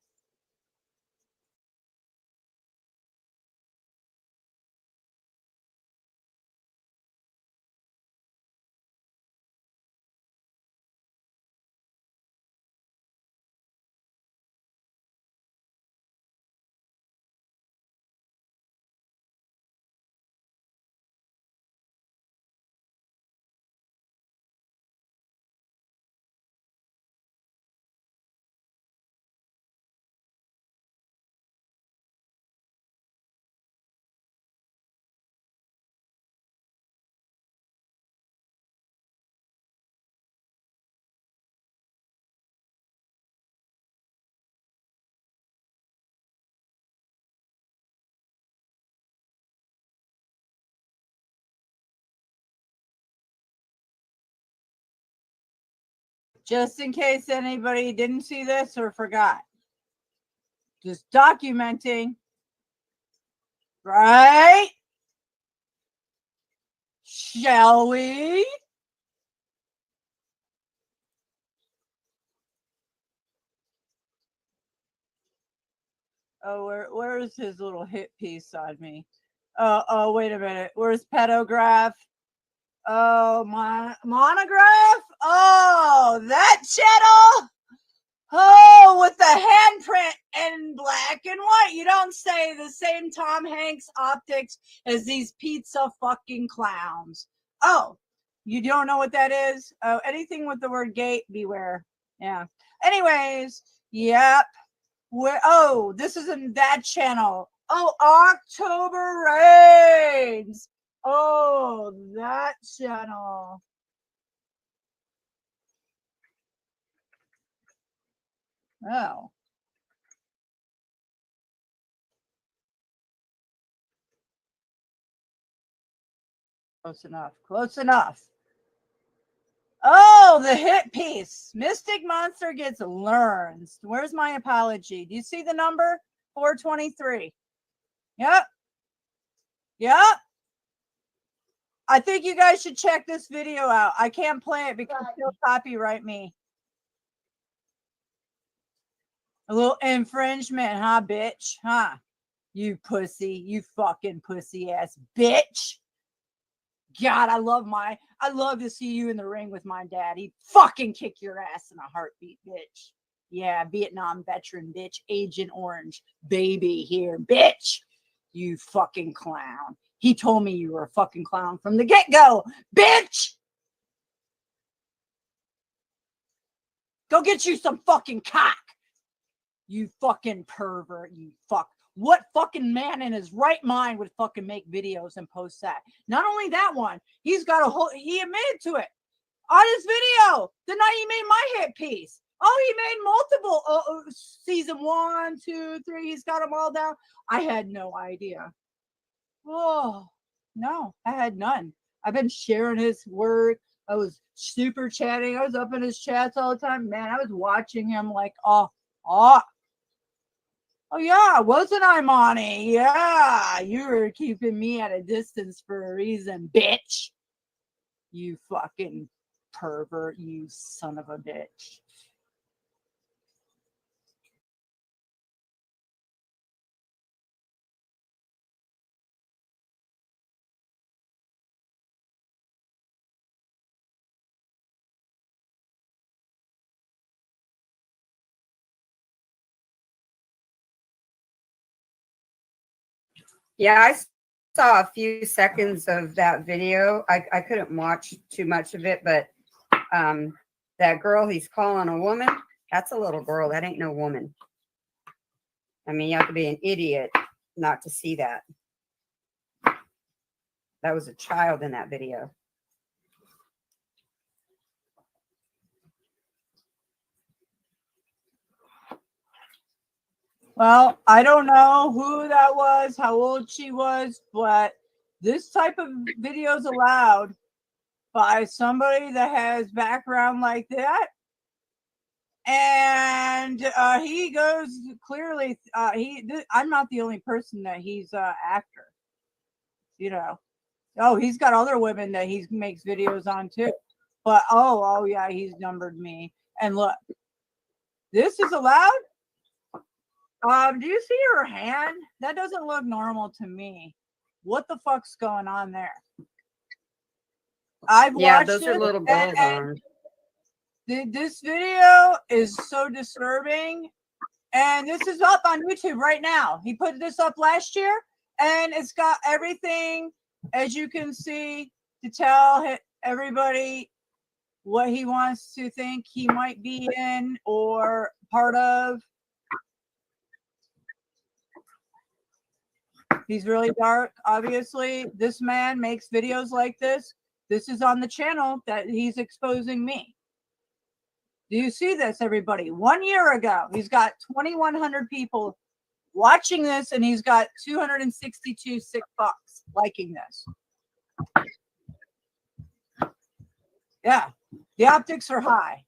Just in case anybody didn't see this or forgot. Just documenting. Right? Shall we? Oh, where's his little hit piece on me? Oh, wait a minute. Where's pedograph? Oh, my monograph? Oh, that channel? Oh, with the handprint in black and white. You don't say the same Tom Hanks optics as these pizza fucking clowns. Oh, you don't know what that is? Oh, anything with the word gate, beware. Yeah. Anyways, yep. Oh, this is in that channel. Oh, October Rains. Oh, that channel. Oh. Close enough. Close enough. Oh, the hit piece. Mystic Monster gets learns. Where's my apology? Do you see the number? 423. Yep. Yep. I think you guys should check this video out. I can't play it because they'll copyright me. A little infringement, huh, bitch? Huh? You pussy. You fucking pussy ass bitch. God, I love to see you in the ring with my dad. He'd fucking kick your ass in a heartbeat, bitch. Yeah, Vietnam veteran, bitch. Agent Orange, baby here, bitch. You fucking clown. He told me you were a fucking clown from the get-go, bitch. Go get you some fucking cock. You fucking pervert, you fuck. What fucking man in his right mind would fucking make videos and post that? Not only that one, he's got a whole, he admitted to it on his video the night he made my hit piece. Oh, he made multiple season 1, 2, 3. He's got them all down. I had no idea. Oh, no, I had none. I've been sharing his work. I was super chatting. I was up in his chats all the time. Man, I was watching him like, oh yeah, wasn't I, Monty? Yeah, you were keeping me at a distance for a reason, bitch. You fucking pervert, you son of a bitch. Yeah, I saw a few seconds of that video. I couldn't watch too much of it, but that girl he's calling a woman, that's a little girl. That ain't no woman. I mean, you have to be an idiot not to see that. That was a child in that video. Well, I don't know who that was, how old she was, but this type of video is allowed by somebody that has background like that. And he goes clearly, I'm not the only person that he's after, you know. Oh, he's got other women that he makes videos on too. But oh yeah, he's numbered me. And look, this is allowed. Do you see her hand? That doesn't look normal to me. What the fuck's going on there? I've watched those are little girls' arms. This video is so disturbing, and this is up on YouTube right now. He put this up last year, and it's got everything, as you can see, to tell everybody what he wants to think he might be in or part of. He's really dark, obviously. This man makes videos like this. This is on the channel that he's exposing me. Do you see this, everybody? 1 year ago, he's got 2,100 people watching this, and he's got 262 sick fucks liking this. Yeah, the optics are high.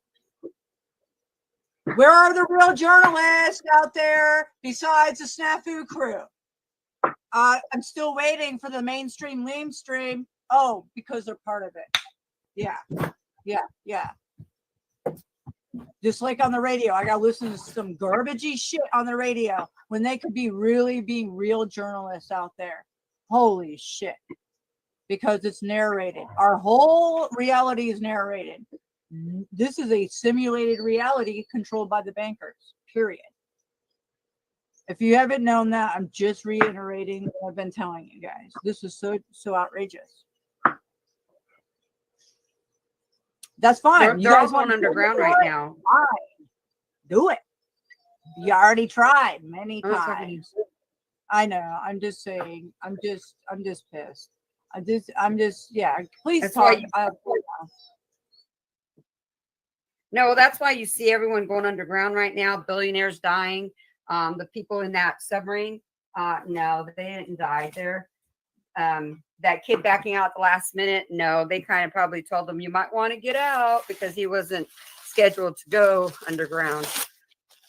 Where are the real journalists out there besides the Snafu crew? I'm still waiting for the mainstream stream. Oh, because they're part of it. Yeah. Just like on the radio, I gotta listen to some garbagey shit on the radio when they could be really being real journalists out there. Holy shit. Because it's narrated. Our whole reality is narrated. This is a simulated reality controlled by the bankers, period. If you haven't known that, I'm just reiterating what I've been telling you guys. This is so outrageous. That's fine. They're all going underground right now. Fine. Do it. You already tried many times. I know. I'm just saying. I'm just pissed. Yeah. Please that's talk. No, that's why you see everyone going underground right now. Billionaires dying. The people in that submarine, no, they didn't die there. That kid backing out at the last minute, no, they kind of probably told him you might want to get out because he wasn't scheduled to go underground.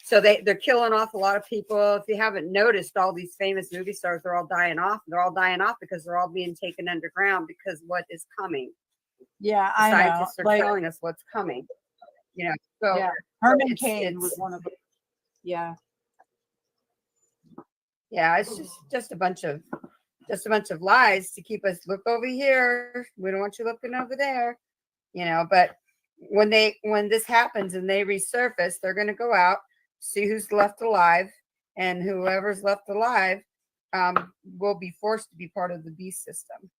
So they're killing off a lot of people. If you haven't noticed, all these famous movie stars, they're all dying off. They're all dying off because they're all being taken underground because what is coming. Yeah, the I know. scientists are telling us what's coming. You know, so yeah, Herman Cain was one of them. Yeah. Yeah, it's just a bunch of lies to keep us look over here. We don't want you looking over there, you know. But when this happens and they resurface, they're going to go out, see who's left alive, and whoever's left alive will be forced to be part of the beast system.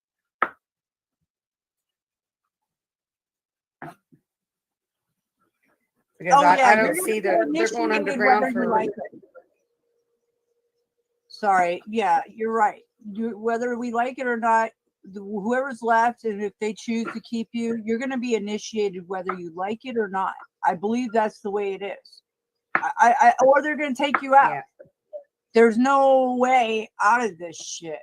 Because I don't see they're going underground for. Like Sorry, yeah, you're right. Whether we like it or not, whoever's left, and if they choose to keep you, you're going to be initiated whether you like it or not. I believe that's the way it is. Or they're going to take you out. Yeah. There's no way out of this shit.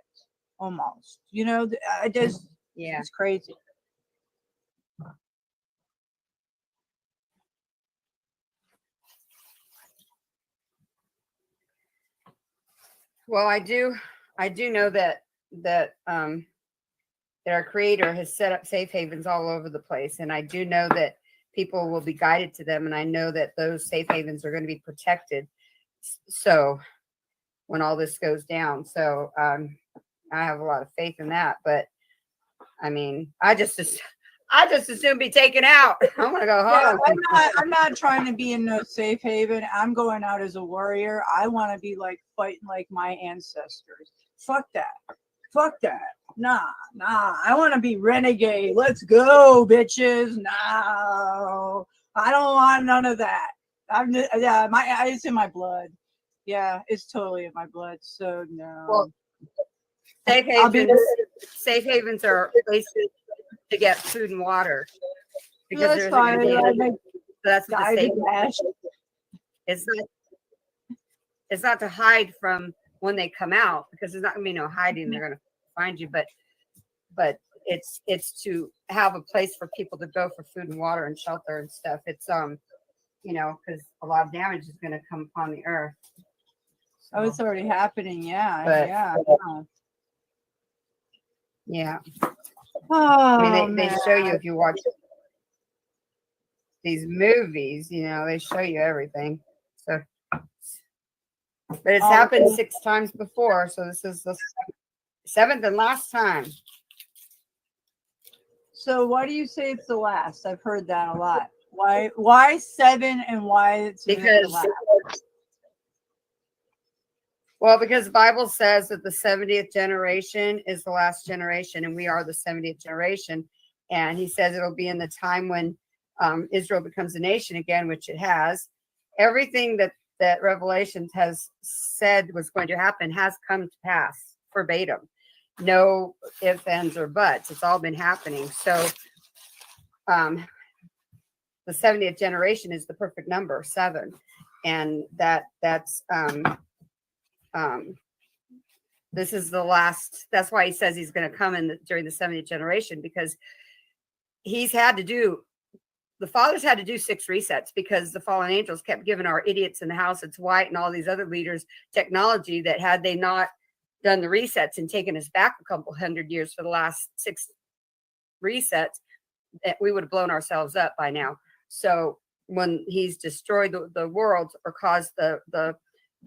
Almost, you know. It's crazy. Well, I do know that our creator has set up safe havens all over the place, and I do know that people will be guided to them, and I know that those safe havens are going to be protected. So when all this goes down, I have a lot of faith in that. But I mean, I I just as soon be taken out. I'm gonna go Yeah, home. I'm not trying to be in no safe haven. I'm going out as a warrior. I want to be like fighting like my ancestors. Fuck that. Fuck that. Nah. I want to be renegade. Let's go, bitches. No. I don't want none of that. It's in my blood. Yeah, it's totally in my blood. So no. Well, safe havens are places to get food and water because That's there's fine. that's what the Dive safe in ash. it's not to hide from when they come out because there's not gonna be no hiding. They're gonna find you, but it's to have a place for people to go for food and water and shelter and stuff. It's because a lot of damage is gonna come upon the earth. Oh, it's already happening. Yeah. Yeah. Oh, I mean, they show you if you watch these movies, they show you everything. So, but it's happened 6 times before, so this is the 7th and last time. So why do you say it's the last? I've heard that a lot. Why 7 and why it's the last? Well, because the Bible says that the 70th generation is the last generation, and we are the 70th generation. And he says it'll be in the time when Israel becomes a nation again, which it has. Everything that Revelation has said was going to happen has come to pass verbatim. No ifs, ands, or buts. It's all been happening. So the 70th generation is the perfect number, 7. And that's this is the last. That's why he says he's going to come in during the 70th generation, because the fathers had to do 6 resets because the fallen angels kept giving our idiots in the house it's white and all these other leaders technology that had they not done the resets and taken us back a couple hundred years for the last 6 resets, that we would have blown ourselves up by now. So when he's destroyed the world or caused the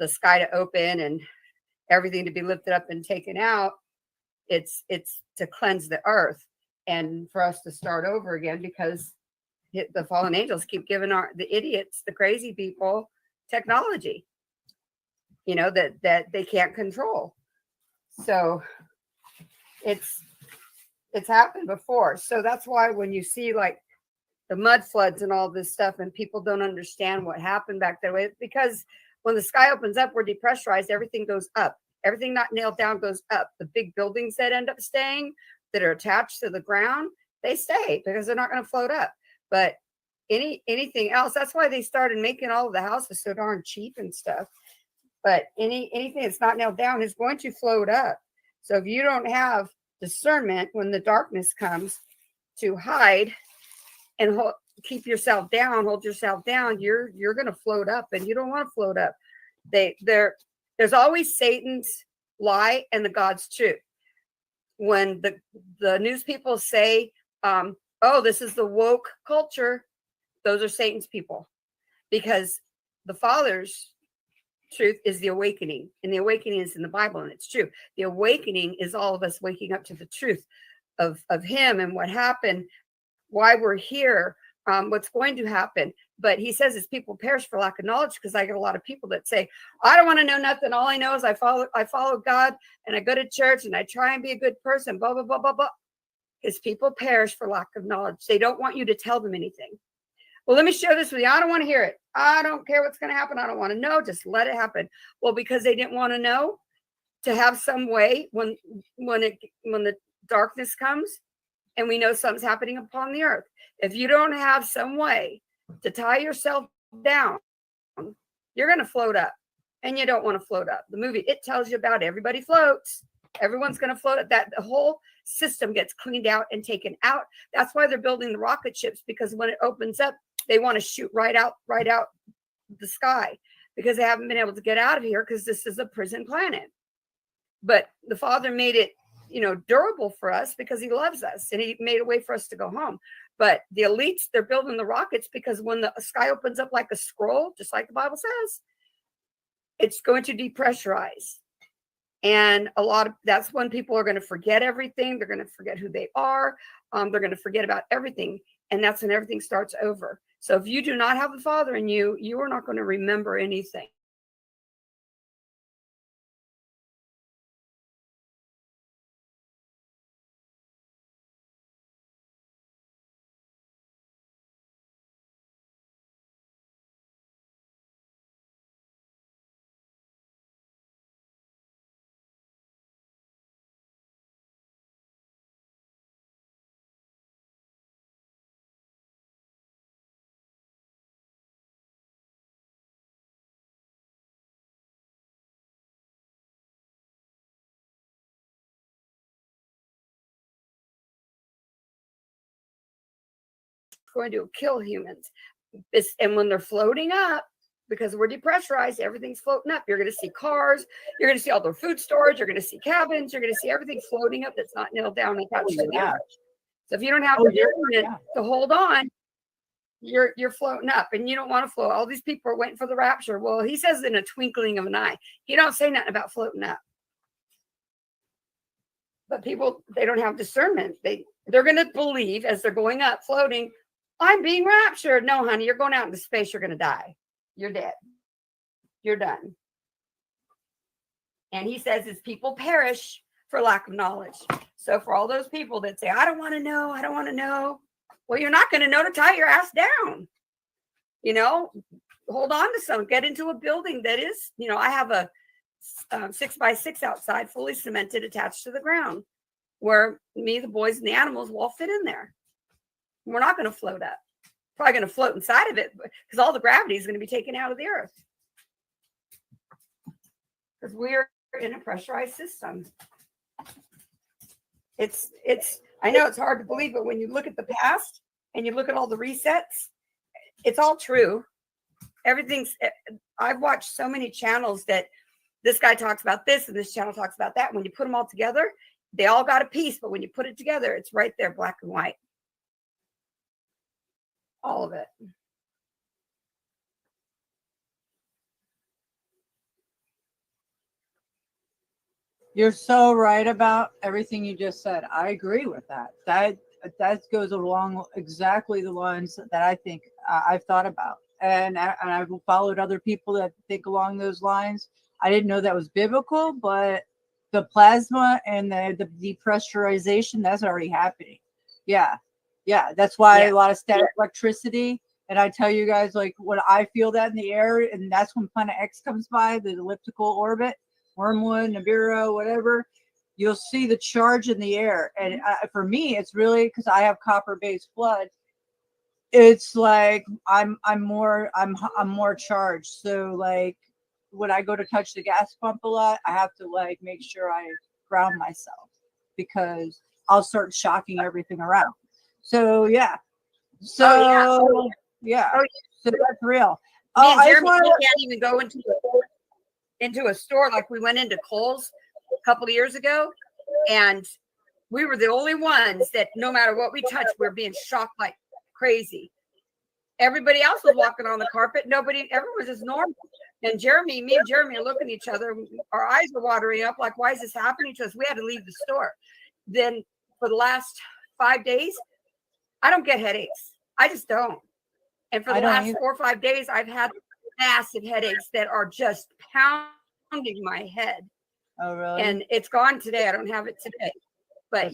sky to open and everything to be lifted up and taken out, it's to cleanse the earth and for us to start over again, because the fallen angels keep giving the idiots, the crazy people, technology, that they can't control. So it's happened before. So that's why when you see like the mud floods and all this stuff and people don't understand what happened back there, because when the sky opens up, we're depressurized, everything goes up. Everything not nailed down goes up. The big buildings that end up staying, that are attached to the ground, they stay because they're not going to float up. But anything else, that's why they started making all of the houses so darn cheap and stuff. But anything that's not nailed down is going to float up. So if you don't have discernment when the darkness comes to hide and keep yourself down, hold yourself down, you're going to float up, and you don't want to float up. There's always Satan's lie and the God's truth. When the news people say, oh, this is the woke culture, those are Satan's people, because the Father's truth is the awakening, and the awakening is in the Bible, and it's true. The awakening is all of us waking up to the truth of him and what happened, why we're here, what's going to happen. But he says his people perish for lack of knowledge, because I get a lot of people that say, I don't want to know nothing. All I know is I follow God, and I go to church, and I try and be a good person, blah, blah, blah, blah, blah. His people perish for lack of knowledge. They don't want you to tell them anything. Well, let me share this with you. I don't want to hear it. I don't care what's going to happen. I don't want to know. Just let it happen. Well, because they didn't want to know, to have some way when the darkness comes and we know something's happening upon the earth. If you don't have some way to tie yourself down, you're going to float up, and you don't want to float up. The movie, it tells you about everybody floats. Everyone's going to float up. That the whole system gets cleaned out and taken out. That's why they're building the rocket ships, because when it opens up, they want to shoot right out the sky, because they haven't been able to get out of here, because this is a prison planet. But the Father made it, durable for us because he loves us, and he made a way for us to go home. But the elites, they're building the rockets because when the sky opens up like a scroll, just like the Bible says, it's going to depressurize. And that's when people are going to forget everything. They're going to forget who they are. They're going to forget about everything. And that's when everything starts over. So if you do not have the Father in you, you are not going to remember anything. Going to kill humans. And when they're floating up, because we're depressurized, everything's floating up. You're going to see cars. You're going to see all their food storage. You're going to see cabins. You're going to see everything floating up that's not nailed down and attached to the earth. So if you don't have the to hold on, you're floating up, and you don't want to float. All these people are waiting for the rapture. Well, he says in a twinkling of an eye. He don't say nothing about floating up. But people, they don't have discernment. They're going to believe as they're going up, floating, I'm being raptured. No, honey, you're going out into space. You're going to die. You're dead. You're done. And he says his people perish for lack of knowledge. So for all those people that say, I don't want to know, I don't want to know. Well, you're not going to know to tie your ass down. You know, hold on to some, get into a building that is, you know, I have a 6x6 outside, fully cemented, attached to the ground, where me, the boys, and the animals will all fit in there. We're not going to float up. Probably going to float inside of it because all the gravity is going to be taken out of the earth. Because we're in a pressurized system. I know it's hard to believe, but when you look at the past and you look at all the resets, it's all true. I've watched so many channels that this guy talks about this and this channel talks about that. When you put them all together, they all got a piece, but when you put it together, it's right there, black and white. All of it. You're so right about everything you just said. I agree with that. That goes along exactly the lines that I think I've thought about. And I've followed other people that think along those lines. I didn't know that was biblical, but the plasma and the depressurization, that's already happening. Yeah. That's why a lot of static electricity. And I tell you guys, like, when I feel that in the air, and that's when Planet X comes by, the elliptical orbit, Wormwood, Nibiru, whatever, you'll see the charge in the air. And for me, it's really because I have copper-based blood. It's like I'm more charged. So like when I go to touch the gas pump a lot, I have to like make sure I ground myself because I'll start shocking everything around. So yeah. So yeah. So that's real. Me and Jeremy, we can't even go into a store. Like we went into Kohl's a couple of years ago, and we were the only ones that no matter what we touched, we were being shocked like crazy. Everybody else was walking on the carpet. Everyone was just normal. And me and Jeremy are looking at each other. Our eyes were watering up like, why is this happening to us? We had to leave the store. Then for the last 5 days, I don't get headaches. I just don't. And for the last 4 or 5 days, I've had massive headaches that are just pounding my head. Oh, really? And it's gone today. I don't have it today. But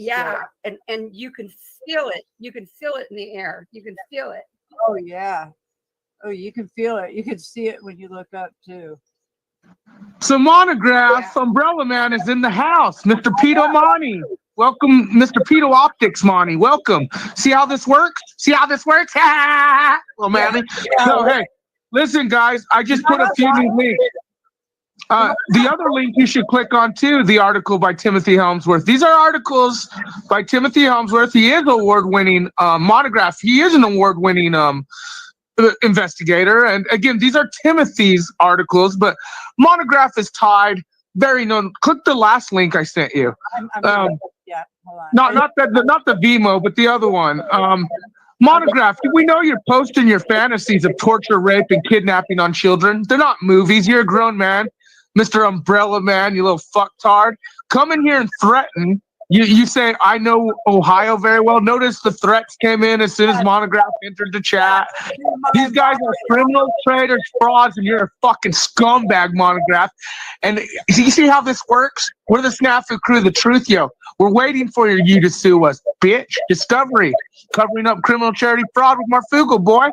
and you can feel it. You can feel it in the air. You can feel it. Oh, yeah. Oh, you can feel it. You can see it when you look up, too. So Monograph, Umbrella Man is in the house. Mr. Pito Monty. Welcome, Mr. Pito Optics Monty. Welcome. See how this works? Well, Manny. So, hey, listen, guys, I just put a few new links. The other link you should click on, too, the article by Timothy Helmsworth. These are articles by Timothy Helmsworth. He is an award-winning Monograph. He is an award-winning investigator. And, again, these are Timothy's articles, but Monograph is tied. Very known. Click the last link I sent you. Hold on. Not the Vimo, but the other one. Monograph, we know you're posting your fantasies of torture, rape, and kidnapping on children. They're not movies. You're a grown man. Mr. Umbrella Man, you little fucktard. Come in here and threaten. You say, I know Ohio very well. Notice the threats came in as soon as Monograph entered the chat. These guys are criminals, traitors, frauds, and you're a fucking scumbag, Monograph. And you see how this works? We're the Snafu crew, the Truth Yo. We're waiting for you to sue us, bitch. Discovery, covering up criminal charity fraud with Marfugo, boy.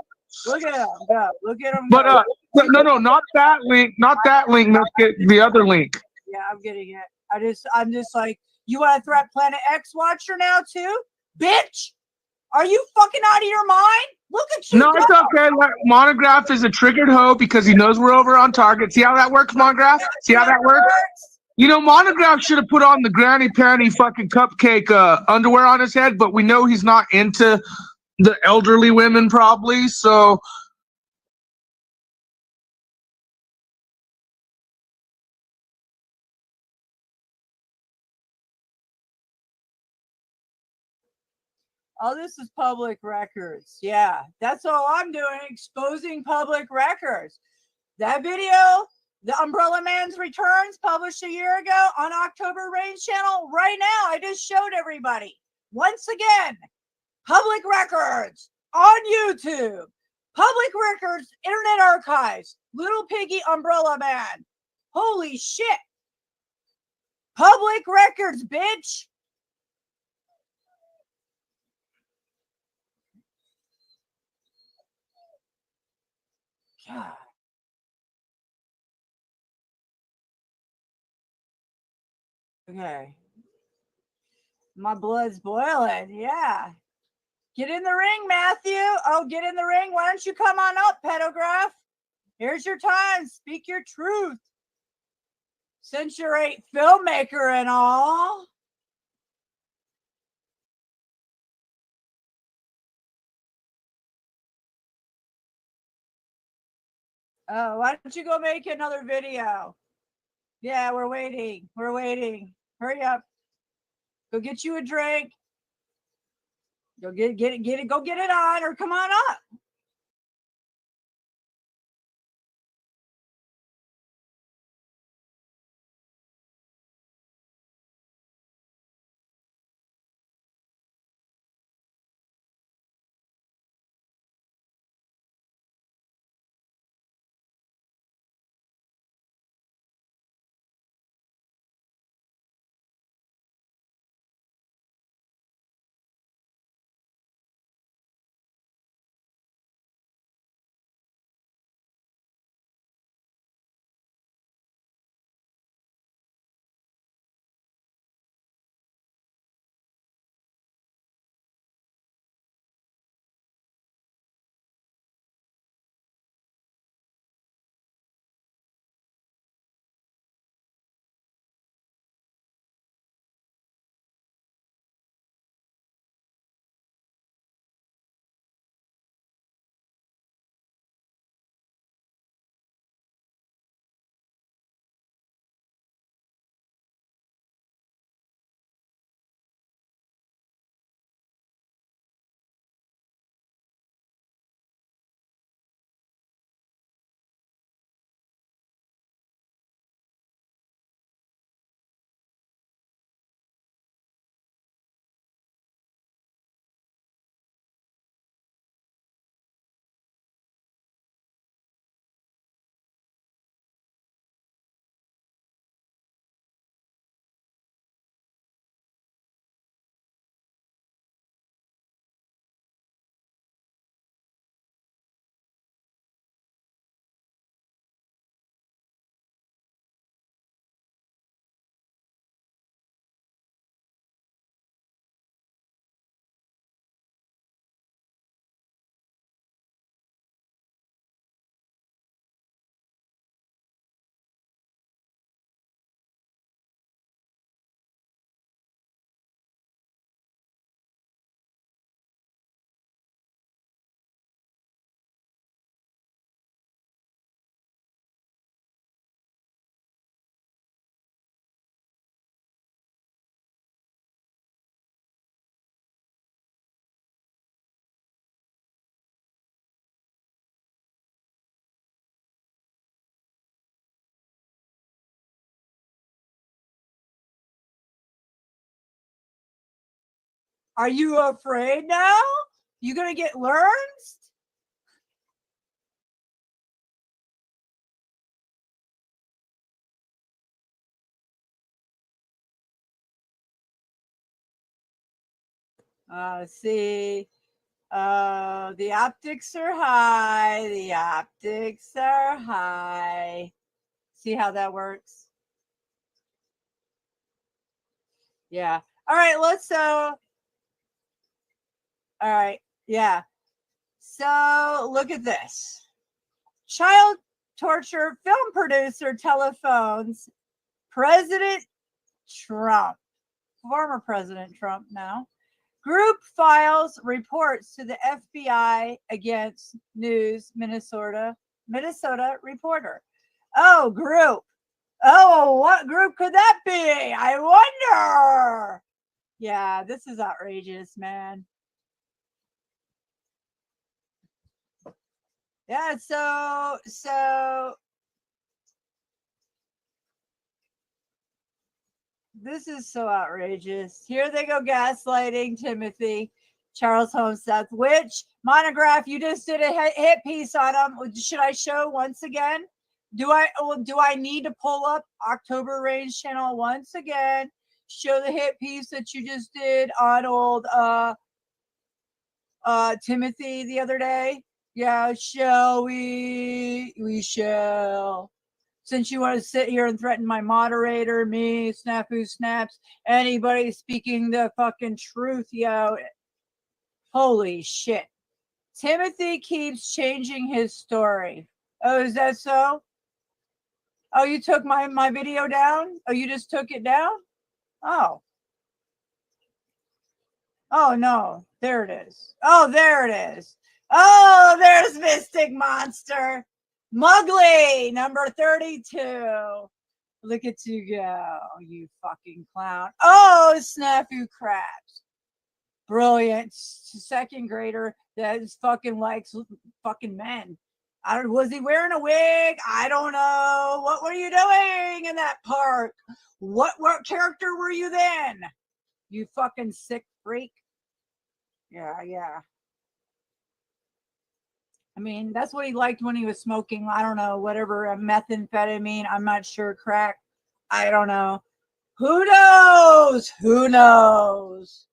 Look at him go. Look at him But go. no, not that link. Not that link. Let's get the other link. Yeah, I'm getting it. I'm just like, you want to threat Planet X Watcher now too? Bitch! Are you fucking out of your mind? Look at you. No, it's okay. Monograph is a triggered hoe because he knows we're over on target. See how that works, Monograph? See how that works? You know, Monograph should have put on the granny panty fucking cupcake underwear on his head, but we know he's not into the elderly women probably, so... Oh, this is public records. Yeah, that's all I'm doing, exposing public records. That video, the Umbrella Man's Returns, published a year ago on October Rain's channel. Right now, I just showed everybody. Once again, public records on YouTube. Public records, Internet Archives, Little Piggy Umbrella Man. Holy shit. Public records, bitch. God. Okay. My blood's boiling. Yeah. Get in the ring, Matthew. Oh, get in the ring. Why don't you come on up, pedograph? Here's your time. Speak your truth. Since you're a filmmaker and all. Oh, why don't you go make another video? Yeah, we're waiting. We're waiting. Hurry up. Go get you a drink. Go get it. Go get it on, or come on up. Are you afraid now? You gonna get learned? See, the optics are high. The optics are high. See how that works? Yeah. All right, let's all right, yeah. So look at this. Child torture film producer telephones President Trump, former President Trump now. Group files reports to the FBI against News Minnesota reporter. Oh, group. Oh, what group could that be? I wonder. Yeah, this is outrageous, man. Yeah, so this is so outrageous. Here they go gaslighting Timothy Charles Homestead, which monograph you just did a hit piece on him. Should I show once again? Do I need to pull up October Range channel once again? Show the hit piece that you just did on old Timothy the other day? Yeah, shall we? We shall. Since you want to sit here and threaten my moderator, me, Snafu Snaps, anybody speaking the fucking truth, yo. Holy shit. Timothy keeps changing his story. Oh, is that so? Oh, you took my video down? Oh, you just took it down? Oh. Oh, no. There it is. Oh, there it is. Oh, there's Mystic Monster. Mugly, number 32. Look at you go, you fucking clown. Oh, Snafu Crabs. Brilliant. Second grader that is fucking likes fucking men. Was he wearing a wig? I don't know. What were you doing in that park? What character were you then? You fucking sick freak. Yeah. I mean, that's what he liked when he was smoking. I don't know, whatever, methamphetamine. I'm not sure, crack. I don't know. Who knows? Who knows?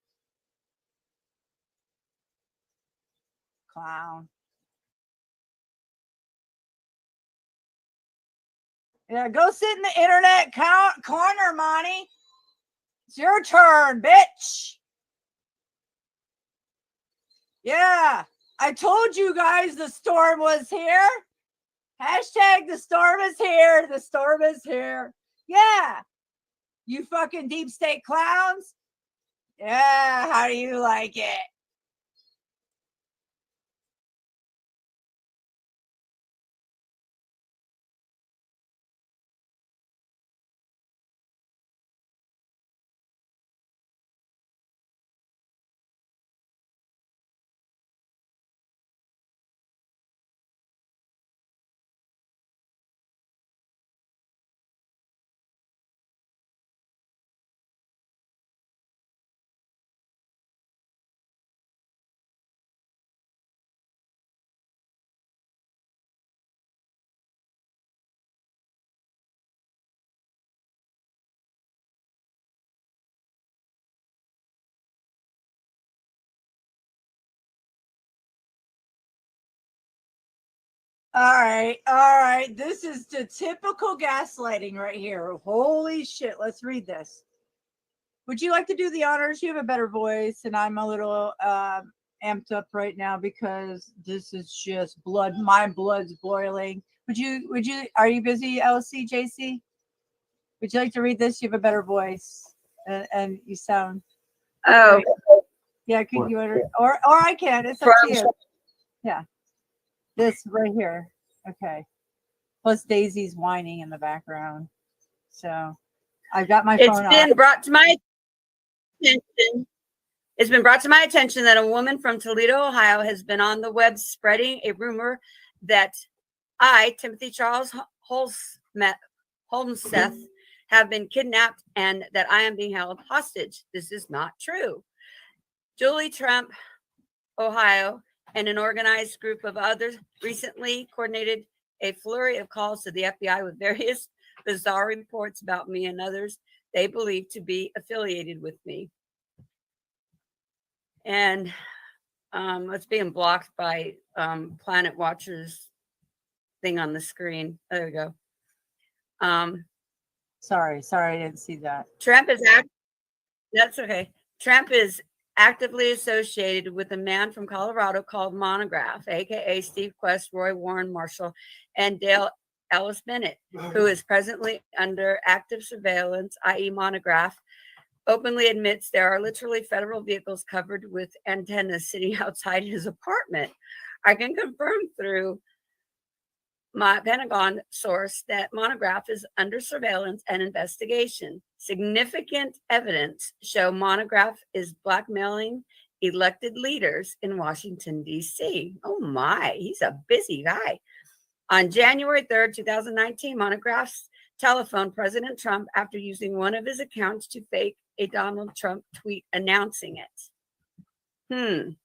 Clown. Yeah, go sit in the internet corner, Monty. It's your turn, bitch. Yeah, I told you guys the storm was here. Hashtag the storm is here. The storm is here. Yeah. You fucking deep state clowns. Yeah, how do you like it? All right. This is the typical gaslighting right here. Holy shit. Let's read this. Would you like to do the honors? You have a better voice, and I'm a little amped up right now because this is just blood. My blood's boiling. Are you busy, LC, JC? Would you like to read this? You have a better voice, and you sound. Oh. Great. Yeah, could you or I can. It's up to you. Yeah. This right here. Okay. Plus Daisy's whining in the background. So I've got my phone on. It's been brought to my attention that a woman from Toledo, Ohio has been on the web spreading a rumor that I, Timothy Charles Holmseth, have been kidnapped and that I am being held hostage. This is not true. Julie Trump, Ohio, and an organized group of others recently coordinated a flurry of calls to the FBI with various bizarre reports about me and others they believe to be affiliated with me. And it's being blocked by Planet Watcher's thing on the screen. There we go. Sorry, I didn't see that. That's okay. Trump is actively associated with a man from Colorado called Monograph, aka Steve Quest, Roy Warren Marshall, and Dale Ellis Bennett, who is presently under active surveillance, i.e. Monograph openly admits there are literally federal vehicles covered with antennas sitting outside his apartment. I can confirm through my Pentagon source that Monograph is under surveillance and investigation. Significant evidence show Monograph is blackmailing elected leaders in Washington, D.C. Oh my, he's a busy guy. On January 3rd, 2019, Monograph's telephoned President Trump after using one of his accounts to fake a Donald Trump tweet announcing it.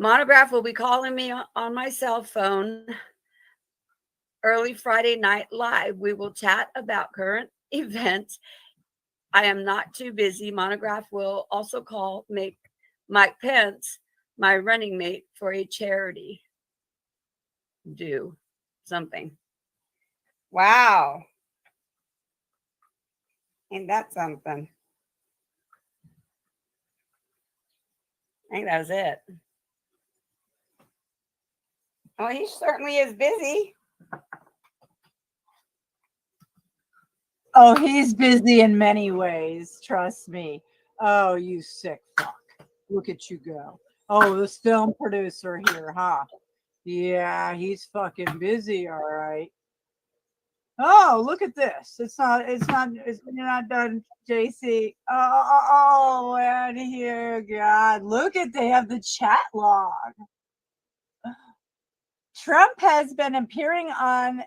Monograph will be calling me on my cell phone early Friday night live. We will chat about current events. I am not too busy. Monograph will also make Mike Pence my running mate for a charity. Do something. Wow. Ain't that something? I think that was it. Oh, he certainly is busy. Oh, he's busy in many ways. Trust me. Oh, you sick fuck. Look at you go. Oh, this film producer here, huh? Yeah, he's fucking busy, all right. Oh, look at this. You're not done, JC. Oh, and here, God. Look at, they have the chat log. Trump has been appearing on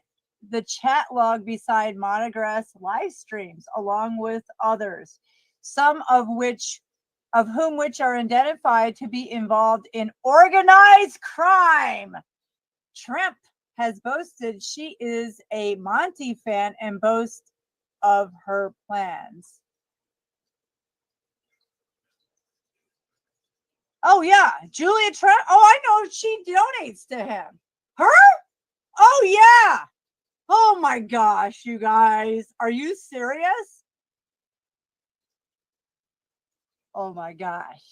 the chat log beside Monograph's live streams, along with others, some of whom are identified to be involved in organized crime. Trump has boasted she is a Monty fan and boasts of her plans. Oh yeah, Julia Trump. Oh, I know, she donates to him. Her? Oh yeah. Oh my gosh, you guys. Are you serious? Oh my gosh.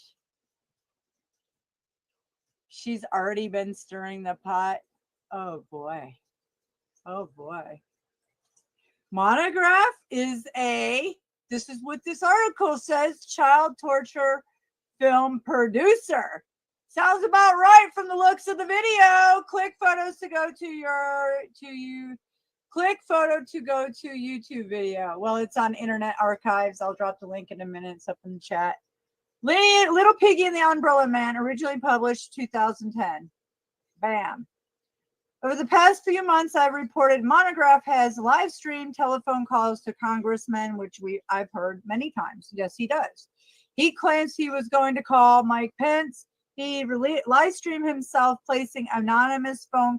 She's already been stirring the pot. Oh boy. Oh boy. Monograph is this is what this article says, child torture film producer. Sounds about right from the looks of the video. Click photos to go to YouTube video. Well, it's on Internet Archives. I'll drop the link in a minute. It's up in the chat. Little Piggy and the Umbrella Man, originally published 2010. Bam. Over the past few months, I've reported Monograph has live streamed telephone calls to congressmen, which I've heard many times. Yes, he does. He claims he was going to call Mike Pence. He live streamed himself placing ominous phone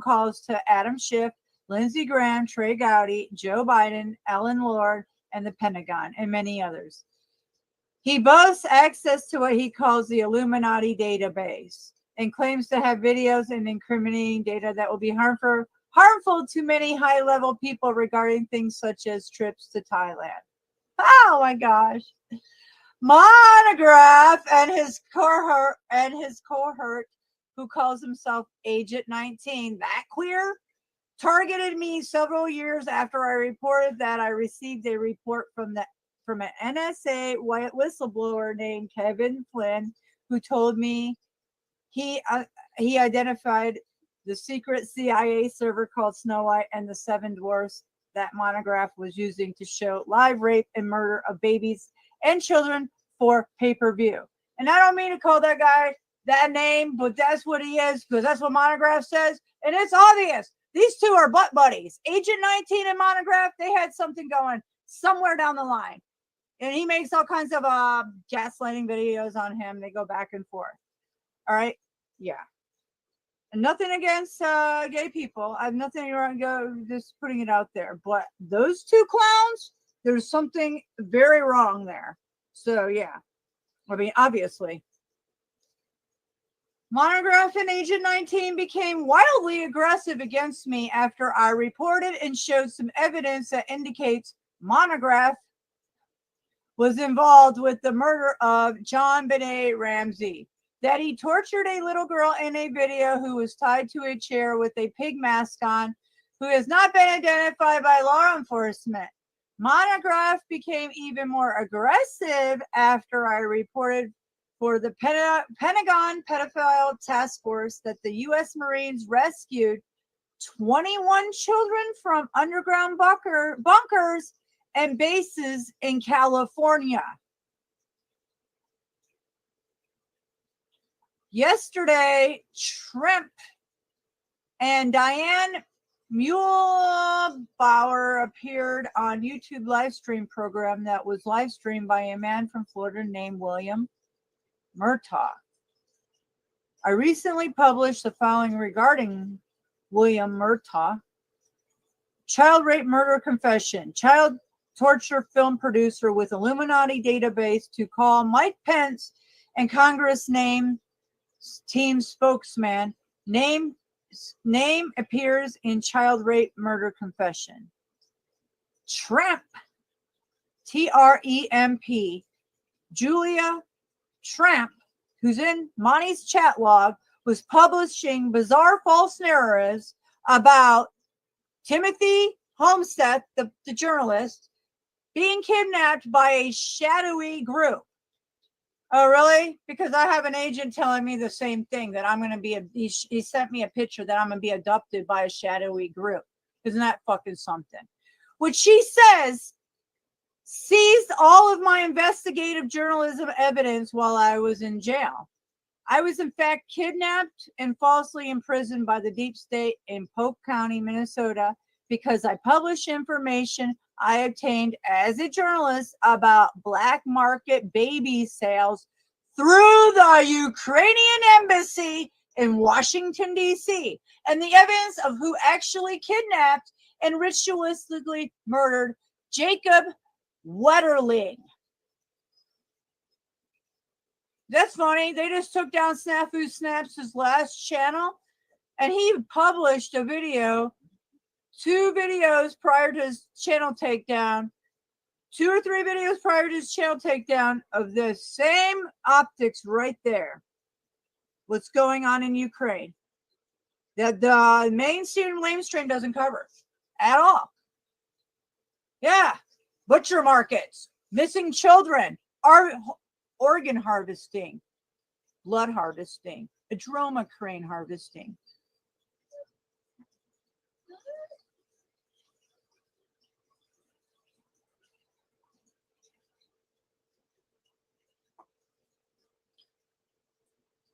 calls to Adam Schiff, Lindsey Graham, Trey Gowdy, Joe Biden, Ellen Lord, and the Pentagon, and many others. He boasts access to what he calls the Illuminati database and claims to have videos and incriminating data that will be harmful to many high-level people regarding things such as trips to Thailand. Oh my gosh. Monograph and his cohort, who calls himself Agent 19, that queer, targeted me several years after I reported that I received a report from an NSA white whistleblower named Kevin Flynn, who told me he identified the secret CIA server called Snow White and the Seven Dwarfs that Monograph was using to show live rape and murder of babies and children for pay-per-view. And I don't mean to call that guy that name, but that's what he is, because that's what Monograph says. And it's obvious. These two are butt buddies. Agent 19 and Monograph, they had something going somewhere down the line. And he makes all kinds of gaslighting videos on him. They go back and forth. All right. Yeah. And nothing against gay people. I have nothing wrong, just putting it out there. But those two clowns, there's something very wrong there. So yeah. I mean, obviously. Monograph and Agent 19 became wildly aggressive against me after I reported and showed some evidence that indicates Monograph was involved with the murder of John Benet Ramsey, that he tortured a little girl in a video who was tied to a chair with a pig mask on, who has not been identified by law enforcement. Monograph became even more aggressive after I reported for the Pentagon Pedophile Task Force that the U.S. Marines rescued 21 children from underground bunkers and bases in California. Yesterday, Trump and Diane Muehlbauer appeared on YouTube live stream program that was live streamed by a man from Florida named William Murtaugh. I recently published the following regarding William Murtaugh. Child rape murder confession. Child torture film producer with Illuminati database to call Mike Pence and Congress name team spokesman. Name appears in child rape murder confession. Trump, T-R-E-M-P, Julia Trump, who's in Monty's chat log, was publishing bizarre false narratives about Timothy Homestead, the journalist, being kidnapped by a shadowy group. Oh, really? Because I have an agent telling me the same thing, that I'm going to be, he sent me a picture that I'm going to be abducted by a shadowy group. Isn't that fucking something? Which she says seized all of my investigative journalism evidence while I was in jail. I was in fact kidnapped and falsely imprisoned by the deep state in Polk County, Minnesota, because I published information I obtained as a journalist about black market baby sales through the Ukrainian embassy in Washington, D.C., and the evidence of who actually kidnapped and ritualistically murdered Jacob Wetterling. That's funny. They just took down Snafu Snaps' last channel, and he published a video, 2 videos prior to his channel takedown, 2 or 3 videos prior to his channel takedown of the same optics right there. What's going on in Ukraine that the mainstream lamestream doesn't cover at all. Yeah. Butcher markets, missing children, organ harvesting, blood harvesting, adrenochrome harvesting.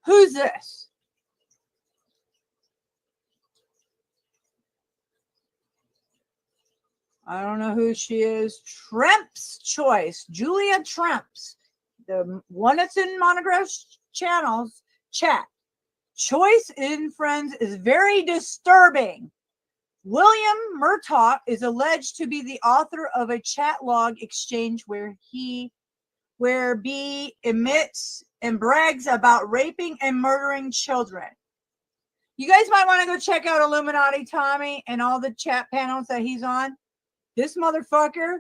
Who's this? I don't know who she is. Trump's Choice. Julia Trump's. The one that's in Monograph's channels chat. Choice in Friends is very disturbing. William Murtaugh is alleged to be the author of a chat log exchange where B emits and brags about raping and murdering children. You guys might want to go check out Illuminati Tommy and all the chat panels that he's on. This motherfucker,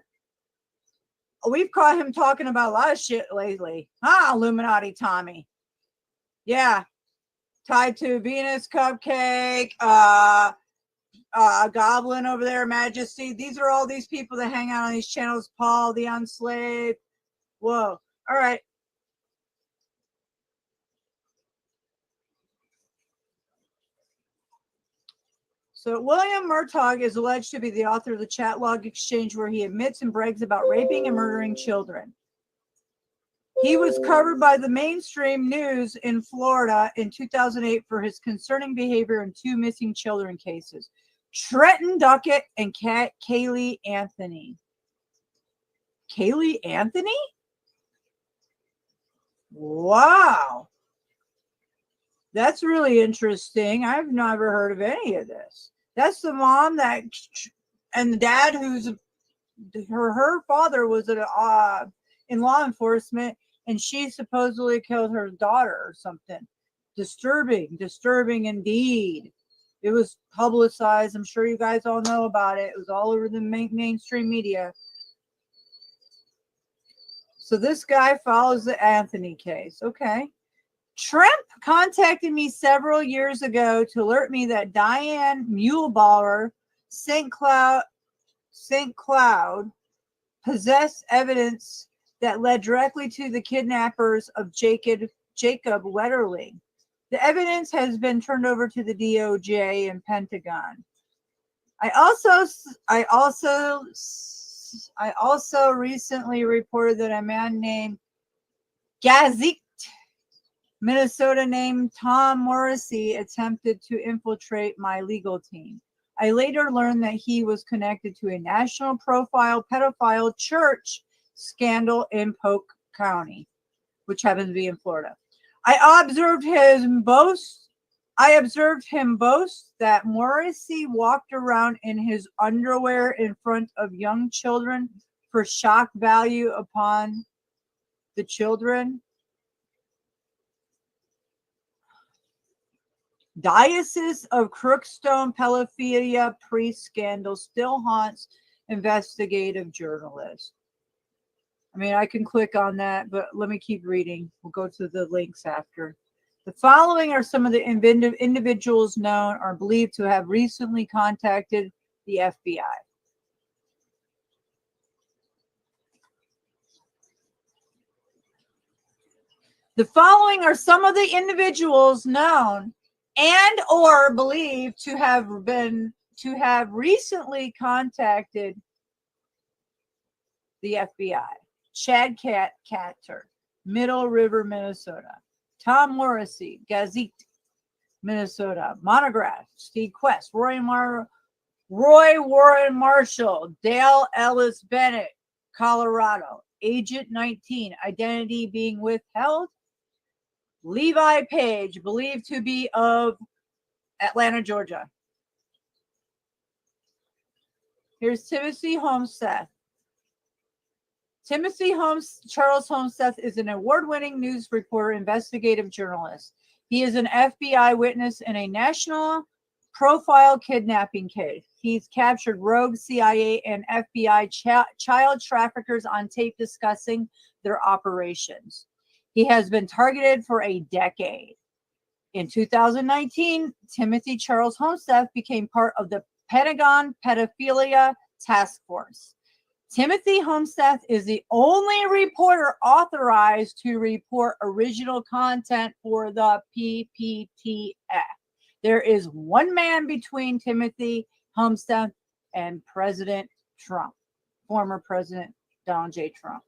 we've caught him talking about a lot of shit lately. Illuminati Tommy. Yeah. Tied to Venus Cupcake, Goblin over there, Majesty. These are all these people that hang out on these channels. Paul, the Unslaved. Whoa. All right. So William Murtaugh is alleged to be the author of the chat log exchange where he admits and brags about raping and murdering children. He was covered by the mainstream news in Florida in 2008 for his concerning behavior in 2 missing children cases, Trenton Duckett and Kaylee Anthony. Kaylee Anthony? Wow. That's really interesting. I've never heard of any of this. That's the mom that, and the dad who's her father was in law enforcement, and she supposedly killed her daughter or something. Disturbing indeed. It was publicized. I'm sure you guys all know about it. It was all over the mainstream media. So this guy follows the Anthony case. Okay. Trump contacted me several years ago to alert me that Diane Muehlbauer, St. Cloud, possessed evidence that led directly to the kidnappers of Jacob Wetterling. The evidence has been turned over to the DOJ and Pentagon. I also recently reported that a man named Gazit, Minnesota named Tom Morrissey, attempted to infiltrate my legal team. I later learned that he was connected to a national profile pedophile church scandal in Polk County, which happens to be in Florida. I observed him boast that Morrissey walked around in his underwear in front of young children for shock value upon the children. Diocese of Crookstone pedophilia priest scandal still haunts investigative journalists. I mean, I can click on that, but let me keep reading. We'll go to the links after. The following are some of the individuals known or believed to have recently contacted the FBI. The following are some of the individuals known and or believed to have recently contacted the FBI. Chad Catter, Middle River, Minnesota. Tom Morrissey, Gazette, Minnesota. Monograph, Steve Quest, Roy Warren Marshall, Dale Ellis Bennett, Colorado. Agent 19, identity being withheld. Levi Page, believed to be of Atlanta, Georgia. Here's Timothy Homseth. Charles Homseth is an award-winning news reporter, investigative journalist. He is an FBI witness in a national profile kidnapping case. He's captured rogue CIA and FBI child traffickers on tape discussing their operations. He has been targeted for a decade. In 2019, Timothy Charles Homseth became part of the Pentagon Pedophilia Task Force. Timothy Homseth is the only reporter authorized to report original content for the PPTF. There is one man between Timothy Homseth and President Trump, former President Donald J. Trump.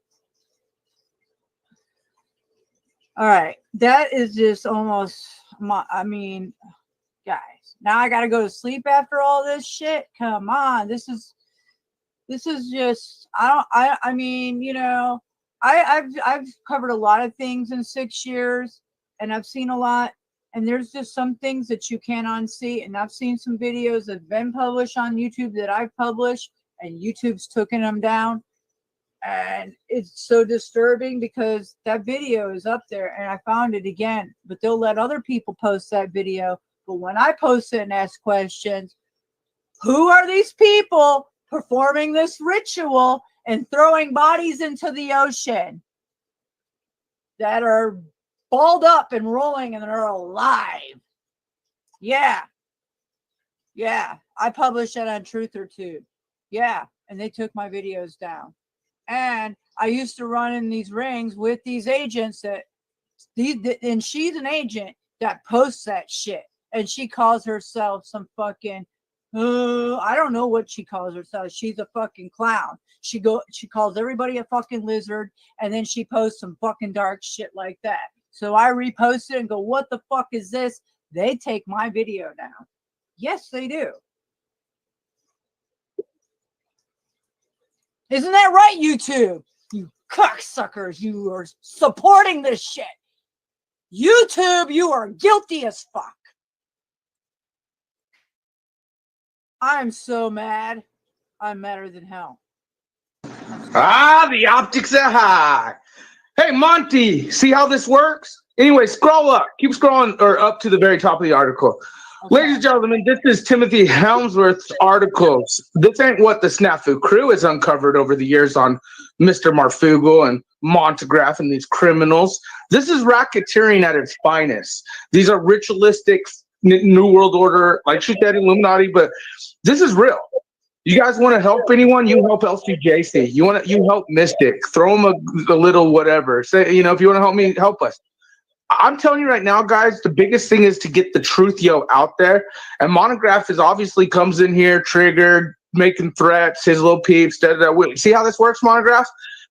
All right, that is just almost, guys, now I got to go to sleep after all this shit. Come on, this is just, I've covered a lot of things in 6 years, and I've seen a lot, and there's just some things that you can't unsee. And I've seen some videos that have been published on YouTube that I've published, and YouTube's taken them down. And it's so disturbing because that video is up there and I found it again, but they'll let other people post that video. But when I post it and ask questions, who are these people performing this ritual and throwing bodies into the ocean that are balled up and rolling and are alive? Yeah. I published that on Truther Tube. Yeah. And they took my videos down. And I used to run in these rings with these agents and she's an agent that posts that shit. And she calls herself some fucking, I don't know what she calls herself. She's a fucking clown. She calls everybody a fucking lizard, and then she posts some fucking dark shit like that. So I repost it and go, what the fuck is this? They take my video down. Yes, they do. Isn't that right, YouTube? You cocksuckers, you are supporting this shit. YouTube, you are guilty as fuck. I'm so mad. I'm madder than hell. Ah, the optics are high. Hey, Monty, see how this works? Anyway, scroll up. Keep scrolling or up to the very top of the article. Okay. Ladies and gentlemen, this is Timothy Helmsworth's articles. This ain't what the Snafu crew has uncovered over the years on Mr. Marfugal and Montegraph and these criminals. This is racketeering at its finest. These are ritualistic New World Order, like she said, Illuminati, but this is real. You guys want to help anyone? You help LCJC. You help Mystic. Throw them a little whatever. Say, if you want to help me, help us. I'm telling you right now, guys, the biggest thing is to get the truth out there. And Monograph is obviously comes in here triggered, making threats, his little peeps. See how this works, Monograph?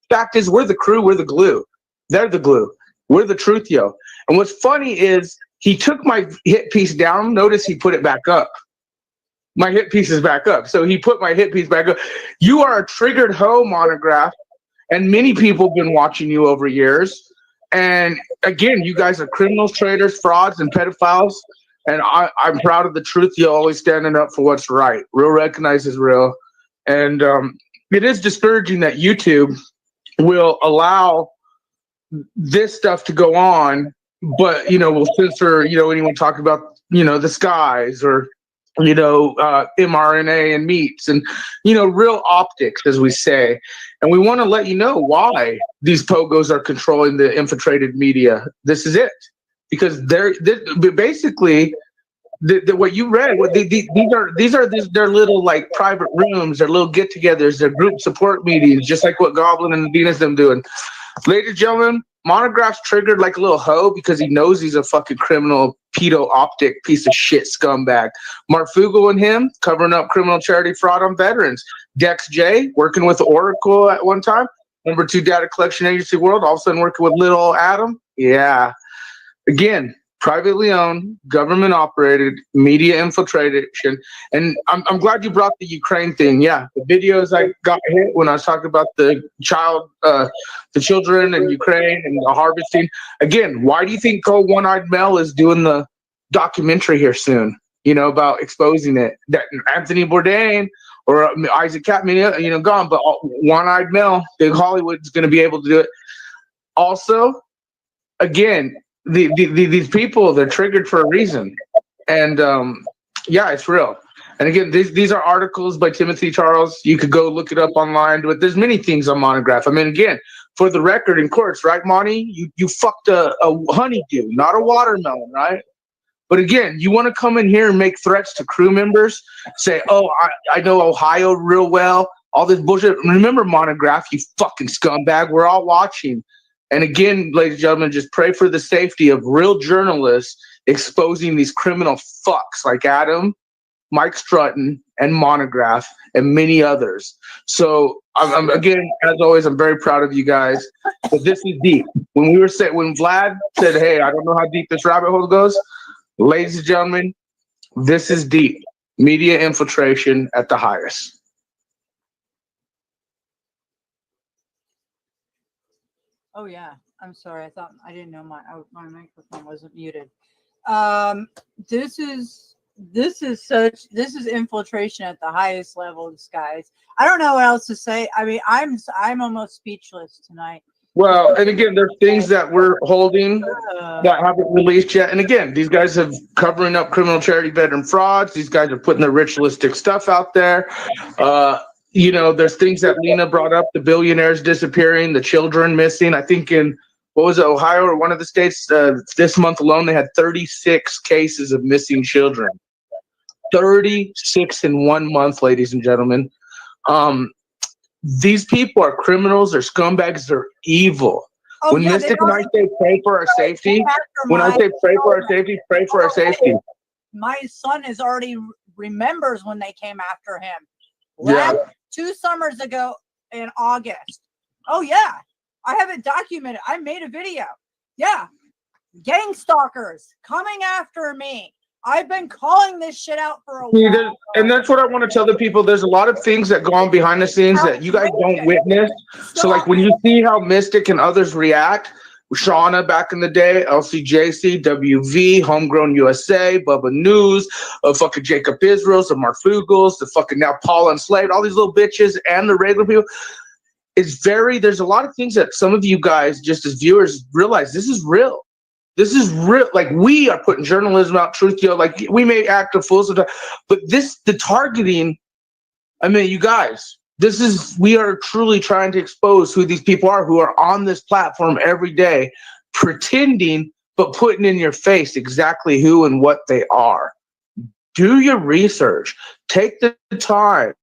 Fact is, we're the crew, we're the glue. They're the glue. We're the truth And what's funny is he took my hit piece down. Notice he put it back up. My hit piece is back up. So he put my hit piece back up. You are a triggered hoe, Monograph. And many people have been watching you over years. And again, you guys are criminals, traitors, frauds, and pedophiles. And I'm proud of the truth. You're always standing up for what's right. Real recognizes real. And it is discouraging that YouTube will allow this stuff to go on, but, will censor, anyone talking about, the skies or, mRNA and meats and, real optics, as we say. And we want to let you know why these pogos are controlling the infiltrated media. This is it. Because they're basically what you read. These are their little like private rooms, their little get-togethers, their group support meetings, just like what Goblin and Venus them doing. Ladies and gentlemen, Monograph's triggered like a little hoe because he knows he's a fucking criminal, pedo optic piece of shit scumbag. Marfugal and him covering up criminal charity fraud on veterans. Dex J working with Oracle at one time. Number 2 data collection agency world, all of a sudden working with little Adam. Yeah. Again, privately owned, government operated, media infiltration. And I'm glad you brought the Ukraine thing. Yeah, the videos I got hit when I was talking about the children in Ukraine and the harvesting. Again, why do you think One-Eyed Mel is doing the documentary here soon? About exposing it. That Anthony Bourdain or Isaac Kaufman, gone, but One-Eyed Mel, Big Hollywood is going to be able to do it. Also, again, these people, they're triggered for a reason. And yeah, it's real. And again, these are articles by Timothy Charles. You could go look it up online, but there's many things on Monograph. I mean, again, for the record in courts, right, Monty? You fucked a honeydew, not a watermelon, right? But again, you want to come in here and make threats to crew members, say, oh, I know Ohio real well, all this bullshit. Remember, Monograph, you fucking scumbag. We're all watching. And again, ladies and gentlemen, just pray for the safety of real journalists exposing these criminal fucks like Adam, Mike Strutton, and Monograph, and many others. So, again, as always, I'm very proud of you guys. But this is deep. When Vlad said, hey, I don't know how deep this rabbit hole goes, ladies and gentlemen, this is deep. Media infiltration at the highest. Oh yeah, I'm sorry. I didn't know my microphone wasn't muted. This is infiltration at the highest level, guys. I don't know what else to say. I mean, I'm almost speechless tonight. Well, and again, there's things that we're holding that haven't released yet. And again, these guys have covering up criminal charity veteran frauds. These guys are putting their ritualistic stuff out there. There's things that Lena brought up, the billionaires disappearing, the children missing. I think in, Ohio or one of the states, this month alone, they had 36 cases of missing children. 36 in 1 month, ladies and gentlemen. These people are criminals, they're scumbags, they're evil. Oh, when Mystic and I say pray for our safety, pray for our safety. My son is already remembers when they came after him. Yeah. 2 summers ago in August. Oh yeah, I have it documented. I made a video. Yeah, gang stalkers coming after me. I've been calling this shit out for a See, while. and that's what I want to tell the people. There's a lot of things that go on behind the scenes that you guys don't witness. So, like when you see how Mystic and others react, Shauna back in the day, LCJC, WV, Homegrown USA, Bubba News, fucking Jacob Israels, the Marfugals, the fucking now Paul and Slade, all these little bitches, and the regular people. There's a lot of things that some of you guys, just as viewers, realize this is real. This is real. Like, we are putting journalism out, truth, like we may act a fool sometimes, but the targeting, I mean, you guys, we are truly trying to expose who these people are who are on this platform every day, pretending, but putting in your face exactly who and what they are. Do your research, take the time.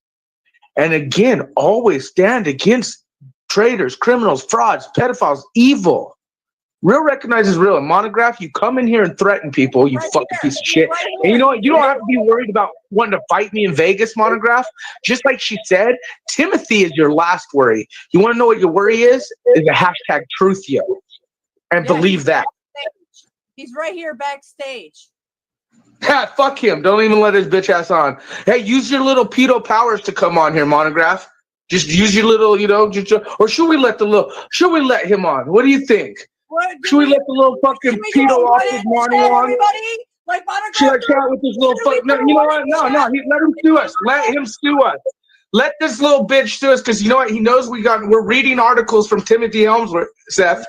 And again, always stand against traitors, criminals, frauds, pedophiles, evil. Real recognizes real. And Monograph, you come in here and threaten people, you fucking piece of shit. And you know what? You don't have to be worried about wanting to fight me in Vegas, Monograph. Just like she said, Timothy is your last worry. You want to know what your worry is? Is the hashtag Truthio. And believe that. He's right here backstage. Yeah, fuck him. Don't even let his bitch ass on. Hey, use your little pedo powers to come on here, Monograph. Just use your little, or should we let him on? What do you think? Should we let the little fucking pedo off his money on? Should I chat with this little fuck? No, you know what? No. Let him sue us. Let him sue us. Let this little bitch sue us, because you know what? He knows we're reading articles from Timothy Helmsworth, Seth.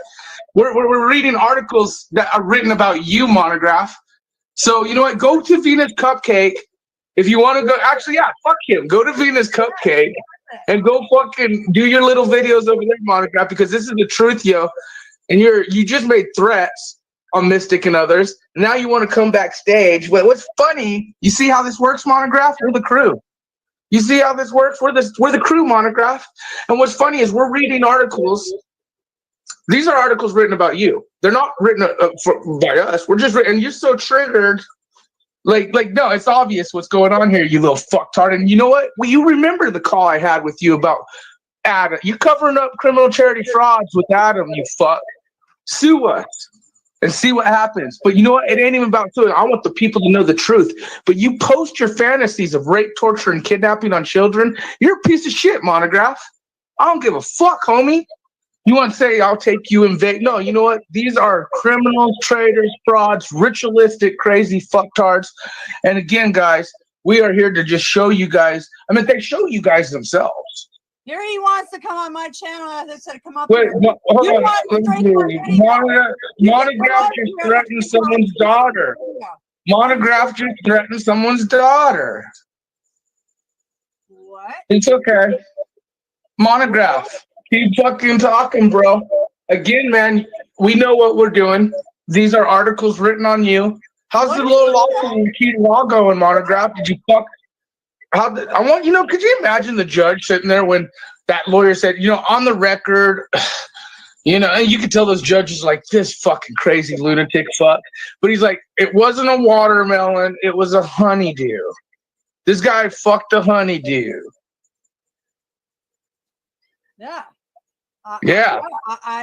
We're reading articles that are written about you, Monograph. So you know what? Go to Venus Cupcake if you want to go. Actually, yeah, fuck him. Go to Venus Cupcake and go fucking do your little videos over there, Monograph, because this is the truth, yo. And you just made threats on Mystic and others. Now you want to come backstage. But what's funny, you see how this works, Monograph? We're the crew. You see how this works? We're the crew, Monograph. And what's funny is we're reading articles. These are articles written about you. They're not written by us. We're just written. And you're so triggered. Like, no, it's obvious what's going on here, you little fucktard. And you know what? Well, you remember the call I had with you about Adam. You covering up criminal charity frauds with Adam, you fuck. Sue us and see what happens. But you know what? It ain't even about suing. I want the people to know the truth. But you post your fantasies of rape, torture, and kidnapping on children. You're a piece of shit, Monograph. I don't give a fuck, homie. You want to say I'll take you and Vic? No, you know what? These are criminals, traitors, frauds, ritualistic, crazy fucktards. And again, guys, we are here to just show you guys. I mean, they show you guys themselves. Here he wants to come on my channel. As I said, come up. Wait, hold You on. want to drink Monograph just threatened someone's daughter. Monograph just threatened someone's daughter. What? It's okay. Monograph, keep fucking talking, bro. Again, man, we know what we're doing. These are articles written on you. How's the little lawsuit in Key Law going, Monograph? Did you fuck? Could you imagine the judge sitting there when that lawyer said, on the record, and you could tell those judges like, this fucking crazy lunatic fuck. But he's like, it wasn't a watermelon, it was a honeydew. This guy fucked a honeydew. Yeah. Yeah.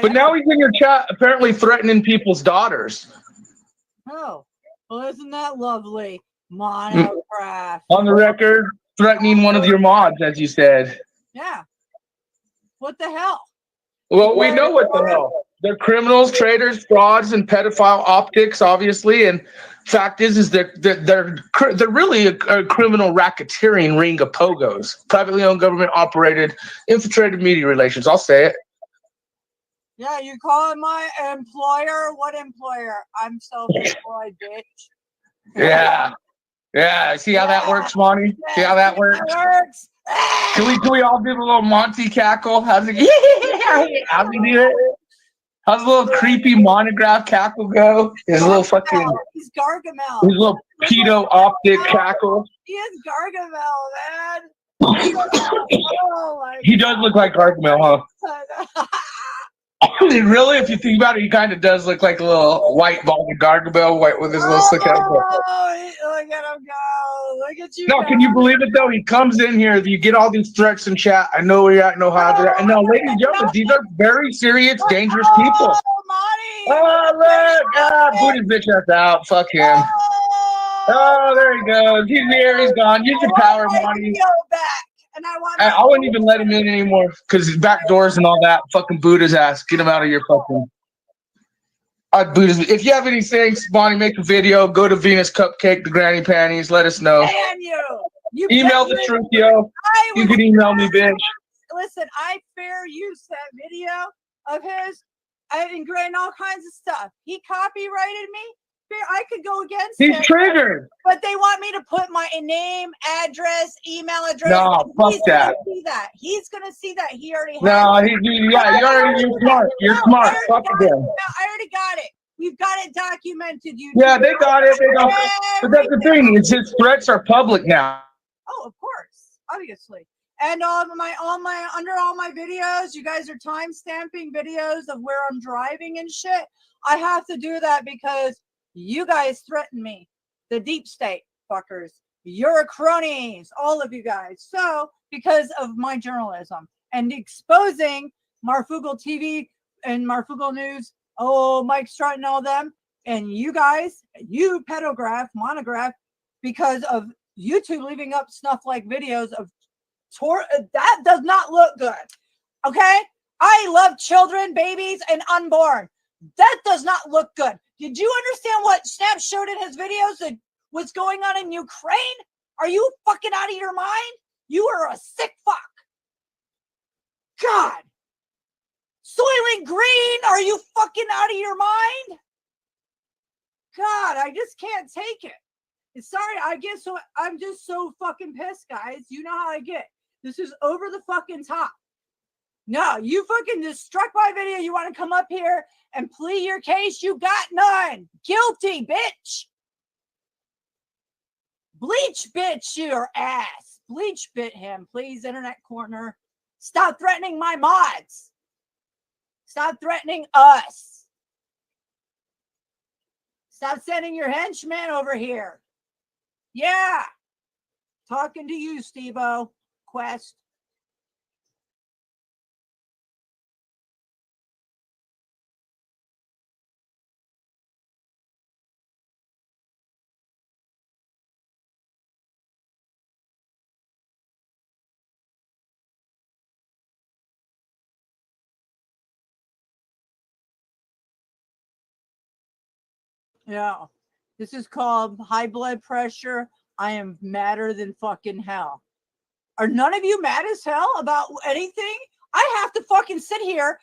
But now he's in your chat apparently threatening people's daughters. Oh, well, isn't that lovely? Monograph. On the record, threatening one of your mods, as you said. Yeah. What the hell? Well, we know what the hell. They're criminals, traitors, frauds, and pedophile optics, obviously. And fact is that they're really a criminal racketeering ring of pogos, privately owned, government operated, infiltrated media relations. I'll say it. Yeah, you calling my employer? What employer? I'm self-employed, bitch. Yeah. Yeah. See how that works, Monty? See how that works? Can we all do the little Monty cackle? How's it? How's he do it? How's the little creepy Monograph cackle go? His little fucking. He's Gargamel. His little pedo optic cackle. He is Gargamel, man. He does look like Gargamel, huh? Really, if you think about it, he kind of does look like a little white balding Gargamel, white with his little slick head. Look at him go! Look at you! No, can you believe it though? He comes in here. You get all these threats in chat. I know where you're at. Know how to. And now, ladies and gentlemen, these are very serious, dangerous people. Oh, look! Put his bitch ass out. Fuck him. Oh, there he goes. He's here. He's gone. Use your power, money. Video back, and I want. I wouldn't even let him in anymore because his back doors and all that. Fucking Buddha's ass. Get him out of your fucking. Buddha's. If you have any things, Bonnie, make a video. Go to Venus Cupcake, the Granny Panties. Let us know. Damn you! You Email the truth, yo. You can email me, bitch. Listen, I fair use that video of his. I ingrained all kinds of stuff. He copyrighted me. I could go against He's him, triggered. but they want me to put my name, address, email address. No, fuck He's that. Gonna see that. He's gonna see that. He already has. No, you're smart. You're smart. Fuck again. I already got it. We've got it documented. You. Yeah, they got it. They got it. But that's the thing. Is his threats are public now. Oh, of course, obviously. And under all my videos, you guys are time stamping videos of where I'm driving and shit. I have to do that because you guys threaten me. The deep state fuckers. You're cronies, all of you guys. So, because of my journalism and exposing Marfugal TV and Marfugal News, Mike Strut and all them, and you guys, you pedograph, monograph, because of YouTube leaving up snuff like videos of that does not look good. Okay? I love children, babies, and unborn. That does not look good. Did you understand what Snap showed in his videos that was going on in Ukraine? Are you fucking out of your mind? You are a sick fuck. God. Soylent Green, are you fucking out of your mind? God, I just can't take it. Sorry, I'm just so fucking pissed, guys. You know how I get. This is over the fucking top. No, you fucking just struck my video. You want to come up here and plead your case? You got none. Guilty, bitch. Bleach bitch your ass. Bleach bit him, please, Internet Corner. Stop threatening my mods. Stop threatening us. Stop sending your henchmen over here. Yeah. Talking to you, Steve-O. Quest. Yeah. This is called high blood pressure. I am madder than fucking hell. Are none of you mad as hell about anything? I have to fucking sit here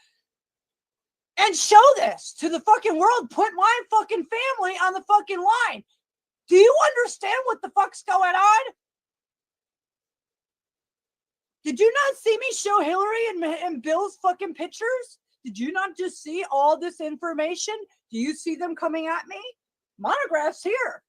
and show this to the fucking world. Put my fucking family on the fucking line. Do you understand what the fuck's going on? Did you not see me show Hillary and Bill's fucking pictures? Did you not just see all this information? Do you see them coming at me? Monograph's here.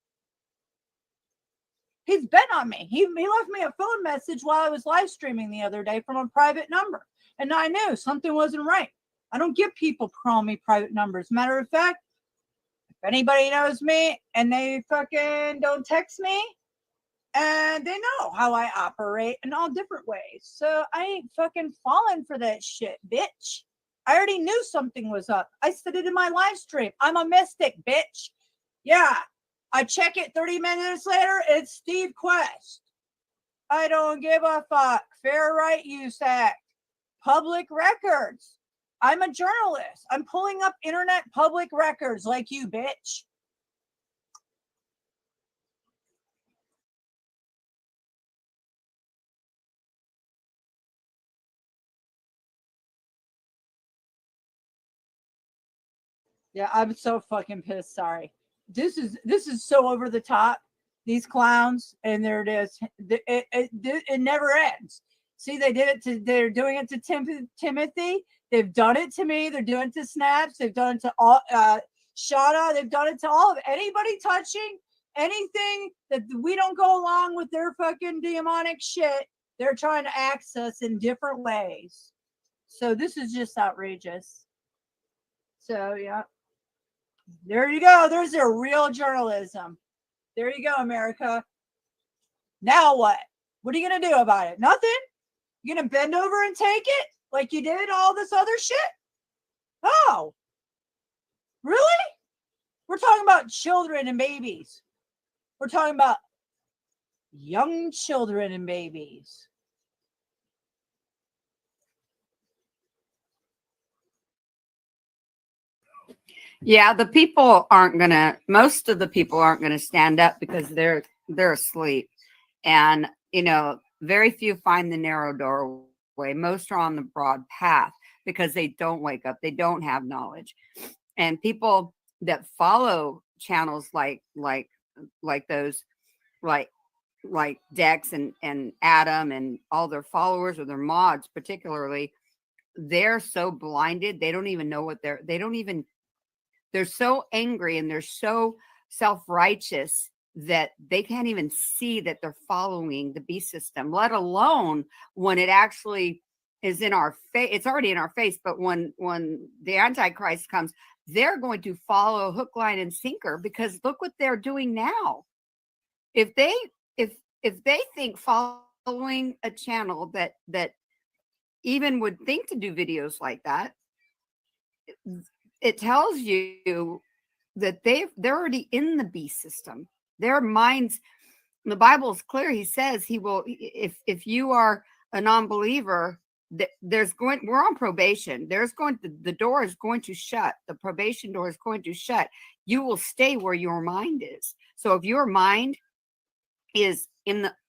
He's been on me. He left me a phone message while I was live streaming the other day from a private number. And I knew something wasn't right. I don't give people calling me private numbers. Matter of fact, if anybody knows me and they fucking don't text me, and they know how I operate in all different ways. So I ain't fucking falling for that shit, bitch. I already knew something was up. I said it in my live stream. I'm a mystic, bitch. Yeah. I check it 30 minutes later. It's Steve Quest. I don't give a fuck. Fair Right Use Act. Public records. I'm a journalist. I'm pulling up internet public records like you, bitch. Yeah, I'm so fucking pissed. Sorry. This is so over the top. These clowns, and there it is. It never ends. See, they're doing it to Timothy. They've done it to me. They're doing it to Snaps. They've done it to all Shauna. They've done it to all of anybody touching anything that we don't go along with their fucking demonic shit. They're trying to access in different ways. So this is just outrageous. So yeah. There you go. There's their real journalism. There you go, America. Now what? What are you going to do about it? Nothing? You going to bend over and take it like you did all this other shit? Oh, really? We're talking about children and babies. We're talking about young children and babies. Yeah, most of the people aren't gonna stand up because they're asleep. And very few find the narrow doorway. Most are on the broad path because they don't wake up, they don't have knowledge. And people that follow channels like those, like Dex and Adam and all their followers or their mods particularly, they're so blinded, they don't even know what they're so angry and they're so self-righteous that they can't even see that they're following the beast system, let alone when it actually is in our face. It's already in our face, but when the Antichrist comes, they're going to follow hook, line, and sinker, because look what they're doing now. If they think following a channel that even would think to do videos like that, it tells you that they're already in the beast system. Their minds, the Bible is clear. He says he will, if you are a non-believer, we're on probation. The door is going to shut. The probation door is going to shut. You will stay where your mind is. So if your mind is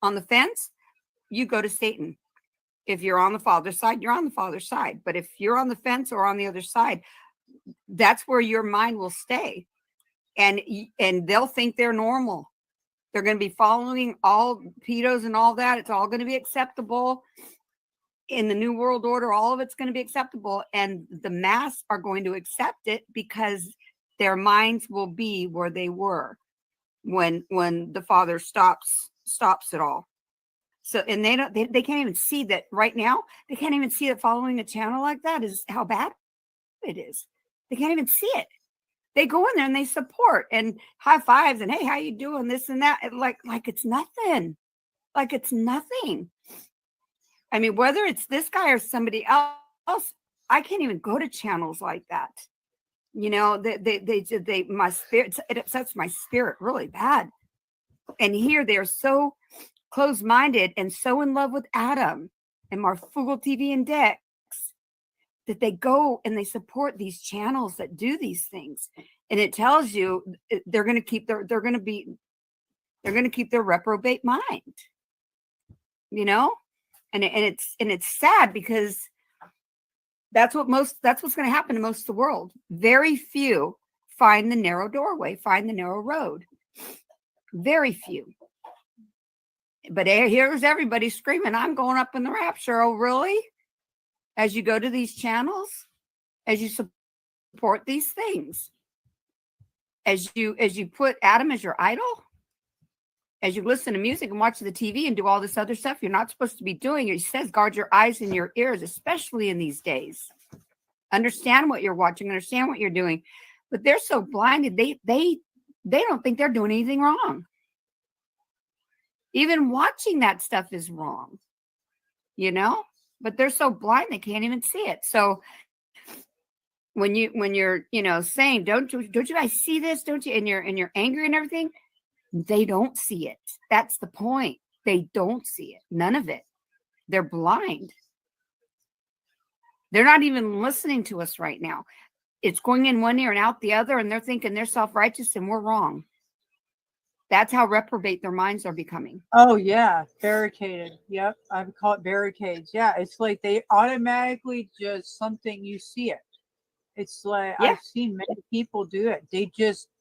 on the fence, you go to Satan. If you're on the Father's side, you're on the Father's side. But if you're on the fence or on the other side, that's where your mind will stay. And they'll think they're normal. They're going to be following all pedos and all that. It's all going to be acceptable in the New World Order. All of it's going to be acceptable. And the mass are going to accept it because their minds will be where they were when the Father stops it all. So, and they can't even see that right now. They can't even see that following a channel like that is how bad it is. They can't even see it. They go in there and they support and high fives and, hey, how you doing? This and that. Like it's nothing. Like it's nothing. I mean, whether it's this guy or somebody else, I can't even go to channels like that. My spirit, it upsets my spirit really bad. And here they're so closed-minded and so in love with Adam and Marfugal TV and Dex that they go and they support these channels that do these things. And it tells you they're going to keep their reprobate mind, and it's sad because that's what's going to happen to most of the world. Very few find the narrow doorway, find the narrow road. Very few. But here's everybody screaming, I'm going up in the rapture. Oh, really? As you go to these channels, as you support these things, as you put Adam as your idol, as you listen to music and watch the TV and do all this other stuff you're not supposed to be doing. It says guard your eyes and your ears, especially in these days. Understand what you're watching, understand what you're doing. But they're so blinded, they don't think they're doing anything wrong. Even watching that stuff is wrong, but they're so blind they can't even see it. So when you're saying, don't you guys see this? Don't you? And you're angry and everything, they don't see it. That's the point. They don't see it. None of it. They're blind. They're not even listening to us right now. It's going in one ear and out the other, and they're thinking they're self-righteous and we're wrong. That's how reprobate their minds are becoming. Oh yeah, barricaded. Yep, I would call it barricades. Yeah, it's like they automatically just something, you see it. It's like I've seen many people do it.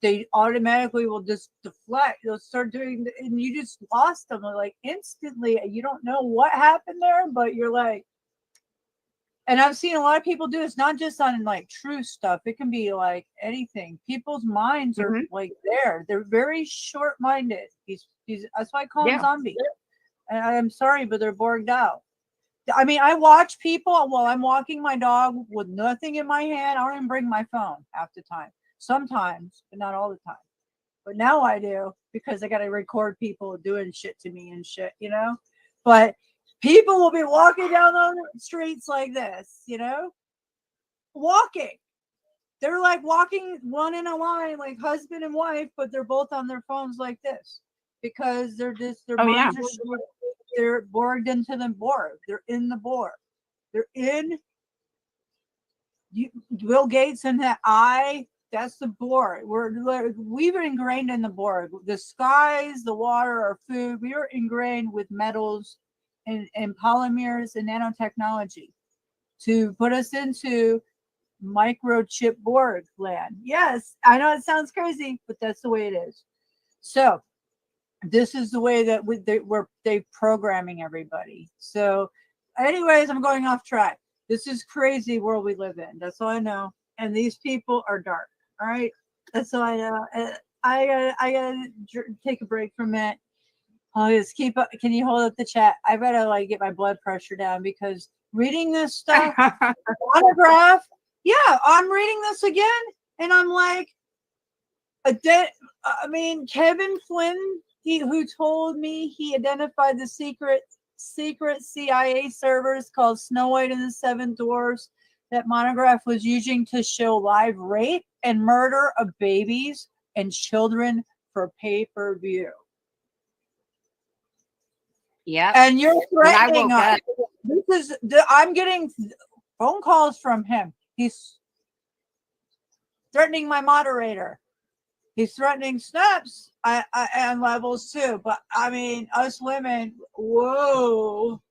They automatically will just deflect. They'll start doing, and you just lost them like instantly. You don't know what happened there, but you're like. And I've seen a lot of people do this, not just on like true stuff. It can be like anything. People's minds are like there. They're very short-minded. That's why I call them zombies. And I'm sorry, but they're bored out. I mean, I watch people while I'm walking my dog with nothing in my hand. I don't even bring my phone half the time. Sometimes, but not all the time. But now I do because I got to record people doing shit to me and shit, But people will be walking down the streets like this, walking. They're like walking one in a line, like husband and wife, but they're both on their phones like this. because they're Oh, yeah. minds are short. They're borged into the Borg. They're in the Borg. They're in Bill Gates and that eye. That's the Borg. We've been ingrained in the Borg. The skies, the water, our food. We are ingrained with metals and polymers and nanotechnology to put us into microchip Borg land. Yes, I know it sounds crazy, but that's the way it is. So this is the way that they're programming everybody. So anyways, I'm going off track. This is crazy world we live in. That's all I know. And these people are dark. All right. That's all I know. I gotta take a break from it. I'll just keep up. Can you hold up the chat? I better like get my blood pressure down because reading this stuff, autograph. Yeah, I'm reading this again, and I'm like, Kevin Flynn, who told me he identified the secret CIA servers called Snow White and the Seven Dwarfs that Monograph was using to show live rape and murder of babies and children for pay-per-view. Yeah. And you're threatening us. I'm getting phone calls from him. He's threatening my moderator. He's threatening Snaps and levels too. But I mean, us women, whoa.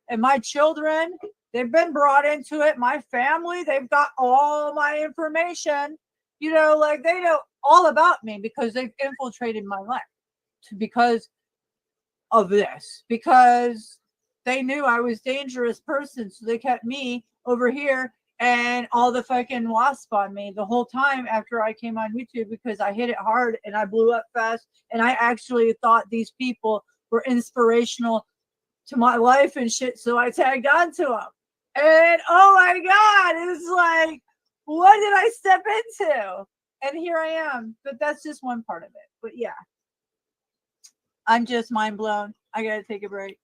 And my children, they've been brought into it. My family, they've got all my information. You know, like they know all about me because they've infiltrated my life because of this. Because they knew I was a dangerous person. So they kept me over here and all the fucking wasp on me the whole time after I came on YouTube because I hit it hard and I blew up fast. And I actually thought these people were inspirational to my life and shit. So I tagged on to them. And oh my God, it's like, what did I step into? And here I am. But that's just one part of it. But yeah, I'm just mind blown. I got to take a break.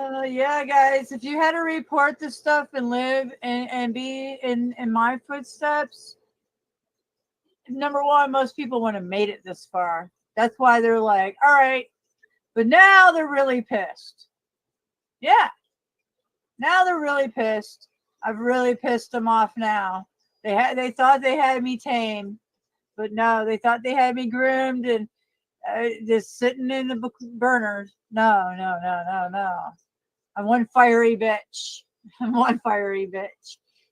Yeah, guys, if you had to report this stuff and live and be in my footsteps, number one, most people wouldn't have made it this far. That's why they're like, all right, but now they're really pissed. Yeah, now they're really pissed. I've really pissed them off now. They thought they had me tamed, but no, they thought they had me groomed and just sitting in the burners. No. I'm one fiery bitch.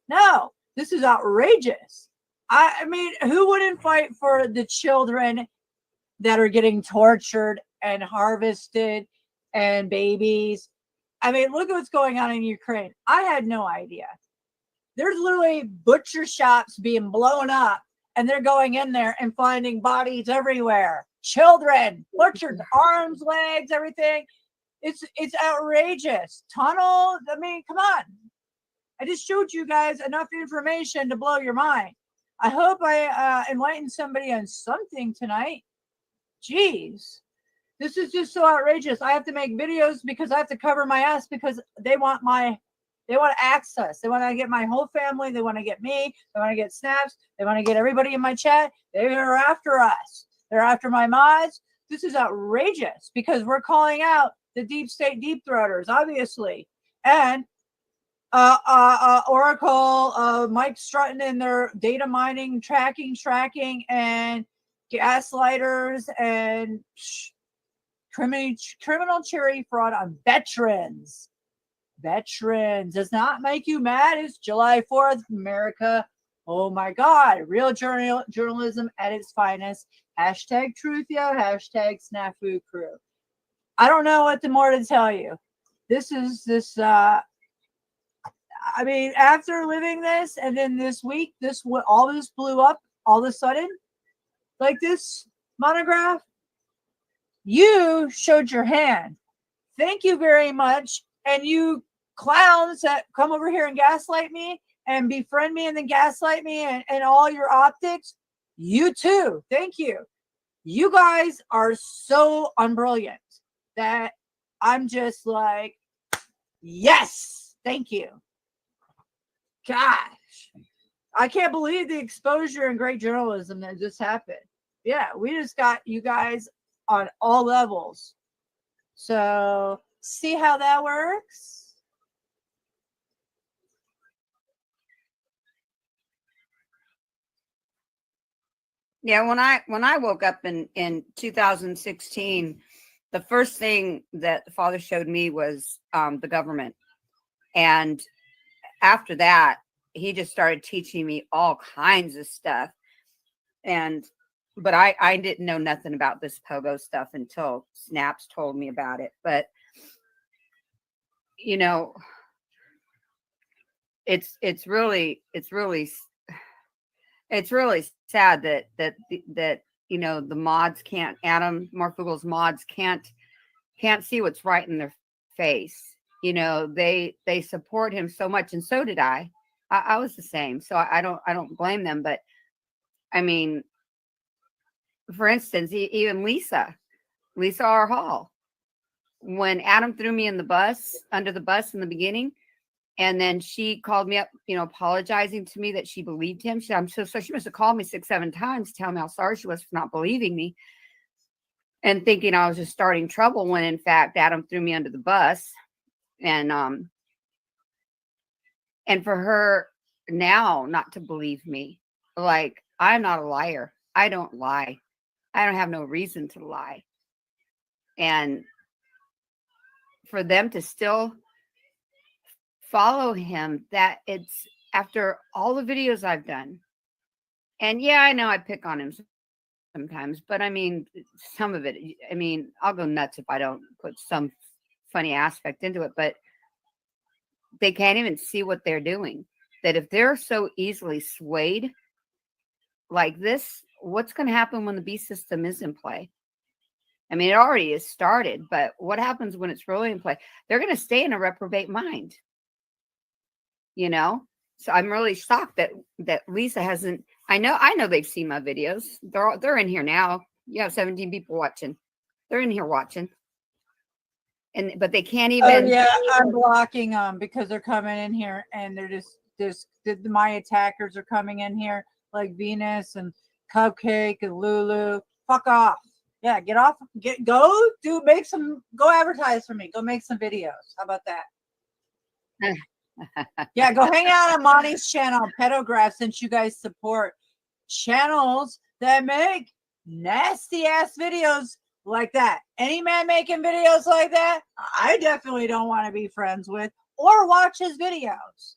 No, this is outrageous. I mean, who wouldn't fight for the children that are getting tortured and harvested and babies? I mean, look at what's going on in Ukraine. I had no idea. There's literally butcher shops being blown up and they're going in there and finding bodies everywhere. Children, butchered, arms, legs, everything. It's outrageous. Tunnel. I mean, come on. I just showed you guys enough information to blow your mind. I hope I enlightened somebody on something tonight. Jeez. This is just so outrageous. I have to make videos because I have to cover my ass because they want access. They want to get my whole family. They want to get me. They want to get Snaps. They want to get everybody in my chat. They are after us. They're after my mods. This is outrageous because we're calling out the deep state deep throaters, obviously. And Oracle, Mike Strutton and their data mining, tracking, and gaslighters and criminal charity fraud on veterans. Veterans does not make you mad. It's July 4th, America. Oh my God. Real journalism at its finest. Hashtag Truthio, hashtag Snafu Crew. I don't know what more to tell you. I mean, after living this and then this week, all this blew up all of a sudden. Like this monograph, you showed your hand. Thank you very much. And you clowns that come over here and gaslight me and befriend me and then gaslight me and all your optics, you too. Thank you. You guys are so unbrilliant that I'm just like, yes, thank you. Gosh, I can't believe the exposure and great journalism that just happened. Yeah, we just got you guys on all levels. So see how that works? Yeah, when I woke up in 2016, the first thing that the Father showed me was the government, and after that, he just started teaching me all kinds of stuff. But I didn't know nothing about this pogo stuff until Snaps told me about it. But you know, it's really sad that you know the mods can't, Adam Marfugel's mods can't see what's right in their face. You know, they support him so much, and so did I. I was the same, so I don't blame them. But I mean, for instance, even Lisa R. Hall, when Adam threw me in the bus, under the bus in the beginning, and then she called me up, you know, apologizing to me that she believed him. She said, I'm so she must have called me 6-7 times, telling me how sorry she was for not believing me and thinking I was just starting trouble, when in fact Adam threw me under the bus. And for her now not to believe me, like, I'm not a liar. I don't lie. I don't have no reason to lie. And for them to still follow him, that it's after all the videos I've done. And yeah, I know I pick on him sometimes, but I mean, some of it, I mean, I'll go nuts if I don't put some funny aspect into it, but they can't even see what they're doing. That if they're so easily swayed like this, what's going to happen when the beast system is in play? I mean, it already has started, but what happens when it's really in play? They're going to stay in a reprobate mind, you know? So I'm really shocked that Lisa hasn't. I know they've seen my videos. They're in here now. You have 17 people watching. They're in here watching. But they can't even. Oh yeah, I'm blocking them because they're coming in here and they're just my attackers are coming in here like Venus and Cupcake and Lulu. Fuck off. Yeah, get off. Go advertise for me. Go make some videos. How about that? Yeah, go hang out on Monty's channel, Pedograph, since you guys support channels that make nasty ass videos like that. Any man making videos like that, I definitely don't want to be friends with or watch his videos.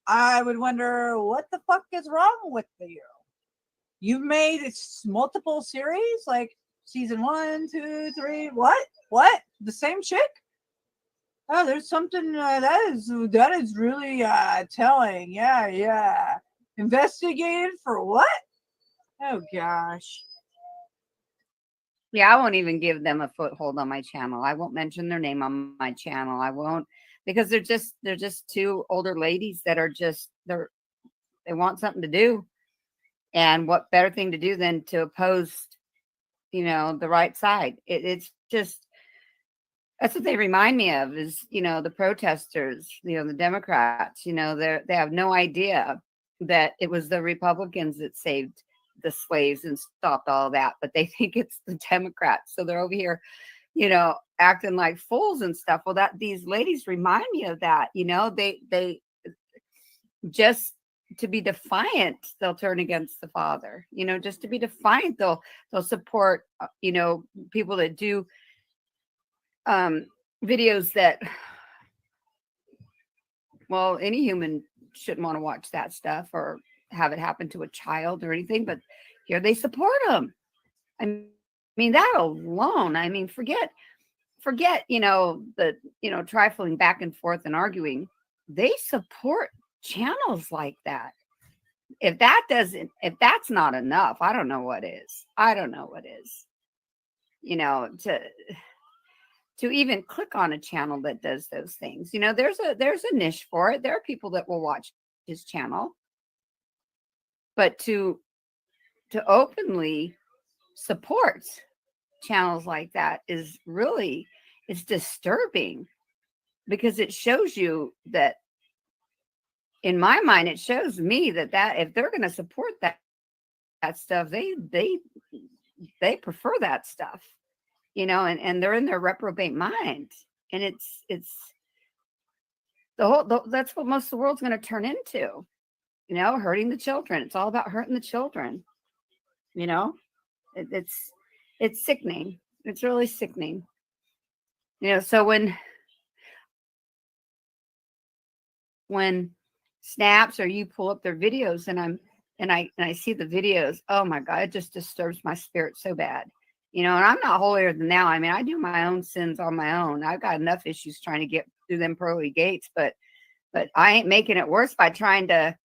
I would wonder what the fuck is wrong with you. You've made multiple series, like season 1, 2, 3. What? The same chick? Oh, there's something that is really telling. Yeah. Investigated for what? Oh gosh. Yeah, I won't even give them a foothold on my channel. I won't mention their name on my channel. I won't, because they're just two older ladies that are they want something to do. And what better thing to do than to oppose, you know, the right side? It's just, that's what they remind me of, is, you know, the protesters, you know, the Democrats, you know, they have no idea that it was the Republicans that saved the slaves and stopped all that, but they think it's the Democrats. So they're over here, you know, acting like fools and stuff. Well, these ladies remind me of that, you know, they just to be defiant, they'll turn against the Father, you know, just to be defiant. They'll support, you know, people that do videos that, well, any human shouldn't want to watch that stuff or have it happen to a child or anything, but here they support them. I mean, that alone, I mean, forget, you know, trifling back and forth and arguing. They support channels like that. If that's not enough, I don't know what is. You know, to even click on a channel that does those things. You know, there's a niche for it. There are people that will watch his channel. But to openly support channels like that is disturbing, because it shows you that in my mind, it shows me that if they're going to support that stuff, they prefer that stuff, and they're in their reprobate mind, and it's that's what most of the world's going to turn into, hurting the children. It's all about hurting the children. It's sickening. It's really sickening. So when Snaps or you pull up their videos and I see the videos, oh my God, it just disturbs my spirit so bad. And I'm not holier than thou. I mean, I do my own sins on my own. I've got enough issues trying to get through them pearly gates, but I ain't making it worse by trying to,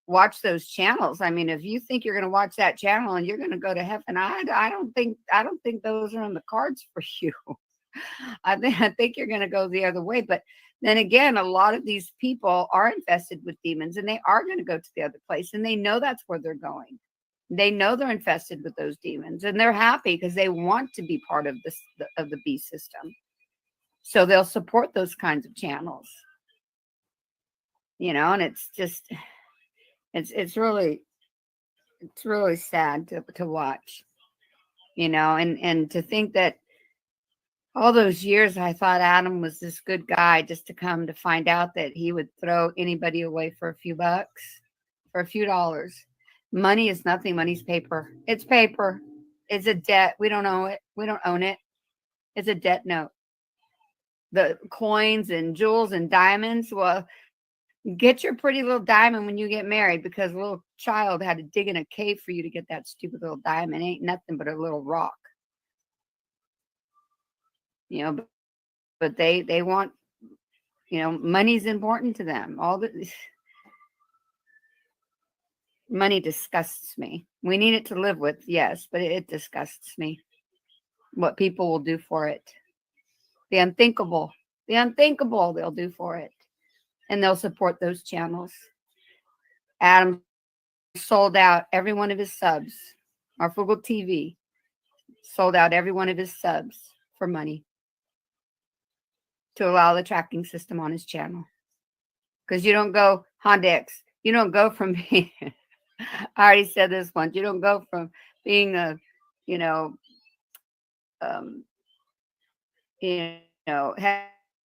watch those channels. I mean, if you think you're going to watch that channel and you're going to go to heaven, I don't think those are on the cards for you. I think you're going to go the other way. But then again, a lot of these people are infested with demons, and they are going to go to the other place, and they know that's where they're going. They know they're infested with those demons, and they're happy because they want to be part of the beast system. So they'll support those kinds of channels. And it's just it's really sad to watch. And to think that all those years I thought Adam was this good guy, just to come to find out that he would throw anybody away for a few bucks, for a few dollars. Money is nothing. Money's paper. It's paper. It's a debt. We don't own it. We don't own it. It's a debt note. The coins and jewels and diamonds, well, get your pretty little diamond when you get married, because a little child had to dig in a cave for you to get that stupid little diamond. It ain't nothing but a little rock. But they want, money's important to them. All the money disgusts me. We need it to live with, yes, but it disgusts me what people will do for it. The unthinkable they'll do for it. And they'll support those channels. Adam sold out every one of his subs. Our Frugal TV sold out every one of his subs for money to allow the tracking system on his channel. Because you don't go, Hondex, you don't go from being, I already said this once, you don't go from being a,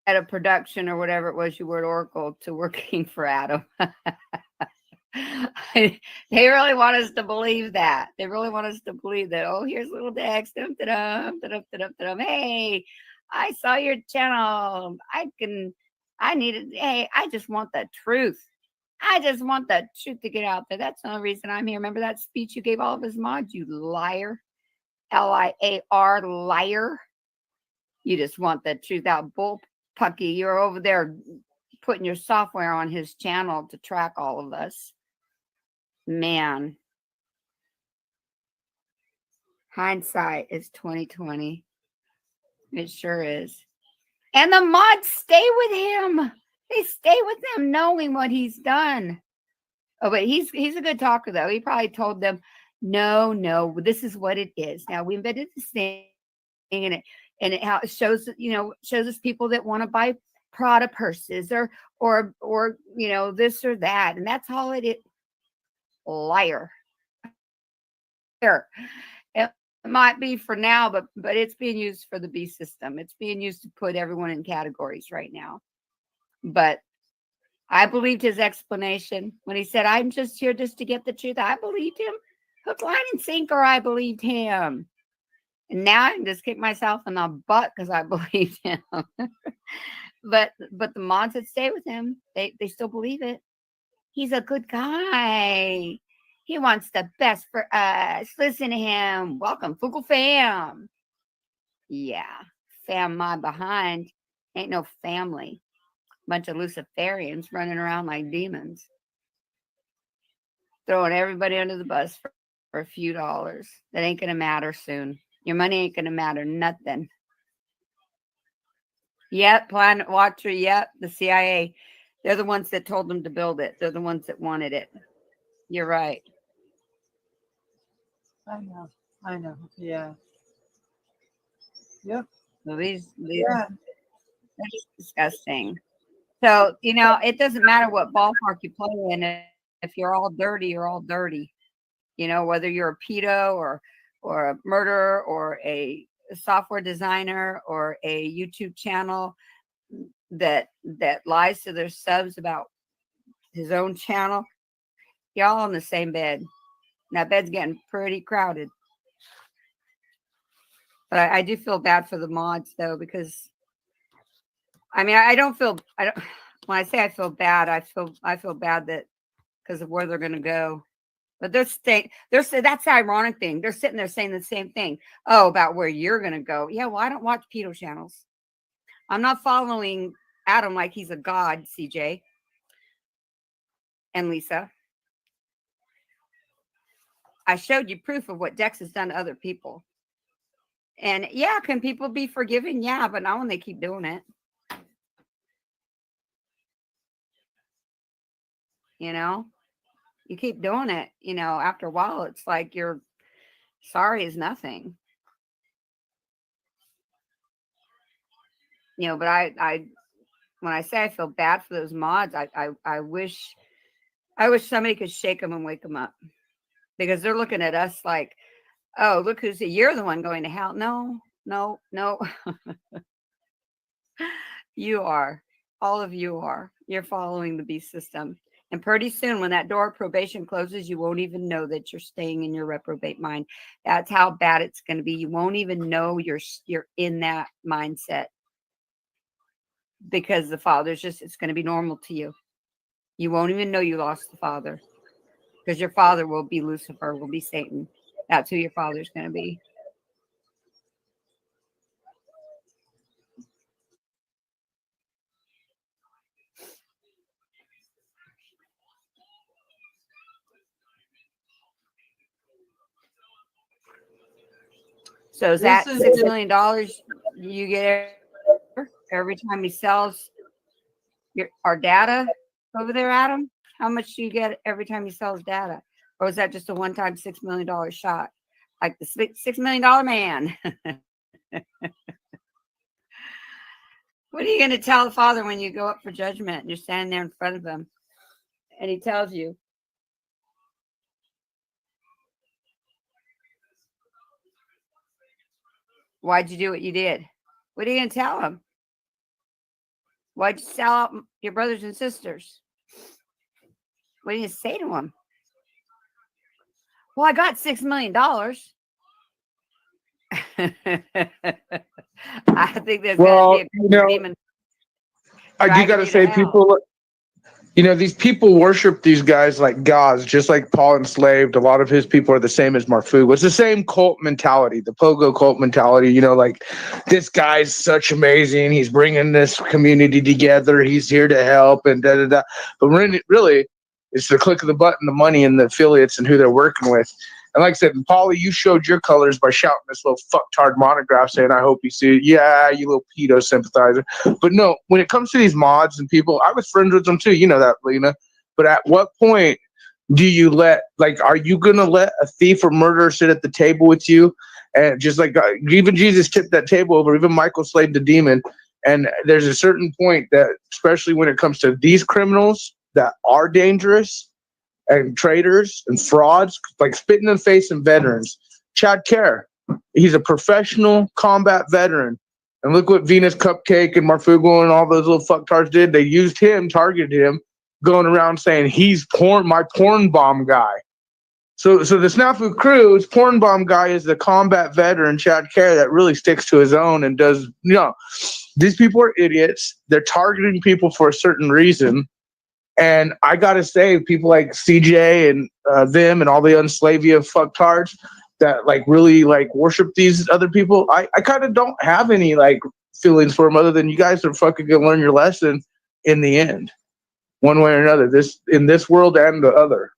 head of production or whatever it was you were at Oracle to working for Adam. They really want us to believe that. They really want us to believe that, oh, here's little Dex. Hey, I saw your channel. Hey, I just want the truth. I just want the truth to get out there. That's the only reason I'm here. Remember that speech you gave all of his mods, you liar? Liar, liar. You just want the truth out, bull pucky. You're over there putting your software on his channel to track all of us. Man. Hindsight is 2020. It sure is. And the mods stay with him. They stay with him knowing what he's done. Oh, but he's a good talker, though. He probably told them, no, this is what it is. Now, we invented this thing, and it shows us people that want to buy Prada purses or this or that. And that's all it is. Liar. It might be for now, but it's being used for the B system. It's being used to put everyone in categories right now. But I believed his explanation when he said, I'm just here just to get the truth. I believed him. Hook, line, and sinker, I believed him. And now I can just kick myself in the butt because I believed him. But the mods that stay with him, they still believe it. He's a good guy. He wants the best for us. Listen to him. Welcome, Fugal fam. Yeah, fam my behind. Ain't no family. Bunch of Luciferians running around like demons. Throwing everybody under the bus for a few dollars. That ain't going to matter soon. Your money ain't going to matter nothing. Yep, Planet Watcher, yep, the CIA. They're the ones that told them to build it. They're the ones that wanted it. You're right. I know. Yeah. Yep. So these yeah. they're just disgusting. So, it doesn't matter what ballpark you play in. If you're all dirty, you're all dirty. Whether you're a pedo or a murderer or a software designer or a YouTube channel that lies to their subs about his own channel, y'all in the same bed. And that bed's getting pretty crowded. But I do feel bad for the mods though, because when I say I feel bad, I feel bad that because of where they're going to go. But that's the ironic thing. They're sitting there saying the same thing. Oh, about where you're going to go. Yeah, well, I don't watch pedo channels. I'm not following Adam like he's a god, CJ and Lisa. I showed you proof of what Dex has done to other people. And yeah, can people be forgiven? Yeah, but not when they keep doing it. You keep doing it, after a while, it's like you're sorry is nothing. But I when I say I feel bad for those mods, I wish somebody could shake them and wake them up, because they're looking at us like, oh, look you're the one going to hell. No. You are. All of you are. You're following the beast system. And pretty soon, when that door of probation closes, you won't even know that you're staying in your reprobate mind. That's how bad it's going to be. You won't even know you're in that mindset, because the Father's it's going to be normal to you. You won't even know you lost the Father, because your father will be Lucifer, will be Satan. That's who your father's going to be. So is that $6 million you get every time he sells our data over there, Adam? How much do you get every time he sells data? Or is that just a one-time $6 million shot? Like the $6 million man. What are you going to tell the Father when you go up for judgment and you're standing there in front of him and he tells you, why'd you do what you did? What are you going to tell him? Why'd you sell out your brothers and sisters? What do you say to him? Well, I got $6 million. I think there's going to be a demon. I do got to say, people, these people worship these guys like gods, just like Paul enslaved. A lot of his people are the same as Marfu. It's the same cult mentality, the Pogo cult mentality. Like, this guy's such amazing. He's bringing this community together. He's here to help and da-da-da. But really, it's the click of the button, the money, and the affiliates and who they're working with. And like I said, Paulie, you showed your colors by shouting this little fucktard monograph saying, I hope you see it. Yeah, you little pedo sympathizer. But no, when it comes to these mods and people, I was friends with them too. You know that, Lena. But at what point do you are you going to let a thief or murderer sit at the table with you? And just like even Jesus tipped that table over, even Michael slayed the demon. And there's a certain point that, especially when it comes to these criminals that are dangerous, and traitors and frauds, like spitting in the face of veterans. Chad Kerr, he's a professional combat veteran. And look what Venus Cupcake and Marfugo and all those little fucktards did. They used him, targeted him, going around saying he's my porn bomb guy. So the Snafu Crew's porn bomb guy is the combat veteran, Chad Kerr, that really sticks to his own and does, these people are idiots. They're targeting people for a certain reason. And I gotta say, people like CJ and them and all the unslavia fucktards that really worship these other people, I kind of don't have any feelings for them other than you guys are fucking gonna learn your lesson in the end, one way or another. In this world and the other,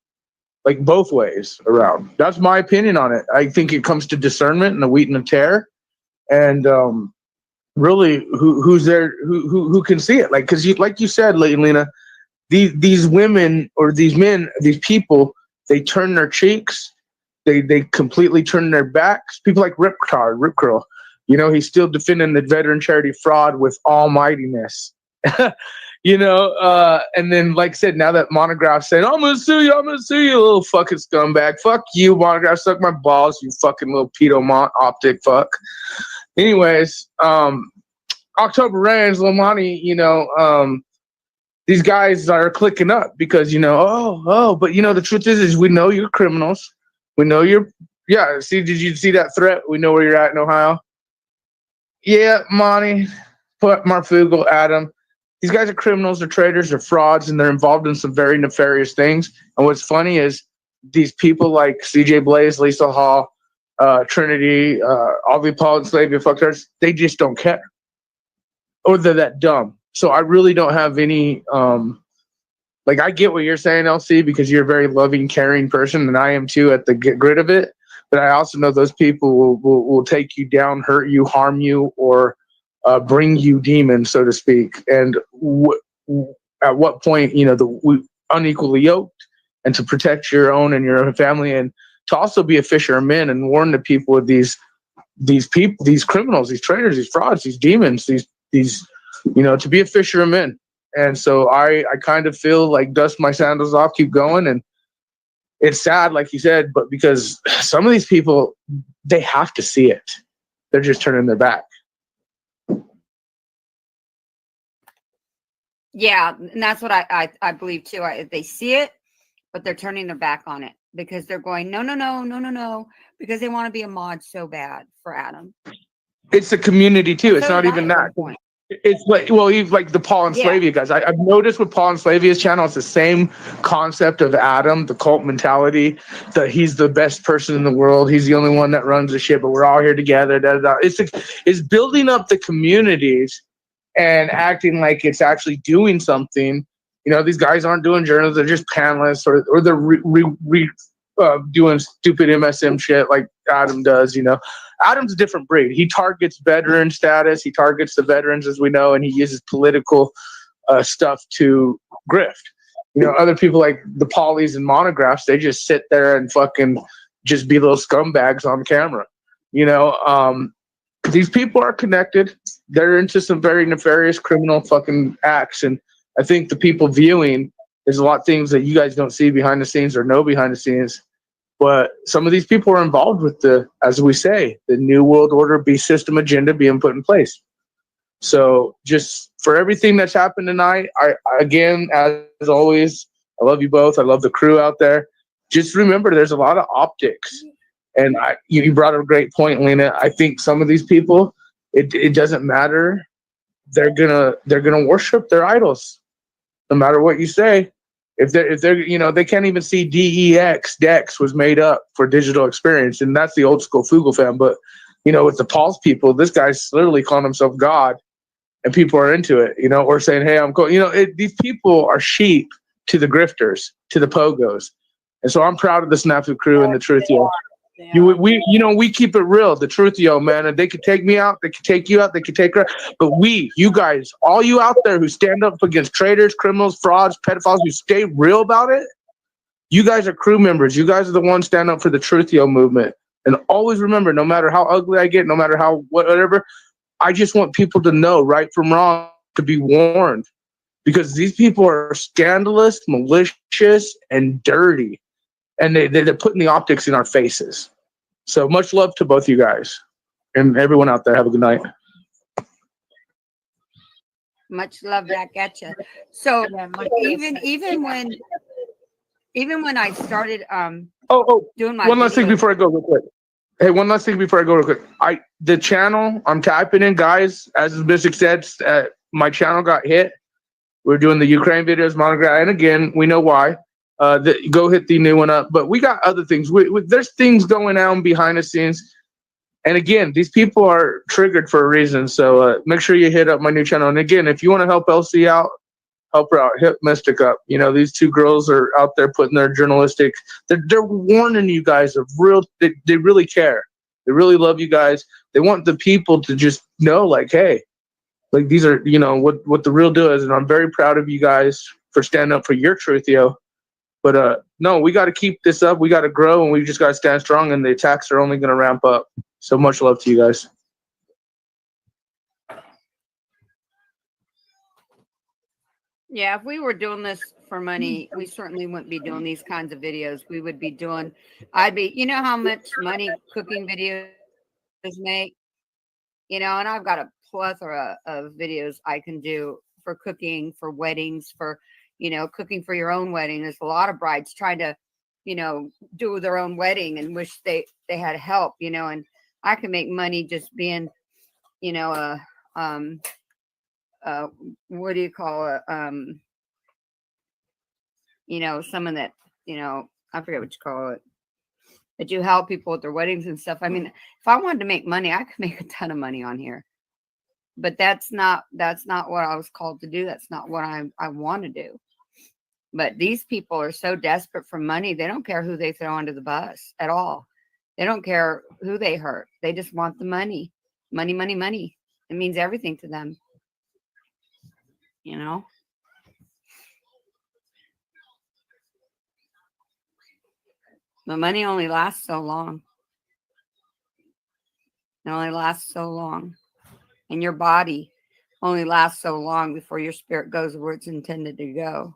both ways around. That's my opinion on it. I think it comes to discernment and the wheat and the tare, and really who's there, who can see it, because like you said, Lena. These women or these men, these people, they turn their cheeks, they completely turn their backs. People like Rip Curl, he's still defending the veteran charity fraud with almightiness. And then, like I said, now that Monograph saying, I'm gonna sue you, little fucking scumbag. Fuck you, Monograph, suck my balls, you fucking little pedo optic fuck. Anyways, October Reigns, Lamani, these guys are clicking up because, but the truth is we know you're criminals. We know did you see that threat? We know where you're at in Ohio. Yeah, Monty, Marfugel, Adam. These guys are criminals, they're traitors, they're frauds, and they're involved in some very nefarious things. And what's funny is these people like CJ Blaze, Lisa Hall, Trinity, Avi Paul, and Slavia fucktards, they just don't care. Or they're that dumb. So I really don't have any I get what you're saying, LC, because you're a very loving, caring person, and I am too at the grit of it. But I also know those people will take you down, hurt you, harm you, or bring you demons, so to speak. And at what point, we unequally yoked, and to protect your own and your own family, and to also be a fisherman and warn the people of these people, these criminals, these traitors, these frauds, these demons, these to be a fisherman. And so I kind of feel like dust my sandals off, keep going. And it's sad, like you said, but because some of these people, they have to see it. They're just turning their back. Yeah, and that's what I believe too. They see it, but they're turning their back on it because they're going, no, because they want to be a mod so bad for Adam. It's a community too. So it's not did even I at that. one point. It's even like the Paul and Slavia guys. I've noticed with Paul and Slavia's channel, it's the same concept of Adam, the cult mentality, that he's the best person in the world. He's the only one that runs the shit, but we're all here together. It's building up the communities and acting like it's actually doing something. These guys aren't doing journals; they're just panelists, or they're doing stupid MSM shit like Adam does. Adam's a different breed. He targets veteran status. He targets the veterans, as we know, and he uses political stuff to grift. Other people like the Polys and Monographs, they just sit there and fucking just be little scumbags on camera. These people are connected. They're into some very nefarious criminal fucking acts. And I think the people viewing, there's a lot of things that you guys don't see behind the scenes or know behind the scenes. But some of these people are involved with as we say, the New World Order beast system agenda being put in place. So just for everything that's happened tonight, I again, as always, I love you both. I love the crew out there. Just remember, there's a lot of optics. And you brought up a great point, Lena. I think some of these people, it doesn't matter. They're gonna worship their idols, no matter what you say. If they're they can't even see Dex was made up for digital experience, and that's the old school Fugel fan. But with the Paul's people, this guy's literally calling himself God, and people are into it, or saying, "Hey, I'm cool." These people are sheep to the grifters, to the pogos, and so I'm proud of the Snafu crew and the Truth Yo. We keep it real, the Truth Yo, man. And they could take me out, they could take you out, they could take her. But you guys, all you out there who stand up against traitors, criminals, frauds, pedophiles, who stay real about it, you guys are crew members. You guys are the ones stand up for the Truth Yo movement. And always remember, no matter how ugly I get, no matter how whatever, I just want people to know right from wrong, to be warned. Because these people are scandalous, malicious, and dirty. And they're putting the optics in our faces. So much love to both you guys and everyone out there. Have a good night. Much love back at you. So even when I started doing my one last thing before I go real quick. Hey, one last thing before I go real quick. The channel, I'm typing in, guys, as Mystic said, my channel got hit. We're doing the Ukraine videos, Monograph, and again, we know why. Go hit the new one up. But we got other things. There's things going on behind the scenes. And again, these people are triggered for a reason. So make sure you hit up my new channel. And again, if you want to help LC out, help her out. Hit Mystic up. These two girls are out there putting their journalistic. They're warning you guys of real. They really care. They really love you guys. They want the people to just know, like, hey, like these are what the real deal is. And I'm very proud of you guys for standing up for your truth, yo. But no, we got to keep this up. We got to grow, and we just got to stand strong. And the attacks are only going to ramp up. So much love to you guys. Yeah, if we were doing this for money, we certainly wouldn't be doing these kinds of videos. We would be doing, you know how much money cooking videos make, and I've got a plethora of videos I can do for cooking, for weddings, for, cooking for your own wedding. There's a lot of brides trying to, do their own wedding and wish they had help, and I can make money just being, what do you call it? Someone that, I forget what you call it, that you help people with their weddings and stuff. I mean, if I wanted to make money, I could make a ton of money on here, but that's not what I was called to do. That's not what I want to do. But these people are so desperate for money. They don't care who they throw under the bus at all. They don't care who they hurt. They just want the money, money, money, money. It means everything to them, But money only lasts so long. It only lasts so long. And your body only lasts so long before your spirit goes where it's intended to go.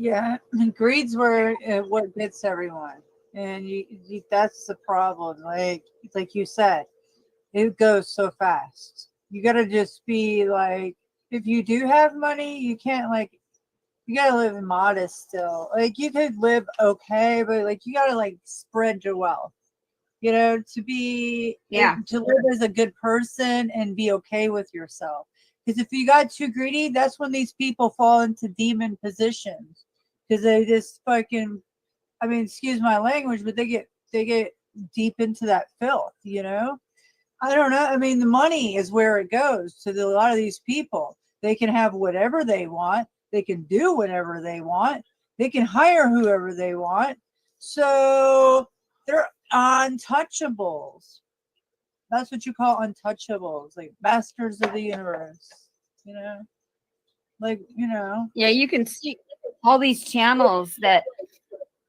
Yeah, and greed's where what gets everyone, and that's the problem. Like you said, it goes so fast. You gotta just be like, if you do have money, you can't you gotta live modest still. Like you could live okay, but you gotta spread your wealth. To be to live as a good person and be okay with yourself. Because if you got too greedy, that's when these people fall into demon positions. Because they just fucking, I mean, excuse my language, but they get deep into that filth. I don't know. I mean, the money is where it goes to a lot of these people. They can have whatever they want. They can do whatever they want. They can hire whoever they want. So they're untouchables. That's what you call untouchables, like masters of the universe. Yeah, you can see all these channels that,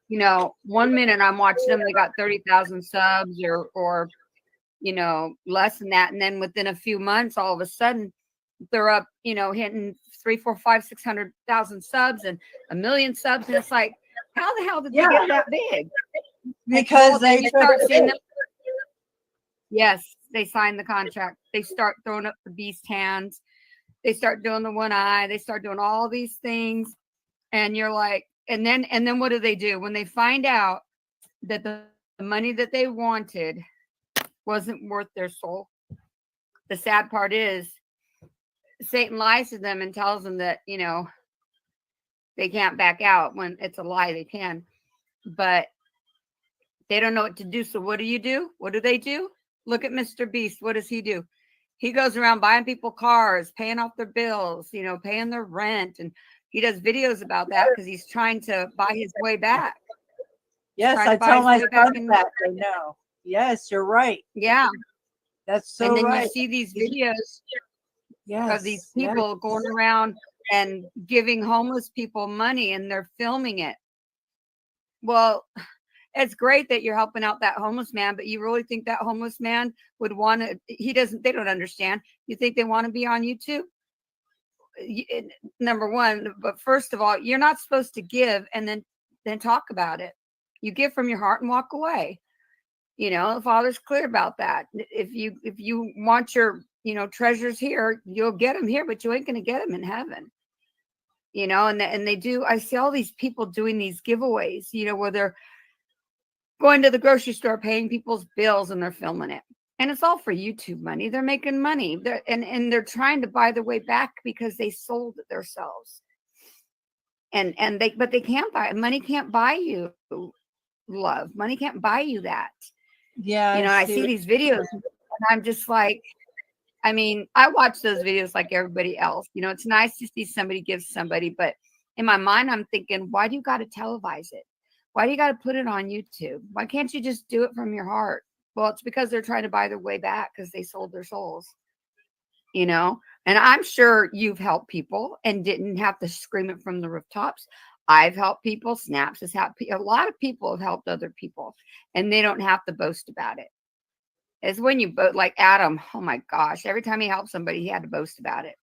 1 minute I'm watching them, they got 30,000 subs or less than that. And then within a few months, all of a sudden they're up, hitting 3, 4, 5, 600,000 subs and 1 million subs. And it's like, how the hell did they get that big? Because they start seeing them. Yes, they sign the contract. They start throwing up the beast hands. They start doing the one eye. They start doing all these things. And you're like, and then what do? When they find out that the money that they wanted wasn't worth their soul? The sad part is Satan lies to them and tells them that, they can't back out. When it's a lie, they can. But they don't know what to do. So what do? What do they do? Look at Mr. Beast. What does he do? He goes around buying people cars, paying off their bills, paying their rent. And he does videos about that because he's trying to buy his way back. Yes, I tell my son that. I know. Yes, you're right. Yeah. That's so right. And then right. you see these videos of these people going around and giving homeless people money, and they're filming it. Well, it's great that you're helping out that homeless man, but you really think that homeless man would want to? They don't understand. You think they want to be on YouTube? Number one, but first of all, you're not supposed to give and then talk about it. You give from your heart and walk away. The Father's clear about that. If you want your treasures here, you'll get them here, but you ain't gonna get them in heaven. And they do. I see all these people doing these giveaways. Where they're going to the grocery store, paying people's bills, and they're filming it. And it's all for YouTube money. They're making money. They're trying to buy their way back because they sold themselves. But they can't buy. Money can't buy you love. Money can't buy you that. Yeah. I see these videos and I'm just like, I mean, I watch those videos like everybody else. It's nice to see somebody give somebody, but in my mind, I'm thinking, why do you got to televise it? Why do you got to put it on YouTube? Why can't you just do it from your heart? Well, it's because they're trying to buy their way back because they sold their souls, and I'm sure you've helped people and didn't have to scream it from the rooftops. I've helped people. Snaps has helped a lot of people have helped other people, and they don't have to boast about it. It's when you like Adam. Oh my gosh! Every time he helped somebody, he had to boast about it.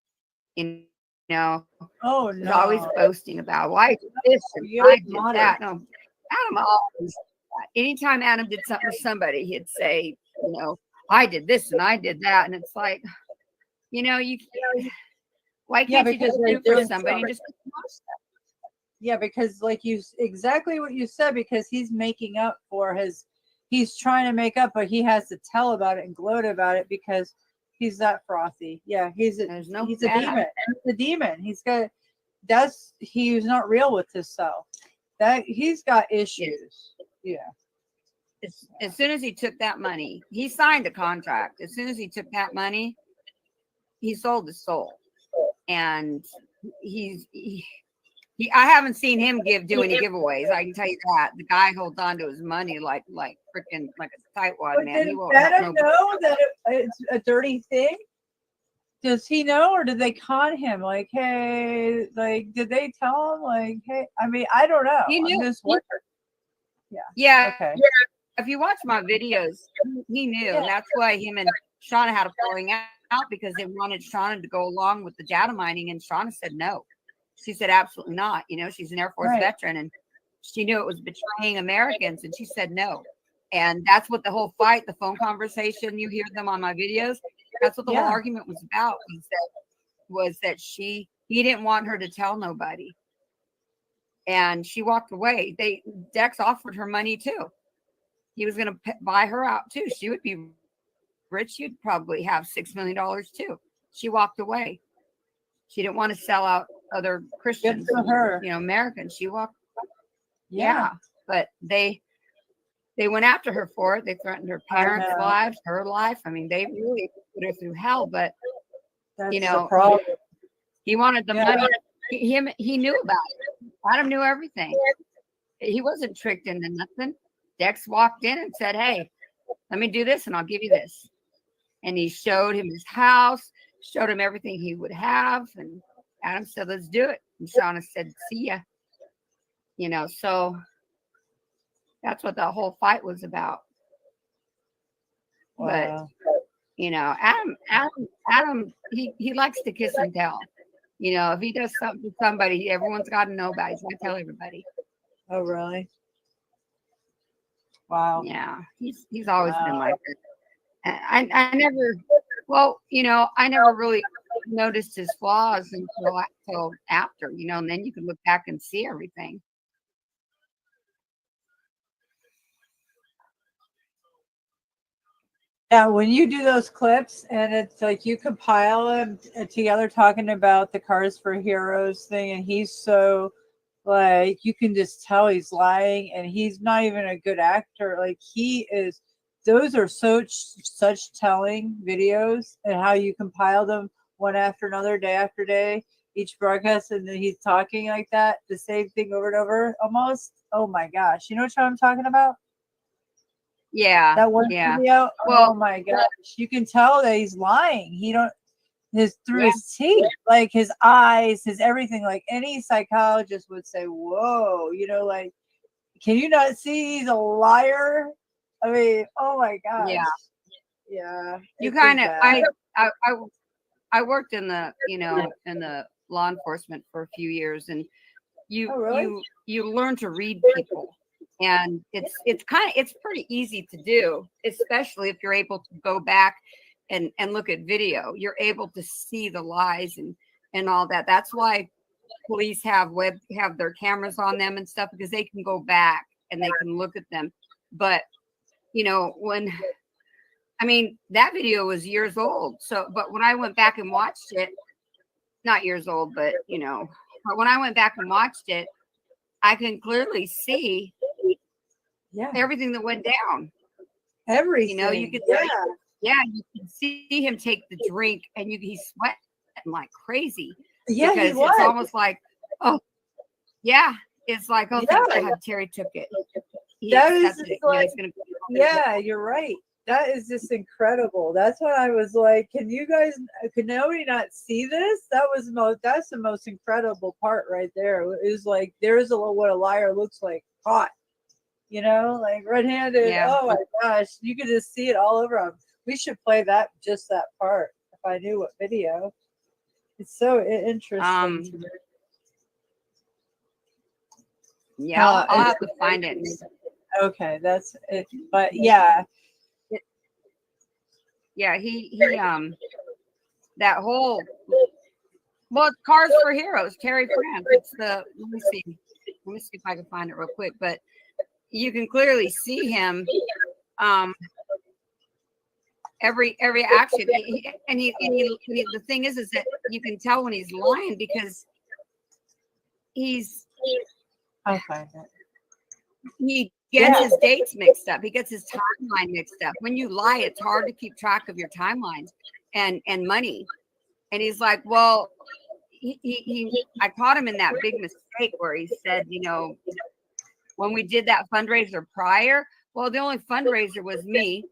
You know, Oh he's always no. boasting about why I did this and You're I did modern. that. No, Adam always. Anytime Adam did something to somebody, he'd say, you know, I did this and I did that, and it's like, you know, why Yeah, can't you because just they're do for doing somebody and something. just get the most stuff? Yeah, because like exactly what you said, because he's making up for he's trying to make up, but he has to tell about it and gloat about it because he's that frothy. Yeah, he's a There's no he's a bad. demon. He's a demon. He's not real with himself. That he's got issues. Yeah. As soon as he took that money, he signed a contract. As soon as he took that money, he sold his soul. And I haven't seen him do any giveaways. I can tell you that. The guy holds on to his money like freaking like a tightwad, But man. did He won't help Adam nobody. know that it's a dirty thing? Does he know, or did they con him? Like, hey, like, did they tell him? Like, hey, I mean, I don't know. He knew. I'm just wondering. Yeah. Yeah. Okay. Yeah. If you watch my videos, he knew. Yeah. And that's why him and Shauna had a falling out because they wanted Shauna to go along with the data mining. And Shauna said no. She said absolutely not. You know, she's an Air Force Right. veteran and she knew it was betraying Americans. And she said no. And that's what the whole fight, the phone conversation, you hear them on my videos. That's what the whole Yeah. argument was about. Was that he didn't want her to tell nobody. And she walked away. Dex offered her money too. He was going to buy her out too. She would be rich. She'd probably have $6 million too. She walked away. She didn't want to sell out other Christians, for her. you know, Americans. She walked. Yeah. But they went after her for it. They threatened her parents' know. lives, her life. I mean, they really put her through hell. But That's you the know, problem. he wanted the Yeah. money. He knew about it. Adam knew everything. He wasn't tricked into nothing. Dex walked in and said, hey, let me do this and I'll give you this. And he showed him his house, showed him everything he would have. And Adam said, let's do it. And Shauna said, see ya. You know, so that's what the whole fight was about. Wow. But, you know, Adam, he likes to kiss and tell. You know, if he does something to somebody, everyone's got to know about it. He's going to tell everybody. Oh, really? Wow. Yeah, he's always been like this. I never, well, you know, I never really noticed his flaws until after, you know, and then you can look back and see everything. Yeah, when you do those clips and it's like you compile them together talking about the Cars for Heroes thing, and he's so like you can just tell he's lying and he's not even a good actor. Like he is, those are such telling videos and how you compile them one after another, day after day, each broadcast, and then he's talking like that, the same thing over and over almost. Oh my gosh. You know what I'm talking about? Yeah. That one yeah. video. Well, Oh my gosh. You can tell that he's lying. Through Yeah. his teeth, like his eyes, his everything. Like any psychologist would say, whoa, you know, like, can you not see he's a liar? I mean, oh my gosh. Yeah. Yeah. You it's kind of, bad. I worked in the, you know, in the law enforcement for a few years, and Oh, really? you learn to read people, and it's pretty easy to do, especially if you're able to go back and look at video. You're able to see the lies and all that. That's why police have their cameras on them and stuff, because they can go back and they can look at them. But you know, that video was years old. So, but when I went back and watched it, not years old, but you know, but when I went back and watched it, I can clearly see everything that went down. Everything. You know, you could you can see him take the drink, and he's sweating like crazy. Yeah, he because was. it's almost like, oh, yeah, it's like, oh, thank Yeah. God Terry took it. He That is accepted it. like, He's gonna yeah, you're right. that is just incredible. That's what I was like, can you guys, could nobody not see this? That's the most incredible part right there. Is like, there's what a liar looks like hot, like red-handed. Yeah. Oh my gosh, you could just see it all over him. We should play just that part if I knew what video. It's so interesting to me. Yeah, I'll have to find it. Okay, that's it. But yeah. Yeah, he that whole, well, it's Cars for Heroes, Terry France. It's let me see if I can find it real quick, but you can clearly see him every action. The thing is that you can tell when he's lying because I'll find it. He gets his dates mixed up. He gets his timeline mixed up. When you lie, it's hard to keep track of your timelines and money. And he's like, well, I caught him in that big mistake where he said, when we did that fundraiser prior, well, the only fundraiser was me.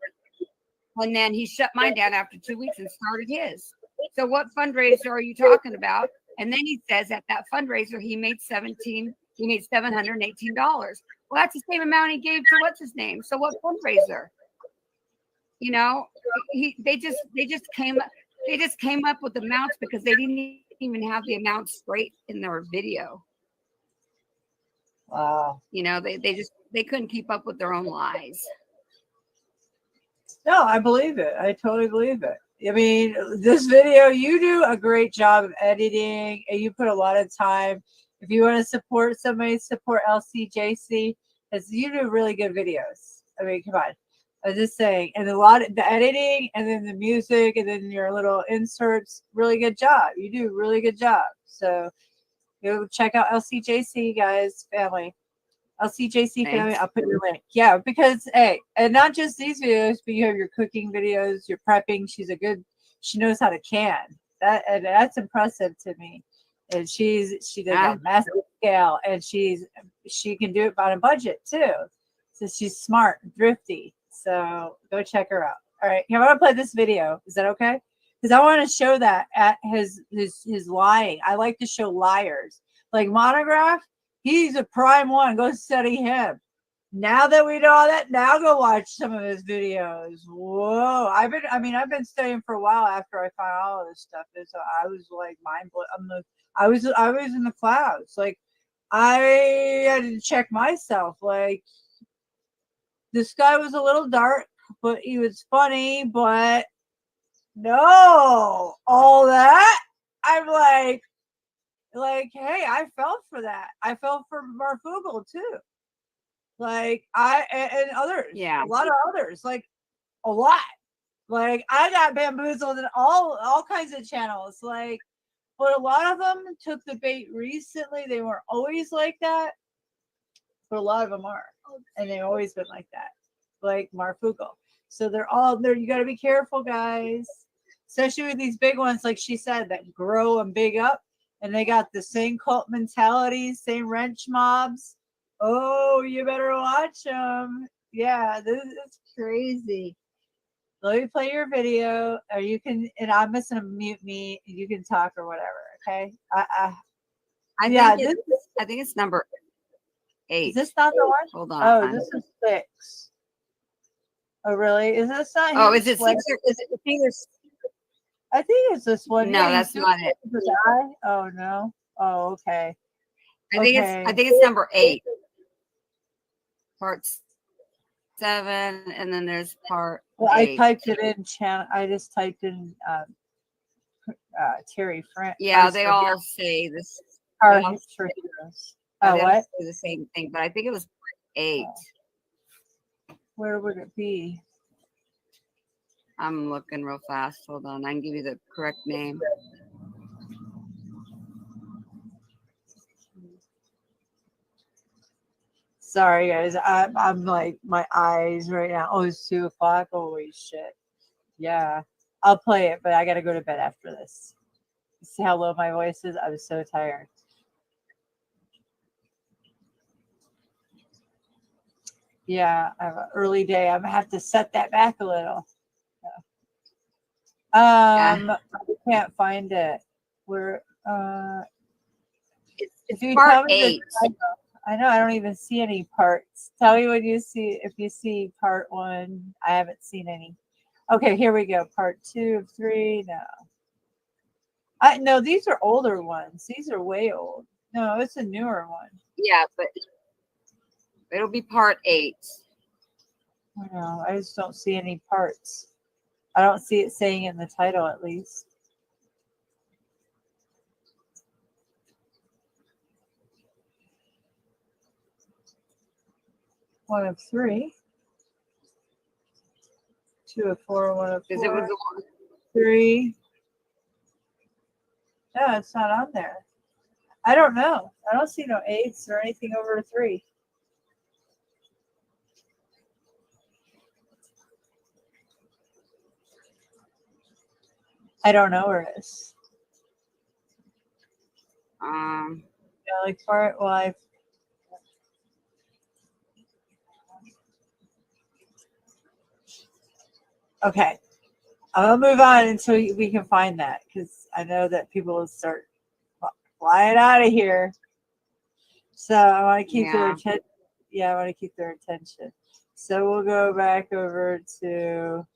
And then he shut mine down after 2 weeks and started his. So what fundraiser are you talking about? And then he says at that fundraiser, he made $718. Well, that's the same amount he gave to what's his name. So what fundraiser? They just came up with amounts because they didn't even have the amounts straight in their video. Wow. They couldn't keep up with their own lies. No, I believe it. I totally believe it. I mean, this video, you do a great job of editing and you put a lot of time. If you want to support somebody, support LCJC, because you do really good videos. I mean, come on. I was just saying. And the editing and then the music and then your little inserts, really good job. You do a really good job. So go check out LCJC, guys, family. LCJC family, Thanks. I'll put your link. Yeah, because hey, and not just these videos, but you have your cooking videos, your prepping. She knows how to can. That's impressive to me. And she does on massive scale, and she can do it on a budget too. So she's smart, thrifty. So go check her out. All right, I want to play this video. Is that okay? Because I want to show that at his lying. I like to show liars. Like Monograph, he's a prime one. Go study him. Now that we know all that, now go watch some of his videos. Whoa. I've been studying for a while after I found all of this stuff. And so I was like mind blown. I was in the clouds. Like I had to check myself. Like this guy was a little dark, but he was funny, but no, all that. I'm like, hey, I fell for that. I fell for Marfugal too. Like and others, a lot of others, like a lot. Like I got bamboozled in all kinds of channels. Like, but a lot of them took the bait recently. They weren't always like that, but a lot of them are, and they've always been like that, like Marfugal. So they're all there. You got to be careful, guys, especially with these big ones, like she said, that grow and big up, and they got the same cult mentality, same wrench mobs. Oh, you better watch them. Yeah, this is crazy. Let me play your video, or you can, and I'm just gonna mute me. You can talk or whatever. Okay. I think it's number 8. Is this not the one? Hold on. Oh, this is 6. Oh, really? Is this not? Oh, is it 6 or is it? I think it's this one. No, that's not it. Oh no. Oh, okay. I think it's number 8. Part 7, and then there's part. Well, 8. I typed it in channel. I just typed in Terry France. Yeah, they all say this. Our they all history say- heroes. they all What? say the same thing, but I think it was 8. Where would it be? I'm looking real fast. Hold on, I can give you the correct name. Sorry, guys. I'm like my eyes right now. Oh, it's 2:00. Holy shit. Yeah, I'll play it, but I gotta go to bed after this. See how low my voice is? I'm so tired. Yeah, I have an early day. I'm gonna have to set that back a little. I can't find it. We're it's dude, part tell me the 8. title. I know I don't even see any parts. Tell me when you see if you see part 1. I haven't seen any. Okay, here we go. Part 2 of 3. No. No, these are older ones. These are way old. No, it's a newer one. Yeah, but it'll be part 8. No, I just don't see any parts. I don't see it saying in the title, at least. One of 3. 2 of 4, 1 of 4. Because it was the 3. No, it's not on there. I don't know. I don't see no 8s or anything over a 3. I don't know where it is. Like for it, well, okay. I'm gonna move on until we can find that, because I know that people will start flying out of here. So I want to keep their attention. Yeah, I want to keep their attention. So we'll go back over to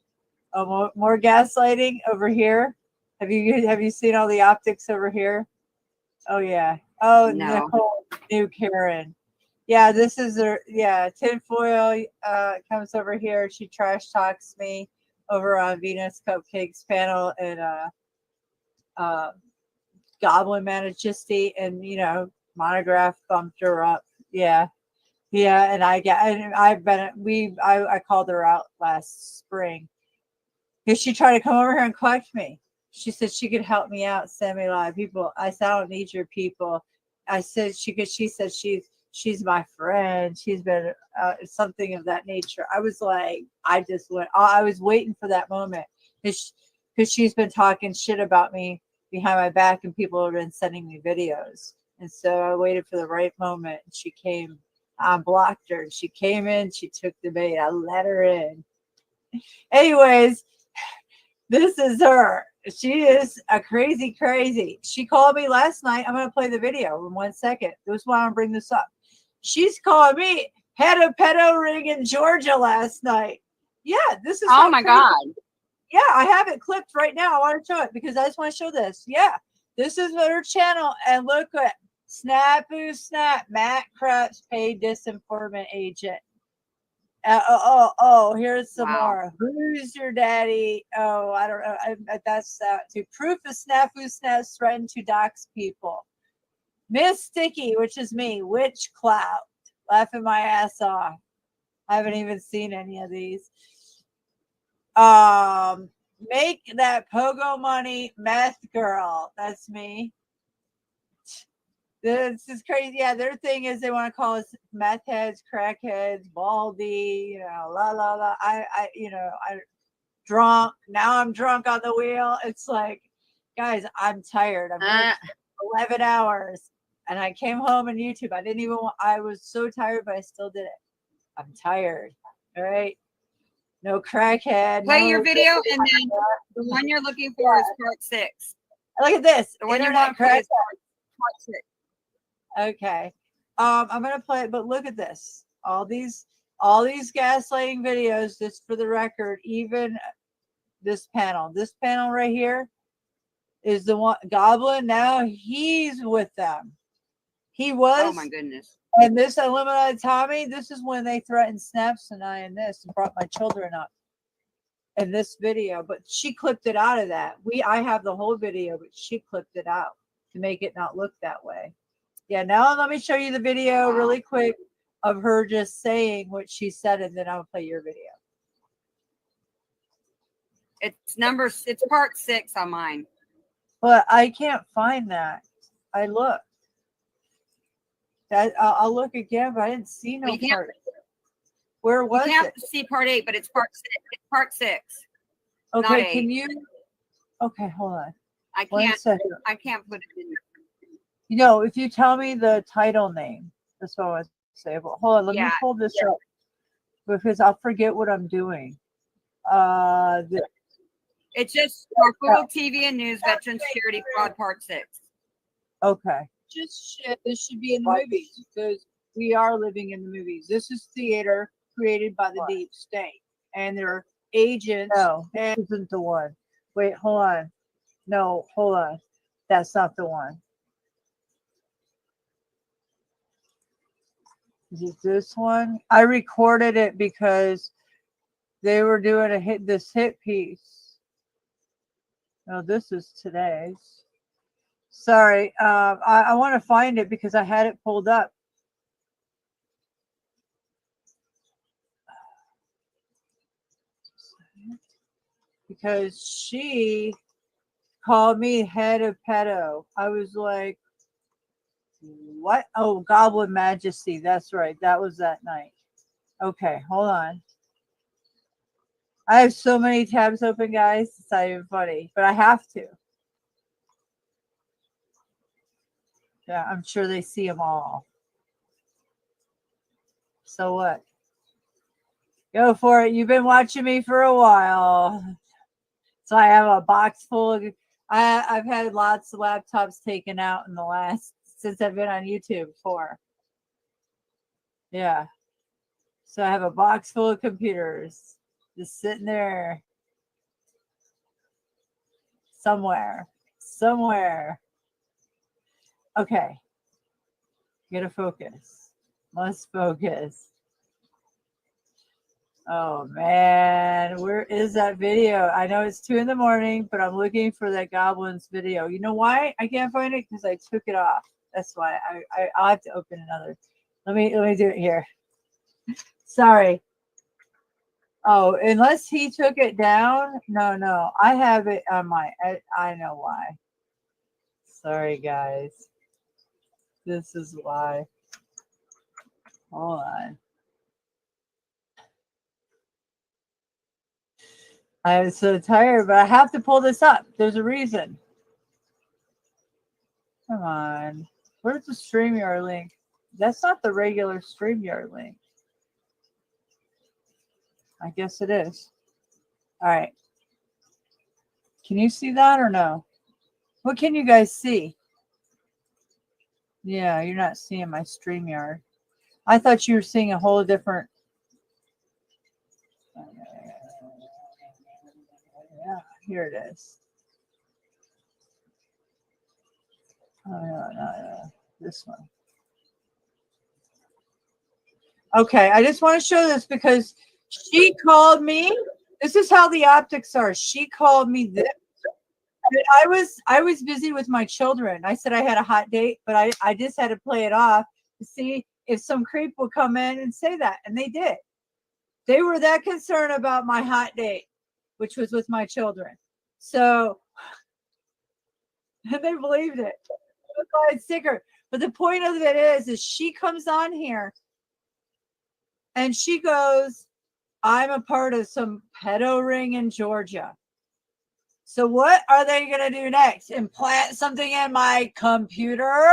more gaslighting over here. Have you seen all the optics over here? Oh yeah. Oh, No. Nicole knew Karen. Yeah, this is her. Yeah, tinfoil comes over here. She trash talks me over on Venus Cupcakes panel, and Goblin Majesty, and Monograph bumped her up. Yeah, and I called her out last spring because she tried to come over here and collect me. She said she could help me out, send me a lot of people. I said, I don't need your people. I said she said she's my friend. She's been something of that nature. I was like, I was waiting for that moment because she's been talking shit about me behind my back, and people have been sending me videos. And so I waited for the right moment. And she came. I blocked her. She came in. She took the bait. I let her in. Anyways, this is her. She is a crazy. She called me last night. I'm going to play the video in 1 second. This is why I'm bringing this up. She's calling me, had a pedo ring in Georgia last night. Yeah, this is. Oh my God. Yeah, I have it clipped right now. I want to show it because I just want to show this. Yeah, this is her channel. And look at Snapu Snap. Matt Krupps, paid disinformant agent. Here's some more. Who's your daddy? Oh, I don't know. That's to proof of Snafu Snaps threatened to dox people. Miss Sticky, which is me, Witch Cloud, laughing my ass off. I haven't even seen any of these. Make that pogo money, meth girl. That's me. This is crazy. Yeah, their thing is they want to call us meth heads, crackheads, baldy, la la la. I drunk. Now I'm drunk on the wheel. It's like, guys, I'm tired. I've worked 11 hours and I came home on YouTube. I was so tired, but I still did it. I'm tired. All right. No crackhead. Play your video, and then the one you're looking for is part 6. Look at this. The one you want for is part 6. Okay. I'm gonna play it, but look at this. All these gaslighting videos, just for the record, even this panel right here is the one Goblin. Now he's with them. He was. Oh my goodness. And this Illuminati Tommy, this is when they threatened Snaps and I and this and brought my children up in this video. But she clipped it out of that. I have the whole video, but she clipped it out to make it not look that way. Yeah, now let me show you the video really quick of her just saying what she said, and then I'll play your video. It's part 6 on mine. But I can't find that. I looked. I'll look again, but I didn't see no part. Where was it? You can't see part 8, but it's part 6. It's part 6. Okay, can you? Okay, hold on. I can't put it in. If you tell me the title name, that's what I was say. But hold on, let me pull this up. because I'll forget what I'm doing. It's just Markle TV and News Veteran Security Fraud Part 6. Okay. Just shit. This should be in the movies because we are living in the movies. This is theater created by the deep state, and they're agents. No, this isn't the one. Wait, hold on. No, hold on. That's not the one. Is it this one? I recorded it because they were doing this hit piece. No, this is today's. Sorry, I want to find it because I had it pulled up. Because she called me head of pedo. I was like, what? Oh, Goblin Majesty. That's right. That was that night. Okay, hold on. I have so many tabs open, guys. It's not even funny, but I have to. Yeah, I'm sure they see them all. So what? Go for it. You've been watching me for a while. So I have a box full of, I've had lots of laptops taken out in the last, since I've been on YouTube for. Yeah. So I have a box full of computers just sitting there somewhere. Okay. Gotta focus. Must focus. Oh man, where is that video? I know it's 2 a.m, but I'm looking for that Goblins video. You know why I can't find it? Because I took it off. That's why I'll have to open another. Let me do it here. Sorry. Oh, unless he took it down. No, I have it on my. I know why. Sorry, guys. This is why. Hold on. I was so tired, but I have to pull this up. There's a reason. Come on. Where's the StreamYard link? That's not the regular StreamYard link. I guess it is. All right. Can you see that or no? What can you guys see? Yeah, you're not seeing my StreamYard. I thought you were seeing a whole different. Yeah, here it is. Oh, no. This one. Okay, I just want to show this because she called me. This is how the optics are. She called me this. I was busy with my children. I said I had a hot date, but I just had to play it off to see if some creep would come in and say that. And they did. They were that concerned about my hot date, which was with my children. So they believed it. It was a sticker. But the point of it is she comes on here and she goes, I'm a part of some pedo ring in Georgia. So what are they going to do next? Implant something in my computer?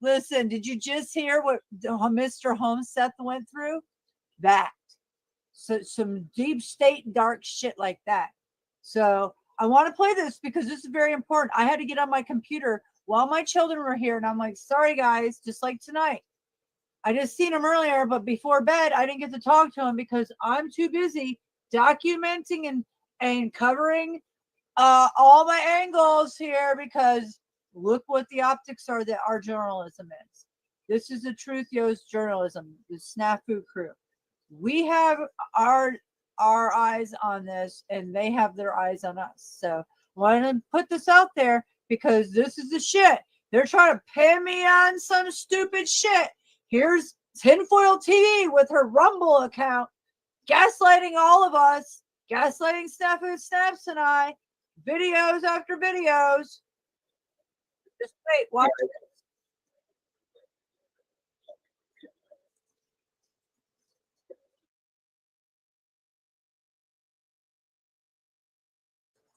Listen, did you just hear what Mr. Homeseth went through? That. So some deep state dark shit like that. So I want to play this because this is very important. I had to get on my computer while my children were here. And I'm like, sorry, guys, just like tonight. I just seen him earlier, but before bed, I didn't get to talk to him because I'm too busy documenting and covering all my angles here because look what the optics are that our journalism is. This is the Truth Yo's journalism, the Snafu crew. We have our eyes on this and they have their eyes on us. So I want to put this out there because this is the shit. They're trying to pin me on some stupid shit. Here's Tinfoil TV with her Rumble account, gaslighting all of us, gaslighting Snafu Snaps and I, videos after videos. Just wait, watch it.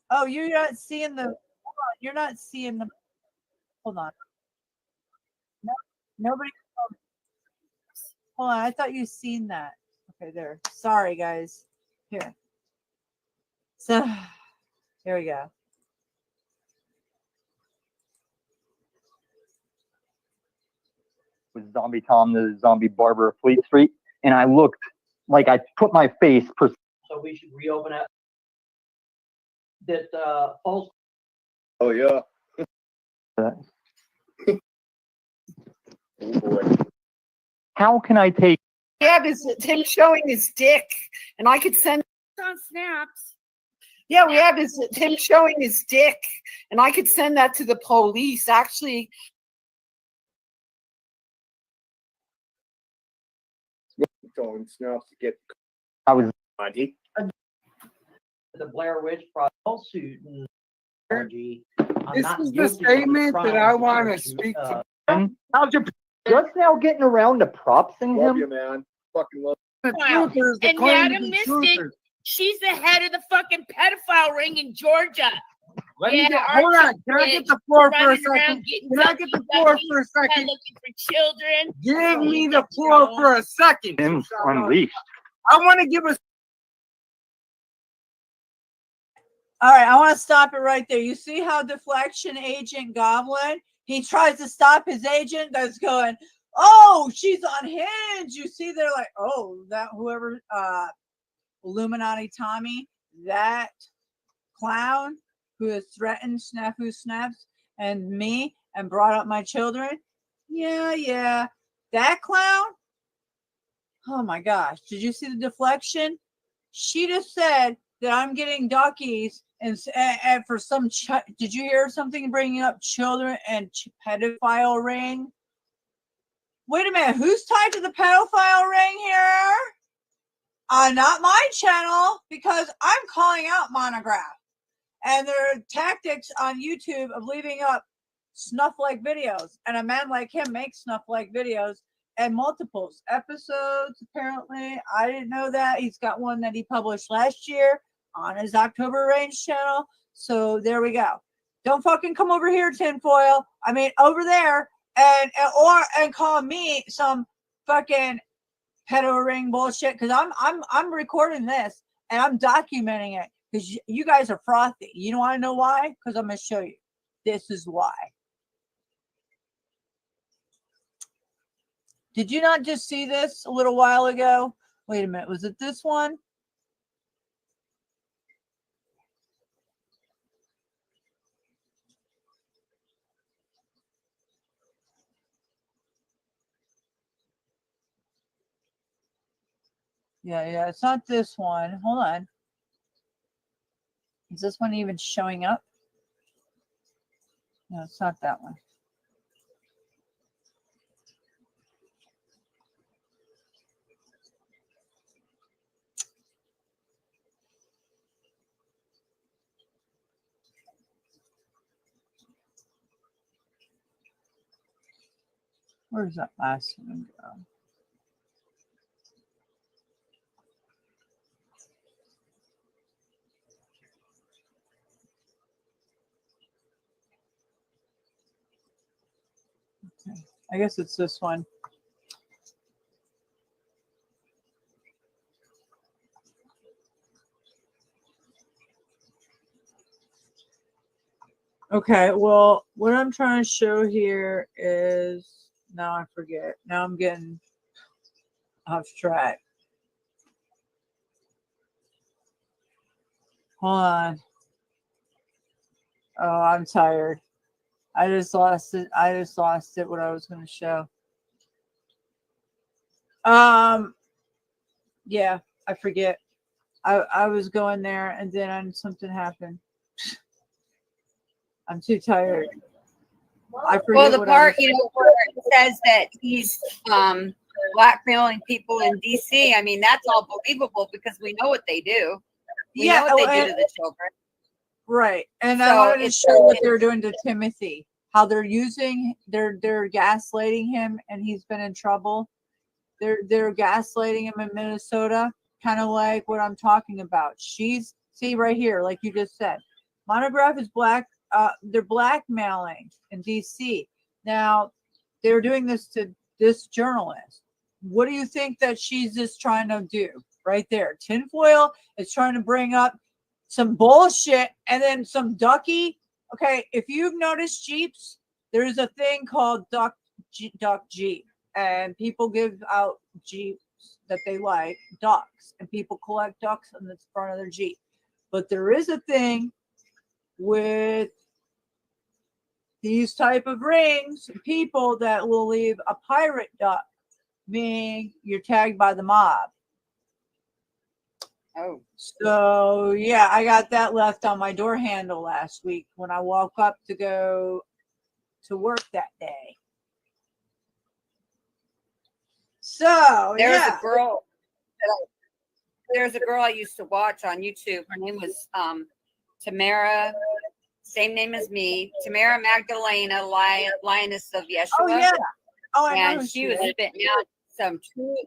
Oh, you're not seeing the. You're not seeing the. Hold on. No, nobody. Hold on. I thought you seen that. Okay, there. Sorry, guys. Here. So, here we go. With Zombie Tom, the zombie barber of Fleet Street, and I looked like I put my face. So we should reopen it. That false. Oh yeah. Oh boy. How can I take? Yeah, this is him showing his dick, and I could send on snaps. Yeah, we have him showing his dick, and I could send that to the police. Actually, Going snaps to get. I was. The Blair Witch lawsuit. This is the statement that I want to speak to. How's your just now getting around to propsing Love him? you, man. Fucking love. the truthers, the And claim to Madam be Mystic, truthers. she's the head of the fucking pedophile ring in Georgia. Let me get, our hold on. Can I get the floor for a running around second? getting Can I get the floor for a second? looking for children. Give me the floor for a second. Him unleashed. I want to give a. All right, I want to stop it right there. You see how deflection agent Goblin, he tries to stop his agent that's going, oh, she's unhinged. You see, they're like, oh, that whoever, Illuminati Tommy, that clown who has threatened Snafu Snaps and me and brought up my children. Yeah. That clown? Oh my gosh. Did you see the deflection? She just said that I'm getting duckies and for some, did you hear something bringing up children and pedophile ring? Wait a minute. Who's tied to the pedophile ring here? Not my channel, because I'm calling out Monograph and their tactics on YouTube of leaving up snuff-like videos. And a man like him makes snuff-like videos and multiples episodes, apparently. I didn't know that. He's got one that he published last year on his October Range channel. So there we go. Don't fucking come over here, tinfoil. I mean, over there and call me some fucking pedo ring bullshit, because I'm recording this and I'm documenting it because you guys are frothy. You don't want to know why? Because I'm going to show you. This is why. Did you not just see this a little while ago? Wait a minute. Was it this one? Yeah. It's not this one. Hold on. Is this one even showing up? No, it's not that one. Where's that last one go? Okay. I guess it's this one. Okay, well, what I'm trying to show here is, now I forget. Now I'm getting off track. Hold on. Oh, I'm tired. I just lost it. What I was going to show. Yeah, I forget. I was going there and then something happened. I'm too tired. I forget. Well, the part, where it says that he's blackmailing people in DC, I mean, that's all believable because we know what they do. We know what they do to the children. Right. And So I wanted to it's- show what they're doing to Timothy, how they're they're gaslighting him and he's been in trouble. They're gaslighting him in Minnesota, kind of like what I'm talking about. See right here, like you just said, Monograph is they're blackmailing in DC. Now they're doing this to this journalist. what do you think that she's just trying to do right there? Tinfoil is trying to bring up some bullshit and then some ducky. Okay, if you've noticed Jeeps, there's a thing called duck Jeep, and people give out Jeeps that they like, ducks, and people collect ducks on the front of their Jeep. But there is a thing with these type of rings, people that will leave a pirate duck, meaning you're tagged by the mob. Oh. So yeah, I got that left on my door handle last week when I woke up to go to work that day. So There's yeah. a girl. There's a girl I used to watch on YouTube. Her name was Tamara, same name as me, Tamara Magdalena, Lioness of Yeshua. Oh yeah. Oh, I know and who she was is. spitting out some truth.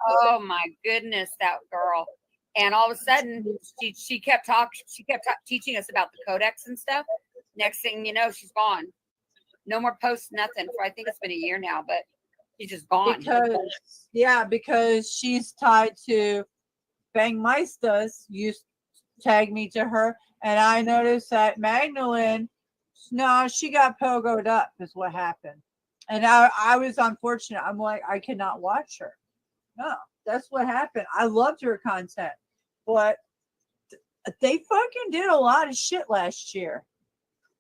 Oh my goodness, that girl! And all of a sudden, she kept talking. She kept teaching us about the codex and stuff. Next thing you know, she's gone. No more posts, nothing. For I think it's been a year now, but she's just gone. Because she's tied to Bang Meisters. You tagged me to her, and I noticed that Magdalene, no, she got pogoed up is what happened. And I was unfortunate. I'm like, I cannot watch her. No, that's what happened. I loved her content, but they fucking did a lot of shit last year,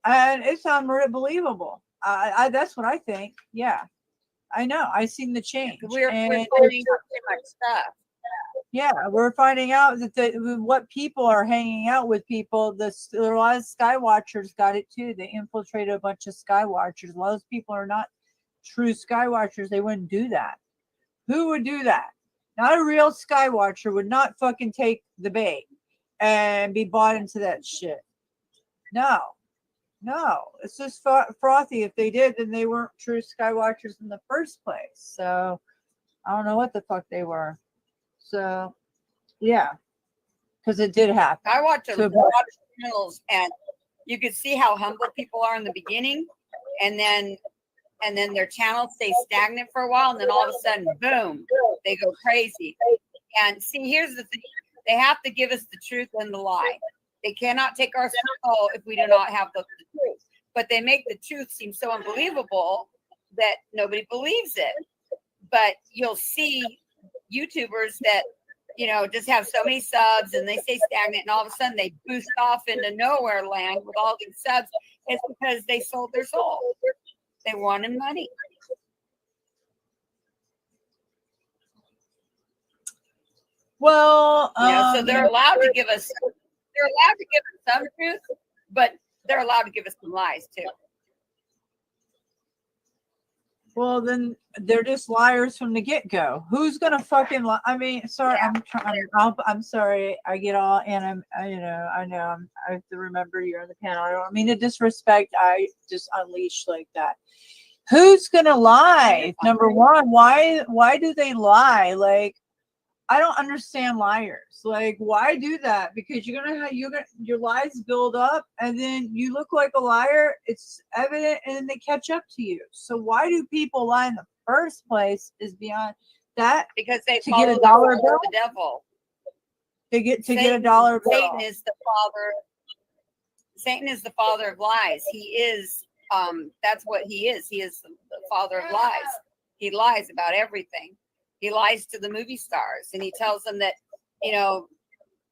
and it's unbelievable. That's what I think. Yeah, I know. I seen the change. We're and finding out too much stuff. Yeah, we're finding out that what people are hanging out with people. There are a lot of Skywatchers got it too. They infiltrated a bunch of Skywatchers. A lot of those people are not true Skywatchers. They wouldn't do that. Who would do that? Not a real Skywatcher would not fucking take the bait and be bought into that shit. No, it's just frothy. If they did, then they weren't true Skywatchers in the first place. So I don't know what the fuck they were. So yeah, because it did happen. I watch a lot of channels, and you could see how humble people are in the beginning, and then their channels stay stagnant for a while, and then all of a sudden, boom, they go crazy. And see, here's the thing: they have to give us the truth and the lie. They cannot take our soul if we do not have the truth. But they make the truth seem so unbelievable that nobody believes it. But you'll see YouTubers that, just have so many subs and they stay stagnant, and all of a sudden they boost off into nowhere land with all these subs. It's because they sold their soul. They wanted money. Well, so they're allowed to give us. They're allowed to give us some truth, but they're allowed to give us some lies too. Well, then they're just liars from the get-go. Who's gonna fucking lie? I mean, sorry, I'm sorry. I get all, and I have to remember you're on the panel. I don't mean to disrespect. I just unleash like that. Who's gonna lie? Number one, why do they lie? Like, I don't understand liars. Like, why do that? Because your lies build up, and then you look like a liar. It's evident, and then they catch up to you. So why do people lie in the first place? Is beyond that. Because they to get a dollar bill. The devil. Get a dollar bill. Satan is the father. Satan is the father of lies. He is. That's what he is. He is the father of lies. He lies about everything. He lies to the movie stars, and he tells them that,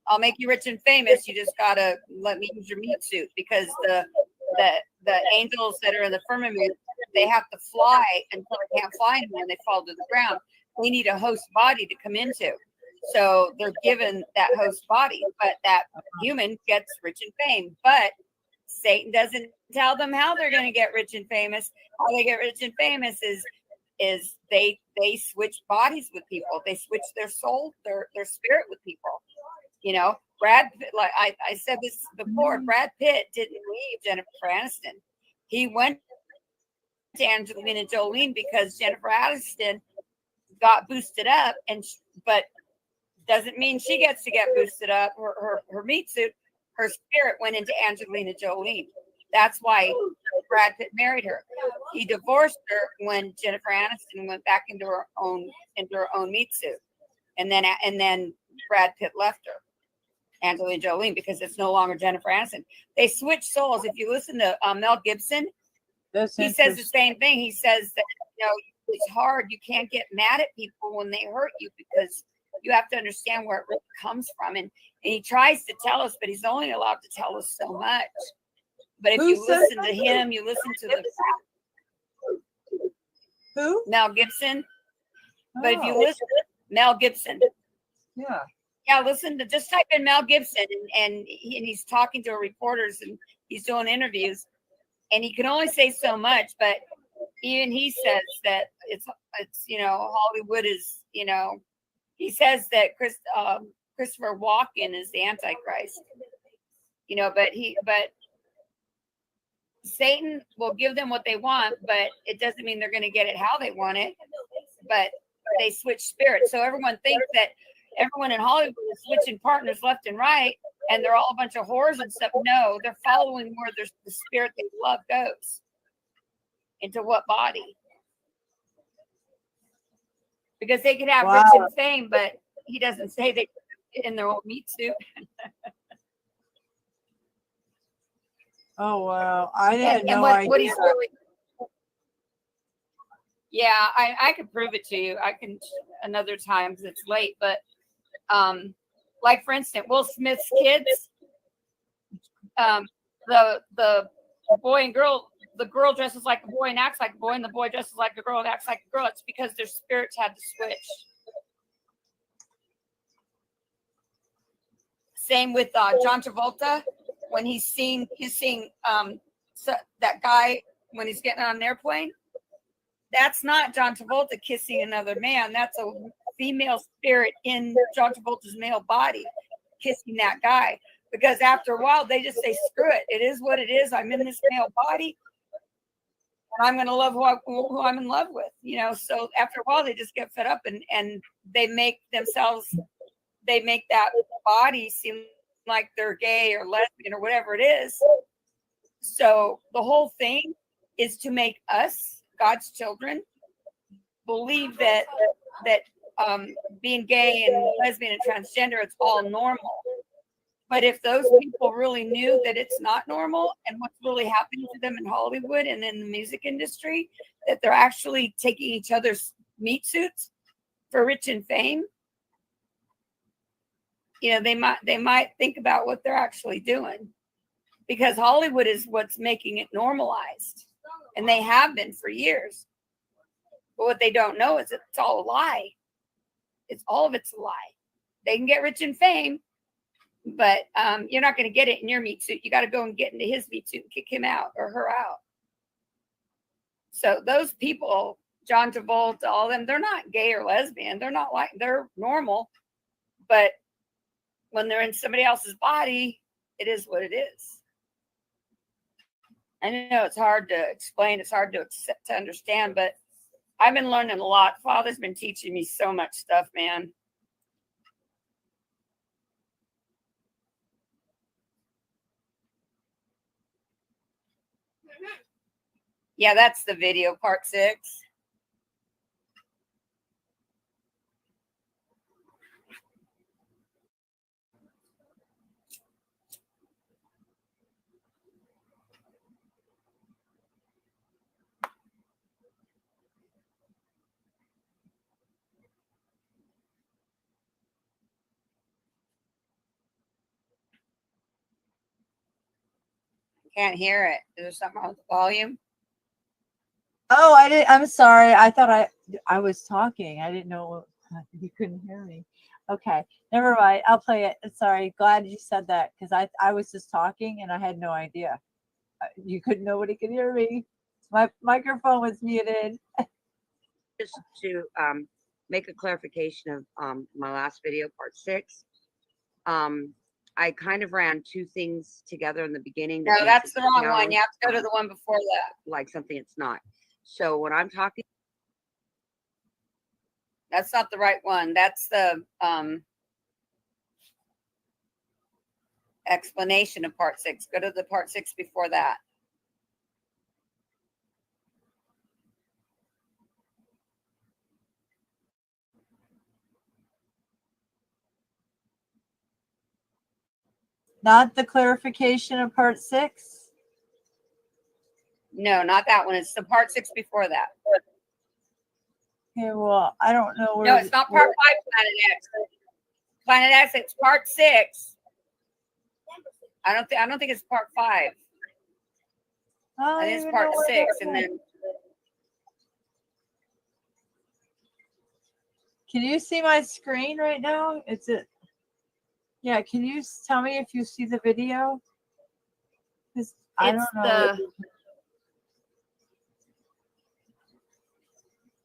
I'll make you rich and famous. You just gotta let me use your meat suit, because the angels that are in the firmament, they have to fly until they can't fly anymore, and they fall to the ground. They need a host body to come into, so they're given that host body. But that human gets rich and fame. But Satan doesn't tell them how they're going to get rich and famous. How they get rich and famous is they switch bodies with people. They switch their soul, their spirit with people. Brad Pitt, like I said this before, Brad Pitt didn't leave Jennifer Aniston. He went to Angelina Jolie because Jennifer Aniston got boosted up, but doesn't mean she gets to get boosted up. Her meat suit, her spirit went into Angelina Jolie. That's why Brad Pitt married her. He divorced her when Jennifer Aniston went back into her own meat suit, and then Brad Pitt left her, Angelina Jolie, because it's no longer Jennifer Aniston. They switch souls. If you listen to Mel Gibson, he says the same thing. He says that it's hard. You can't get mad at people when they hurt you because you have to understand where it really comes from. And he tries to tell us, but he's only allowed to tell us so much. But if you listen to him, you listen to who? Mel Gibson. But if you listen to Mel Gibson, listen to, just type in Mel Gibson, and he's talking to reporters and he's doing interviews, and he can only say so much. But even he says that it's Hollywood is he says that Christopher Walken is the Antichrist, but Satan will give them what they want, but it doesn't mean they're going to get it how they want it. But they switch spirits. So everyone thinks that everyone in Hollywood is switching partners left and right, and they're all a bunch of whores and stuff. No, they're following where the spirit they love goes. Into what body? Because they could have rich and fame, but he doesn't say they in their own meat suit. Oh wow! I had no idea. What he's really, I could prove it to you. I can another time because it's late. But like for instance, Will Smith's kids, the boy and girl, the girl dresses like a boy and acts like a boy, and the boy dresses like a girl and acts like a girl. It's because their spirits had to switch. Same with John Travolta. When he's seeing that guy when he's getting on an airplane, that's not John Travolta kissing another man. That's a female spirit in John Travolta's male body kissing that guy. Because after a while, they just say, "Screw it! It is what it is. I'm in this male body, and I'm going to love who I'm in love with." So after a while, they just get fed up, and they make that body seem like they're gay or lesbian or whatever it is. So the whole thing is to make us, God's children, believe that being gay and lesbian and transgender, it's all normal. But if those people really knew that it's not normal and what's really happening to them in Hollywood and in the music industry, that they're actually taking each other's meat suits for rich and fame, they might think about what they're actually doing, because Hollywood is what's making it normalized, and they have been for years. But what they don't know is it's all a lie. All of it's a lie. They can get rich and fame, but you're not going to get it in your meat suit. You got to go and get into his meat suit and kick him out or her out. So those people, John Travolta, all of them, they're not gay or lesbian. They're normal, but when they're in somebody else's body, it is what it is. I know it's hard to explain. It's hard to accept, to understand, but I've been learning a lot. Father's been teaching me so much stuff, man. Yeah, that's the video, part 6. Can't hear it. Is there something wrong with the volume? Oh, I did. I'm sorry. I thought I was talking. I didn't know you couldn't hear me. Okay, never mind. I'll play it. Sorry. Glad you said that, because I was just talking and I had no idea. Nobody could hear me. My microphone was muted. Just to make a clarification of my last video, part 6. I kind of ran 2 things together in the beginning. No, that's the wrong one. You have to go to the one before that. Like something it's not. So when I'm talking, that's not the right one. That's the explanation of part 6. Go to the part 6 before that. Not the clarification of part 6? No, not that one. It's the part 6 before that. Okay, well, I don't know where. No, it's not part 5, Planet X. Planet X, it's part 6. I don't think it's part 5. I think it's part 6, and then. Can you see my screen right now? It's it. Yeah, can you tell me if you see the video? I don't know.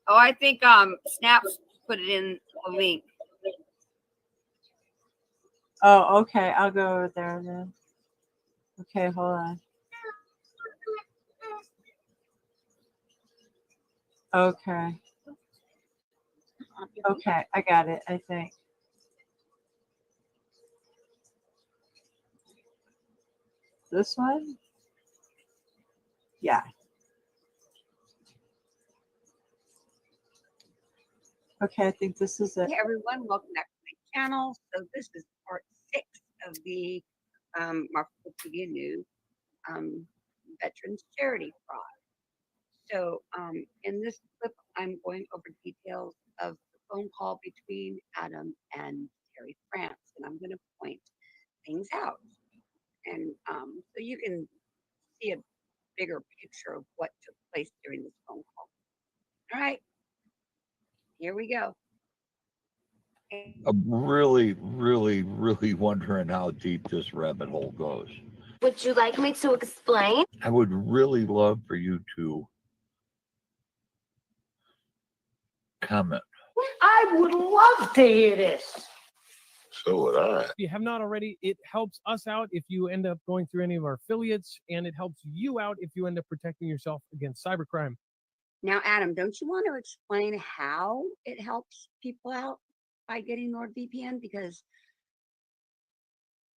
Oh, I think Snaps put it in a link. Oh, okay. I'll go over there then. Okay, hold on. Okay. Okay, I got it, I think. This one? Yeah. Okay, I think this is it. Hey everyone, welcome back to my channel. So this is part 6 of the Marco TV News Veterans Charity Fraud. So in this clip, I'm going over details of the phone call between Adam and Terry France, and I'm going to point things out, and so you can see a bigger picture of what took place during this phone call. All right, here we go. I'm really, really, really wondering how deep this rabbit hole goes. Would you like me to explain? I would really love for you to comment. I would love to hear this. So would I. If you have not already, it helps us out if you end up going through any of our affiliates, and it helps you out if you end up protecting yourself against cybercrime. Now, Adam, don't you want to explain how it helps people out by getting NordVPN? Because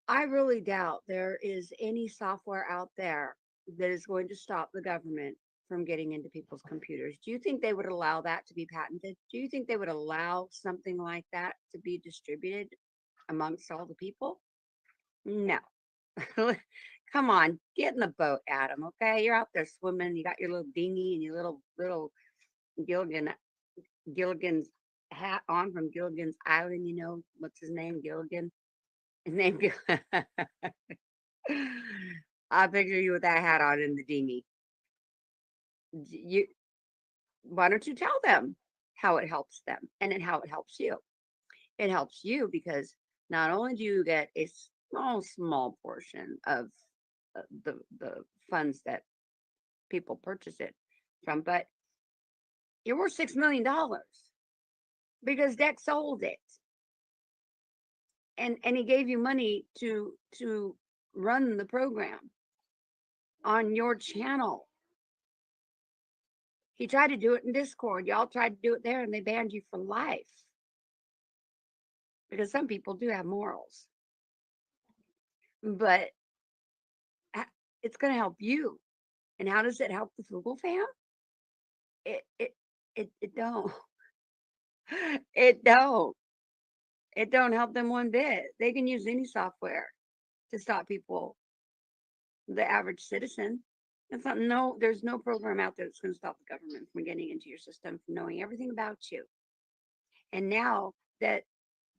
I really doubt there is any software out there that is going to stop the government from getting into people's computers. Do you think they would allow that to be patented? Do you think they would allow something like that to be distributed amongst all the people? No. Come on, get in the boat, Adam, okay? You're out there swimming, you got your little dinghy and your little Gilligan's hat on from Gilligan's Island, you know, what's his name? Gilligan. His name I picture you with that hat on in the dinghy. Why don't you tell them how it helps them and then how it helps you? It helps you because not only do you get a small portion of the funds that people purchase it from, but you're worth $6 million because Dex sold it, and he gave you money to run the program on your channel. He tried to do it in Discord. Y'all tried to do it there, and they banned you for life because some people do have morals. But it's going to help you. And how does it help the Frugal fam? It don't. It don't. It don't help them one bit. They can use any software to stop people, the average citizen. It's not, no, there's no program out there that's going to stop the government from getting into your system, from knowing everything about you. And now that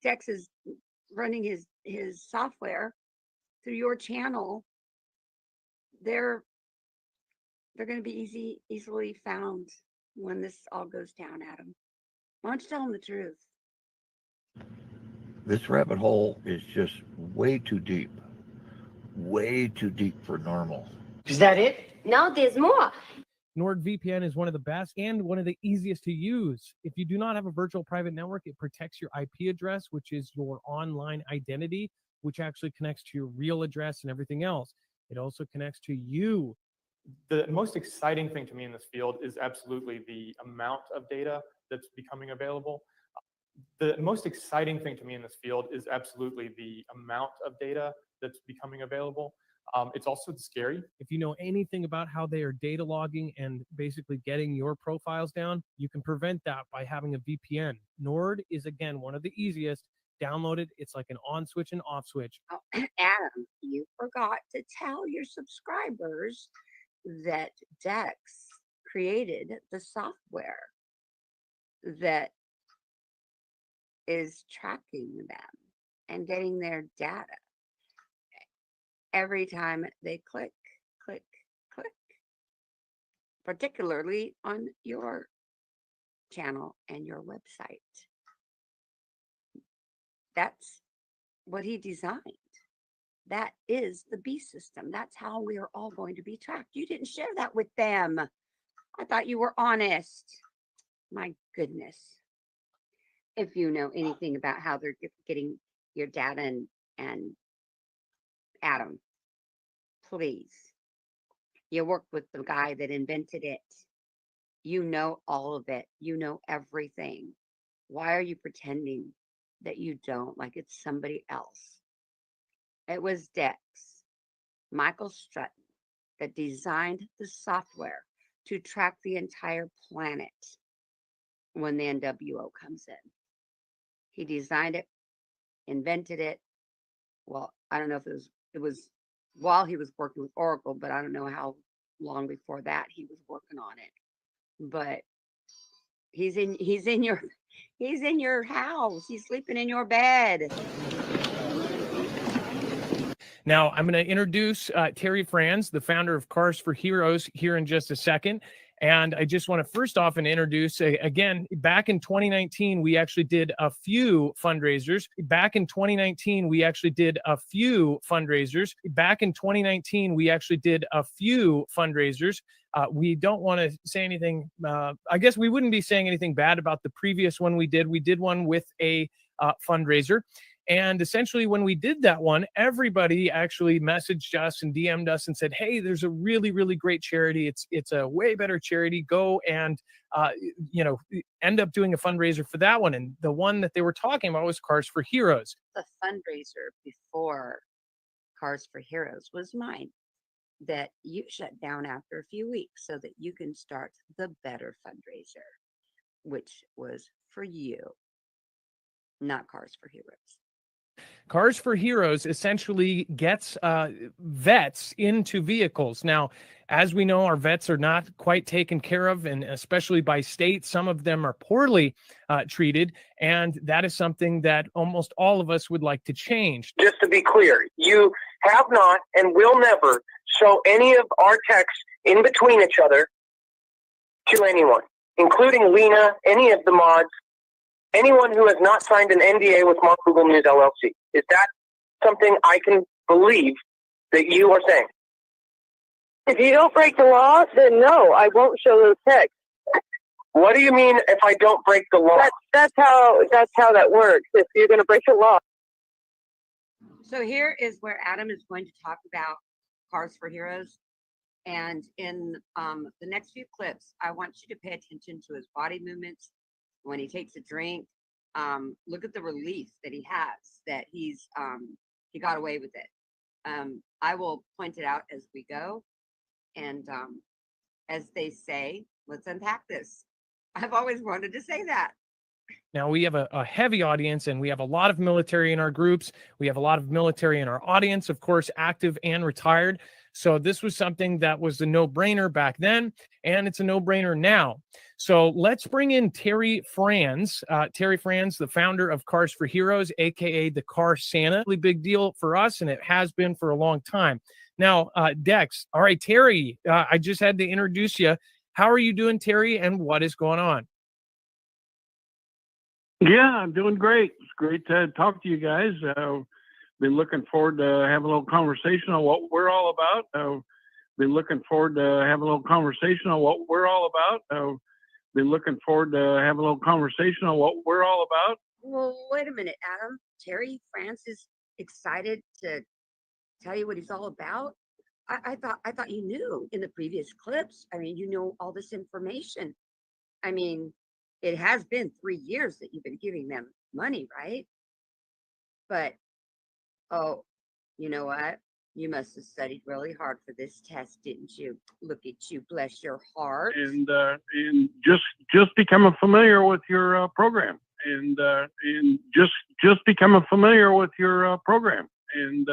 Dex is running his software through your channel, they're going to be easily found when this all goes down, Adam. Why don't you tell them the truth? This rabbit hole is just way too deep for normal. Is that it? No, there's more. NordVPN is one of the best and one of the easiest to use. If you do not have a virtual private network, it protects your IP address, which is your online identity, which actually connects to your real address and everything else. It also connects to you. The most exciting thing to me in this field is absolutely the amount of data that's becoming available. The most exciting thing to me in this field is absolutely the amount of data that's becoming available. It's also scary. If you know anything about how they are data logging and basically getting your profiles down, you can prevent that by having a VPN. Nord is, again, one of the easiest. download it. It's like an on switch and off switch. Oh, Adam, you forgot to tell your subscribers that Dex created the software that is tracking them and getting their data every time they click, click, click, particularly on your channel and your website. That's what he designed. That is the B system. That's how we are all going to be tracked. You didn't share that with them. I thought you were honest. My goodness. If you know anything about how they're getting your data and Adam, please. You worked with the guy that invented it. You know all of it. You know everything. Why are you pretending that you don't, like it's somebody else? It was Dex, Michael Stratton, that designed the software to track the entire planet when the NWO comes in. He designed it, invented it. Well, I don't know if it was while he was working with Oracle, but I don't know how long before that he was working on it. But he's in your house. He's sleeping in your bed. Now, I'm going to introduce Terry Franz, the founder of Cars for Heroes, here in just a second. And I just want to first off and introduce, again, back in 2019, we actually did a few fundraisers. Back in 2019, we actually did a few fundraisers. Back in 2019, we actually did a few fundraisers. We don't want to say anything. I guess we wouldn't be saying anything bad about the previous one we did. We did one with a fundraiser. And essentially, when we did that one, everybody actually messaged us and DM'd us and said, "Hey, there's a really, really great charity. It's a way better charity. Go and end up doing a fundraiser for that one." And the one that they were talking about was Cars for Heroes. The fundraiser before Cars for Heroes was mine, that you shut down after a few weeks so that you can start the better fundraiser, which was for you, not Cars for Heroes. Cars for Heroes essentially gets vets into vehicles. Now, as we know, our vets are not quite taken care of, and especially by state, some of them are poorly treated, and that is something that almost all of us would like to change. Just to be clear, you have not and will never show any of our texts in between each other to anyone, including Lena, any of the mods, anyone who has not signed an NDA with Mark Google News LLC. Is that something I can believe that you are saying? If you don't break the law, then no, I won't show those texts. What do you mean if I don't break the law? That's how that works. If you're going to break the law. So here is where Adam is going to talk about Cars for Heroes. And in the next few clips, I want you to pay attention to his body movements. When he takes a drink, look at the relief that he has, that he got away with it. I will point it out as we go. And as they say, let's unpack this. I've always wanted to say that. Now, we have a heavy audience, and we have a lot of military in our groups. We have a lot of military in our audience, of course, active and retired. So this was something that was a no-brainer back then, and it's a no-brainer now. So let's bring in Terry Franz. Terry Franz, the founder of Cars for Heroes, aka the Car Santa. Really big deal for us, and it has been for a long time. Now, Dex. All right, Terry, I just had to introduce you. How are you doing, Terry, and what is going on? Yeah, I'm doing great. It's great to talk to you guys. Been looking forward to having a little conversation on what we're all about. Been looking forward to having a little conversation on what we're all about. Been looking forward to having a little conversation on what we're all about. Well, wait a minute, Adam. Terry Franz is excited to tell you what he's all about. I thought you knew in the previous clips. I mean, you know all this information. I mean, it has been 3 years that you've been giving them money, right? But, oh, you know what? You must have studied really hard for this test, didn't you? Look at you, bless your heart. And just becoming familiar with your program. and just becoming familiar with your program, and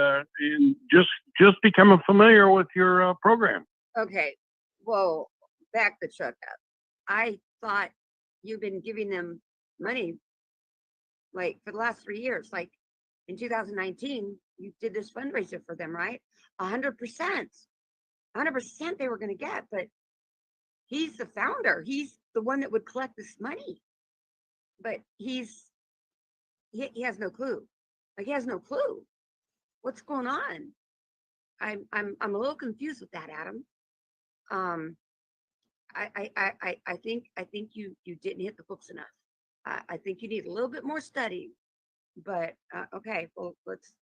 just becoming familiar with your program. Okay. Whoa, back the truck up. I thought you've been giving them money like for the last 3 years. Like in 2019, you did this fundraiser for them, right? 100%. 100% they were going to get, but he's the founder. He's the one that would collect this money. But he has no clue. Like he has no clue. What's going on? I'm a little confused with that, Adam. I think you didn't hit the books enough. I think you need a little bit more study. But okay, well let's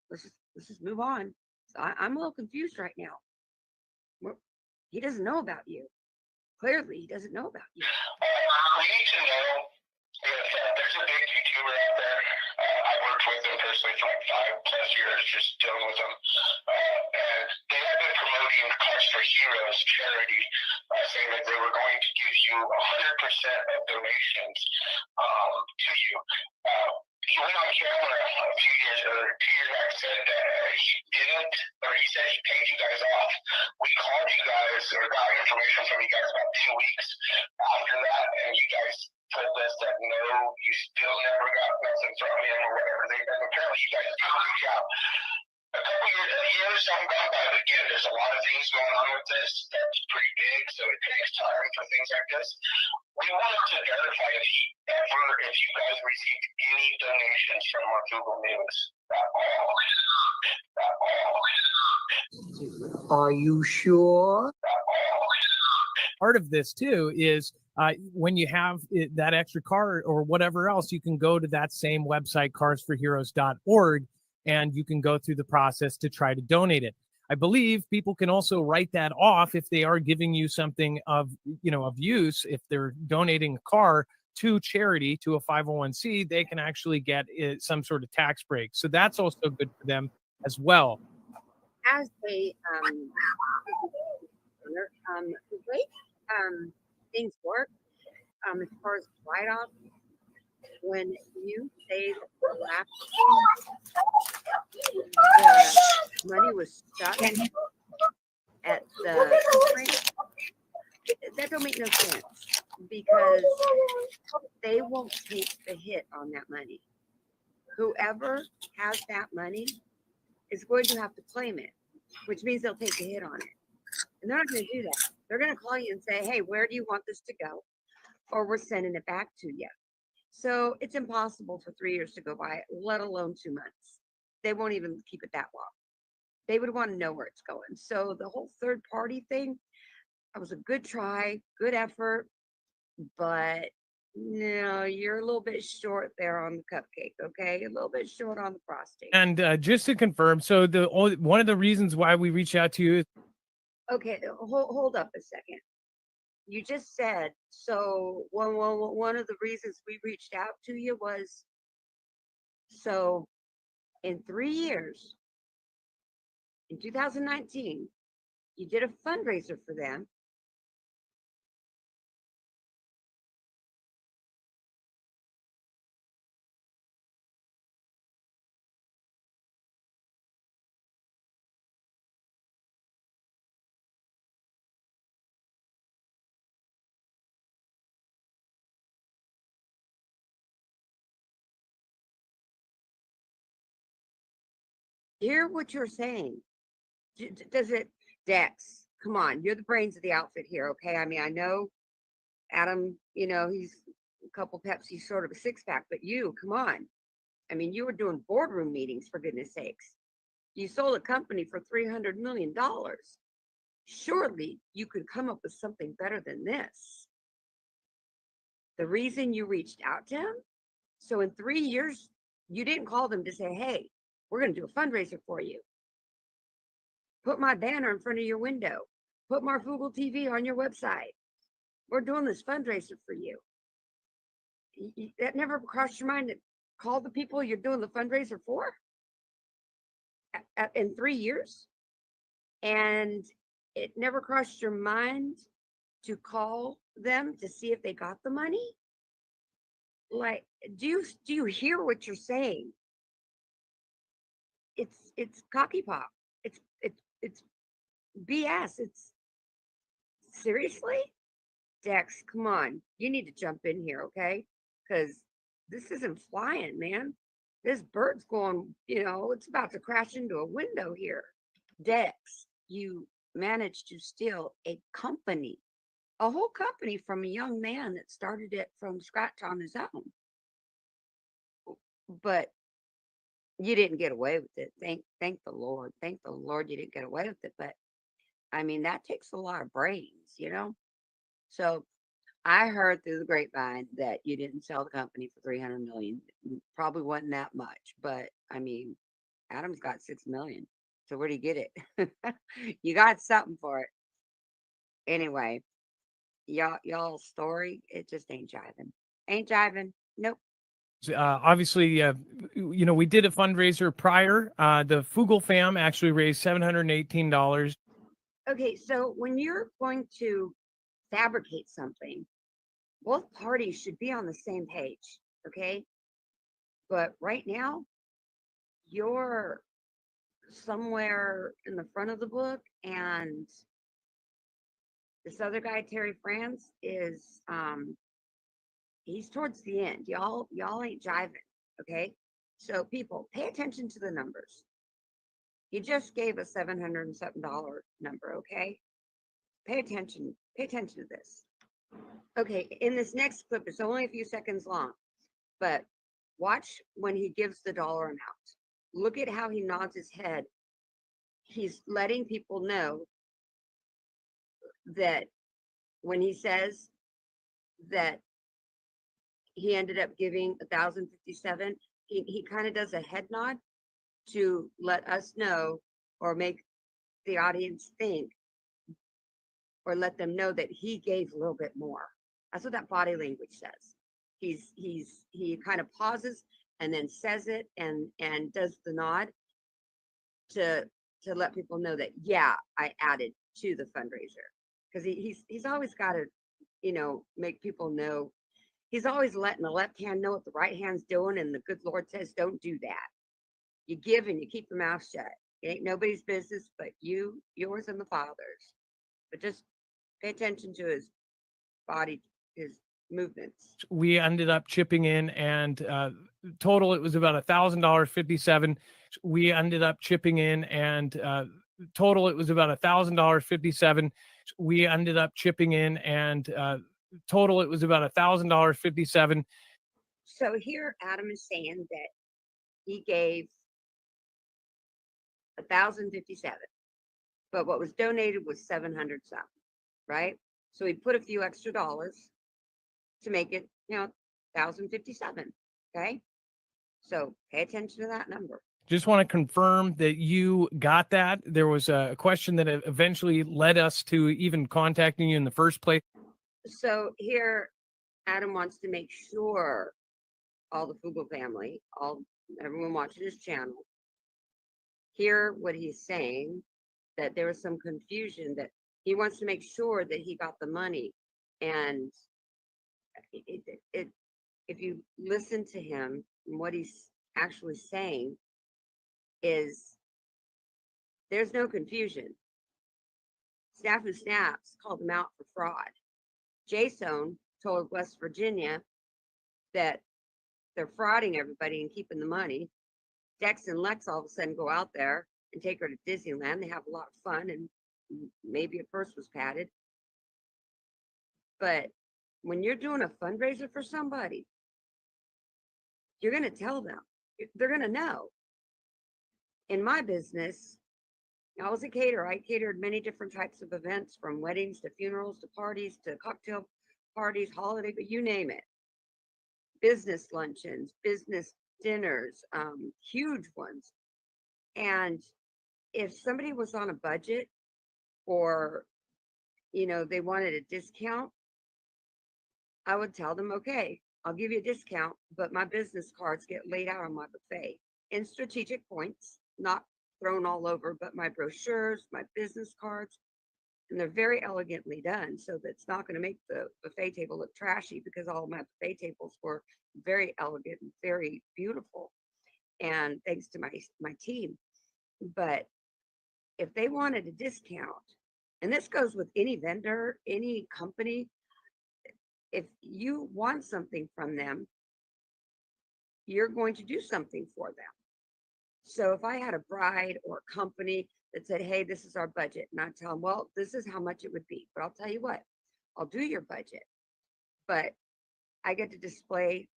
just move on. So I'm a little confused right now. He doesn't know about you. Clearly, he doesn't know about you. We need to know if there's a big YouTuber out there. I worked with them personally for like 5+ years, just dealing with them. And they have been promoting Cars for Heroes charity, saying that they were going to give you 100% of donations to you. He went on camera a few years or 2 years back, said that he didn't, or he said he paid you guys off. We called you guys or got information from you guys about 2 weeks after that, and you guys told us that no, you still never got nothing from him or whatever. Apparently you guys did reach out. A couple years gone by, but again, there's a lot of things going on with this that's pretty big, so it takes time for things like this. We wanted to verify if you guys received any donations from our Google News at all. Are you sure? Part of this too is when you have that extra car or whatever else, you can go to that same website, carsforheroes.org, and you can go through the process to try to donate it. I believe people can also write that off if they are giving you something of use. If they're donating a car to charity, to a 501c, they can actually get some sort of tax break. So that's also good for them as well. As a the way things work, as far as write-off, when you say the last the money was stuck at the rate, that don't make no sense because they won't take the hit on that money. Whoever has that money is going to have to claim it, which means they'll take a hit on it. And they're not going to do that. They're going to call you and say, hey, where do you want this to go? Or we're sending it back to you. So it's impossible for 3 years to go by, let alone 2 months. They won't even keep it that long. They would want to know where it's going. So the whole third party thing, that was a good try, good effort, but no, you're a little bit short there on the cupcake, okay? A little bit short on the frosting. And just to confirm, so one of the reasons why we reached out to you is Okay, hold up a second. You just said, so one of the reasons we reached out to you was, so in 3 years, in 2019, you did a fundraiser for them. Hear what you're saying. Does it, Dex? Come on, you're the brains of the outfit here, okay? I mean, I know Adam, he's a couple Pepsi, sort of a six-pack, but you, come on. I mean, you were doing boardroom meetings, for goodness sakes. You sold a company for $300 million. Surely you could come up with something better than this. The reason you reached out to him, so in 3 years, you didn't call them to say, hey, we're going to do a fundraiser for you. Put my banner in front of your window. Put Marfugal TV on your website. We're doing this fundraiser for you. That never crossed your mind to call the people you're doing the fundraiser for in 3 years? And it never crossed your mind to call them to see if they got the money? Like, do you hear what you're saying? It's cocky pop. It's BS. It's seriously, Dex. Come on, you need to jump in here, okay? Because this isn't flying, man. This bird's going. It's about to crash into a window here. Dex, you managed to steal a whole company from a young man that started it from scratch on his own. But you didn't get away with it. Thank the Lord. Thank the Lord you didn't get away with it. But I mean, that takes a lot of brains. So I heard through the grapevine that you didn't sell the company for 300 million. Probably wasn't that much, but I mean, Adam's got 6 million. So where do you get it? You got something for it. Anyway, y'all's story, it just ain't jiving. Ain't jiving. Nope. Obviously, we did a fundraiser prior. The Fugel fam actually raised $718. Okay, so when you're going to fabricate something, both parties should be on the same page, okay? But right now, you're somewhere in the front of the book, and this other guy, Terry France, is he's towards the end. Y'all ain't jiving, okay? So people, pay attention to the numbers. You just gave a $707 number, okay? Pay attention to this. Okay, in this next clip, it's only a few seconds long, but watch when he gives the dollar amount. Look at how he nods his head. He's letting people know that when he says that he ended up giving 1,057, he kind of does a head nod to let us know or make the audience think or let them know that he gave a little bit more. That's what that body language says. He kind of pauses and then says it and does the nod to let people know that, yeah, I added to the fundraiser. Because he's always got to, make people know. He's always letting the left hand know what the right hand's doing, and the good Lord says, don't do that. You give and you keep your mouth shut. It ain't nobody's business but yours and the Father's. But just pay attention to his body, his movements. We ended up chipping in, and total it was about $1,000.57. We ended up chipping in, and total it was about $1,000.57. We ended up chipping in, and total it was about $1,000.57. So here Adam is saying that he gave 1,057, but what was donated was 700 something, right? So he put a few extra dollars to make it, 1,057. Okay, so pay attention to that number. Just want to confirm that you got that. There was a question that eventually led us to even contacting you in the first place. So here, Adam wants to make sure all the Fugel family, everyone watching his channel, hear what he's saying, that there was some confusion, that he wants to make sure that he got the money. And if you listen to him, what he's actually saying is there's no confusion. Staff and Snaps called him out for fraud. Jason told West Virginia that they're frauding everybody and keeping the money. Dex and Lex all of a sudden go out there and take her to Disneyland. They have a lot of fun, and maybe a purse was padded. But when you're doing a fundraiser for somebody, you're going to tell them. They're going to know. In my business, I was a caterer. I catered many different types of events, from weddings to funerals to parties to cocktail parties, holiday, but you name it. Business luncheons, business dinners, huge ones. And if somebody was on a budget, or they wanted a discount, I would tell them, okay, I'll give you a discount, but my business cards get laid out on my buffet in strategic points, not thrown all over, but my brochures, my business cards, and they're very elegantly done, so that's not going to make the buffet table look trashy, because all my buffet tables were very elegant and very beautiful, and thanks to my team. But if they wanted a discount, and this goes with any vendor, any company, if you want something from them, you're going to do something for them. So if I had a bride or a company that said, hey, this is our budget, and I tell them, well, this is how much it would be, but I'll tell you what, I'll do your budget, but I get to display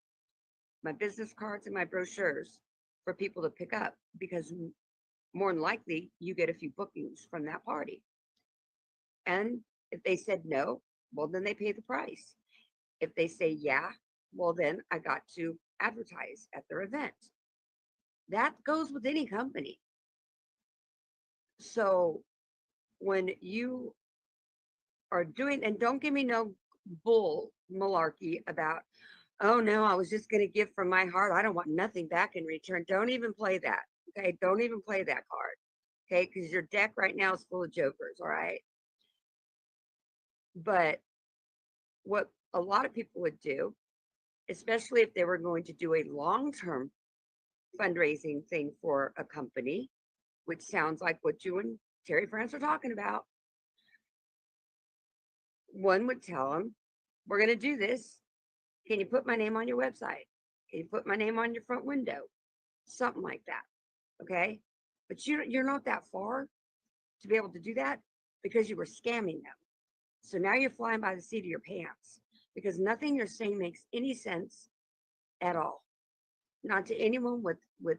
my business cards and my brochures for people to pick up, because more than likely you get a few bookings from that party. And if they said no, well, then they pay the price. If they say yeah, well, then I got to advertise at their event. That goes with any company. So when you are doing, and don't give me no bull malarkey about, oh no, I was just going to give from my heart, I don't want nothing back in return. Don't even play that. Okay, don't even play that card. Okay, because your deck right now is full of jokers. All right. But what a lot of people would do, especially if they were going to do a long-term fundraising thing for a company, which sounds like what you and Terry France are talking about, one would tell them, we're going to do this. Can you put my name on your website? Can you put my name on your front window? Something like that. Okay. But you're not that far to be able to do that, because you were scamming them. So now you're flying by the seat of your pants, because nothing you're saying makes any sense at all. Not to anyone with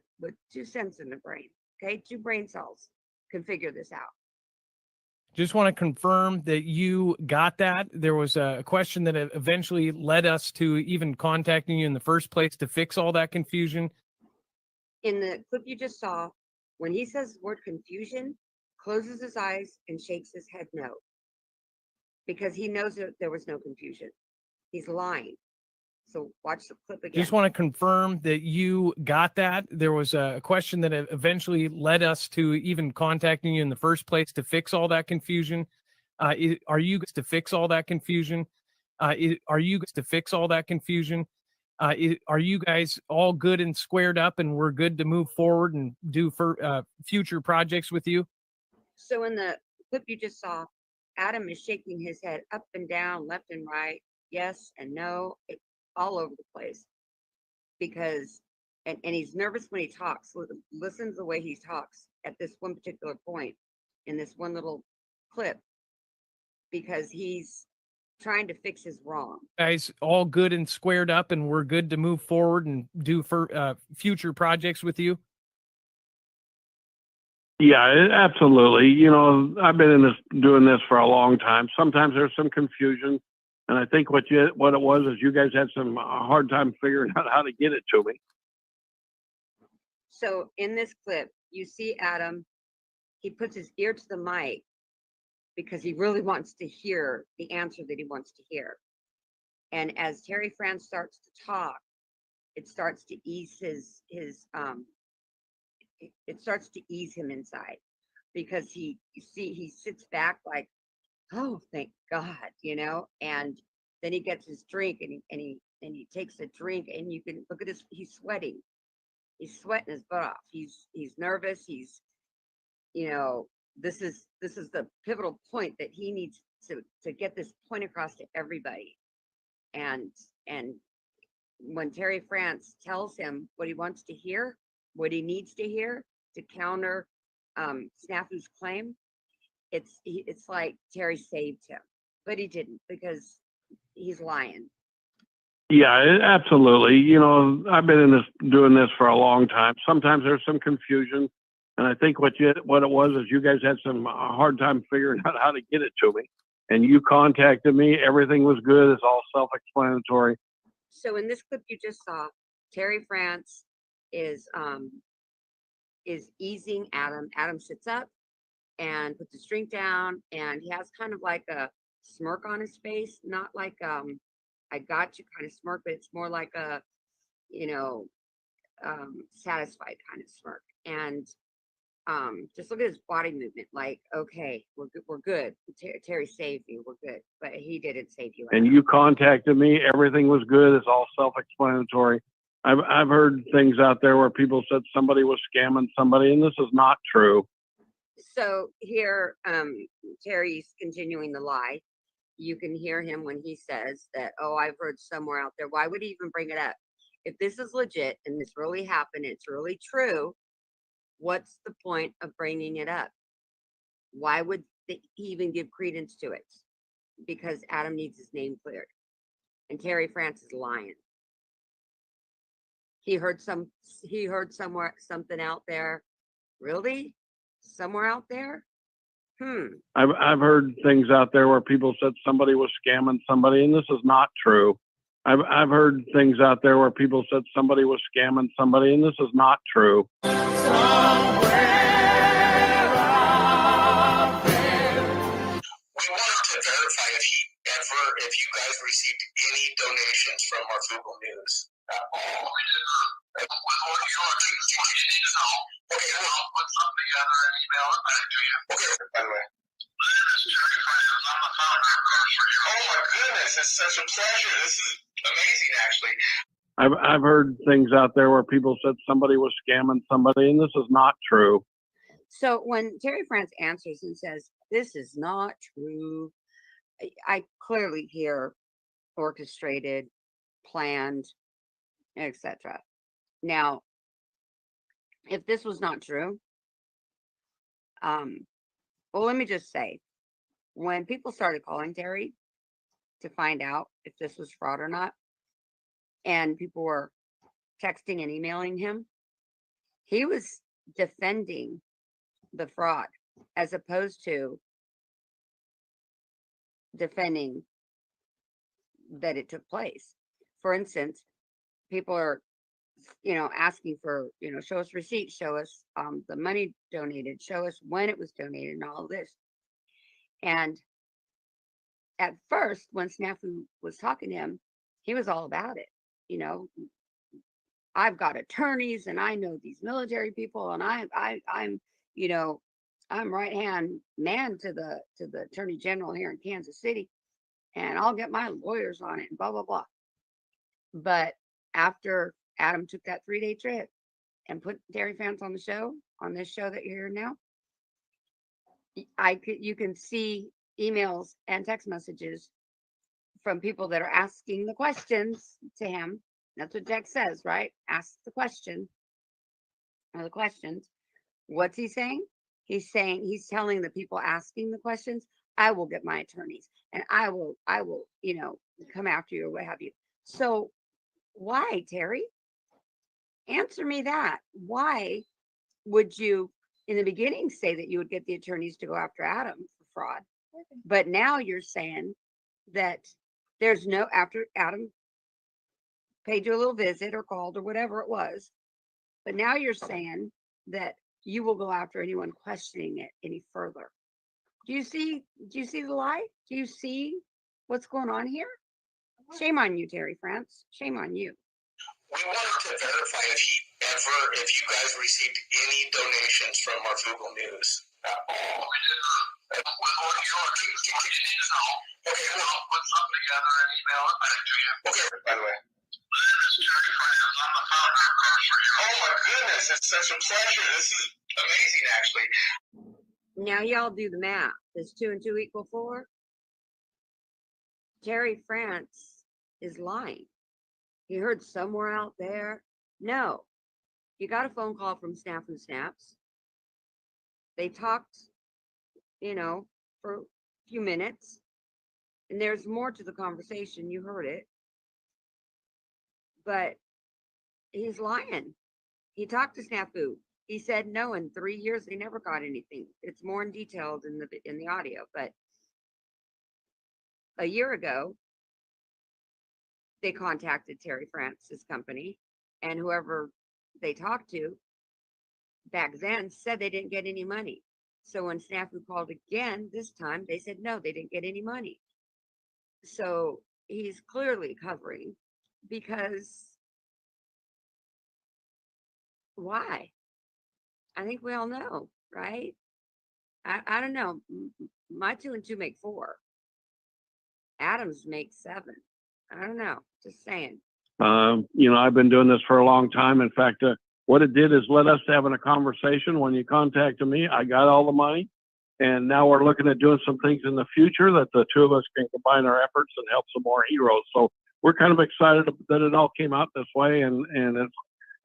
2 cents in the brain. Okay. 2 brain cells can figure this out. Just want to confirm that you got that. There was a question that eventually led us to even contacting you in the first place to fix all that confusion. In the clip you just saw, when he says the word confusion, closes his eyes and shakes his head no, because he knows that there was no confusion. He's lying. So watch the clip again. Just want to confirm that you got that. There was a question that eventually led us to even contacting you in the first place to fix all that confusion. Are you guys to fix all that confusion? Are you guys to fix all that confusion? Are you guys all good and squared up, and we're good to move forward and do for future projects with you? So in the clip you just saw, Adam is shaking his head up and down, left and right, yes and no, all over the place, because and he's nervous when he talks. Listen to the way he talks at this one particular point in this one little clip, because he's trying to fix his wrong. Guys all good and squared up, and we're good to move forward and do for future projects with you? Yeah, absolutely. I've been doing this for a long time. Sometimes there's some confusion, and I think what it was is you guys had some hard time figuring out how to get it to me. So in this clip, you see Adam, he puts his ear to the mic because he really wants to hear the answer that he wants to hear. And as Terry France starts to talk, it starts to ease it starts to ease him inside, because he sits back like, oh, thank God, and then he gets his drink, and he takes a drink, and you can look at he's sweating his butt off. He's nervous. He's, this is the pivotal point that he needs to get this point across to everybody. And when Terry France tells him what he wants to hear, what he needs to hear to counter Snafu's claim, it's like Terry saved him, but he didn't, because he's lying. Yeah, absolutely. I've been doing this for a long time. Sometimes there's some confusion, and I think what it was is you guys had some hard time figuring out how to get it to me, and you contacted me. Everything was good. It's all self-explanatory. So in this clip you just saw, Terry France is easing Adam. Adam sits up and puts his drink down, and he has kind of like a smirk on his face, not like I got you kind of smirk, but it's more like a satisfied kind of smirk. And Just look at his body movement. Like, okay, we're good. We're good. Terry saved you. We're good. But he didn't save you. And you contacted me. Everything was good. It's all self-explanatory. I've heard things out there where people said somebody was scamming somebody, and this is not true. So here, Terry's continuing the lie. You can hear him when he says that, oh, I've heard somewhere out there. Why would he even bring it up? If this is legit and this really happened, it's really true, what's the point of bringing it up? Why would he even give credence to it? Because Adam needs his name cleared. And Terry France is lying. He heard somewhere something out there. Really? Somewhere out there? I've heard things out there where people said somebody was scamming somebody, and this is not true. I've heard things out there where people said somebody was scamming somebody, and this is not true. We wanted to verify if you guys received any donations from our Google News at all. We did not. Okay, well, I'll put something together and email it back to you. Okay, by the way. Oh my goodness, it's such a pleasure. This is amazing, actually. I've heard things out there where people said somebody was scamming somebody, and this is not true. So when Terry France answers and says, this is not true, I clearly hear orchestrated, planned, etc. Now, if this was not true, well, let me just say, when people started calling Terry to find out if this was fraud or not, and people were texting and emailing him, he was defending the fraud as opposed to defending that it took place. For instance, people are, asking for, show us receipts, show us the money donated, show us when it was donated, and all of this. And at first, when Snafu was talking to him, he was all about it. I've got attorneys, and I know these military people, and I'm right hand man to the attorney general here in Kansas City, and I'll get my lawyers on it, and blah blah blah. But after Adam took that 3-day trip and put Terry France on this show that you're hearing now, you can see emails and text messages from people that are asking the questions to him. That's what Jack says, right? Ask the question or the questions. What's he saying? He's telling the people asking the questions, I will get my attorneys and I will, come after you or what have you. So why, Terry? Answer me that. Why would you, in the beginning, say that you would get the attorneys to go after Adam for fraud? But now you're saying that there's no, after Adam paid you a little visit or called or whatever it was, but now you're saying that you will go after anyone questioning it any further. Do you see the lie? Do you see what's going on here? Shame on you, Terry France. Shame on you. We wanted to verify if you guys received any donations from our Google News at all. We did not. Okay, well, I'll put something together and email it back to you. Okay, by the way. Oh my goodness, it's such a pleasure. This is amazing, actually. Now y'all do the math. Does 2 and 2 equal 4? Terry France is lying. He heard somewhere out there. No. He got a phone call from Snafu Snaps. They talked, for a few minutes. And there's more to the conversation. You heard it. But he's lying. He talked to Snafu. He said no, in 3 years they never got anything. It's more in detailed in the audio. But a year ago, they contacted Terry France's company, and whoever they talked to back then said they didn't get any money. So when Snafu called again, this time they said no, they didn't get any money. So he's clearly covering, because why? I think we all know, right? I don't know. My 2 and 2 make 4. Adams makes 7. I don't know. Just saying. I've been doing this for a long time. In fact, what it did is let us having a conversation. When you contacted me, I got all the money, and now we're looking at doing some things in the future that the 2 of us can combine our efforts and help some more heroes. So we're kind of excited that it all came out this way, and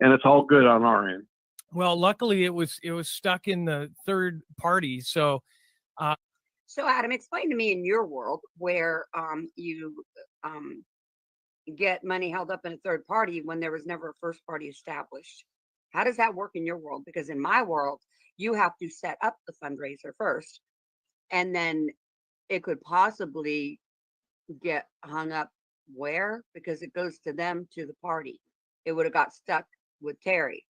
it's all good on our end. Well, luckily it was stuck in the third party. So So Adam, explain to me in your world where you get money held up in a third party when there was never a first party established. How does that work in your world? Because in my world, you have to set up the fundraiser first, and then it could possibly get hung up where? Because it goes to them, to the party. It would have got stuck with Terry.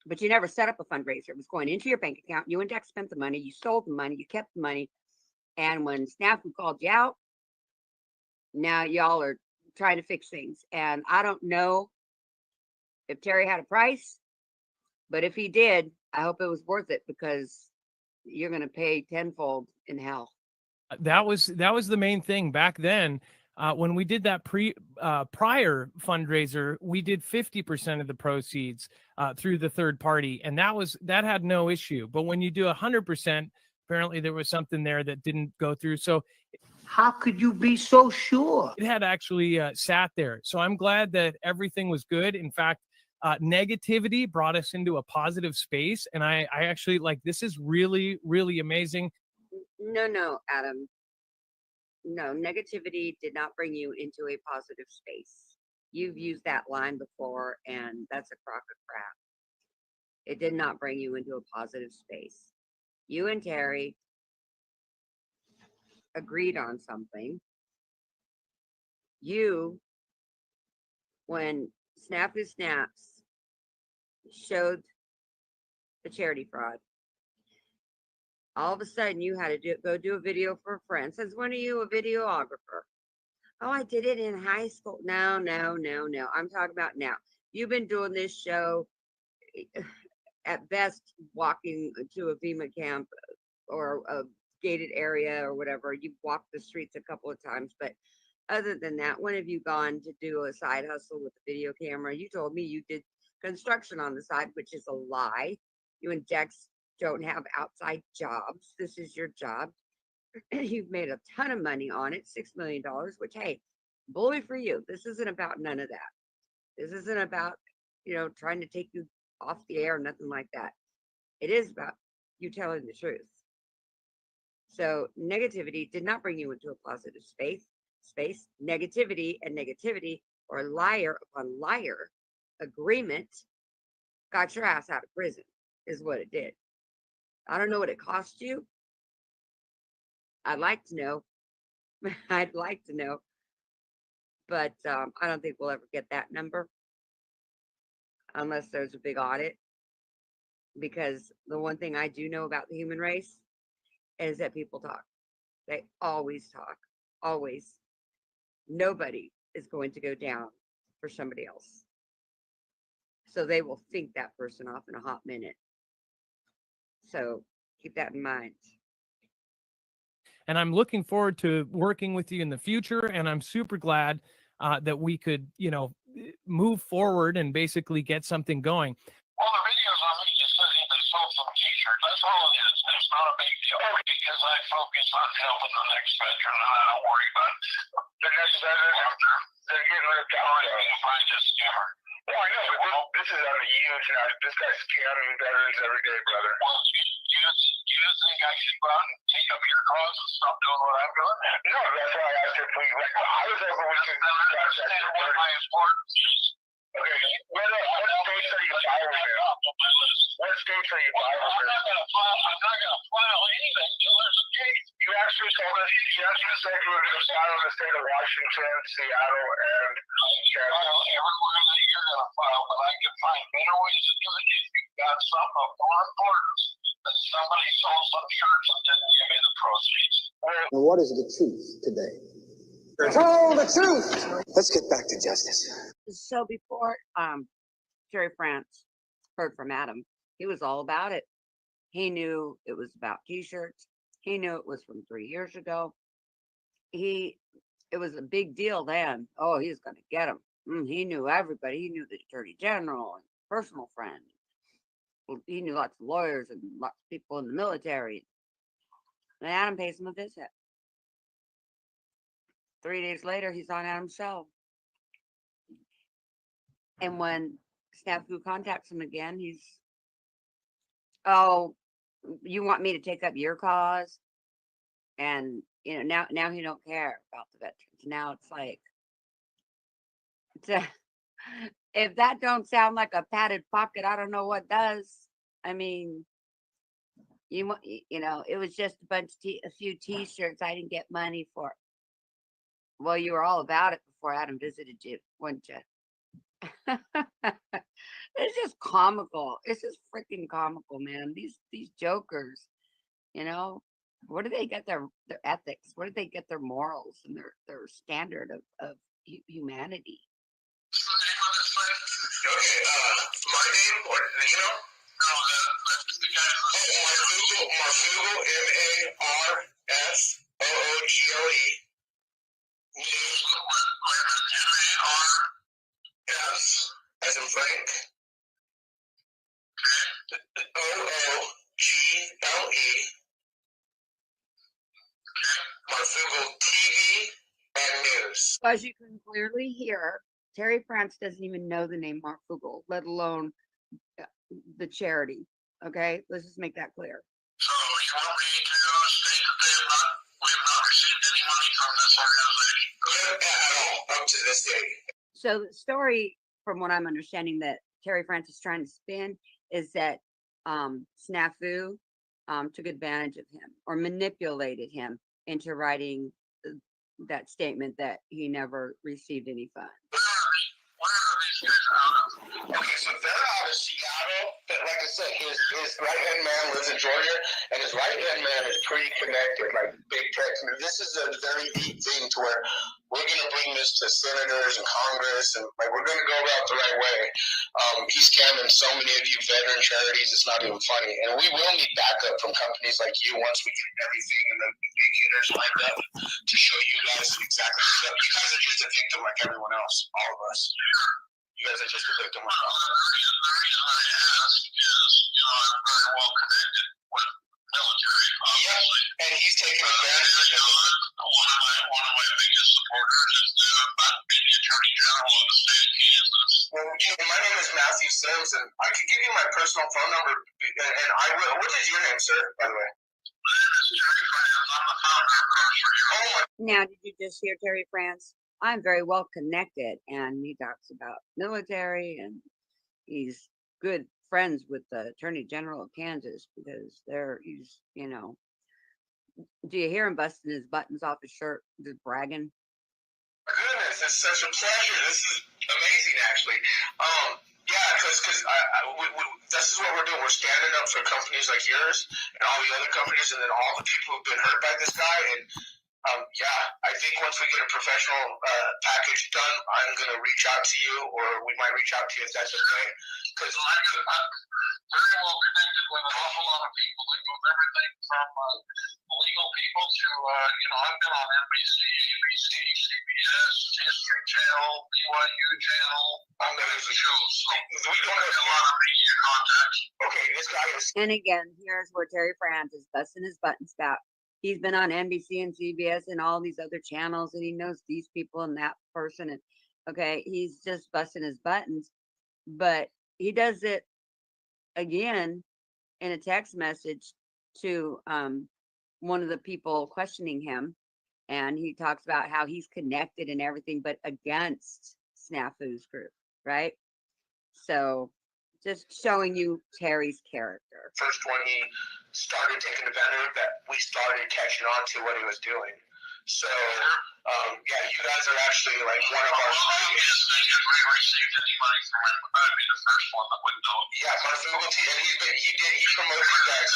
But you never set up a fundraiser. It was going into your bank account. You and Dex spent the money. You stole the money. You kept the money. And when Snafu called you out, now y'all are trying to fix things. And I don't know if Terry had a price, but if he did, I hope it was worth it, because you're going to pay tenfold in hell. that was the main thing back then. When we did that prior fundraiser, we did 50% of the proceeds through the third party, and that had no issue. But when you do 100%, apparently there was something there that didn't go through. So how could you be so sure? It had actually sat there. So I'm glad that everything was good. In fact, negativity brought us into a positive space, and I actually this is really, really amazing. No, Adam. No, negativity did not bring you into a positive space. You've used that line before, and that's a crock of crap. It did not bring you into a positive space. You and Terry agreed on something. When Snafu Snaps showed the charity fraud, all of a sudden you had to go do a video for a friend. Since when are you a videographer? Oh, I did it in high school. No. I'm talking about now. You've been doing this show, at best, walking to a FEMA camp or a gated area or whatever. You've walked the streets a couple of times, but other than that, when have you gone to do a side hustle with a video camera? You told me you did construction on the side, which is a lie. You and Dex don't have outside jobs. This is your job. You've made a ton of money on it, $6 million, which, hey, bully for you. This isn't about none of that. This isn't about, trying to take you off the air, nothing like that. It is about you telling the truth. So negativity did not bring you into a positive space. Negativity or liar upon liar agreement got your ass out of prison, is what it did. I don't know what it cost you. I'd like to know. But I don't think we'll ever get that number unless there's a big audit. Because the one thing I do know about the human race is that people talk. They always talk. Always. Nobody is going to go down for somebody else. So they will think that person off in a hot minute. So keep that in mind. And I'm looking forward to working with you in the future. And I'm super glad that we could, move forward and basically get something going. Well, the videos on me just said they sold some t-shirts. That's all it is. It's not a big deal because I focus on helping the next veteran. I don't worry about the next veteran after they're getting ripped out. I find this scammer. Well, I know, but this is a huge. This guy's scamming veterans every day, brother. Well, do you think I should go out and take up your cause and stop doing what I'm doing? No, that's why I asked if we. I was hoping we could understand what my importance is. Okay, what states are you filing in? What states are you filing in? I'm not gonna file anything until there's a case. You actually told us. You actually said you were going to file in the state of Washington, Seattle, and everywhere that you're going to file. But I can find better ways to do it if you've got something of more importance. That somebody sold some shirts and didn't give me the proceeds. And what is the truth today? Tell the truth. Let's get back to justice. So before Terry France heard from Adam, he was all about it. He knew it was about t-shirts. He knew it was from 3 years ago. It was a big deal then. Oh, he's going to get him. He knew everybody. He knew the attorney general and personal friend. He knew lots of lawyers and lots of people in the military. And Adam pays him a visit. 3 days later, he's on Adam's show. And when Snafu contacts him again, he's, oh, you want me to take up your cause? And now he don't care about the veterans. Now it's like, if that don't sound like a padded pocket, I don't know what does. I mean, it was just a few t-shirts I didn't get money for. Well, you were all about it before Adam visited you, weren't you? It's just comical. It's just freaking comical, man. These jokers, where do they get their ethics? Where do they get their morals and their standard of humanity? Okay, my name, or Marfugle, Marfugle, M-A-R-F-O-O-G-L-E. As in Frank. O-O-G-L-E. Marfugle TV and News. As you can clearly hear, Terry France doesn't even know the name Marfugle, let alone the charity. Okay, let's just make that clear. So you want me to state that we have not received any money from this organization? Yeah, at all, up to this day. So the story, from what I'm understanding, that Terry France is trying to spin is that Snafu took advantage of him or manipulated him into writing that statement that he never received any funds. Okay, so they're out of Seattle, but like I said, his right-hand man lives in Georgia, and his right-hand man is pretty connected, like big tech. This is a very deep thing to where we're going to bring this to senators and Congress, and like we're going to go about the right way. He's scamming so many of you veteran charities, it's not even funny. And we will need backup from companies like you once we get everything and the big hitters lined up to show you guys exactly what you guys are just a victim like everyone else, all of us. You guys are just a victim of us. The reason I ask is, I'm very well connected with military, obviously. And he's taking advantage of it. One of my biggest supporters is being the Attorney General of the state of Kansas. Well, my name is Matthew Sims, and I can give you my personal phone number, and I will. What is your name, sir, by the way? My name is Terry France. I'm the founder of Grocery. Now, did you just hear Terry France? I'm very well connected, and he talks about military, and he's good friends with the Attorney General of Kansas because do you hear him busting his buttons off his shirt, just bragging? Goodness, it's such a pleasure. This is amazing, actually. Yeah, because this is what we're doing. We're standing up for companies like yours and all the other companies, and then all the people who've been hurt by this guy. And yeah, I think once we get a professional package done, I'm going to reach out to you, or we might reach out to you if that's okay. Because I'm very well connected with an awful lot of people that move everything from legal people to, I've been on NBC, ABC, CBS, History Channel, BYU Channel, all kinds of shows. So we don't have a lot of media contacts. Okay, this guy is. And again, here's where Terry France is busting his buttons about. He's been on NBC and CBS and all these other channels, and he knows these people and that person. And okay, he's just busting his buttons, but he does it again in a text message to one of the people questioning him, and he talks about how he's connected and everything, but against Snafu's group, right? So just showing you Terry's character. First when he started taking advantage of that, we started catching on to what he was doing. So, yeah, you guys are actually like one of our. If we received any money from him, I'd be the first one that would know. Yeah, Marfugle, and he promoted you guys.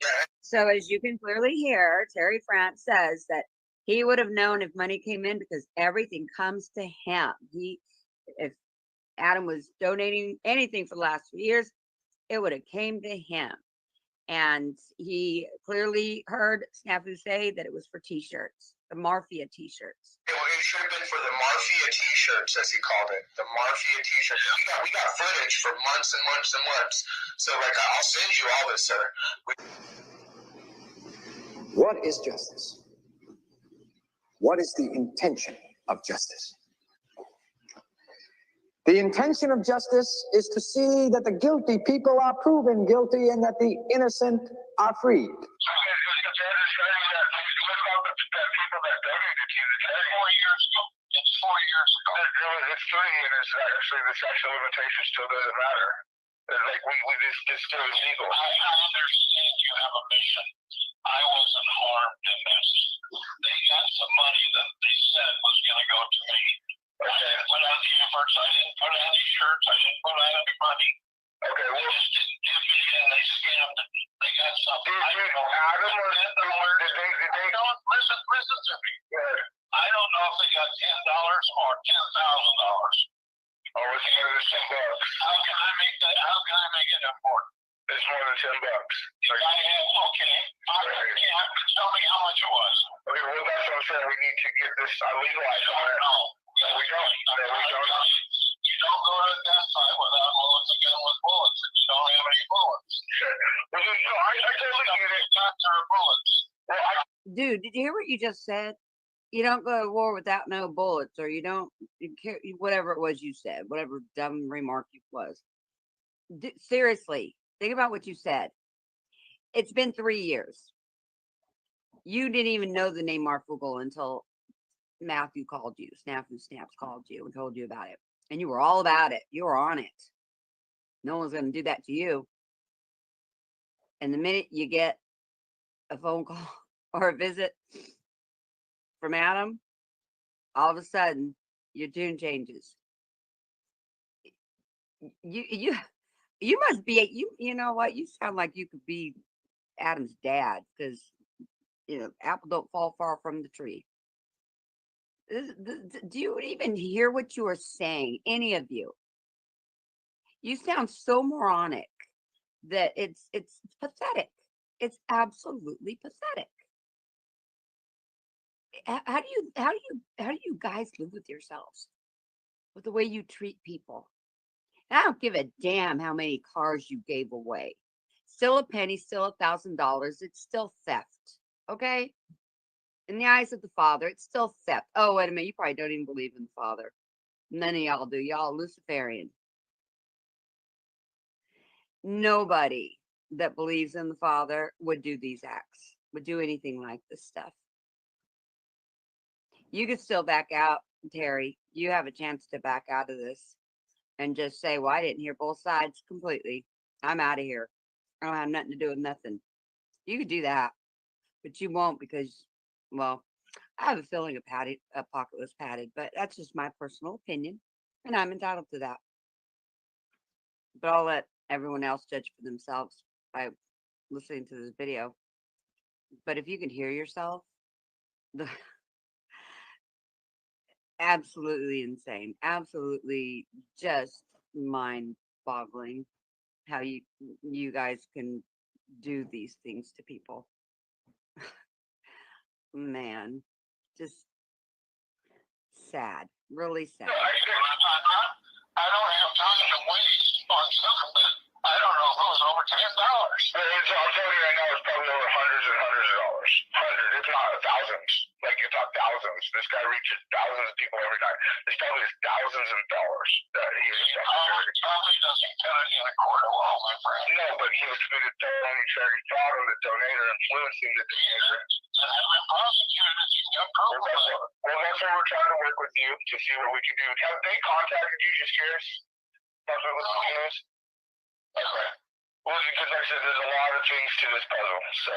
Yeah. So as you can clearly hear, Terry France says that he would have known if money came in because everything comes to him. If Adam was donating anything for the last few years, it would have came to him. And he clearly heard Snafu say that it was for t-shirts, the Mafia t-shirts. It should have been for the Mafia t-shirts, as he called it. The Mafia t-shirts. We got footage for months and months and months. So, like, I'll send you all this, sir. What is justice? What is the intention of justice? The intention of justice is to see that the guilty people are proven guilty and that the innocent are freed. It's 3 years, actually. The statute of limitations still doesn't matter. Like, it's still illegal. I understand you have a mission. I wasn't harmed in this. They got some money that they said was going to go to me. I didn't put out the efforts. I didn't put out any shirts. I didn't put out any money. Okay, well, they just didn't give me and they scammed it. They got something. I don't know. Listen to me. I don't know if they got $10 or $10,000. Oh, it's more than $10. How can I make that? How can I make it important? It's more than $10. If I have, okay. You have to tell me how much it was. Okay, well, that's what I'm saying. We need to get this legalized on it. No, we don't. You don't go to that site without bullets and gun with bullets. If you don't have any bullets. Well, no, I totally get it. Not there are bullets. Well, Dude, did you hear what you just said? You don't go to war without no bullets, or you don't care, whatever it was you said, whatever dumb remark it was. Seriously, think about what you said. It's been 3 years. You didn't even know the name Marfugel until Matthew called you. Snaps called you and told you about it. And you were all about it. You were on it. No one's going to do that to you. And the minute you get a phone call or a visit from Adam, all of a sudden your tune changes. You must be you know what, you sound like you could be Adam's dad, because apple don't fall far from the tree. Do you even hear what you are saying, any of you? You sound so moronic that it's pathetic. It's absolutely pathetic. How do you guys live with yourselves, with the way you treat people? And I don't give a damn how many cars you gave away. Still a penny, still $1,000. It's still theft. Okay? In the eyes of the Father, it's still theft. Oh, wait a minute. You probably don't even believe in the Father. None of y'all do. Y'all Luciferian. Nobody that believes in the Father would do these acts, would do anything like this stuff. You could still back out, Terry. You have a chance to back out of this and just say, well, I didn't hear both sides completely. I'm out of here. I don't have nothing to do with nothing. You could do that, but you won't, because, well, I have a feeling a pocket was padded, but that's just my personal opinion, and I'm entitled to that. But I'll let everyone else judge for themselves by listening to this video. But if you can hear yourself, absolutely insane, absolutely just mind-boggling how you guys can do these things to people. Man, just sad, really sad. I don't have time to waste on something that I don't know if it was over $10. I'll tell you right now, it's probably over hundreds and hundreds of dollars. Hundreds, if not thousands. Like, if not thousands. This guy reaches thousands of people every night. It's probably thousands of dollars that he probably doesn't put it in a court of law, my friend. No, but he was committed felony charity fraud on the donator, influencing the donator. And I've been prosecuted as you've got proof. Well, that's what we're trying to work with you to see what we can do. Have they contacted you? Just curious. That's what the is. Okay. Well, because like I said, there's a lot of things to this puzzle. So,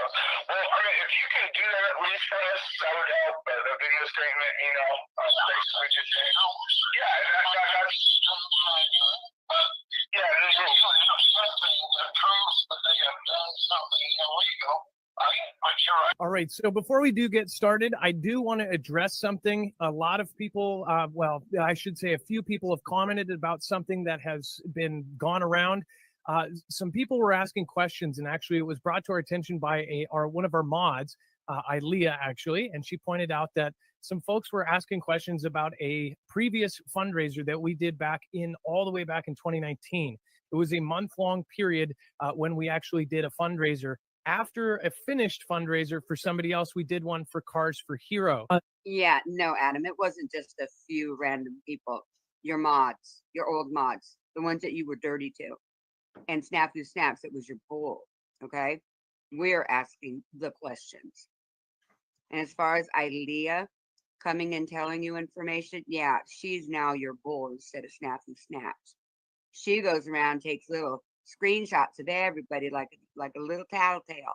well, I mean, if you can do that at least for us, that would help. A video statement, basically just saying, yeah, that's. Yeah, there's something that proves that they have done something illegal. All right. So before we do get started, I do want to address something. A lot of people, well, I should say a few people have commented about something that has been gone around. some people were asking questions, and actually it was brought to our attention by one of our mods, Ilea, actually, and she pointed out that some folks were asking questions about a previous fundraiser that we did all the way back in 2019. It was a month-long period when we actually did a fundraiser. After a finished fundraiser for somebody else, we did one for Cars for Hero. Yeah, no, Adam, it wasn't just a few random people. Your mods, your old mods, the ones that you were dirty to. And Snafu Snaps, it was your bull. Okay? We're asking the questions. And as far as Ilea coming and telling you information, yeah, she's now your bull instead of Snafu Snaps. She goes around, takes little screenshots of everybody like a little tattletale.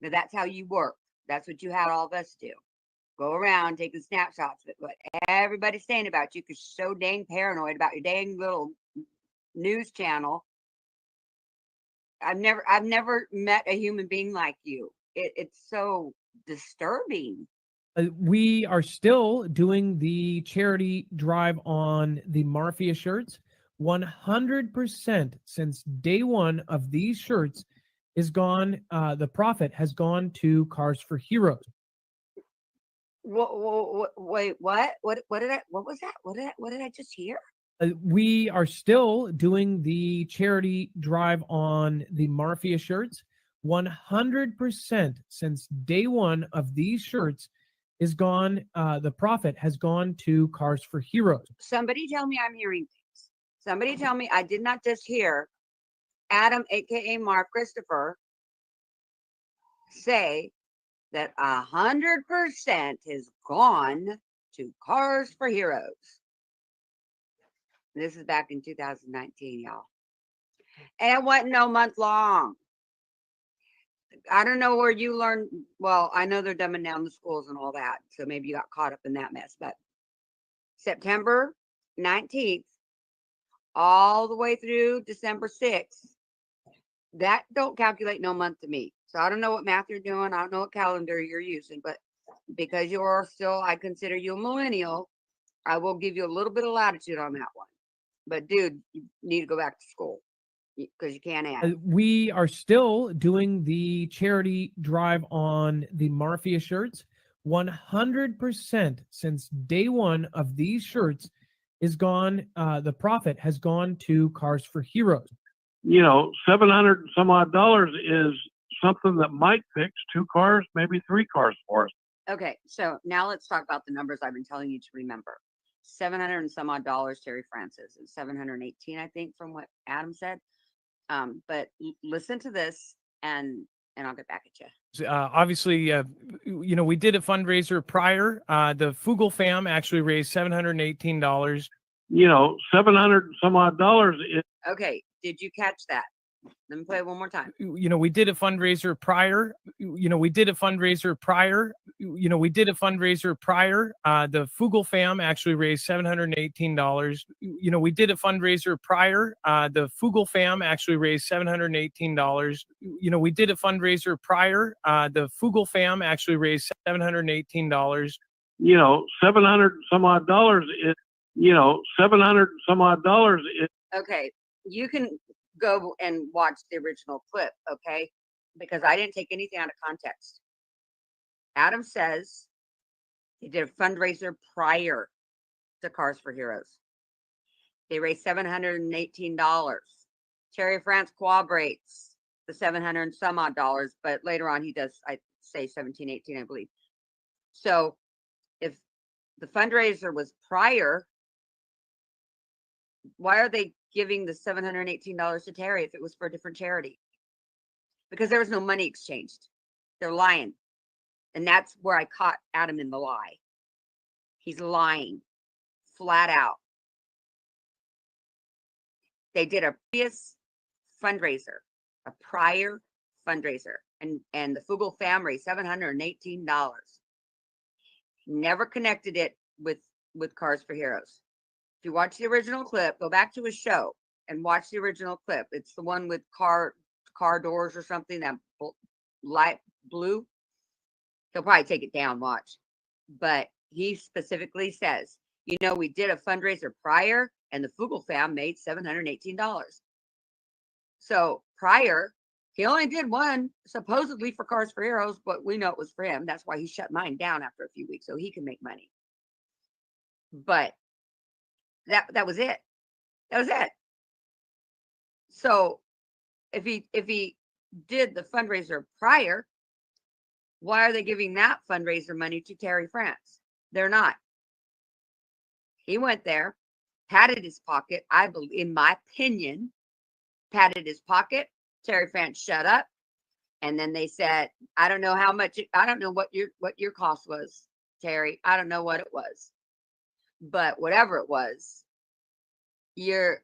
Now that's how you work. That's what you had all of us do. Go around taking snapshots of what everybody's saying about you because you're so dang paranoid about your dang little news channel. I've never met a human being like you. It's so disturbing. We are still doing the charity drive on the Mafia shirts. 100% since day one of these shirts is gone. The profit has gone to Cars for Heroes. Wait, what? What was that? What did I just hear? We are still doing the charity drive on the Mafia shirts. 100% since day one of these shirts is gone. The profit has gone to Cars for Heroes. Somebody tell me I'm hearing things. Somebody tell me I did not just hear Adam, aka Mark Christopher, say that 100% has gone to Cars for Heroes. This is back in 2019, y'all. And it wasn't no month long. I don't know where you learned. Well, I know they're dumbing down the schools and all that. So maybe you got caught up in that mess. But September 19th, all the way through December 6th, that don't calculate no month to me. So I don't know what math you're doing. I don't know what calendar you're using. But because you're still, I consider you a millennial, I will give you a little bit of latitude on that one. But dude, you need to go back to school because you can't add. We are still doing the charity drive on the Mafia shirts. 100% since day one of these shirts is gone. The profit has gone to Cars for Heroes. You know, $700 and some odd is something that Mike picks 2 cars, maybe 3 cars for us. Okay, so now let's talk about the numbers I've been telling you to remember. 700 and some odd dollars, Terry Francis, and 718, I think, from what Adam said. But listen to this, and I'll get back at you. Obviously, we did a fundraiser prior. The Fugel fam actually raised $718. You know, $700 and some odd is. Okay, did you catch that? Let me play it one more time. We did a fundraiser prior. We did a fundraiser prior. The Fugel fam actually raised $718. We did a fundraiser prior. The Fugel fam actually raised $718. We did a fundraiser prior. The Fugel fam actually raised $718. You know, $700 and some odd is. You know, $700 and some odd is. Okay, you can go and watch the original clip, okay? Because I didn't take anything out of context. Adam says he did a fundraiser prior to Cars for Heroes. They raised $718. Terry France corroborates the 700 and some odd dollars, but later on he does, I say 1718, I believe. So if the fundraiser was prior, why are they giving the $718 to Terry if it was for a different charity? Because there was no money exchanged. They're lying. And that's where I caught Adam in the lie. He's lying flat out. They did a previous fundraiser, a prior fundraiser, and the Fugel family, $718. Never connected it with Cars for Heroes. If you watch the original clip, go back to his show and watch the original clip. It's the one with car doors or something, that light blue. He'll probably take it down, watch. But he specifically says You know, we did a fundraiser prior, and the Fugel fam made $718. So prior, he only did one supposedly for Cars for Heroes, but we know it was for him. That's why he shut mine down after a few weeks so he can make money. But that was it. That was it. So if he did the fundraiser prior, why are they giving that fundraiser money to Terry France? They're not. He went there, patted his pocket. I believe, in my opinion, patted his pocket. Terry France shut up, and then they said, "I don't know how much. I don't know what your cost was, Terry. I don't know what it was, but whatever it was, you're.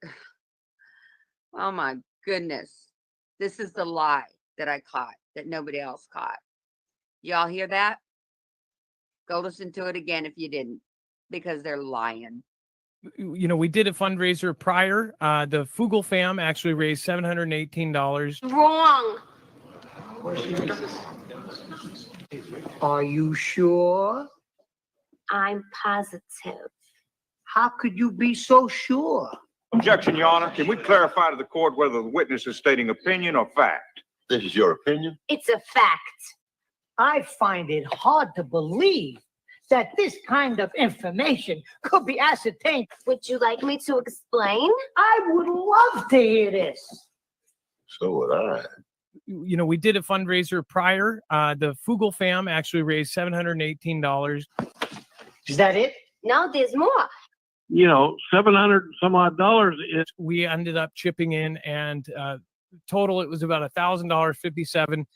Oh my goodness, this is the lie that I caught that nobody else caught. Y'all hear that? Go listen to it again if you didn't, because they're lying." You know, we did a fundraiser prior. The Fugel fam actually raised $718. Wrong. Are you sure? I'm positive. How could you be so sure? Objection, Your Honor. Can we clarify to the court whether the witness is stating opinion or fact? This is your opinion? It's a fact. I find it hard to believe that this kind of information could be ascertained. Would you like me to explain? I would love to hear this. So would I. You know, we did a fundraiser prior. The Fugel fam actually raised $718. Is that it? No, there's more. You know, 700 some odd dollars is. We ended up chipping in, and total it was about $1,000.57.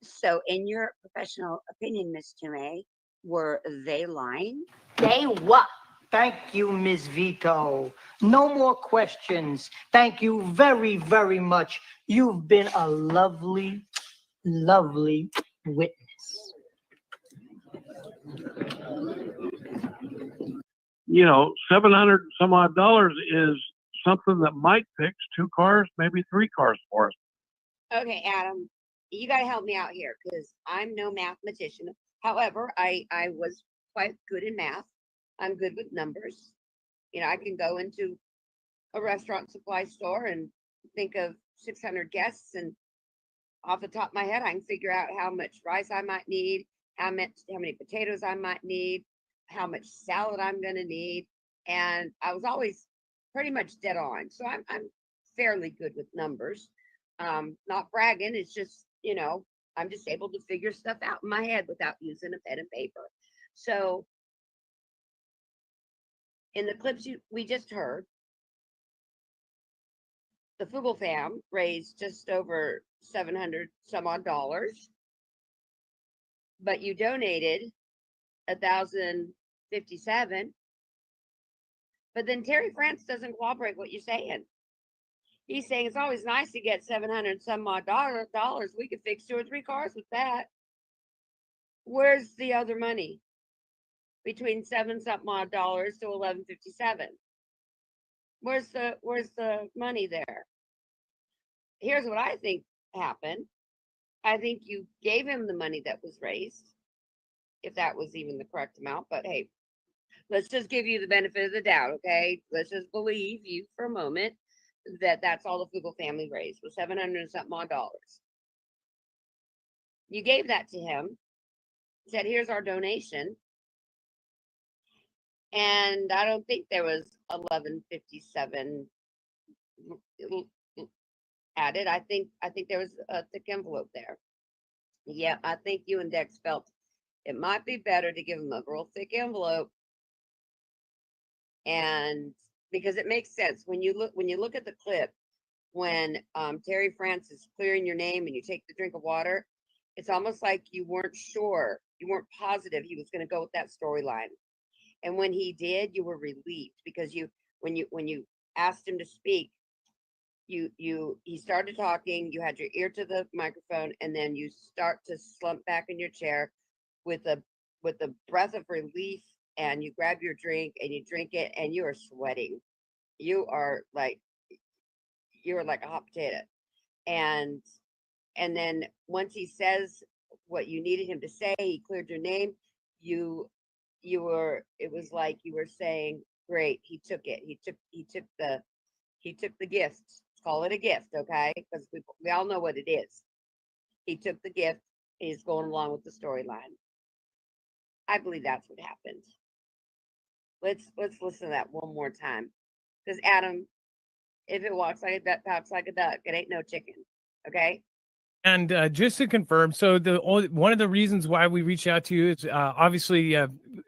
So, in your professional opinion, Miss Tomei, were they lying? They what? Thank you, Ms. Vito. No more questions. Thank you very, very much. You've been a lovely, lovely witness. You know, 700 some odd dollars is something that Mike picks 2 cars, maybe 3 cars for us. Okay, Adam, you got to help me out here because I'm no mathematician. However, I was quite good in math. I'm good with numbers. You know, I can go into a restaurant supply store and think of 600 guests, and off the top of my head, I can figure out how much rice I might need, how many potatoes I might need, how much salad I'm going to need. And I was always pretty much dead on. So I'm fairly good with numbers. Not bragging. It's just, you know, I'm just able to figure stuff out in my head without using a pen and paper. So in the clips we just heard, the Fugel fam raised just over 700 some odd dollars, but you donated 1,057. But then Terry France doesn't cooperate what you're saying. He's saying it's always nice to get 700 some odd dollars. We could fix 2 or 3 cars with that. Where's the other money? Between 7 something odd dollars to 1157. Where's the money there? Here's what I think happened. I think you gave him the money that was raised, if that was even the correct amount. But hey, let's just give you the benefit of the doubt, okay? Let's just believe you for a moment that that's all the Fugel family raised was 700 and something odd dollars. You gave that to him, said, "Here's our donation," and I don't think there was 1157 added. I think there was a thick envelope there. Yeah, I think you and Dex felt it might be better to give him a real thick envelope, and because it makes sense when you look at the clip when Terry France is clearing your name and you take the drink of water, it's almost like you weren't sure, you weren't positive he was going to go with that storyline, and when he did, you were relieved because when you asked him to speak, he started talking, you had your ear to the microphone, and then you start to slump back in your chair with a breath of relief, and you grab your drink and you drink it, and you are sweating. You are like a hot potato. And then once he says what you needed him to say, he cleared your name, you it was like you were saying, great, he took it. He took the gift. Let's call it a gift, okay? Because we all know what it is. He took the gift. He's going along with the storyline. I believe that's what happened. Let's listen to that one more time. Because Adam, if it walks like a duck, talks like a duck, it ain't no chicken. Okay? And just to confirm, so one of the reasons why we reached out to you is obviously,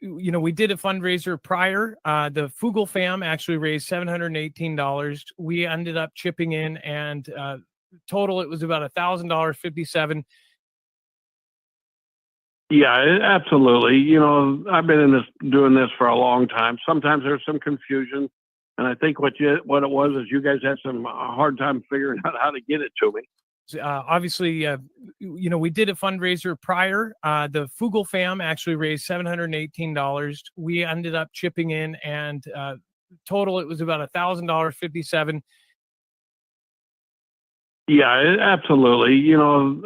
we did a fundraiser prior. The Fugel fam actually raised $718. We ended up chipping in, and total it was about $1,000.57. Yeah, absolutely. I've been doing this for a long time. Sometimes there's some confusion, and I think what it was is you guys had some hard time figuring out how to get it to me. Obviously, we did a fundraiser prior. The Fugel fam actually raised $718. We ended up chipping in, and total it was about $1,000.57. Yeah, absolutely.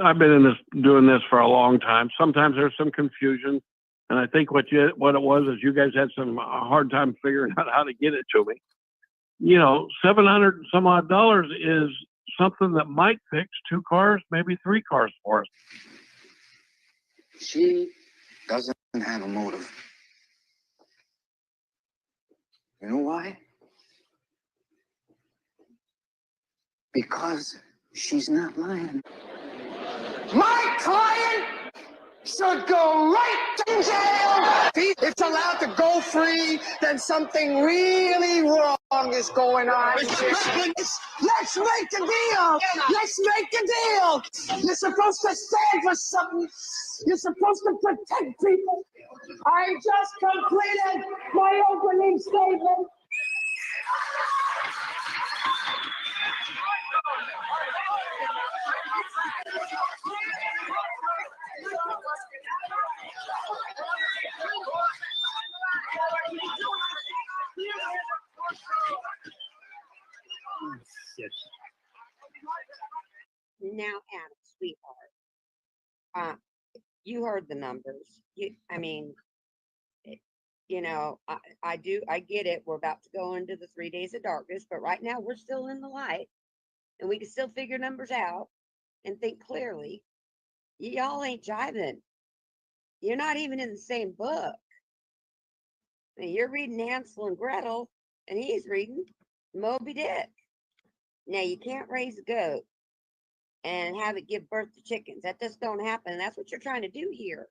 I've been doing this for a long time. Sometimes there's some confusion, and I think what it was is you guys had some hard time figuring out how to get it to me. $700 and some odd is something that might fix 2 cars, maybe 3 cars for us. She doesn't have a motive. You know why? Because she's not lying. My client should go right to jail. If it's allowed to go free, then something really wrong is going on. Let's make a deal. Let's make a deal. You're supposed to stand for something. You're supposed to protect people. I just completed my opening statement. Now, Adam, sweetheart, you heard the numbers. I get it. We're about to go into the 3 days of darkness, but right now we're still in the light, and we can still figure numbers out and think clearly. Y'all ain't jiving. You're not even in the same book. I mean, you're reading Hansel and Gretel, and he's reading Moby Dick. Now, you can't raise a goat and have it give birth to chickens. That just don't happen. And that's what you're trying to do here.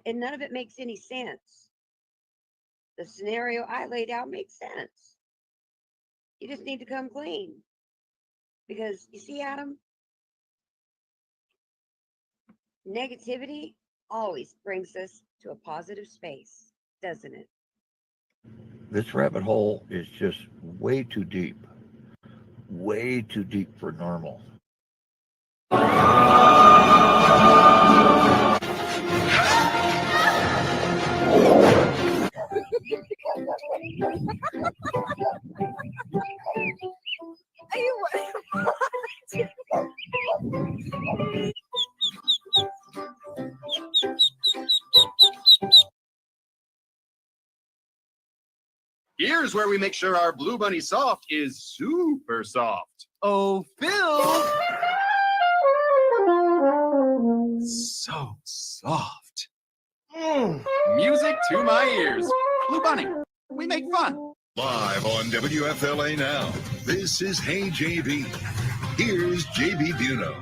And none of it makes any sense. The scenario I laid out makes sense. You just need to come clean. Because, you see, Adam, negativity always brings us to a positive space, doesn't it? This rabbit hole is just way too deep for normal. Here's where we make sure our Blue Bunny Soft is super soft. Oh, Phil! So soft. Music to my ears. Blue Bunny, we make fun. Live on WFLA Now, this is Hey JB. Here's JB Buno.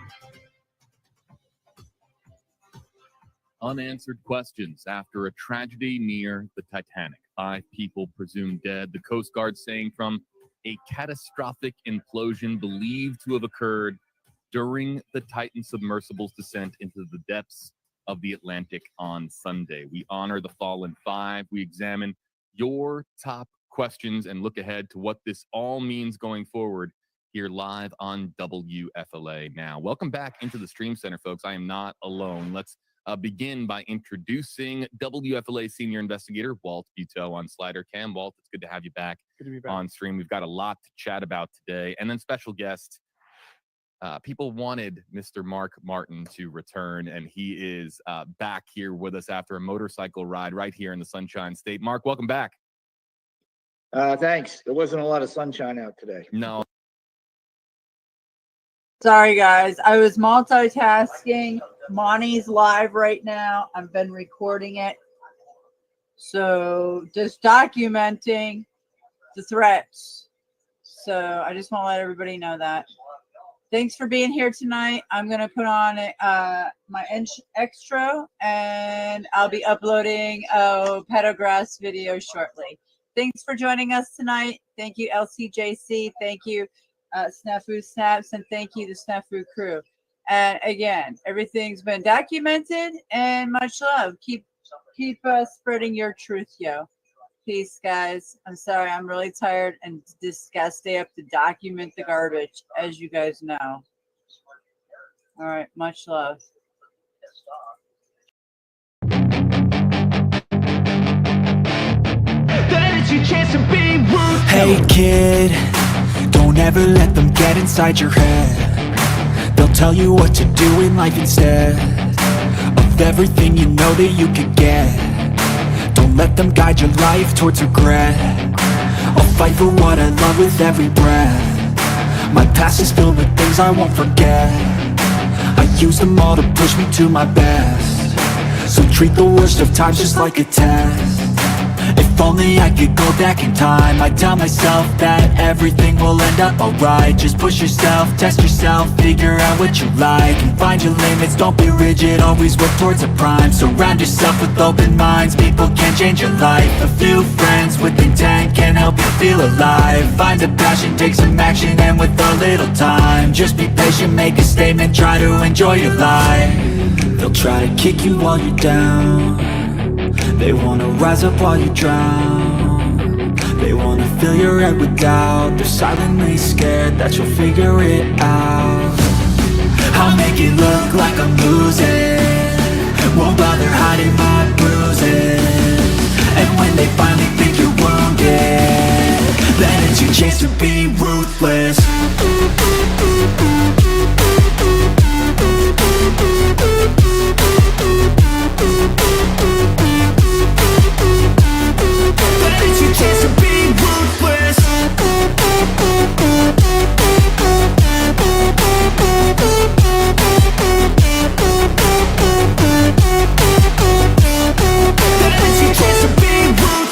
Unanswered questions after a tragedy near the Titanic. 5 people presumed dead. The Coast Guard saying from a catastrophic implosion believed to have occurred during the Titan submersible's descent into the depths of the Atlantic on Sunday. We honor the fallen 5. We examine your top questions and look ahead to what this all means going forward here live on WFLA Now. Welcome back into the Stream Center, folks. I am not alone. Let's begin by introducing WFLA senior investigator Walt Buteau on Slider Cam. Walt, it's good to have you back, Good to be back on stream. We've got a lot to chat about today. And then special guest people wanted Mr. Mark Martin to return, and he is back here with us after a motorcycle ride right here in the Sunshine State. Mark, welcome back. Thanks. There wasn't a lot of sunshine out today. No. Sorry, guys. I was multitasking. Monty's live right now. I've been recording it. So just documenting the threats. So I just want to let everybody know that. Thanks for being here tonight. I'm going to put on my extra, and I'll be uploading a Petagrass video shortly. Thanks for joining us tonight. Thank you, LCJC. Thank you, Snafu Snaps, and thank you, the Snafu crew. And again, everything's been documented, and much love. Keep spreading your truth, yo. Peace, guys. I'm sorry, I'm really tired and just gotta stay up to document the garbage, as you guys know. All right, much love. Hey kid, don't ever let them get inside your head. They'll tell you what to do in life instead of everything you know that you could get. Don't let them guide your life towards regret. I'll fight for what I love with every breath. My past is filled with things I won't forget. I use them all to push me to my best. So treat the worst of times just like a test. If only I could go back in time, I'd tell myself that everything will end up alright. Just push yourself, test yourself, figure out what you like, and find your limits, don't be rigid, always work towards a prime. Surround yourself with open minds, people can change your life. A few friends with intent can help you feel alive. Find a passion, take some action, and with a little time, just be patient, make a statement, try to enjoy your life. They'll try to kick you while you're down. They wanna rise up while you drown. They wanna fill your head with doubt. They're silently scared that you'll figure it out. I'll make it look like I'm losing, won't bother hiding my bruises. And when they finally think you're wounded, then it's your chance to be ruthless. It's your chance to be ruthless.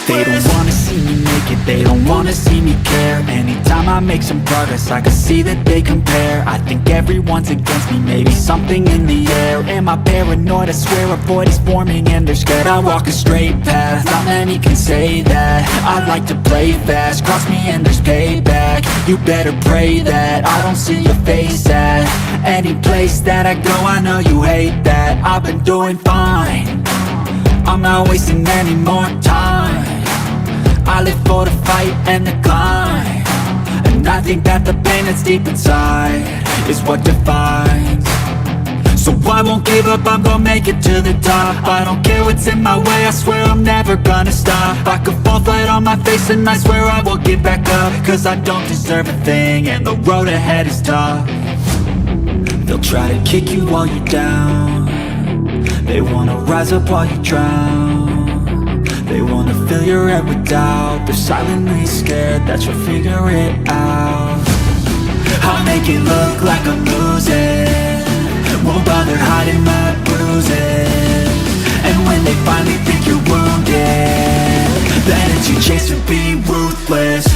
They don't wanna see me make it, they don't wanna see me care. Anytime I make some progress, I can see that they compare. I think everyone's against me, maybe something in the air. Am I paranoid? I swear a void is forming and they're scared I walk a straight path. Not many can say that. I like to play fast, cross me and there's payback. You better pray that I don't see your face at any place that I go. I know you hate that. I've been doing fine, I'm not wasting any more time. I live for the fight and the climb, and I think that the pain that's deep inside is what defines. So I won't give up, I'm gonna make it to the top. I don't care what's in my way, I swear I'm never gonna stop. I could fall flat on my face and I swear I will get back up, cause I don't deserve a thing and the road ahead is tough. They'll try to kick you while you're down. They wanna rise up while you drown. They wanna fill your head with doubt. They're silently scared that you'll figure it out. I'll make it look like I'm losing, won't bother hiding my bruises. And when they finally think you're wounded, then it's your chance to be ruthless.